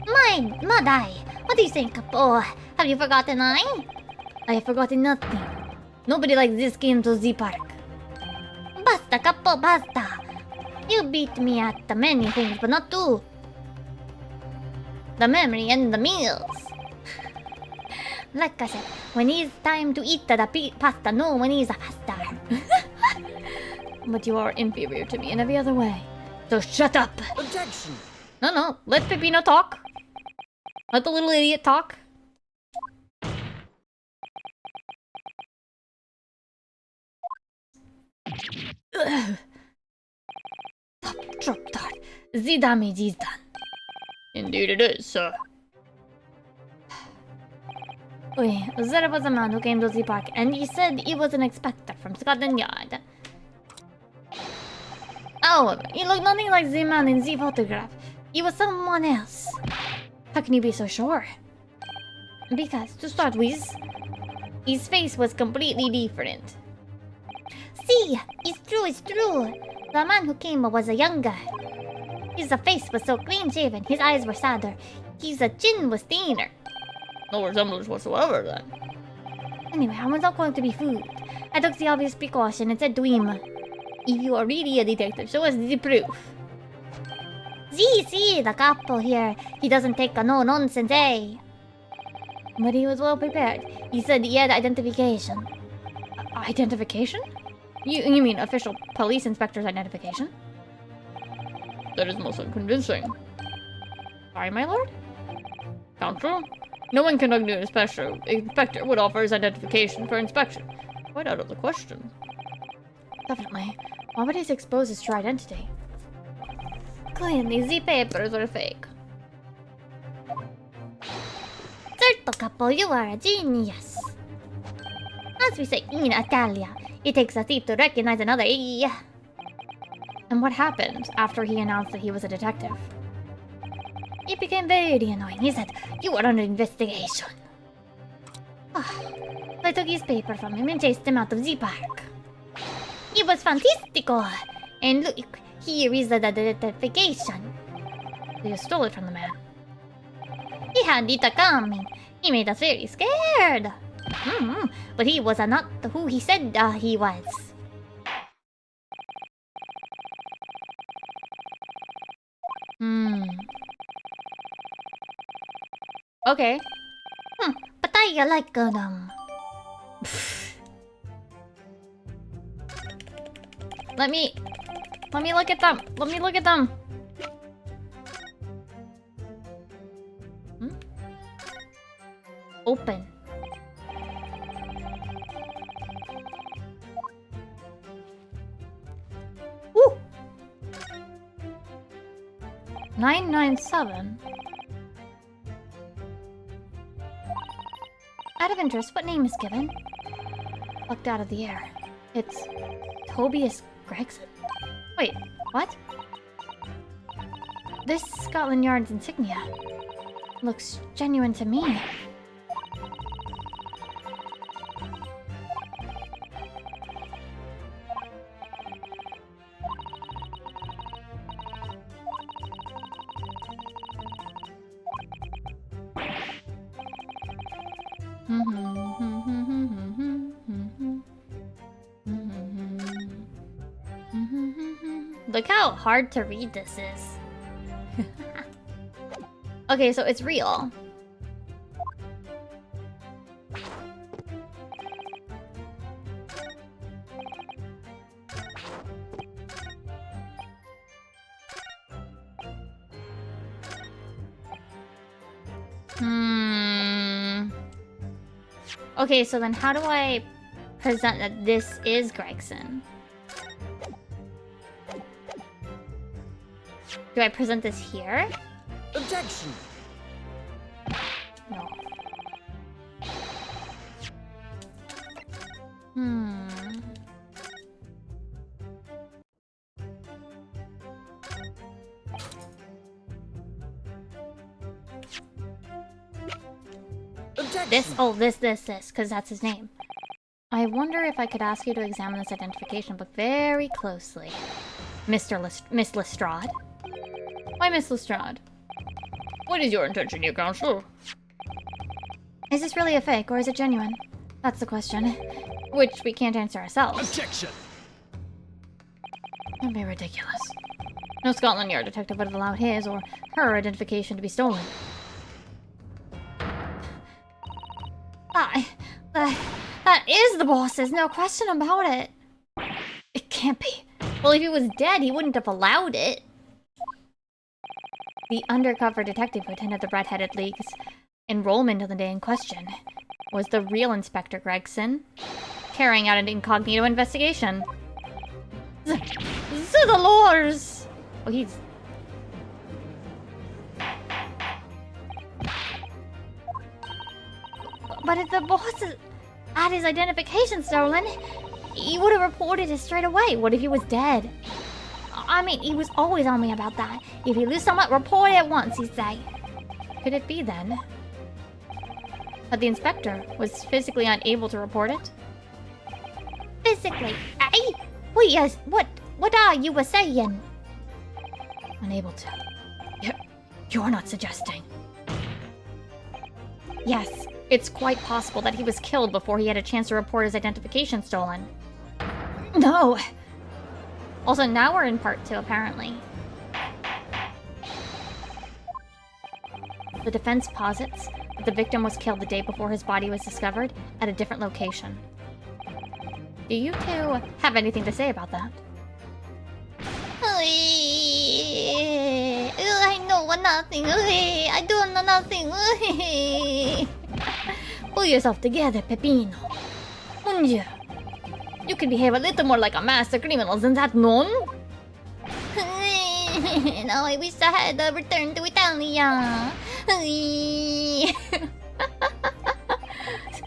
Speaker 1: My die. What do you think, Capo? Have you forgotten I have forgotten nothing. Nobody like this came to the park. Basta, Capo, basta. You beat me at many things, but not two. The memory and the meals. Like I said, when it's time to eat the pasta, no one is a pasta.
Speaker 3: But you are inferior to me in every other way. So shut up!
Speaker 2: Objection!
Speaker 3: No, let Peppino talk. Let the little idiot talk.
Speaker 1: Drop that. The damage is done.
Speaker 3: Indeed it is, sir.
Speaker 1: There was a man who came to the park and he said he was an inspector from Scotland Yard. However, he looked nothing like the man in the photograph. He was someone else.
Speaker 3: How can you be so sure?
Speaker 1: Because, to start with, his face was completely different. See, it's true. The man who came was a younger. His face was so clean-shaven, his eyes were sadder, his chin was thinner.
Speaker 3: No resemblance whatsoever, then.
Speaker 1: Anyway, I was not going to be fooled. I took the obvious precaution and said to him, if you are really a detective, show us the proof. See, the capo here, he doesn't take a no-nonsense, eh? But he was well prepared. He said he had identification.
Speaker 3: Identification? You mean official police inspector's identification? That is most unconvincing. Sorry, my lord? Counsel? No one conducting an inspector would offer his identification for inspection. Quite out of the question. Definitely. Why would he expose his true identity?
Speaker 1: Clearly, the papers were fake. Certo, capo, you are a genius. As we say in Italia, it takes a thief to recognize another.
Speaker 3: And what happened after he announced that he was a detective?
Speaker 1: He became very annoying. He said, you are under investigation. I took his paper from him and chased him out of the park. It was fantastico. And look, here is the identification.
Speaker 3: So you stole it from the man.
Speaker 1: He had it coming. He made us very scared. But he was not who he said he was.
Speaker 3: Okay.
Speaker 1: But I like them.
Speaker 3: Let me look at them. Let me look at them.
Speaker 1: Open. Woo!
Speaker 3: 997.
Speaker 1: Out of interest, what name is given? Plucked out of the air. It's Tobias Gregson? Wait, what? This Scotland Yard's insignia looks genuine to me. Look how hard to read this is. Okay, so it's real. Okay, so then how do I present that this is Gregson? Do I present this here?
Speaker 2: Objection!
Speaker 1: No.
Speaker 2: Objection!
Speaker 1: This, because that's his name. I wonder if I could ask you to examine this identification book very closely. Miss Lestrade?
Speaker 3: Why, Miss Lestrade? What is your intention here, Counselor?
Speaker 1: Is this really a fake, or is it genuine? That's the question. Which we can't answer ourselves.
Speaker 2: Objection!
Speaker 1: That'd be ridiculous.
Speaker 3: No Scotland Yard detective would have allowed his or her identification to be stolen.
Speaker 1: That is the boss's, no question about it. It can't be.
Speaker 3: Well, if he was dead, he wouldn't have allowed it.
Speaker 1: The undercover detective who attended the Red-Headed League's enrollment on the day in question was the real Inspector Gregson, carrying out an incognito investigation.
Speaker 3: The lords!
Speaker 1: Oh, he's... But if the boss had his identification stolen, he would have reported it straight away. What if he was dead? I mean, he was always on me about that. If you lose someone, report it at once, he'd say. Could it be, then, that the inspector was physically unable to report it? Physically? Eh? Wait, yes, what are you saying? Unable to. You're not suggesting. Yes, it's quite possible that he was killed before he had a chance to report his identification stolen. No! Also, now we're in part 2, apparently. The defense posits that the victim was killed the day before his body was discovered at a different location. Do you two have anything to say about that?
Speaker 4: I know nothing. I don't know nothing.
Speaker 1: Pull yourself together, Pepino. Unja. You can behave a little more like a master criminal than that, non?
Speaker 4: Now I wish I had returned to Italia.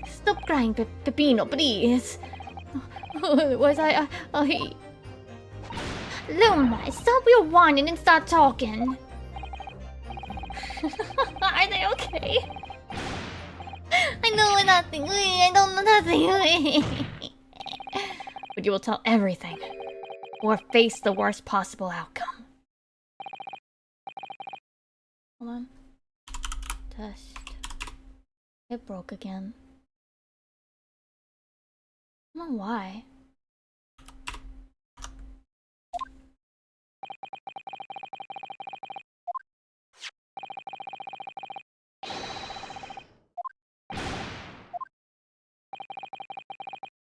Speaker 1: Stop crying, Pepino, please. Was I...
Speaker 4: Luma, stop your whining and start talking.
Speaker 1: Are they okay?
Speaker 4: I know nothing. I don't know nothing.
Speaker 1: But you will tell everything, or face the worst possible outcome. Hold on. Test. It broke again. I don't know why.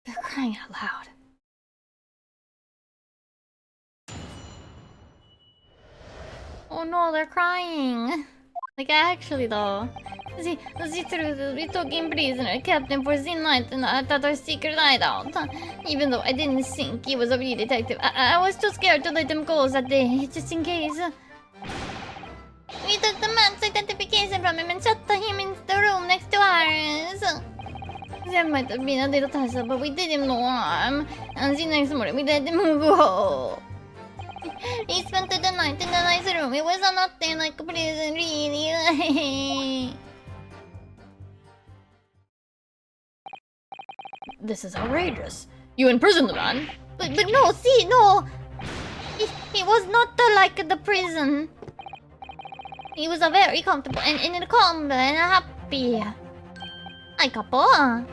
Speaker 1: They're crying out loud. Oh no, they're crying. Like, actually though.
Speaker 4: The truth, we took him prisoner, kept him for the night, and I thought our secret hideout. Even though I didn't think he was a real detective, I was too scared to let him go that day, just in case. We took the man's identification from him and shut him in the room next to ours. There might have been a little tussle, but we did him no harm. And the next morning we let him go. He spent the night in the nice room. It was not there like a prison, really.
Speaker 3: This is outrageous. You imprisoned the man?
Speaker 4: But no, see, no. He was not like the prison. He was a very comfortable and calm and happy. Ay, kapo.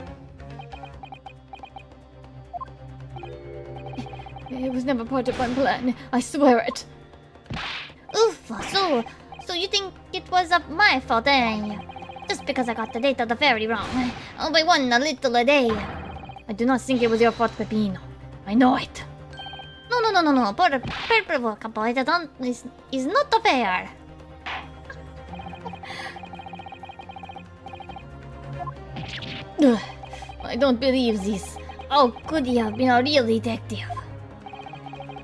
Speaker 3: It was never part of my plan. I swear it.
Speaker 4: Oof, so you think it was my fault, eh? Just because I got the date of the fairy wrong. Oh, by one a little a day.
Speaker 3: I do not think it was your fault, Pepino. I know it.
Speaker 4: No. Por couple, it don't is not fair.
Speaker 3: Ugh, I don't believe this.
Speaker 4: Oh, could you have been a real detective?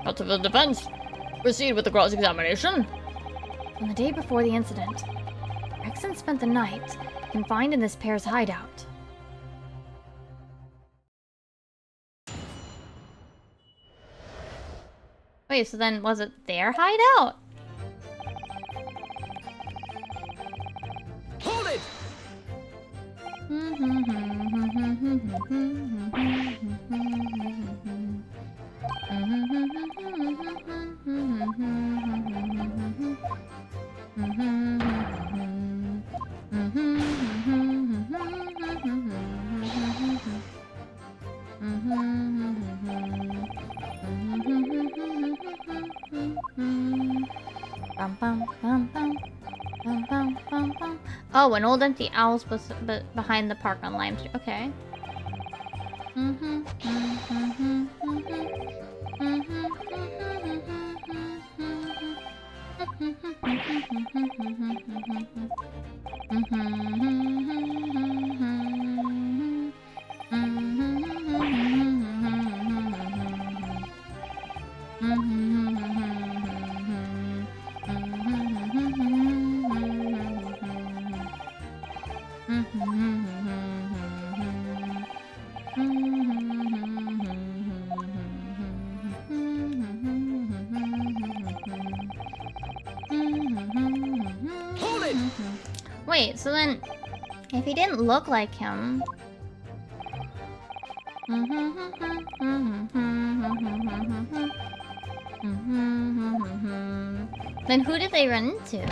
Speaker 3: Out of the defense. Proceed with the cross-examination.
Speaker 1: On the day before the incident, Rexon spent the night confined in this pair's hideout.
Speaker 4: Wait, so then was it their hideout?
Speaker 2: Hold it!
Speaker 4: Oh, an old empty owl's behind the park on Lime Street. Okay. Wait, so then, if he didn't look like him... then who did they run into?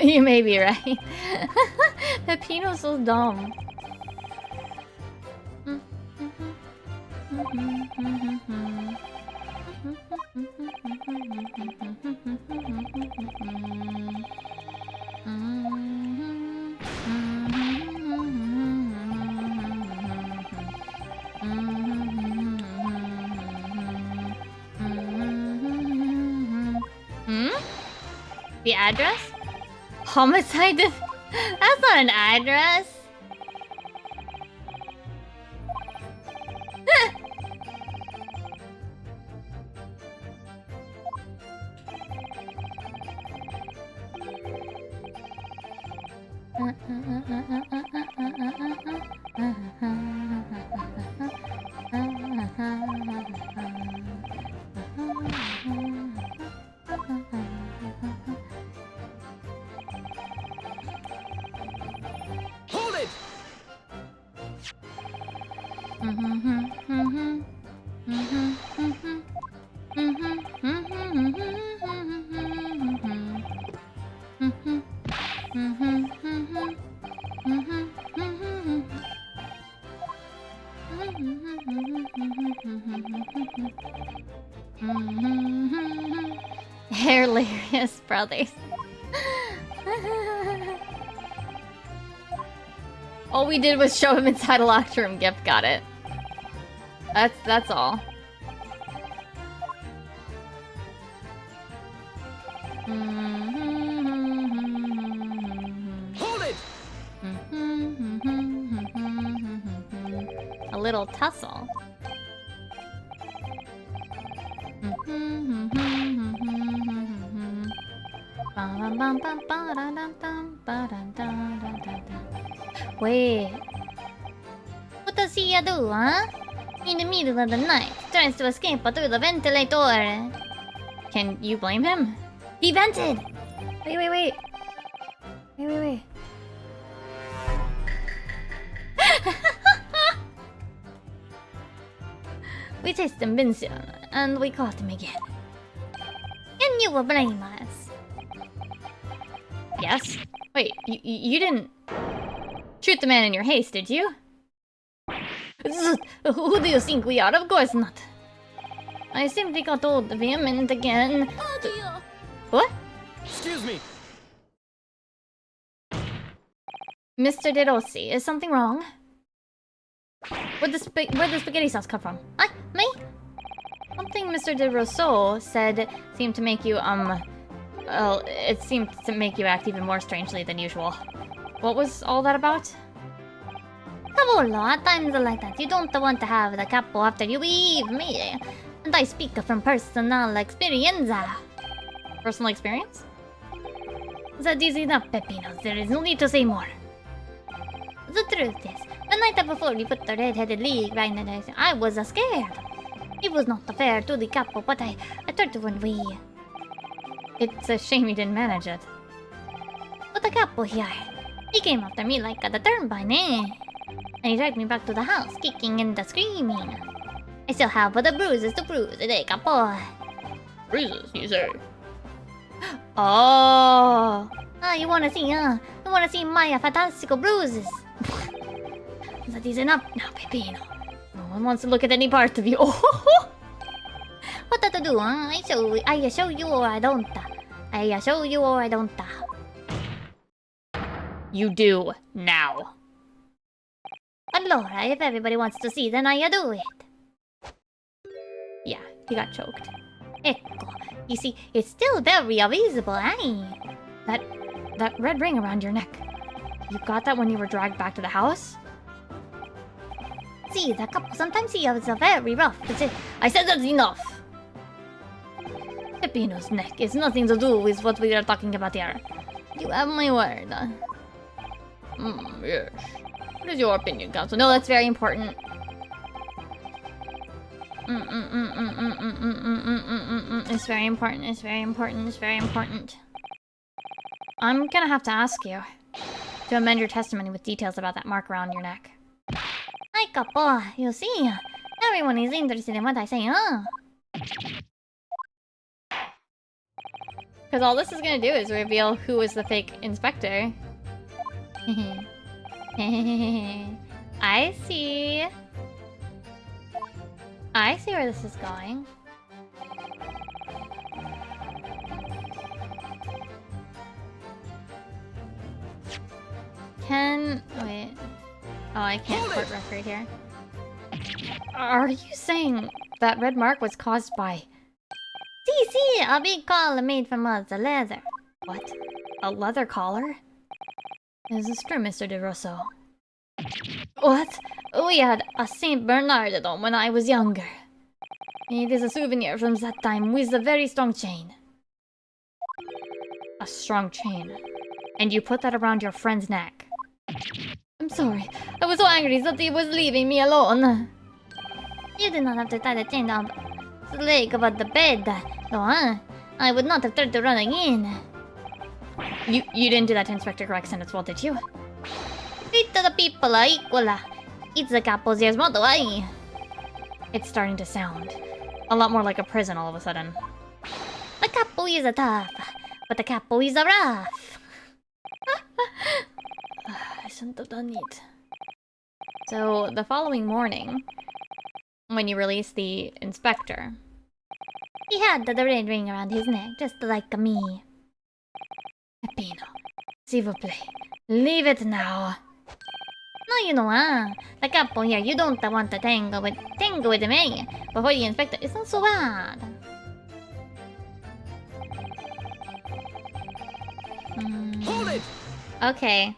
Speaker 1: You may be right. Pepino's so dumb.
Speaker 4: The address? Homicide? That's not an address.
Speaker 2: Hold it!
Speaker 4: Hilarious brothers.
Speaker 1: All we did was show him inside a locked room. Gift got it. That's all.
Speaker 2: Hold it!
Speaker 4: little tussle. Wait. What does he do, huh? In the middle of the night, tries to escape through the ventilator. Can you blame him? He vented!
Speaker 1: Wait.
Speaker 4: We chased him, Vincent, and we caught him again. Can you blame us?
Speaker 3: Yes? Wait, you didn't shoot the man in your haste, did you?
Speaker 4: Who do you think we are? Of course not. I simply got hold of him and again... What?
Speaker 2: Excuse me.
Speaker 3: Mr. De Rossi, is something wrong? Where'd the spaghetti sauce come from?
Speaker 4: Me?
Speaker 3: Something Mr. De Rousseau said seemed to make you, well, it seemed to make you act even more strangely than usual. What was all that about?
Speaker 4: Cavolo, at times like that, you don't want to have the capo after you leave me. And I speak from personal experience.
Speaker 3: Personal experience?
Speaker 4: That is enough, Pepinos. There is no need to say more. The truth is, the night before we put the red-headed league right in the I was scared. It was not fair to the capo, but I thought when we...
Speaker 3: It's a shame you didn't manage it.
Speaker 4: But the capo here, he came after me like the turbine, eh? And he dragged me back to the house, kicking and screaming. I still have the bruises to prove the capo.
Speaker 3: Bruises, you say?
Speaker 4: Oh! You wanna see, huh? You wanna see my fantastical bruises? That is enough now, Pepino.
Speaker 3: No one wants to look at any part of you.
Speaker 4: What to do, huh? I show you or I don't. I show you or I don't.
Speaker 3: You do, now.
Speaker 4: Allora, if everybody wants to see, then I do it.
Speaker 3: Yeah, he got choked.
Speaker 4: Ecco. You see, it's still very visible, eh?
Speaker 3: That red ring around your neck. You got that when you were dragged back to the house?
Speaker 4: See, the couple sometimes he is very rough. I said that's enough.
Speaker 3: Peppino's neck is nothing to do with what we are talking about here.
Speaker 4: You have my word.
Speaker 3: Yes. What is your opinion, Council? No, that's very important.
Speaker 4: It's very important, it's very important, it's very important.
Speaker 3: I'm gonna have to ask you to amend your testimony with details about that mark around your neck.
Speaker 4: Hi, couple. You see, everyone is interested in what I say, huh?
Speaker 3: Because all this is gonna do is reveal who is the fake inspector.
Speaker 4: I see. I see where this is going.
Speaker 3: Wait. Oh, I can't court record here. Are you saying that red mark was caused by...
Speaker 4: See, a big collar made from the leather.
Speaker 3: What? A leather collar? Is this true, Mr. De Rosso?
Speaker 4: What? We had a Saint Bernardino when I was younger. It is a souvenir from that time with a very strong chain.
Speaker 3: A strong chain. And you put that around your friend's neck.
Speaker 4: I'm sorry. I was so angry that he was leaving me alone. You did not have to tie the chain down the leg of the bed, though, huh? I would not have tried to run again.
Speaker 3: You didn't do that to Inspector Gregson as well, did you?
Speaker 4: Treat the people equal. It's the capo's year's motto, eh?
Speaker 3: It's starting to sound a lot more like a prison all of a sudden.
Speaker 4: The capo is a tough, but the capo is a rough.
Speaker 3: I shouldn't have done it. So, the following morning, when you released the inspector...
Speaker 4: He had the red ring around his neck, just like me.
Speaker 3: Peppino, s'il vous plaît, leave it now.
Speaker 4: No, you know, the capo here, you don't want to tangle with me. Before the inspector, it's not so bad.
Speaker 2: Hold it!
Speaker 4: Okay.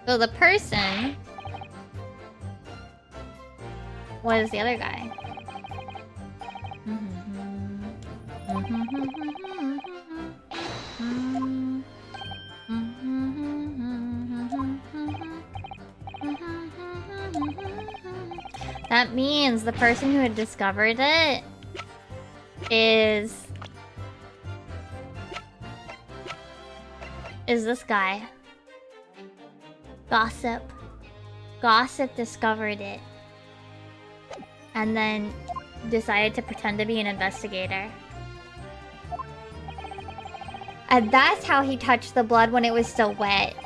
Speaker 4: So the person was the other guy. That means the person who had discovered it is this guy. Gossip. Gossip discovered it. And then decided to pretend to be an investigator. And that's how he touched the blood when it was still wet.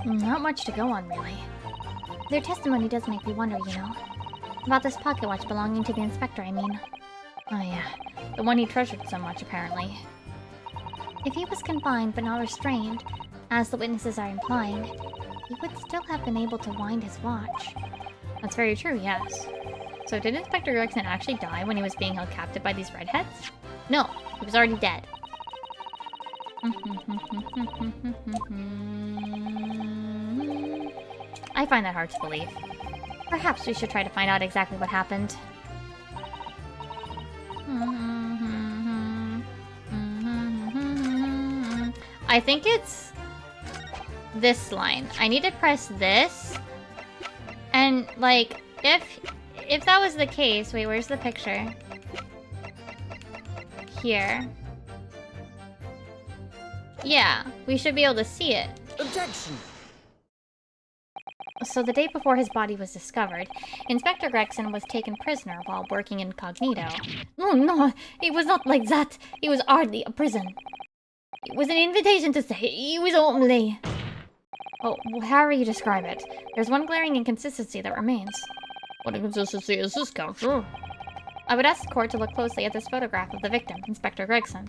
Speaker 1: Not much to go on, really. Their testimony does make me wonder, you know. About this pocket watch belonging to the inspector, I mean.
Speaker 3: Oh yeah, the one he treasured so much, apparently.
Speaker 1: If he was confined but not restrained, as the witnesses are implying, he would still have been able to wind his watch.
Speaker 3: That's very true, yes. So did Inspector Gregson actually die when he was being held captive by these redheads?
Speaker 4: No, he was already dead.
Speaker 3: I find that hard to believe.
Speaker 1: Perhaps we should try to find out exactly what happened.
Speaker 4: I think it's this line. I need to press this. And like, if that was the case, wait, where's the picture? Here. Yeah, we should be able to see it.
Speaker 2: Objection!
Speaker 3: So the day before his body was discovered, Inspector Gregson was taken prisoner while working incognito.
Speaker 4: Oh no, it was not like that. It was hardly a prison. It was an invitation to stay. It was only...
Speaker 3: Oh, well, however you describe it, there's one glaring inconsistency that remains.
Speaker 5: What inconsistency is this, Counselor?
Speaker 3: I would ask the court to look closely at this photograph of the victim, Inspector Gregson.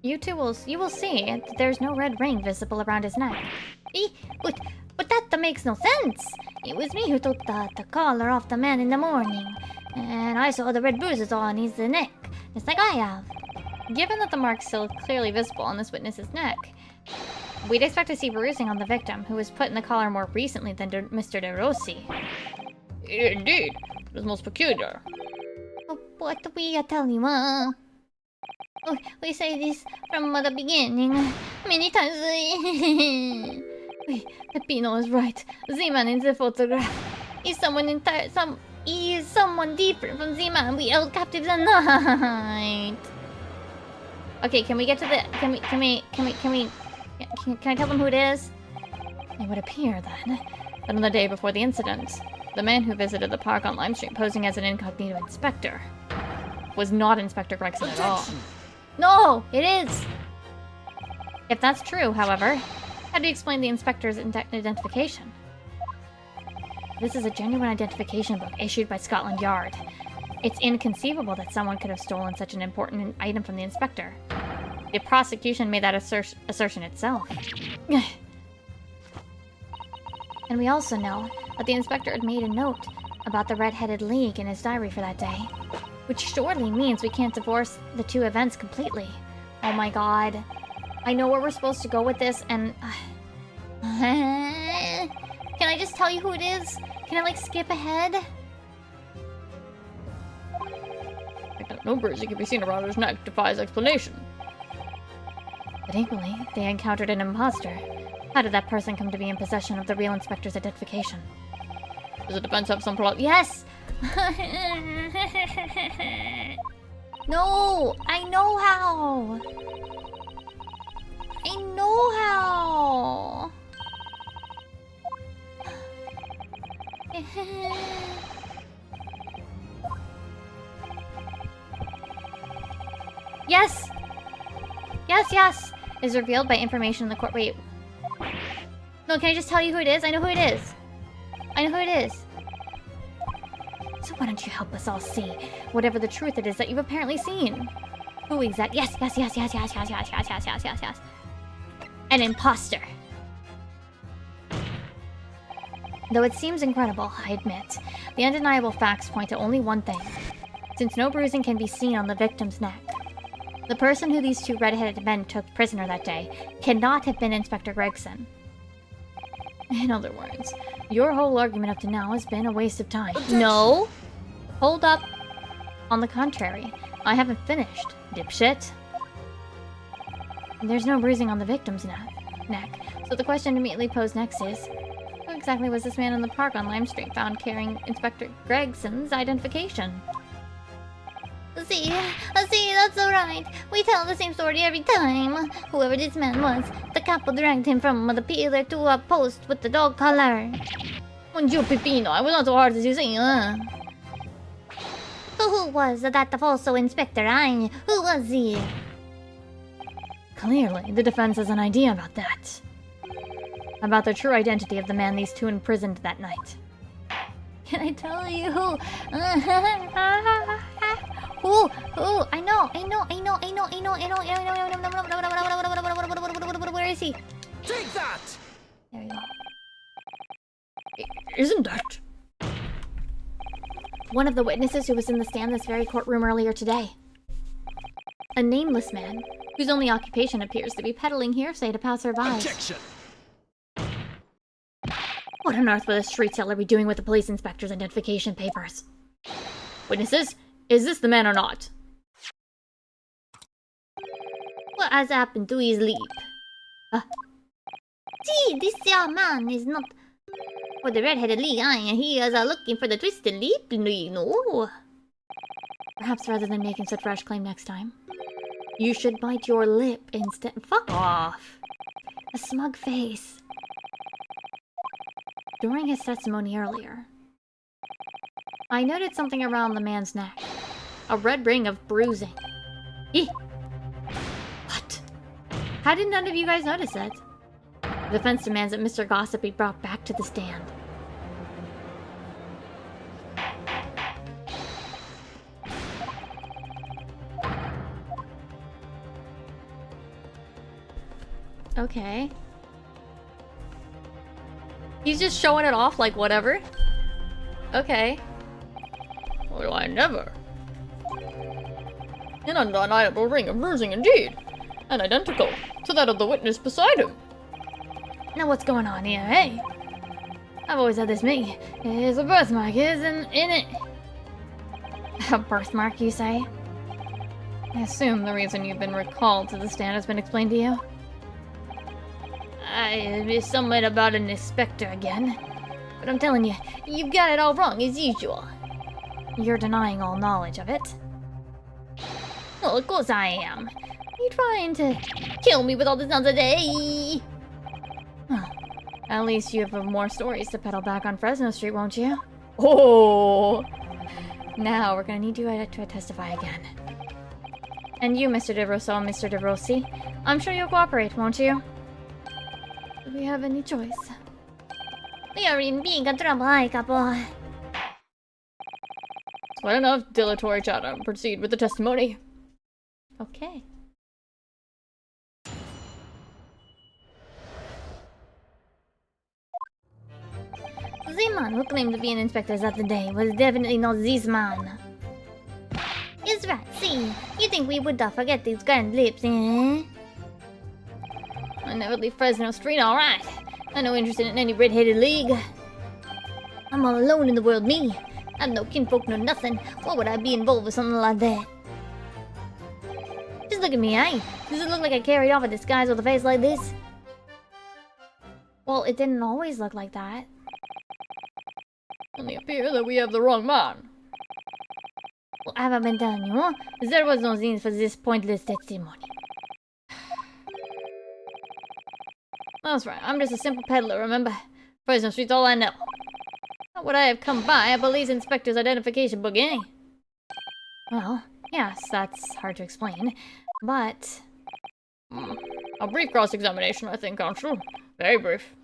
Speaker 3: You will see that there's no red ring visible around his neck.
Speaker 4: But that makes no sense. It was me who took the collar off the man in the morning. And I saw the red bruises on his neck, just like I have.
Speaker 3: Given that the mark's still clearly visible on this witness's neck, we'd expect to see bruising on the victim, who was put in the collar more recently than Mr. De Rossi.
Speaker 5: Indeed. It is most peculiar.
Speaker 4: But we tell you, we say this from the beginning, many times.
Speaker 3: Peppino is right. The man in the photograph
Speaker 4: is someone different from the man we held captive the night.
Speaker 3: Okay, can we get to the... Can I tell them who it is? It would appear, then, that on the day before the incident, the man who visited the park on Lime Street posing as an incognito inspector was not Inspector Gregson at all.
Speaker 4: No, it is!
Speaker 3: If that's true, however, how do you explain the inspector's identification? This is a genuine identification book issued by Scotland Yard. It's inconceivable that someone could have stolen such an important item from the inspector. The prosecution made that assertion itself.
Speaker 1: And we also know that the inspector had made a note about the Red-Headed League in his diary for that day. Which surely means we can't divorce the two events completely. Oh my god. I know where we're supposed to go with this, and...
Speaker 4: Can I just tell you who it is? Can I, like, skip ahead?
Speaker 5: No bruising can be seen around his neck defies explanation.
Speaker 3: But equally, they encountered an imposter. How did that person come to be in possession of the real inspector's identification?
Speaker 5: Does the defense have some plot?
Speaker 4: Yes! No! I know how! I know how!
Speaker 3: Yes! Yes, yes! Is revealed by information in the court. Wait,
Speaker 4: No, can I just tell you who it is? I know who it is. I know who it is. So why don't you help us all see whatever the truth it is that you've apparently seen? Who exactly? Yes. An imposter. Though it seems incredible, I admit, the undeniable facts point to only one thing. Since no bruising can be seen on the victim's neck, the person who these two red-headed men took prisoner that day cannot have been Inspector Gregson. In other words, your whole argument up to now has been a waste of time.
Speaker 2: Objection!
Speaker 4: No! Hold up. On the contrary, I haven't finished, dipshit. There's no bruising on the victim's neck, so the question immediately posed next is, who exactly was this man in the park on Lime Street found carrying Inspector Gregson's identification?
Speaker 1: See, that's alright. We tell the same story every time. Whoever this man was, the couple dragged him from the pillar to a post with the dog collar.
Speaker 4: Buongiorno, Peppino. I was not so hard as you say,
Speaker 1: Who was that falso inspector, eh? Who was he?
Speaker 4: Clearly, the defense has an idea about that. About the true identity of the man these two imprisoned that night.
Speaker 1: Can I tell you who? Who? I know. Where is he?
Speaker 2: Take that!
Speaker 1: There you go.
Speaker 3: Isn't that?
Speaker 4: One of the witnesses who was in the stand this very courtroom earlier today. A nameless man, whose only occupation appears to be peddling hearsay to passersby.
Speaker 2: Objection!
Speaker 4: What on earth would a street seller be doing with the police inspector's identification papers?
Speaker 3: Witnesses? Is this the man or not?
Speaker 1: What has happened to his leap? See, this man is not for the red-headed league. He is looking for the twisted leap, no.
Speaker 4: Perhaps rather than making such rash claim next time, you should bite your lip instead. Fuck off. A smug face. During his testimony earlier, I noted something around the man's neck. A red ring of bruising. Eeh. What? How did none of you guys notice it? The defense demands that Mr. Gossip be brought back to the stand. Okay.
Speaker 3: He's just showing it off like whatever. Okay.
Speaker 5: Well, I never. An undeniable ring of bruising indeed, and identical to that of the witness beside him.
Speaker 4: Now what's going on here, eh? I've always had this me. It's a birthmark, isn't in it? A birthmark, you say? I assume the reason you've been recalled to the stand has been explained to you? It's somewhat about an inspector again. But I'm telling you, you've got it all wrong as usual. You're denying all knowledge of it.
Speaker 1: Well, of course I am. You trying to kill me with all this nonsense, eh?
Speaker 4: Well, at least you have more stories to peddle back on Fresno Street, won't you?
Speaker 3: Oh.
Speaker 4: Now we're gonna need you to testify again. And you, Mr. DeRosso and Mr. DeRossi, I'm sure you'll cooperate, won't you? Do we have any choice?
Speaker 1: We are in big trouble, couple.
Speaker 3: Quite enough dilatory chatter. Proceed with the testimony.
Speaker 4: Okay.
Speaker 1: The man who claimed to be an inspector that day was definitely not this man. Is right, see? You think we would forget these grand lips, eh?
Speaker 4: I never leave Fresno Street, alright. I'm no interested in any red-headed league.
Speaker 1: I'm all alone in the world, me. I've no kinfolk, no nothing. Why would I be involved with something like that? Just look at me, eh? Does it look like I carried off a disguise with a face like this?
Speaker 4: Well, it didn't always look like that.
Speaker 5: Only appear that we have the wrong man.
Speaker 1: Well, have I been telling you, huh? There was no need for this pointless testimony.
Speaker 4: That's right, I'm just a simple peddler, remember? Fresno Street's all I know. How would I have come by a police inspector's identification book, eh? Well, yes, that's hard to explain, but...
Speaker 5: A brief cross-examination, I think, Counsel. Very brief.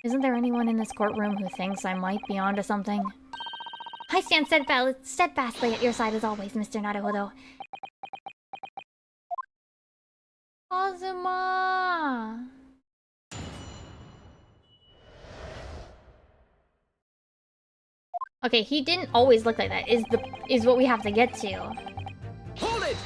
Speaker 1: Isn't there anyone in this courtroom who thinks I might be onto something? I stand steadfastly at your side as always, Mr. Naruhodo. Kazuma! Okay, he didn't always look like that, is what we have to get to.
Speaker 2: Hold it!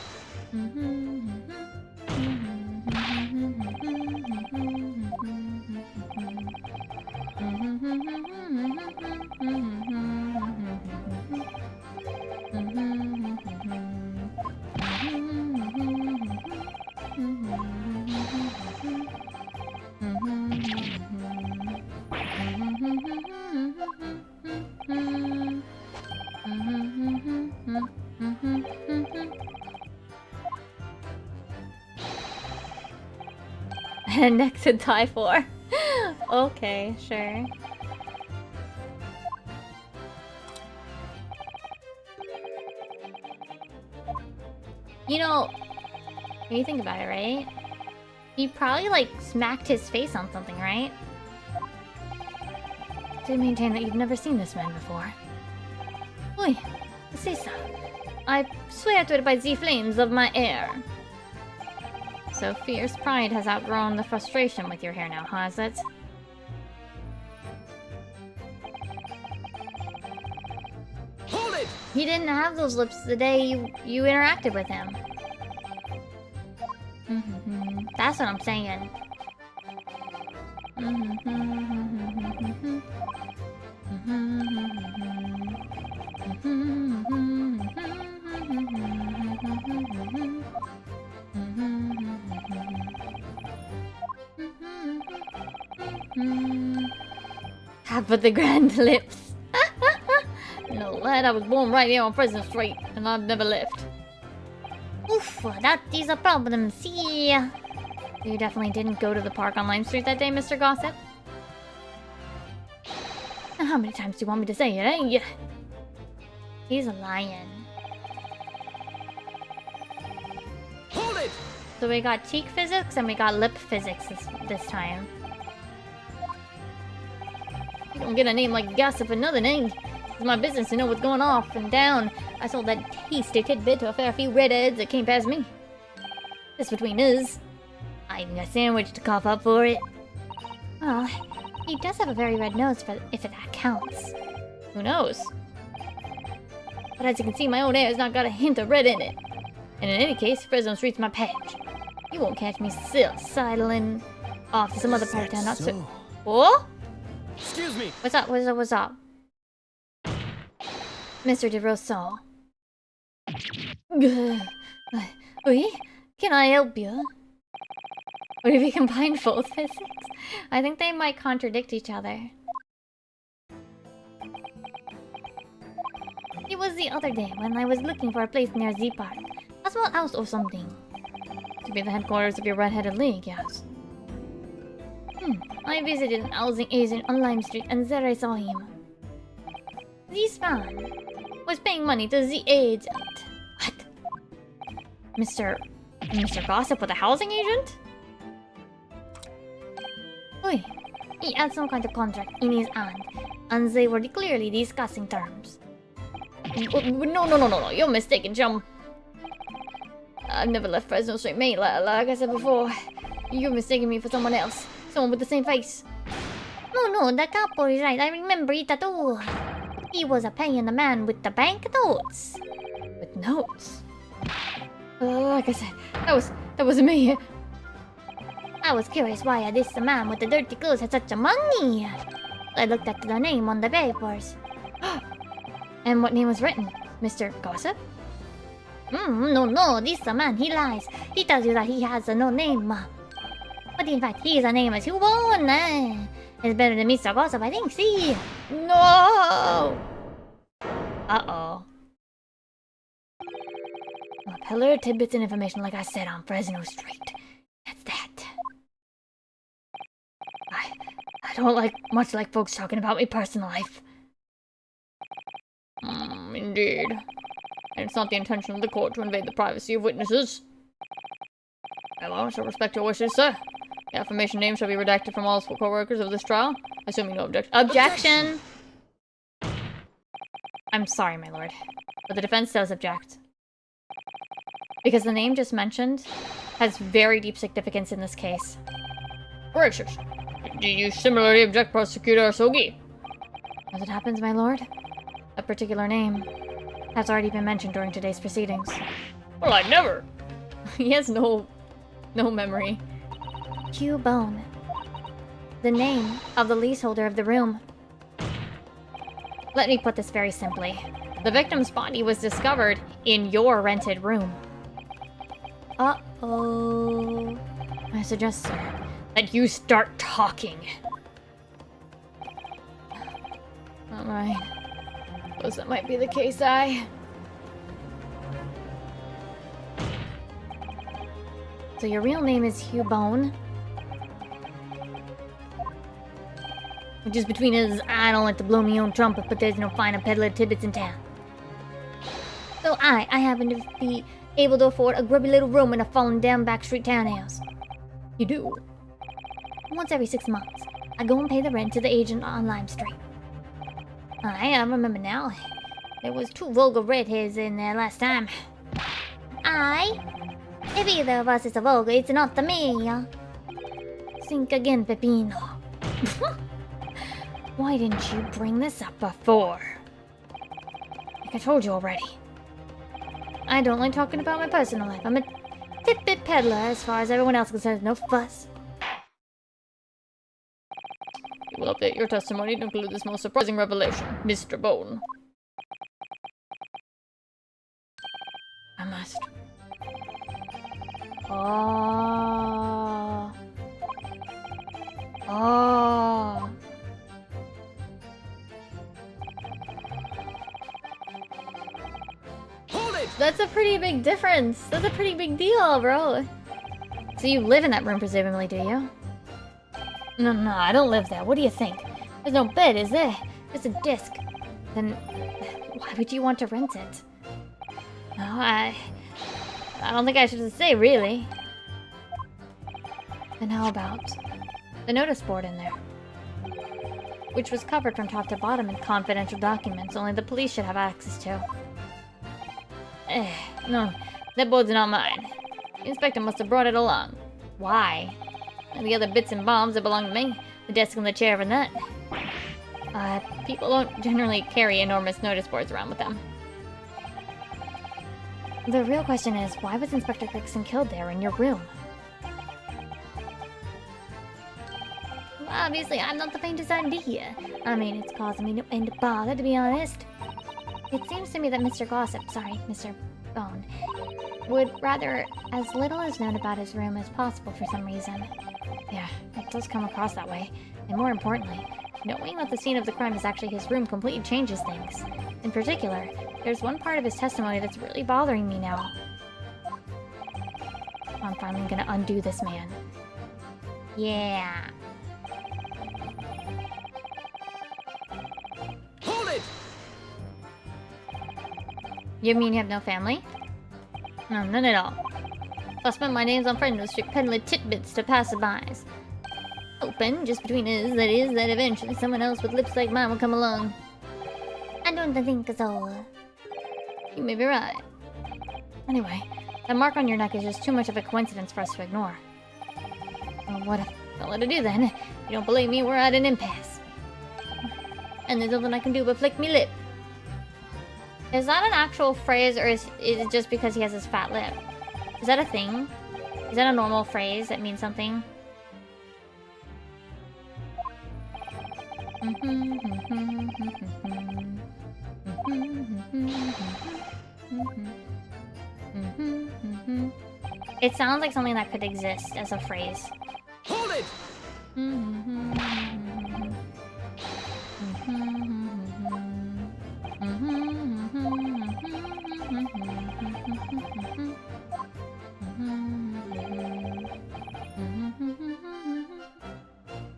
Speaker 1: And next to die for. Okay, sure. You know, when you think about it, right? He probably, like, smacked his face on something, right? To maintain that you've never seen this man before. Oi, Sisa. I swear to it by the flames of my hair. So fierce pride has outgrown the frustration with your hair now, has it?
Speaker 2: Hold it!
Speaker 1: He didn't have those lips the day you interacted with him. That's what I'm saying. Half of the grand lips.
Speaker 5: No, lad, I was born right here on President Street, and I've never left.
Speaker 1: Oof, that is a problem, see? You definitely didn't go to the park on Lime Street that day, Mr. Gossip? How many times do you want me to say it, eh? He's a lion.
Speaker 2: Hold it!
Speaker 1: So we got cheek physics and we got lip physics this time.
Speaker 5: You don't get a name like Gossip for nothing, eh? It's my business to know what's going off and down. I sold that tasty tidbit to a fair few redheads that came past me. This between us. I even got a sandwich to cough up for it.
Speaker 1: Well, he does have a very red nose, if that counts.
Speaker 5: Who knows? But as you can see, my own hair's not got a hint of red in it. And in any case, Fresno Street's my patch. You won't catch me sidling off to some other part of town, not so. What?
Speaker 2: Excuse me!
Speaker 1: What's up? What's up? Mr. DeRosso.
Speaker 5: Oui? Can I help you?
Speaker 1: What if you combine both physics? I think they might contradict each other. It was the other day when I was looking for a place near Z Park. A small house or something.
Speaker 5: To be the headquarters of your red-headed league, yes.
Speaker 1: I visited an housing agent on Lime Street and there I saw him. This man was paying money to the agent.
Speaker 5: What? Mr. Gossip with a housing agent?
Speaker 1: Oi, he had some kind of contract in his hand, and they were clearly discussing terms.
Speaker 5: No, you're mistaken, chum. I've never left Fresno Street, mate, like I said before. You're mistaking me for someone else. Someone with the same face.
Speaker 1: No, the couple is right. I remember it at all. He was paying the man with the bank notes.
Speaker 5: With notes? Like I said, that wasn't me.
Speaker 1: I was curious why this man with the dirty clothes had such a money. I looked at the name on the papers.
Speaker 5: And what name was written? Mr. Gossip?
Speaker 1: No, this man, he lies. He tells you that he has no name. But in fact, his name is Hubon. It's better than Mr. Gossip, I think, see?
Speaker 5: No!
Speaker 1: Uh-oh.
Speaker 5: A pillar of tidbits and information, like I said, on Fresno Street. That's that. I don't much like folks talking about my personal life. Indeed. And it's not the intention of the court to invade the privacy of witnesses. Well, I shall respect your wishes, sir.
Speaker 3: The affirmation name shall be redacted from all co-workers of this trial. Assuming no objection. I'm sorry, my lord. But the defense does object. Because the name just mentioned has very deep significance in this case. Gracious. Do you similarly object, Prosecutor Asogi? As it happens, my lord, a particular name has already been mentioned during today's proceedings. Well, I never. He has no memory.
Speaker 1: Hugh Bone. The name of the leaseholder of the room.
Speaker 5: Let me put this very simply. The victim's body was discovered in your rented room.
Speaker 1: Uh-oh.
Speaker 5: I suggest, sir, that you start talking.
Speaker 3: Alright. Suppose that might be the case,
Speaker 5: So your real name is Hugh Bone? Which is between us, I don't like to blow my own trumpet, but there's no finer peddler tidbits in town. So I happen to be able to afford a grubby little room in a fallen down backstreet townhouse.
Speaker 3: You do?
Speaker 5: Once every 6 months, I go and pay the rent to the agent on Lime Street. I remember now. There was 2 vulgar redheads in there last time.
Speaker 1: If either of us is a vulgar, it's not the me.
Speaker 5: Think again, Pepino. Why didn't you bring this up before? Like I told you already. I don't like talking about my personal life. I'm a tidbit peddler as far as everyone else is concerned. No fuss.
Speaker 3: You will update your testimony to include this most surprising revelation, Mr. Bone.
Speaker 5: I must.
Speaker 1: Oh.
Speaker 3: That's a pretty big difference. That's a pretty big deal, bro.
Speaker 5: So you live in that room, presumably, do you?
Speaker 1: No, I don't live there. What do you think? There's no bed, is there? Just a disc.
Speaker 5: Then why would you want to rent it?
Speaker 1: No, I don't think I should say, really.
Speaker 5: Then how about the notice board in there? Which was covered from top to bottom in confidential documents only the police should have access to.
Speaker 3: No, that board's not mine. The inspector must have brought it along.
Speaker 5: Why?
Speaker 3: And the other bits and bombs that belong to me. The desk and the chair and that. People don't generally carry enormous notice boards around with them.
Speaker 5: The real question is, why was Inspector Gregson killed there in your room?
Speaker 1: Well, obviously, I'm not the faintest idea. I mean, it's causing me no end of bother, to be honest.
Speaker 5: It seems to me that Mr. Bone, would rather as little is known about his room as possible for some reason. Yeah, it does come across that way. And more importantly, knowing that the scene of the crime is actually his room completely changes things. In particular, there's one part of his testimony that's really bothering me now. I'm finally gonna undo this man.
Speaker 1: Yeah.
Speaker 2: Hold it!
Speaker 5: You mean you have no family?
Speaker 3: No, none at all. I spent my days on Friendly Street peddling tidbits to passerbys. Hoping, just between us, that eventually someone else with lips like mine will come along.
Speaker 1: I don't think so.
Speaker 3: You may be right.
Speaker 5: Anyway, that mark on your neck is just too much of a coincidence for us to ignore.
Speaker 3: Well, what if I'll let it do then? If you don't believe me, we're at an impasse. And there's nothing I can do but flick me lip.
Speaker 5: Is that an actual phrase, or is it just because he has his fat lip? Is that a thing? Is that a normal phrase that means something? It sounds like something that could exist as a phrase.
Speaker 2: Hold it!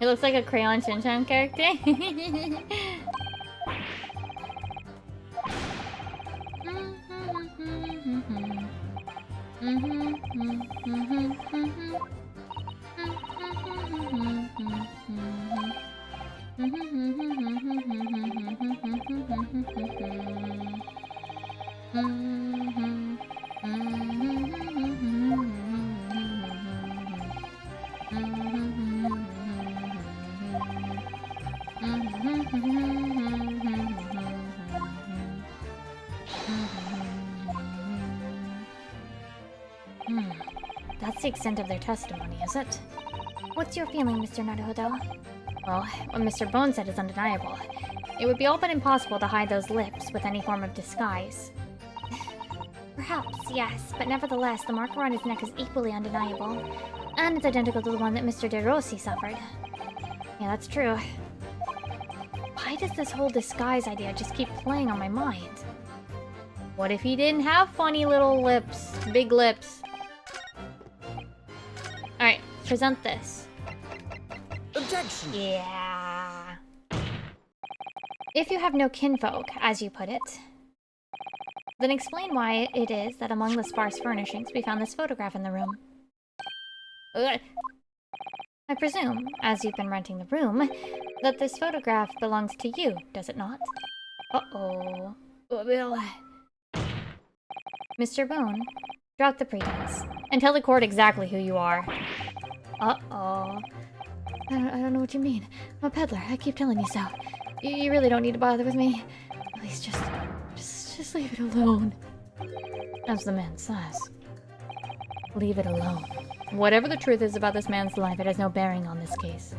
Speaker 3: It looks like a Crayon Shin-chan character.
Speaker 5: That's the extent of their testimony, is it?
Speaker 1: What's your feeling, Mr. Naruhodo?
Speaker 5: Well, what Mr. Bone said is undeniable. It would be all but impossible to hide those lips with any form of disguise.
Speaker 1: Perhaps, yes, but nevertheless, the mark around his neck is equally undeniable. And it's identical to the one that Mr. De Rossi suffered.
Speaker 5: Yeah, that's true. Why does this whole disguise idea just keep playing on my mind? What if he didn't have funny little lips? Big lips. Alright, present this.
Speaker 2: Objection!
Speaker 5: Yeah. If you have no kinfolk, as you put it, then explain why it is that among the sparse furnishings we found this photograph in the room. I presume, as you've been renting the room, that this photograph belongs to you, does it not? Uh-oh. Well... Mr. Bone, drop the pretense, and tell the court exactly who you are. Uh-oh. I don't know what you mean. I'm a peddler, I keep telling you so. You really don't need to bother with me. Please just leave it alone. As the man says. Leave it alone. Whatever the truth is about this man's life, it has no bearing on this case.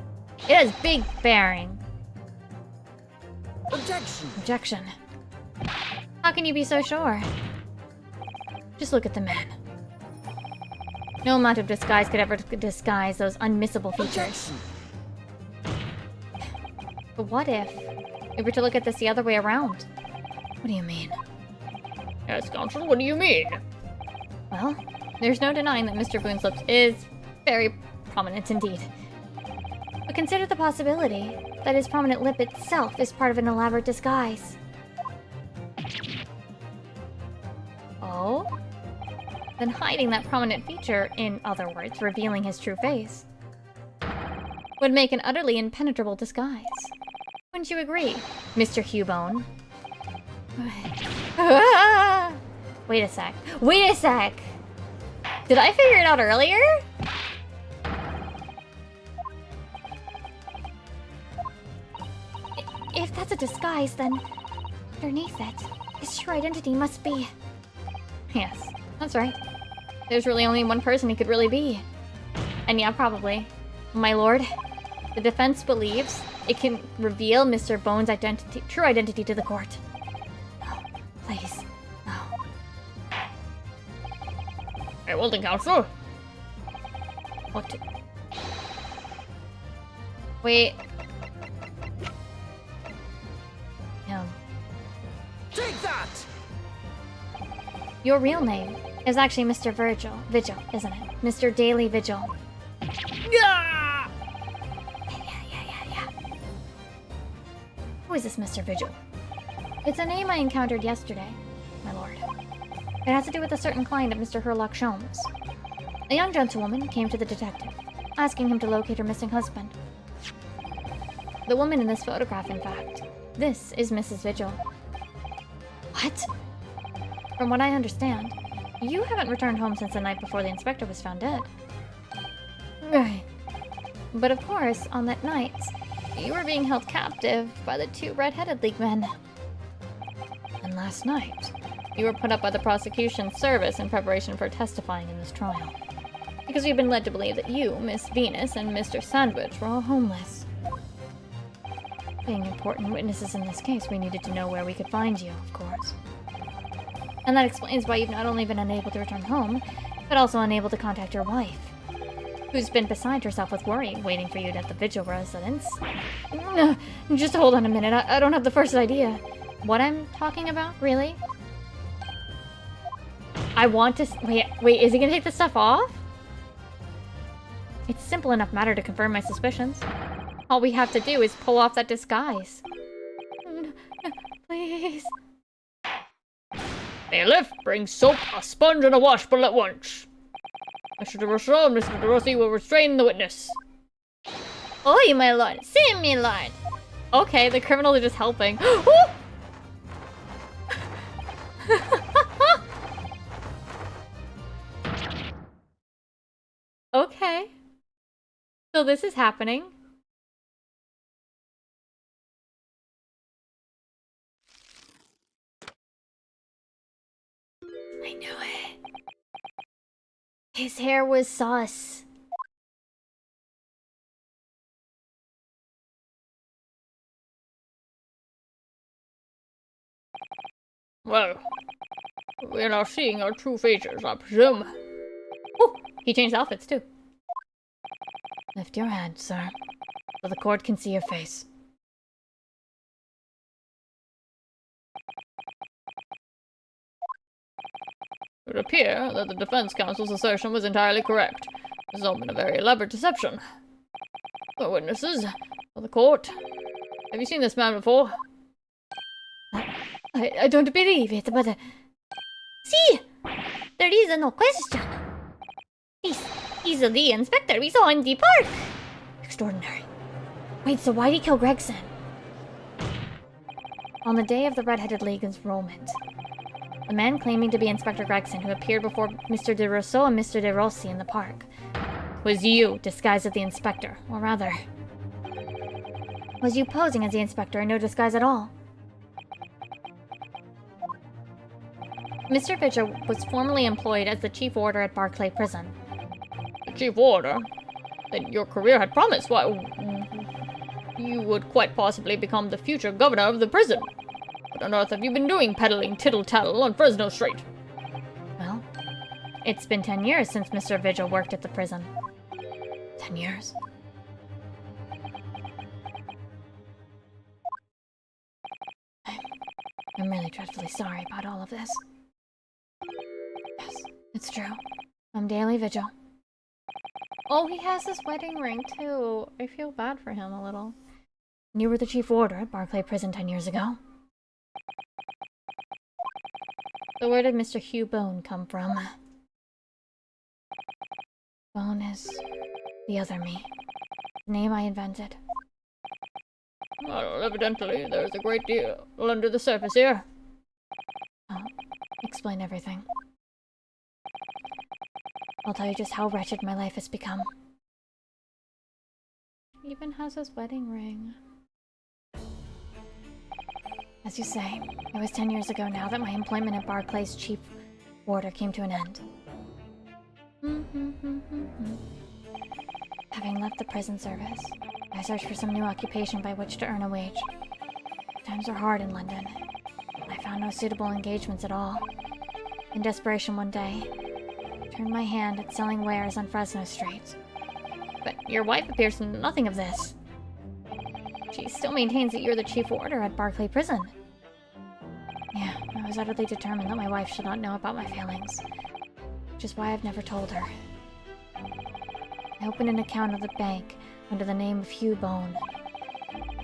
Speaker 5: It has big bearing.
Speaker 2: Objection!
Speaker 5: Objection. How can you be so sure? Just look at the man. No amount of disguise could ever disguise those unmissable features. But what if we were to look at this the other way around? What do you mean? Yes, counsel, what do you mean? Well, there's no denying that Mr. Boone's lips is very prominent indeed. But consider the possibility that his prominent lip itself is part of an elaborate disguise. Oh? Then hiding that prominent feature, in other words, revealing his true face, would make an utterly impenetrable disguise. Wouldn't you agree, Mr. Hughbone? Wait a sec. Wait a sec! Did I figure it out earlier?
Speaker 1: If that's a disguise, then underneath it, his true identity must be...
Speaker 5: Yes, that's right. There's really only one person he could really be. And yeah, probably. My lord, the defense believes it can reveal Mr. Bone's identity, true identity to the court. No, please, no. Hey, well then, counsel. What? Wait.
Speaker 2: Take that!
Speaker 5: Your real name is actually Mr. Vigil, isn't it? Mr. Daily Vigil. Yeah. Who is this Mr. Vigil? It's a name I encountered yesterday, my lord. It has to do with a certain client of Mr. Herlock Sholmes. A young gentlewoman came to the detective, asking him to locate her missing husband. The woman in this photograph, in fact. This is Mrs. Vigil. What? From what I understand, you haven't returned home since the night before the inspector was found dead. Right. But of course, on that night, you were being held captive by the two red-headed league men. And last night, you were put up by the prosecution service in preparation for testifying in this trial. Because we've been led to believe that you, Miss Venus, and Mr. Sandwich were all homeless. Being important witnesses in this case, we needed to know where we could find you, of course. And that explains why you've not only been unable to return home, but also unable to contact your wife, who's been beside herself with worry, waiting for you at the Vigil residence. Just hold on a minute, I don't have the first idea. What I'm talking about, really? I want to... Wait, is he gonna take the stuff off? It's a simple enough matter to confirm my suspicions. All we have to do is pull off that disguise. Please. Bailiff, bring soap, a sponge, and a washbowl at once. Mr. de Rossi and Mr. de Rossi will restrain the witness.
Speaker 4: Oi, my lord. See me, lord.
Speaker 5: Okay, the criminals are just helping.
Speaker 3: So this is happening.
Speaker 1: I knew it. His hair was sus.
Speaker 3: Well, we're now seeing our true features, I presume. Oh, he changed outfits too. Lift your hand, sir, so the court can see your face. It would appear that the defense counsel's assertion was entirely correct. This has all been a very elaborate deception. The witnesses, for the court. Have you seen this man before?
Speaker 1: I don't believe it, but... See! There is no question. He's the inspector we saw in the park. Extraordinary. Wait, so why'd he kill Gregson?
Speaker 3: On the day of the Red-Headed League's enrollment, the man claiming to be Inspector Gregson, who appeared before Mr. de Rousseau and Mr. de Rossi in the park, was you disguised as the inspector, or rather... was you posing as the inspector in no disguise at all? Mr. Vigil was formerly employed as the chief warder at Barclay Prison. The chief warder? Then your career had promised. Why, you would quite possibly become the future governor of the prison. What on earth have you been doing peddling tittle-tattle on Fresno Street? Well, it's been 10 years since Mr. Vigil worked at the prison. 10 years? I'm really dreadfully sorry about all of this. Yes, it's true. I'm Daily Vigil. Oh, he has his wedding ring, too. I feel bad for him a little. And you were the chief warder at Barclay Prison 10 years ago. So where did Mr. Hugh Bone come from? Bone is the other me. The name I invented. Well, evidently, there's a great deal under the surface here. Oh, explain everything. I'll tell you just how wretched my life has become. He even has his wedding ring. As you say, it was 10 years ago now that my employment at Barclay's chief warder came to an end. Having left the prison service, I searched for some new occupation by which to earn a wage. Times are hard in London. I found no suitable engagements at all. In desperation one day, I turned my hand at selling wares on Fresno Street. But your wife appears to know nothing of this. She still maintains that you're the chief warder at Barclay Prison. Yeah, I was utterly determined that my wife should not know about my failings, which is why I've never told her. I opened an account at the bank under the name of Hugh Bone,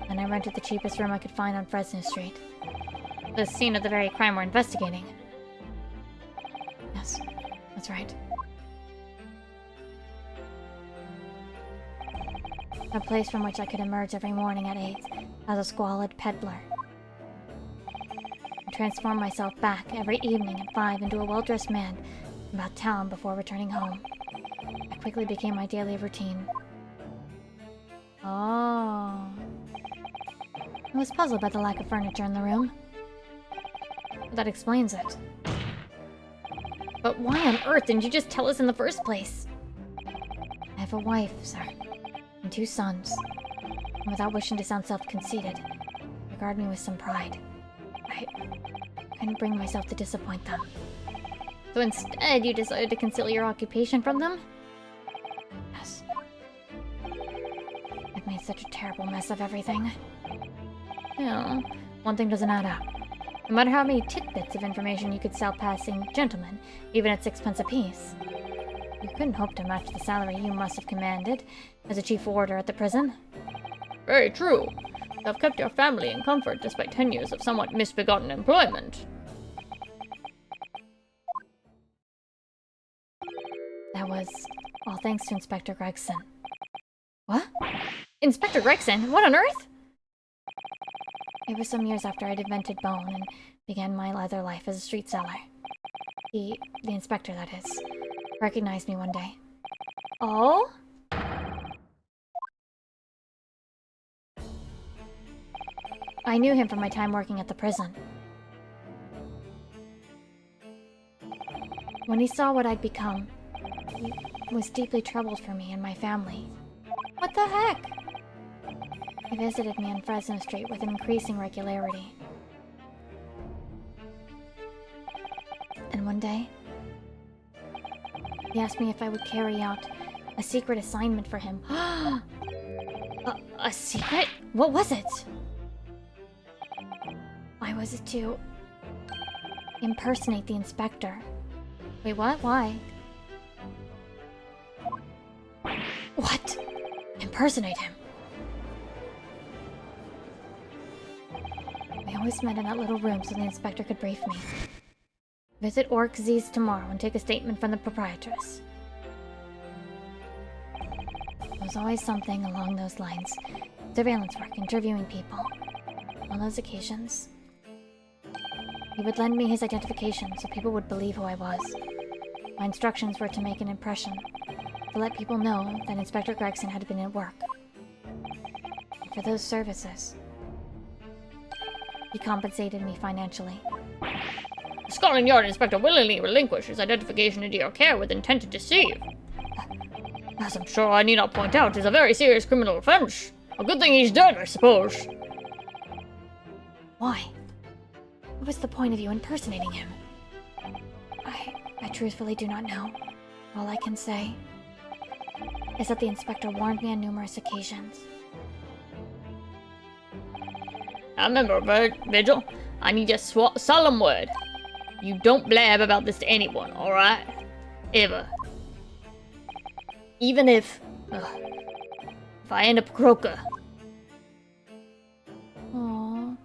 Speaker 3: and I rented the cheapest room I could find on Fresno Street. The scene of the very crime we're investigating. Yes, that's right. A place from which I could emerge every morning at 8 as a squalid peddler. And transform myself back every evening at 5 into a well-dressed man about town before returning home. That quickly became my daily routine. Oh. I was puzzled by the lack of furniture in the room. That explains it. But why on earth didn't you just tell us in the first place? I have a wife, sir, and 2 sons. And without wishing to sound self-conceited, regard me with some pride. I couldn't bring myself to disappoint them. So instead, you decided to conceal your occupation from them? Yes. I've made such a terrible mess of everything. Yeah, one thing doesn't add up. No matter how many tidbits of information you could sell passing gentlemen, even at 6 pence apiece, you couldn't hope to match the salary you must have commanded as a chief warder at the prison. Very true. You have kept your family in comfort despite 10 years of somewhat misbegotten employment. That was all thanks to Inspector Gregson. What? Inspector Gregson? What on earth? It was some years after I'd invented Bone and began my other life as a street seller. The inspector, that is, recognized me one day. Oh?
Speaker 1: I knew him from my time working at the prison. When he saw what I'd become, he was deeply troubled for me and my family. What the heck? He visited me on Fresno Street with increasing regularity. And one day, he asked me if I would carry out a secret assignment for him. A secret? What was it? I was to impersonate the inspector. Wait, what? Why? What? Impersonate him? We always met in that little room so the inspector could brief me. Visit Orc Z's tomorrow and take a statement from the proprietress. There was always something along those lines. Surveillance work, interviewing people. On those occasions, he would lend me his identification so people would believe who I was. My instructions were to make an impression, to let people know that Inspector Gregson had been at work. And for those services, he compensated me financially.
Speaker 5: The Scotland Yard inspector willingly relinquished his identification into your care with intent to deceive. As I'm sure I need not point out, is a very serious criminal offense. A good thing he's dead, I suppose.
Speaker 1: Why? What was the point of you impersonating him? I truthfully do not know. All I can say is that the inspector warned me on numerous occasions.
Speaker 5: Now remember, Vigil, I need your solemn word. You don't blab about this to anyone, alright? Ever. Even if I end up croaker.
Speaker 1: Aww.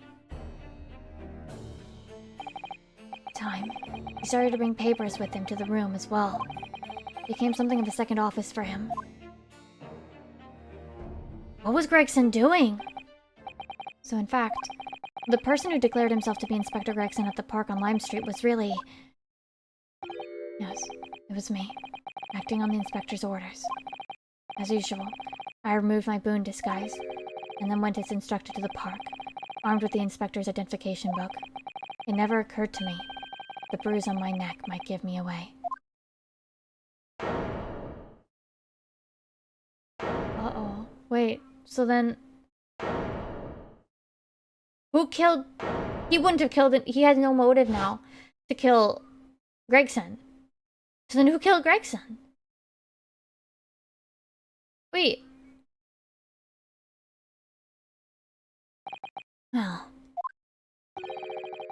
Speaker 1: Time. He started to bring papers with him to the room as well. Became something of a second office for him. What was Gregson doing? So in fact, the person who declared himself to be Inspector Gregson at the park on Lime Street was really... Yes, it was me, acting on the inspector's orders. As usual, I removed my boon disguise, and then went as instructed to the park, armed with the inspector's identification book. It never occurred to me the bruise on my neck might give me away. Uh-oh. Wait, so then... Who killed... He wouldn't have killed it. He had no motive now to kill Gregson. So then who killed Gregson? Wait. Well...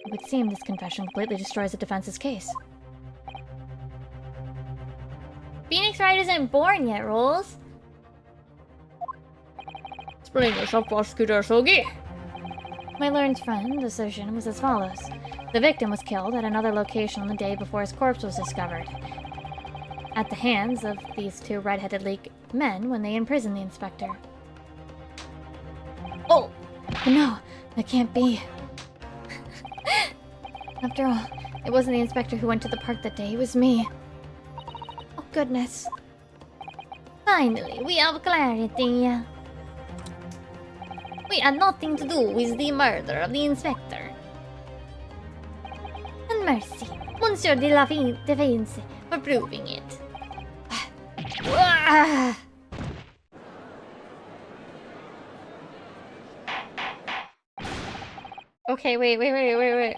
Speaker 1: It would seem this confession completely destroys the defense's case.
Speaker 4: Phoenix Wright isn't born yet, Rolls.
Speaker 5: Explain yourself, Prosecutor Sogi.
Speaker 1: My learned friend, the surgeon, was as follows. The victim was killed at another location on the day before his corpse was discovered. At the hands of these two red-headed league men when they imprisoned the inspector. Oh! No, that can't be. After all, it wasn't the inspector who went to the park that day, it was me. Oh, goodness.
Speaker 4: Finally, we have clarity. We had nothing to do with the murder of the inspector. And mercy, Monsieur de la Defense, for proving it.
Speaker 1: Okay, wait.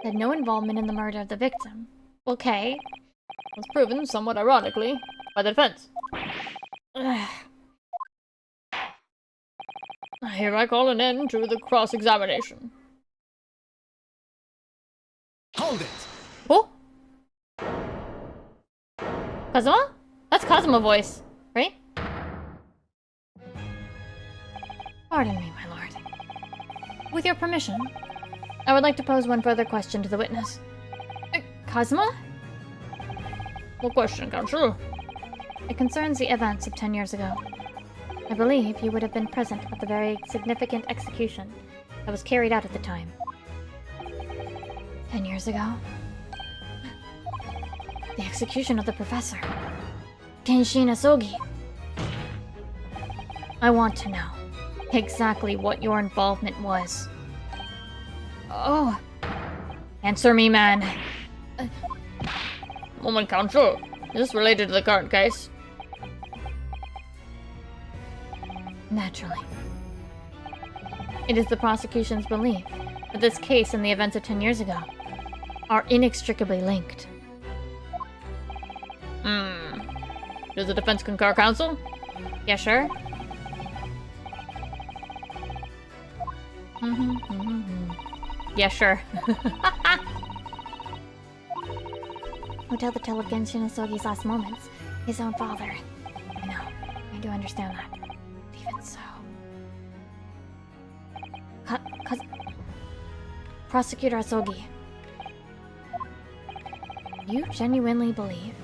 Speaker 1: Had no involvement in the murder of the victim. Okay.
Speaker 5: Was proven, somewhat ironically, by the defense. Here I call an end to the cross-examination.
Speaker 2: Hold it!
Speaker 1: Oh? Kazuma? That's Kazuma voice, right? Pardon me, my lord. With your permission, I would like to pose one further question to the witness. Kazuma?
Speaker 5: What question, Counsel?
Speaker 1: It concerns the events of 10 years ago. I believe you would have been present at the very significant execution that was carried out at the time. 10 years ago? The execution of the professor. Kenshin Asogi.
Speaker 5: I want to know exactly what your involvement was. Oh. Answer me, man.
Speaker 3: Moment, Counsel. Is this related to the current case?
Speaker 5: Naturally. It is the prosecution's belief that this case and the events of 10 years ago are inextricably linked.
Speaker 3: Does the defense concur, Counsel?
Speaker 5: Yeah, sure. Yeah, sure.
Speaker 1: Hotel the tale of Genshin Asogi's last moments. His own father.
Speaker 5: I know. I do understand that. But even so... Prosecutor Asogi. You genuinely believe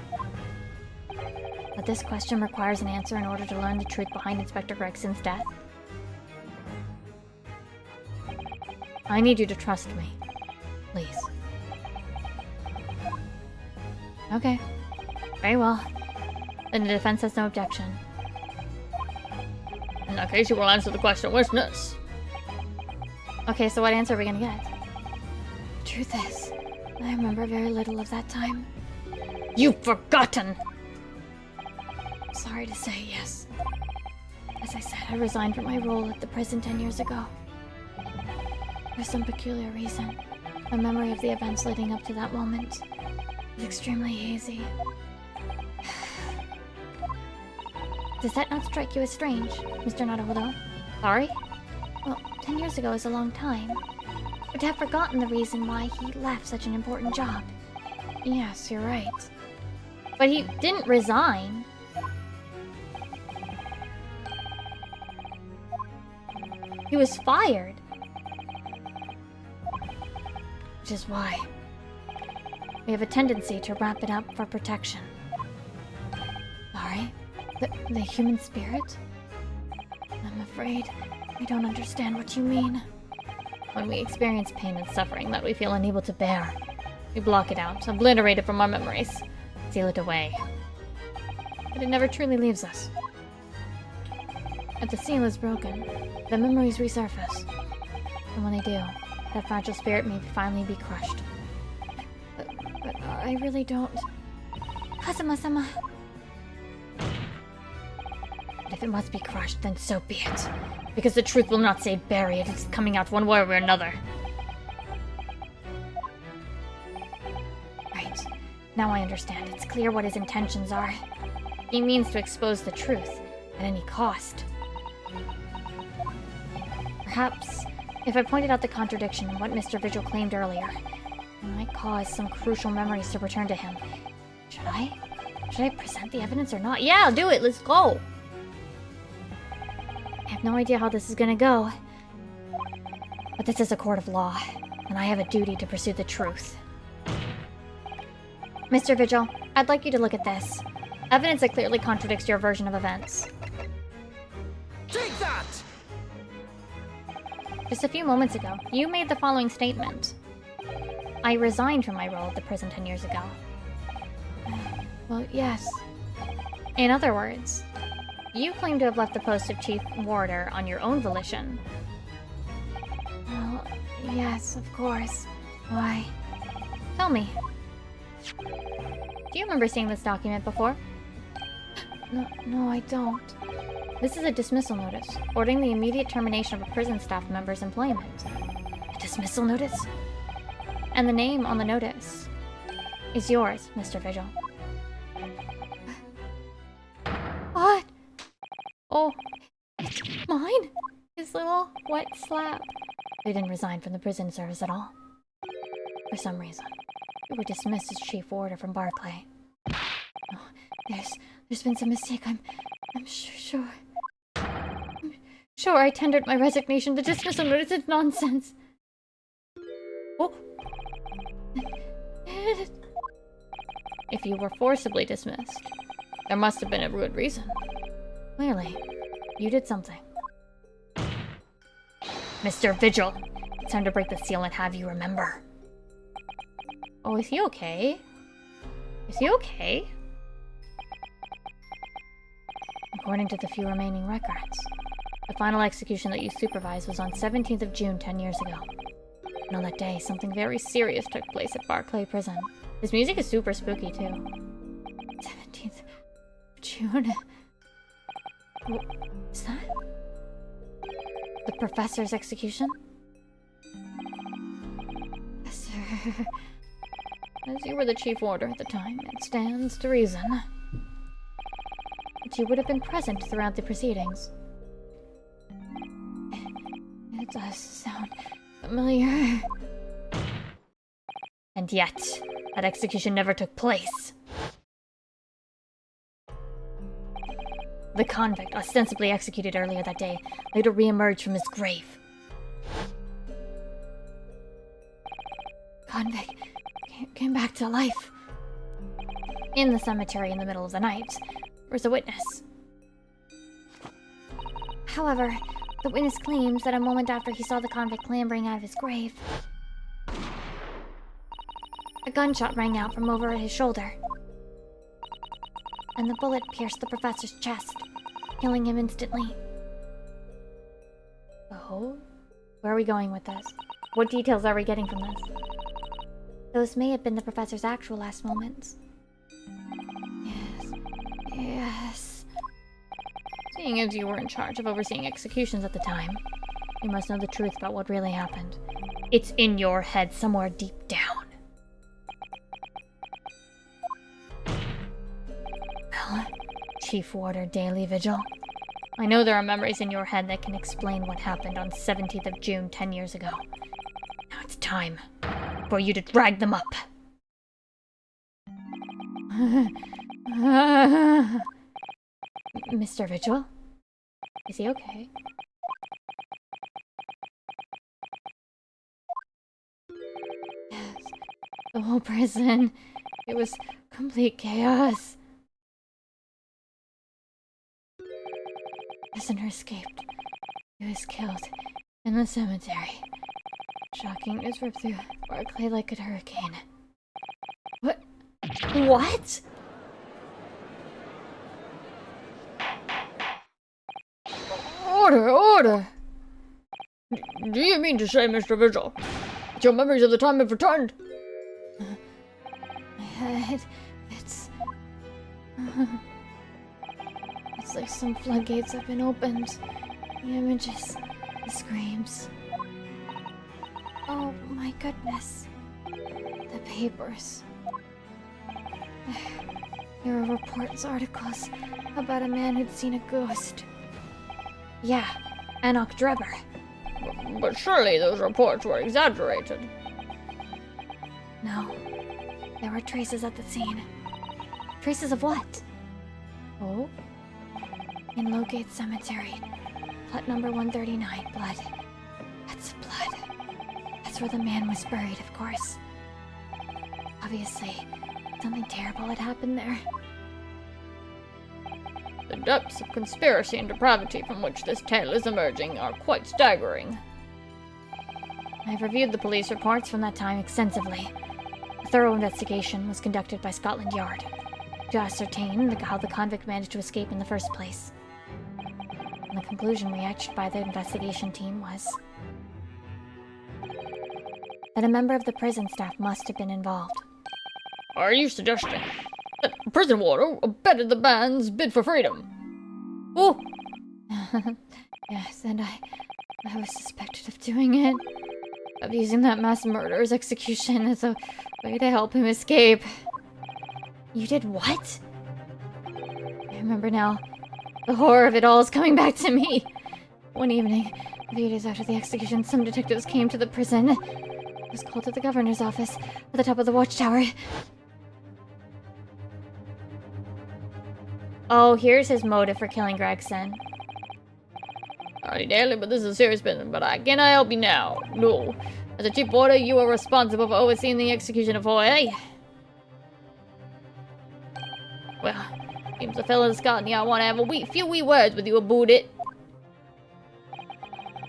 Speaker 5: that this question requires an answer in order to learn the truth behind Inspector Gregson's death? I need you to trust me. Please. Okay. Very well. Then the defense has no objection.
Speaker 3: In that case, you will answer the question. Witness.
Speaker 1: Okay, so what answer are we gonna get? Truth is, I remember very little of that time.
Speaker 5: You've forgotten!
Speaker 1: Sorry to say, yes. As I said, I resigned from my role at the prison 10 years ago. For some peculiar reason, my memory of the events leading up to that moment is extremely hazy. Does that not strike you as strange, Mr. Naruhodo?
Speaker 5: Sorry?
Speaker 1: Well, 10 years ago is a long time. But to have forgotten the reason why he left such an important job.
Speaker 5: Yes, you're right. But he didn't resign. He was fired.
Speaker 1: Which is why we have a tendency to wrap it up for protection. Sorry? The human spirit? I'm afraid I don't understand what you mean.
Speaker 5: When we experience pain and suffering that we feel unable to bear, we block it out, obliterate it from our memories, seal it away. But it never truly leaves us.
Speaker 1: If the seal is broken, the memories resurface. And when they do, that fragile spirit may finally be crushed. But I really don't... Kazuma-sama...
Speaker 5: But if it must be crushed, then so be it. Because the truth will not say bury it, it's coming out one way or another.
Speaker 1: Right. Now I understand. It's clear what his intentions are.
Speaker 5: He means to expose the truth, at any cost. Perhaps, if I pointed out the contradiction in what Mr. Vigil claimed earlier, it might cause some crucial memories to return to him. Should I? Should I present the evidence or not? Yeah, do it! Let's go! I have no idea how this is gonna go. But this is a court of law, and I have a duty to pursue the truth. Mr. Vigil, I'd like you to look at this. Evidence that clearly contradicts your version of events.
Speaker 2: Take that!
Speaker 5: Just a few moments ago, you made the following statement. I resigned from my role at the prison 10 years ago.
Speaker 1: Well, yes.
Speaker 5: In other words, you claim to have left the post of Chief Warder on your own volition.
Speaker 1: Well, yes, of course. Why?
Speaker 5: Tell me. Do you remember seeing this document before?
Speaker 1: No, I don't.
Speaker 5: This is a dismissal notice, ordering the immediate termination of a prison staff member's employment.
Speaker 1: A dismissal notice?
Speaker 5: And the name on the notice is yours, Mr. Vigil.
Speaker 1: What?
Speaker 5: Oh, it's mine? His little wet slap. You didn't resign from the prison service at all. For some reason, you were dismissed as Chief Warder from Barclay.
Speaker 1: Oh, there's been some mistake. I'm sure.
Speaker 5: Sure, I tendered my resignation. The dismissal notice is nonsense. Oh. If you were forcibly dismissed, there must have been a good reason. Clearly, you did something. Mr. Vigil, it's time to break the seal and have you remember. Oh, is he okay? Is he okay? According to the few remaining records, The final execution that you supervised was on 17th of June 10 years ago. And on that day, something very serious took place at Barclay Prison. This music is super spooky, too. 17th of June? What is that? The professor's execution? Professor...
Speaker 3: As you were the chief warder at the time, it stands to reason
Speaker 5: that you would have been present throughout the proceedings.
Speaker 4: It does sound familiar.
Speaker 5: And yet, that execution never took place. The convict, ostensibly executed earlier that day, later re-emerged from his grave.
Speaker 4: Convict came back to life.
Speaker 5: In the cemetery in the middle of the night, there was a witness.
Speaker 1: However, the witness claims that a moment after he saw the convict clambering out of his grave, a gunshot rang out from over his shoulder, and the bullet pierced the professor's chest, killing him instantly.
Speaker 5: Oh? Where are we going with this? What details are we getting from this?
Speaker 1: Those may have been the professor's actual last moments.
Speaker 4: Yes.
Speaker 3: Seeing as you were in charge of overseeing executions at the time,
Speaker 5: you must know the truth about what really happened. It's in your head somewhere deep down. Well, Chief Warder Daily Vigil, I know there are memories in your head that can explain what happened on 17th of June 10 years ago. Now it's time for you to drag them up. Mr. Vigil? Is he okay?
Speaker 4: Yes. The whole prison. It was complete chaos. Prisoner escaped. He was killed in the cemetery. Shocking news ripped through Barclay like a hurricane.
Speaker 5: What? What?
Speaker 3: Order! Do you mean to say, Mr. Vigil, that your memories of the time have returned?
Speaker 4: My head, it's like some floodgates have been opened. The images, the screams. Oh my goodness. The papers. There were reports, articles about a man who'd seen a ghost.
Speaker 5: Yeah, Enoch Drebber.
Speaker 3: But surely those reports were exaggerated.
Speaker 1: No. There were traces at the scene.
Speaker 5: Traces of what?
Speaker 1: Oh? In Lowgate Cemetery. Plot number 139. Blood. That's blood. That's where the man was buried, of course. Obviously, something terrible had happened there.
Speaker 3: The depths of conspiracy and depravity from which this tale is emerging are quite staggering.
Speaker 5: I've reviewed the police reports from that time extensively. A thorough investigation was conducted by Scotland Yard to ascertain how the convict managed to escape in the first place. And the conclusion reached by the investigation team was that a member of the prison staff must have been involved.
Speaker 3: Are you suggesting that a prison warder abetted the band's bid for freedom?
Speaker 5: Oh!
Speaker 4: Yes, and I was suspected of doing it. Of using that mass murderer's execution as a way to help him escape.
Speaker 5: You did what?
Speaker 4: I remember now. The horror of it all is coming back to me. One evening, a few days after the execution, some detectives came to the prison. I was called to the governor's office at the top of the watchtower.
Speaker 5: Oh, here's his motive for killing Gregson.
Speaker 3: Howdy, Daly, but this is a serious business, but I cannot help you now. No. As a chief warder, you are responsible for overseeing the execution of Hoy. Well, seems the fellow in Scotland Yard want to have a few wee words with you about it.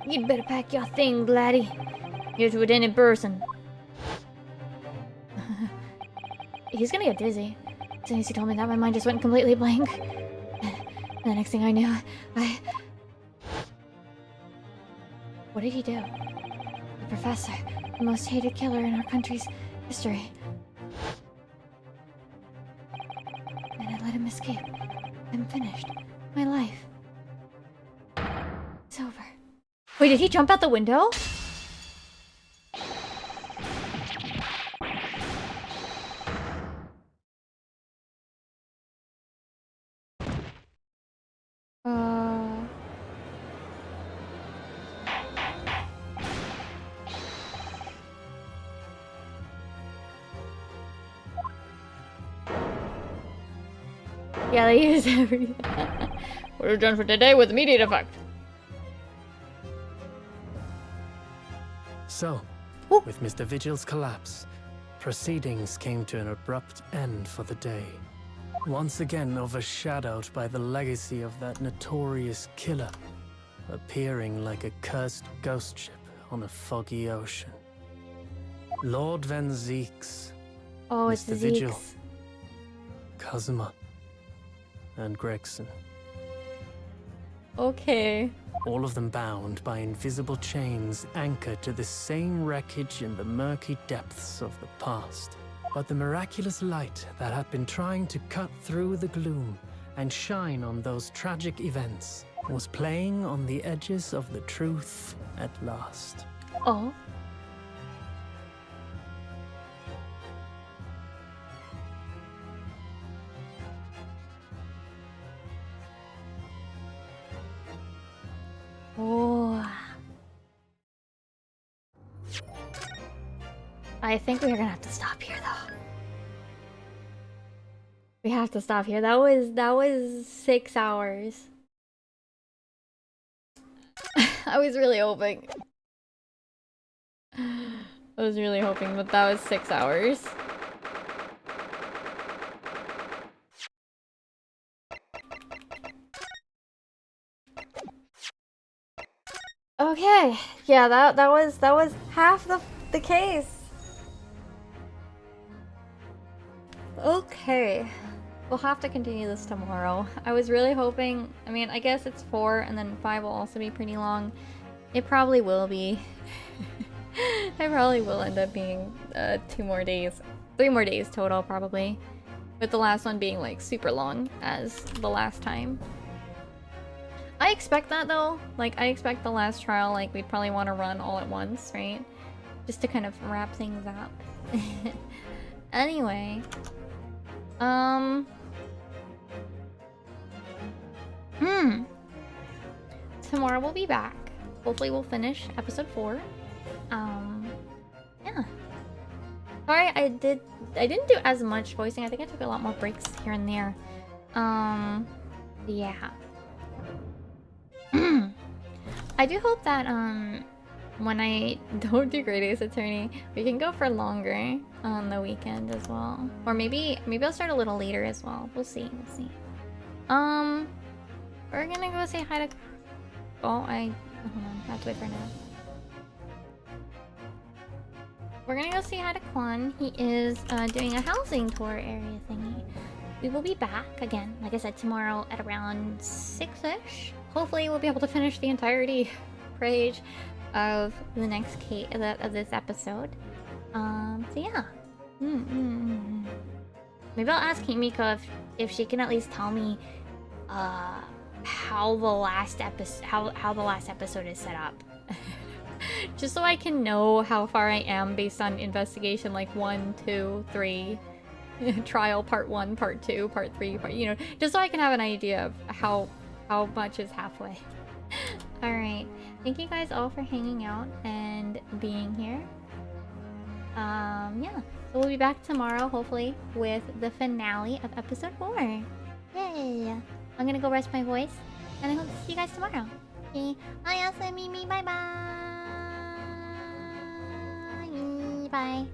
Speaker 4: You'd better pack your things, laddie.
Speaker 3: Here to attend in person.
Speaker 4: He's gonna get dizzy. As soon as he told me that, my mind just went completely blank. And the next thing I knew,
Speaker 1: What did he do? The professor, the most hated killer in our country's history. And I let him escape. I'm finished. My life. It's over.
Speaker 3: Wait, did he jump out the window? Yeah, they use everything. We're done for today with immediate effect.
Speaker 6: So, with Mr. Vigil's collapse, proceedings came to an abrupt end for the day. Once again overshadowed by the legacy of that notorious killer, appearing like a cursed ghost ship on a foggy ocean. Lord Van Zeeks,
Speaker 1: Oh, it's
Speaker 6: Mr.
Speaker 1: the
Speaker 6: Vigil,
Speaker 1: Zeeks.
Speaker 6: Kazuma, and Gregson.
Speaker 3: Okay.
Speaker 6: All of them bound by invisible chains anchored to the same wreckage in the murky depths of the past. But the miraculous light that had been trying to cut through the gloom and shine on those tragic events was playing on the edges of the truth at last.
Speaker 1: Oh. Oh. I think we're gonna have to stop here, though. We have to stop here. That was 6 hours.
Speaker 3: I was really hoping. I was really hoping that that was 6 hours.
Speaker 1: Okay. Yeah, that was half the case.
Speaker 3: Okay. We'll have to continue this tomorrow. I was really hoping, I mean, I guess it's 4 and then 5 will also be pretty long. It probably will be. It probably will end up being 2 more days. 3 more days total, probably. With the last one being like super long as the last time. I expect that though. Like, I expect the last trial, like, we'd probably want to run all at once, right? Just to kind of wrap things up. Anyway. Tomorrow we'll be back. Hopefully we'll finish episode 4. Yeah. Sorry, I didn't do as much voicing. I think I took a lot more breaks here and there. Yeah. I do hope that, when I don't do Great Ace Attorney, we can go for longer on the weekend as well. Or maybe I'll start a little later as well. We'll see, we'll see. We're gonna go say hi to... Oh, hold on, I have to wait for now. We're gonna go say hi to Quan. He is doing a housing tour area thingy. We will be back again, like I said, tomorrow at around 6-ish. Hopefully we'll be able to finish the entirety page of the next of this episode. So yeah. Maybe I'll ask Himiko if she can at least tell me how the last episode is set up. Just so I can know how far I am based on investigation, like 1, 2, 3, trial part 1, part 2, part 3, you know, just so I can have an idea of how much is halfway. Alright, thank you guys all for hanging out and being here. Yeah, so we'll be back tomorrow, hopefully, with the finale of episode 4. Yay! I'm gonna go rest my voice, and I hope to see you guys tomorrow. Okay, bye, Mimi, bye-bye! Bye.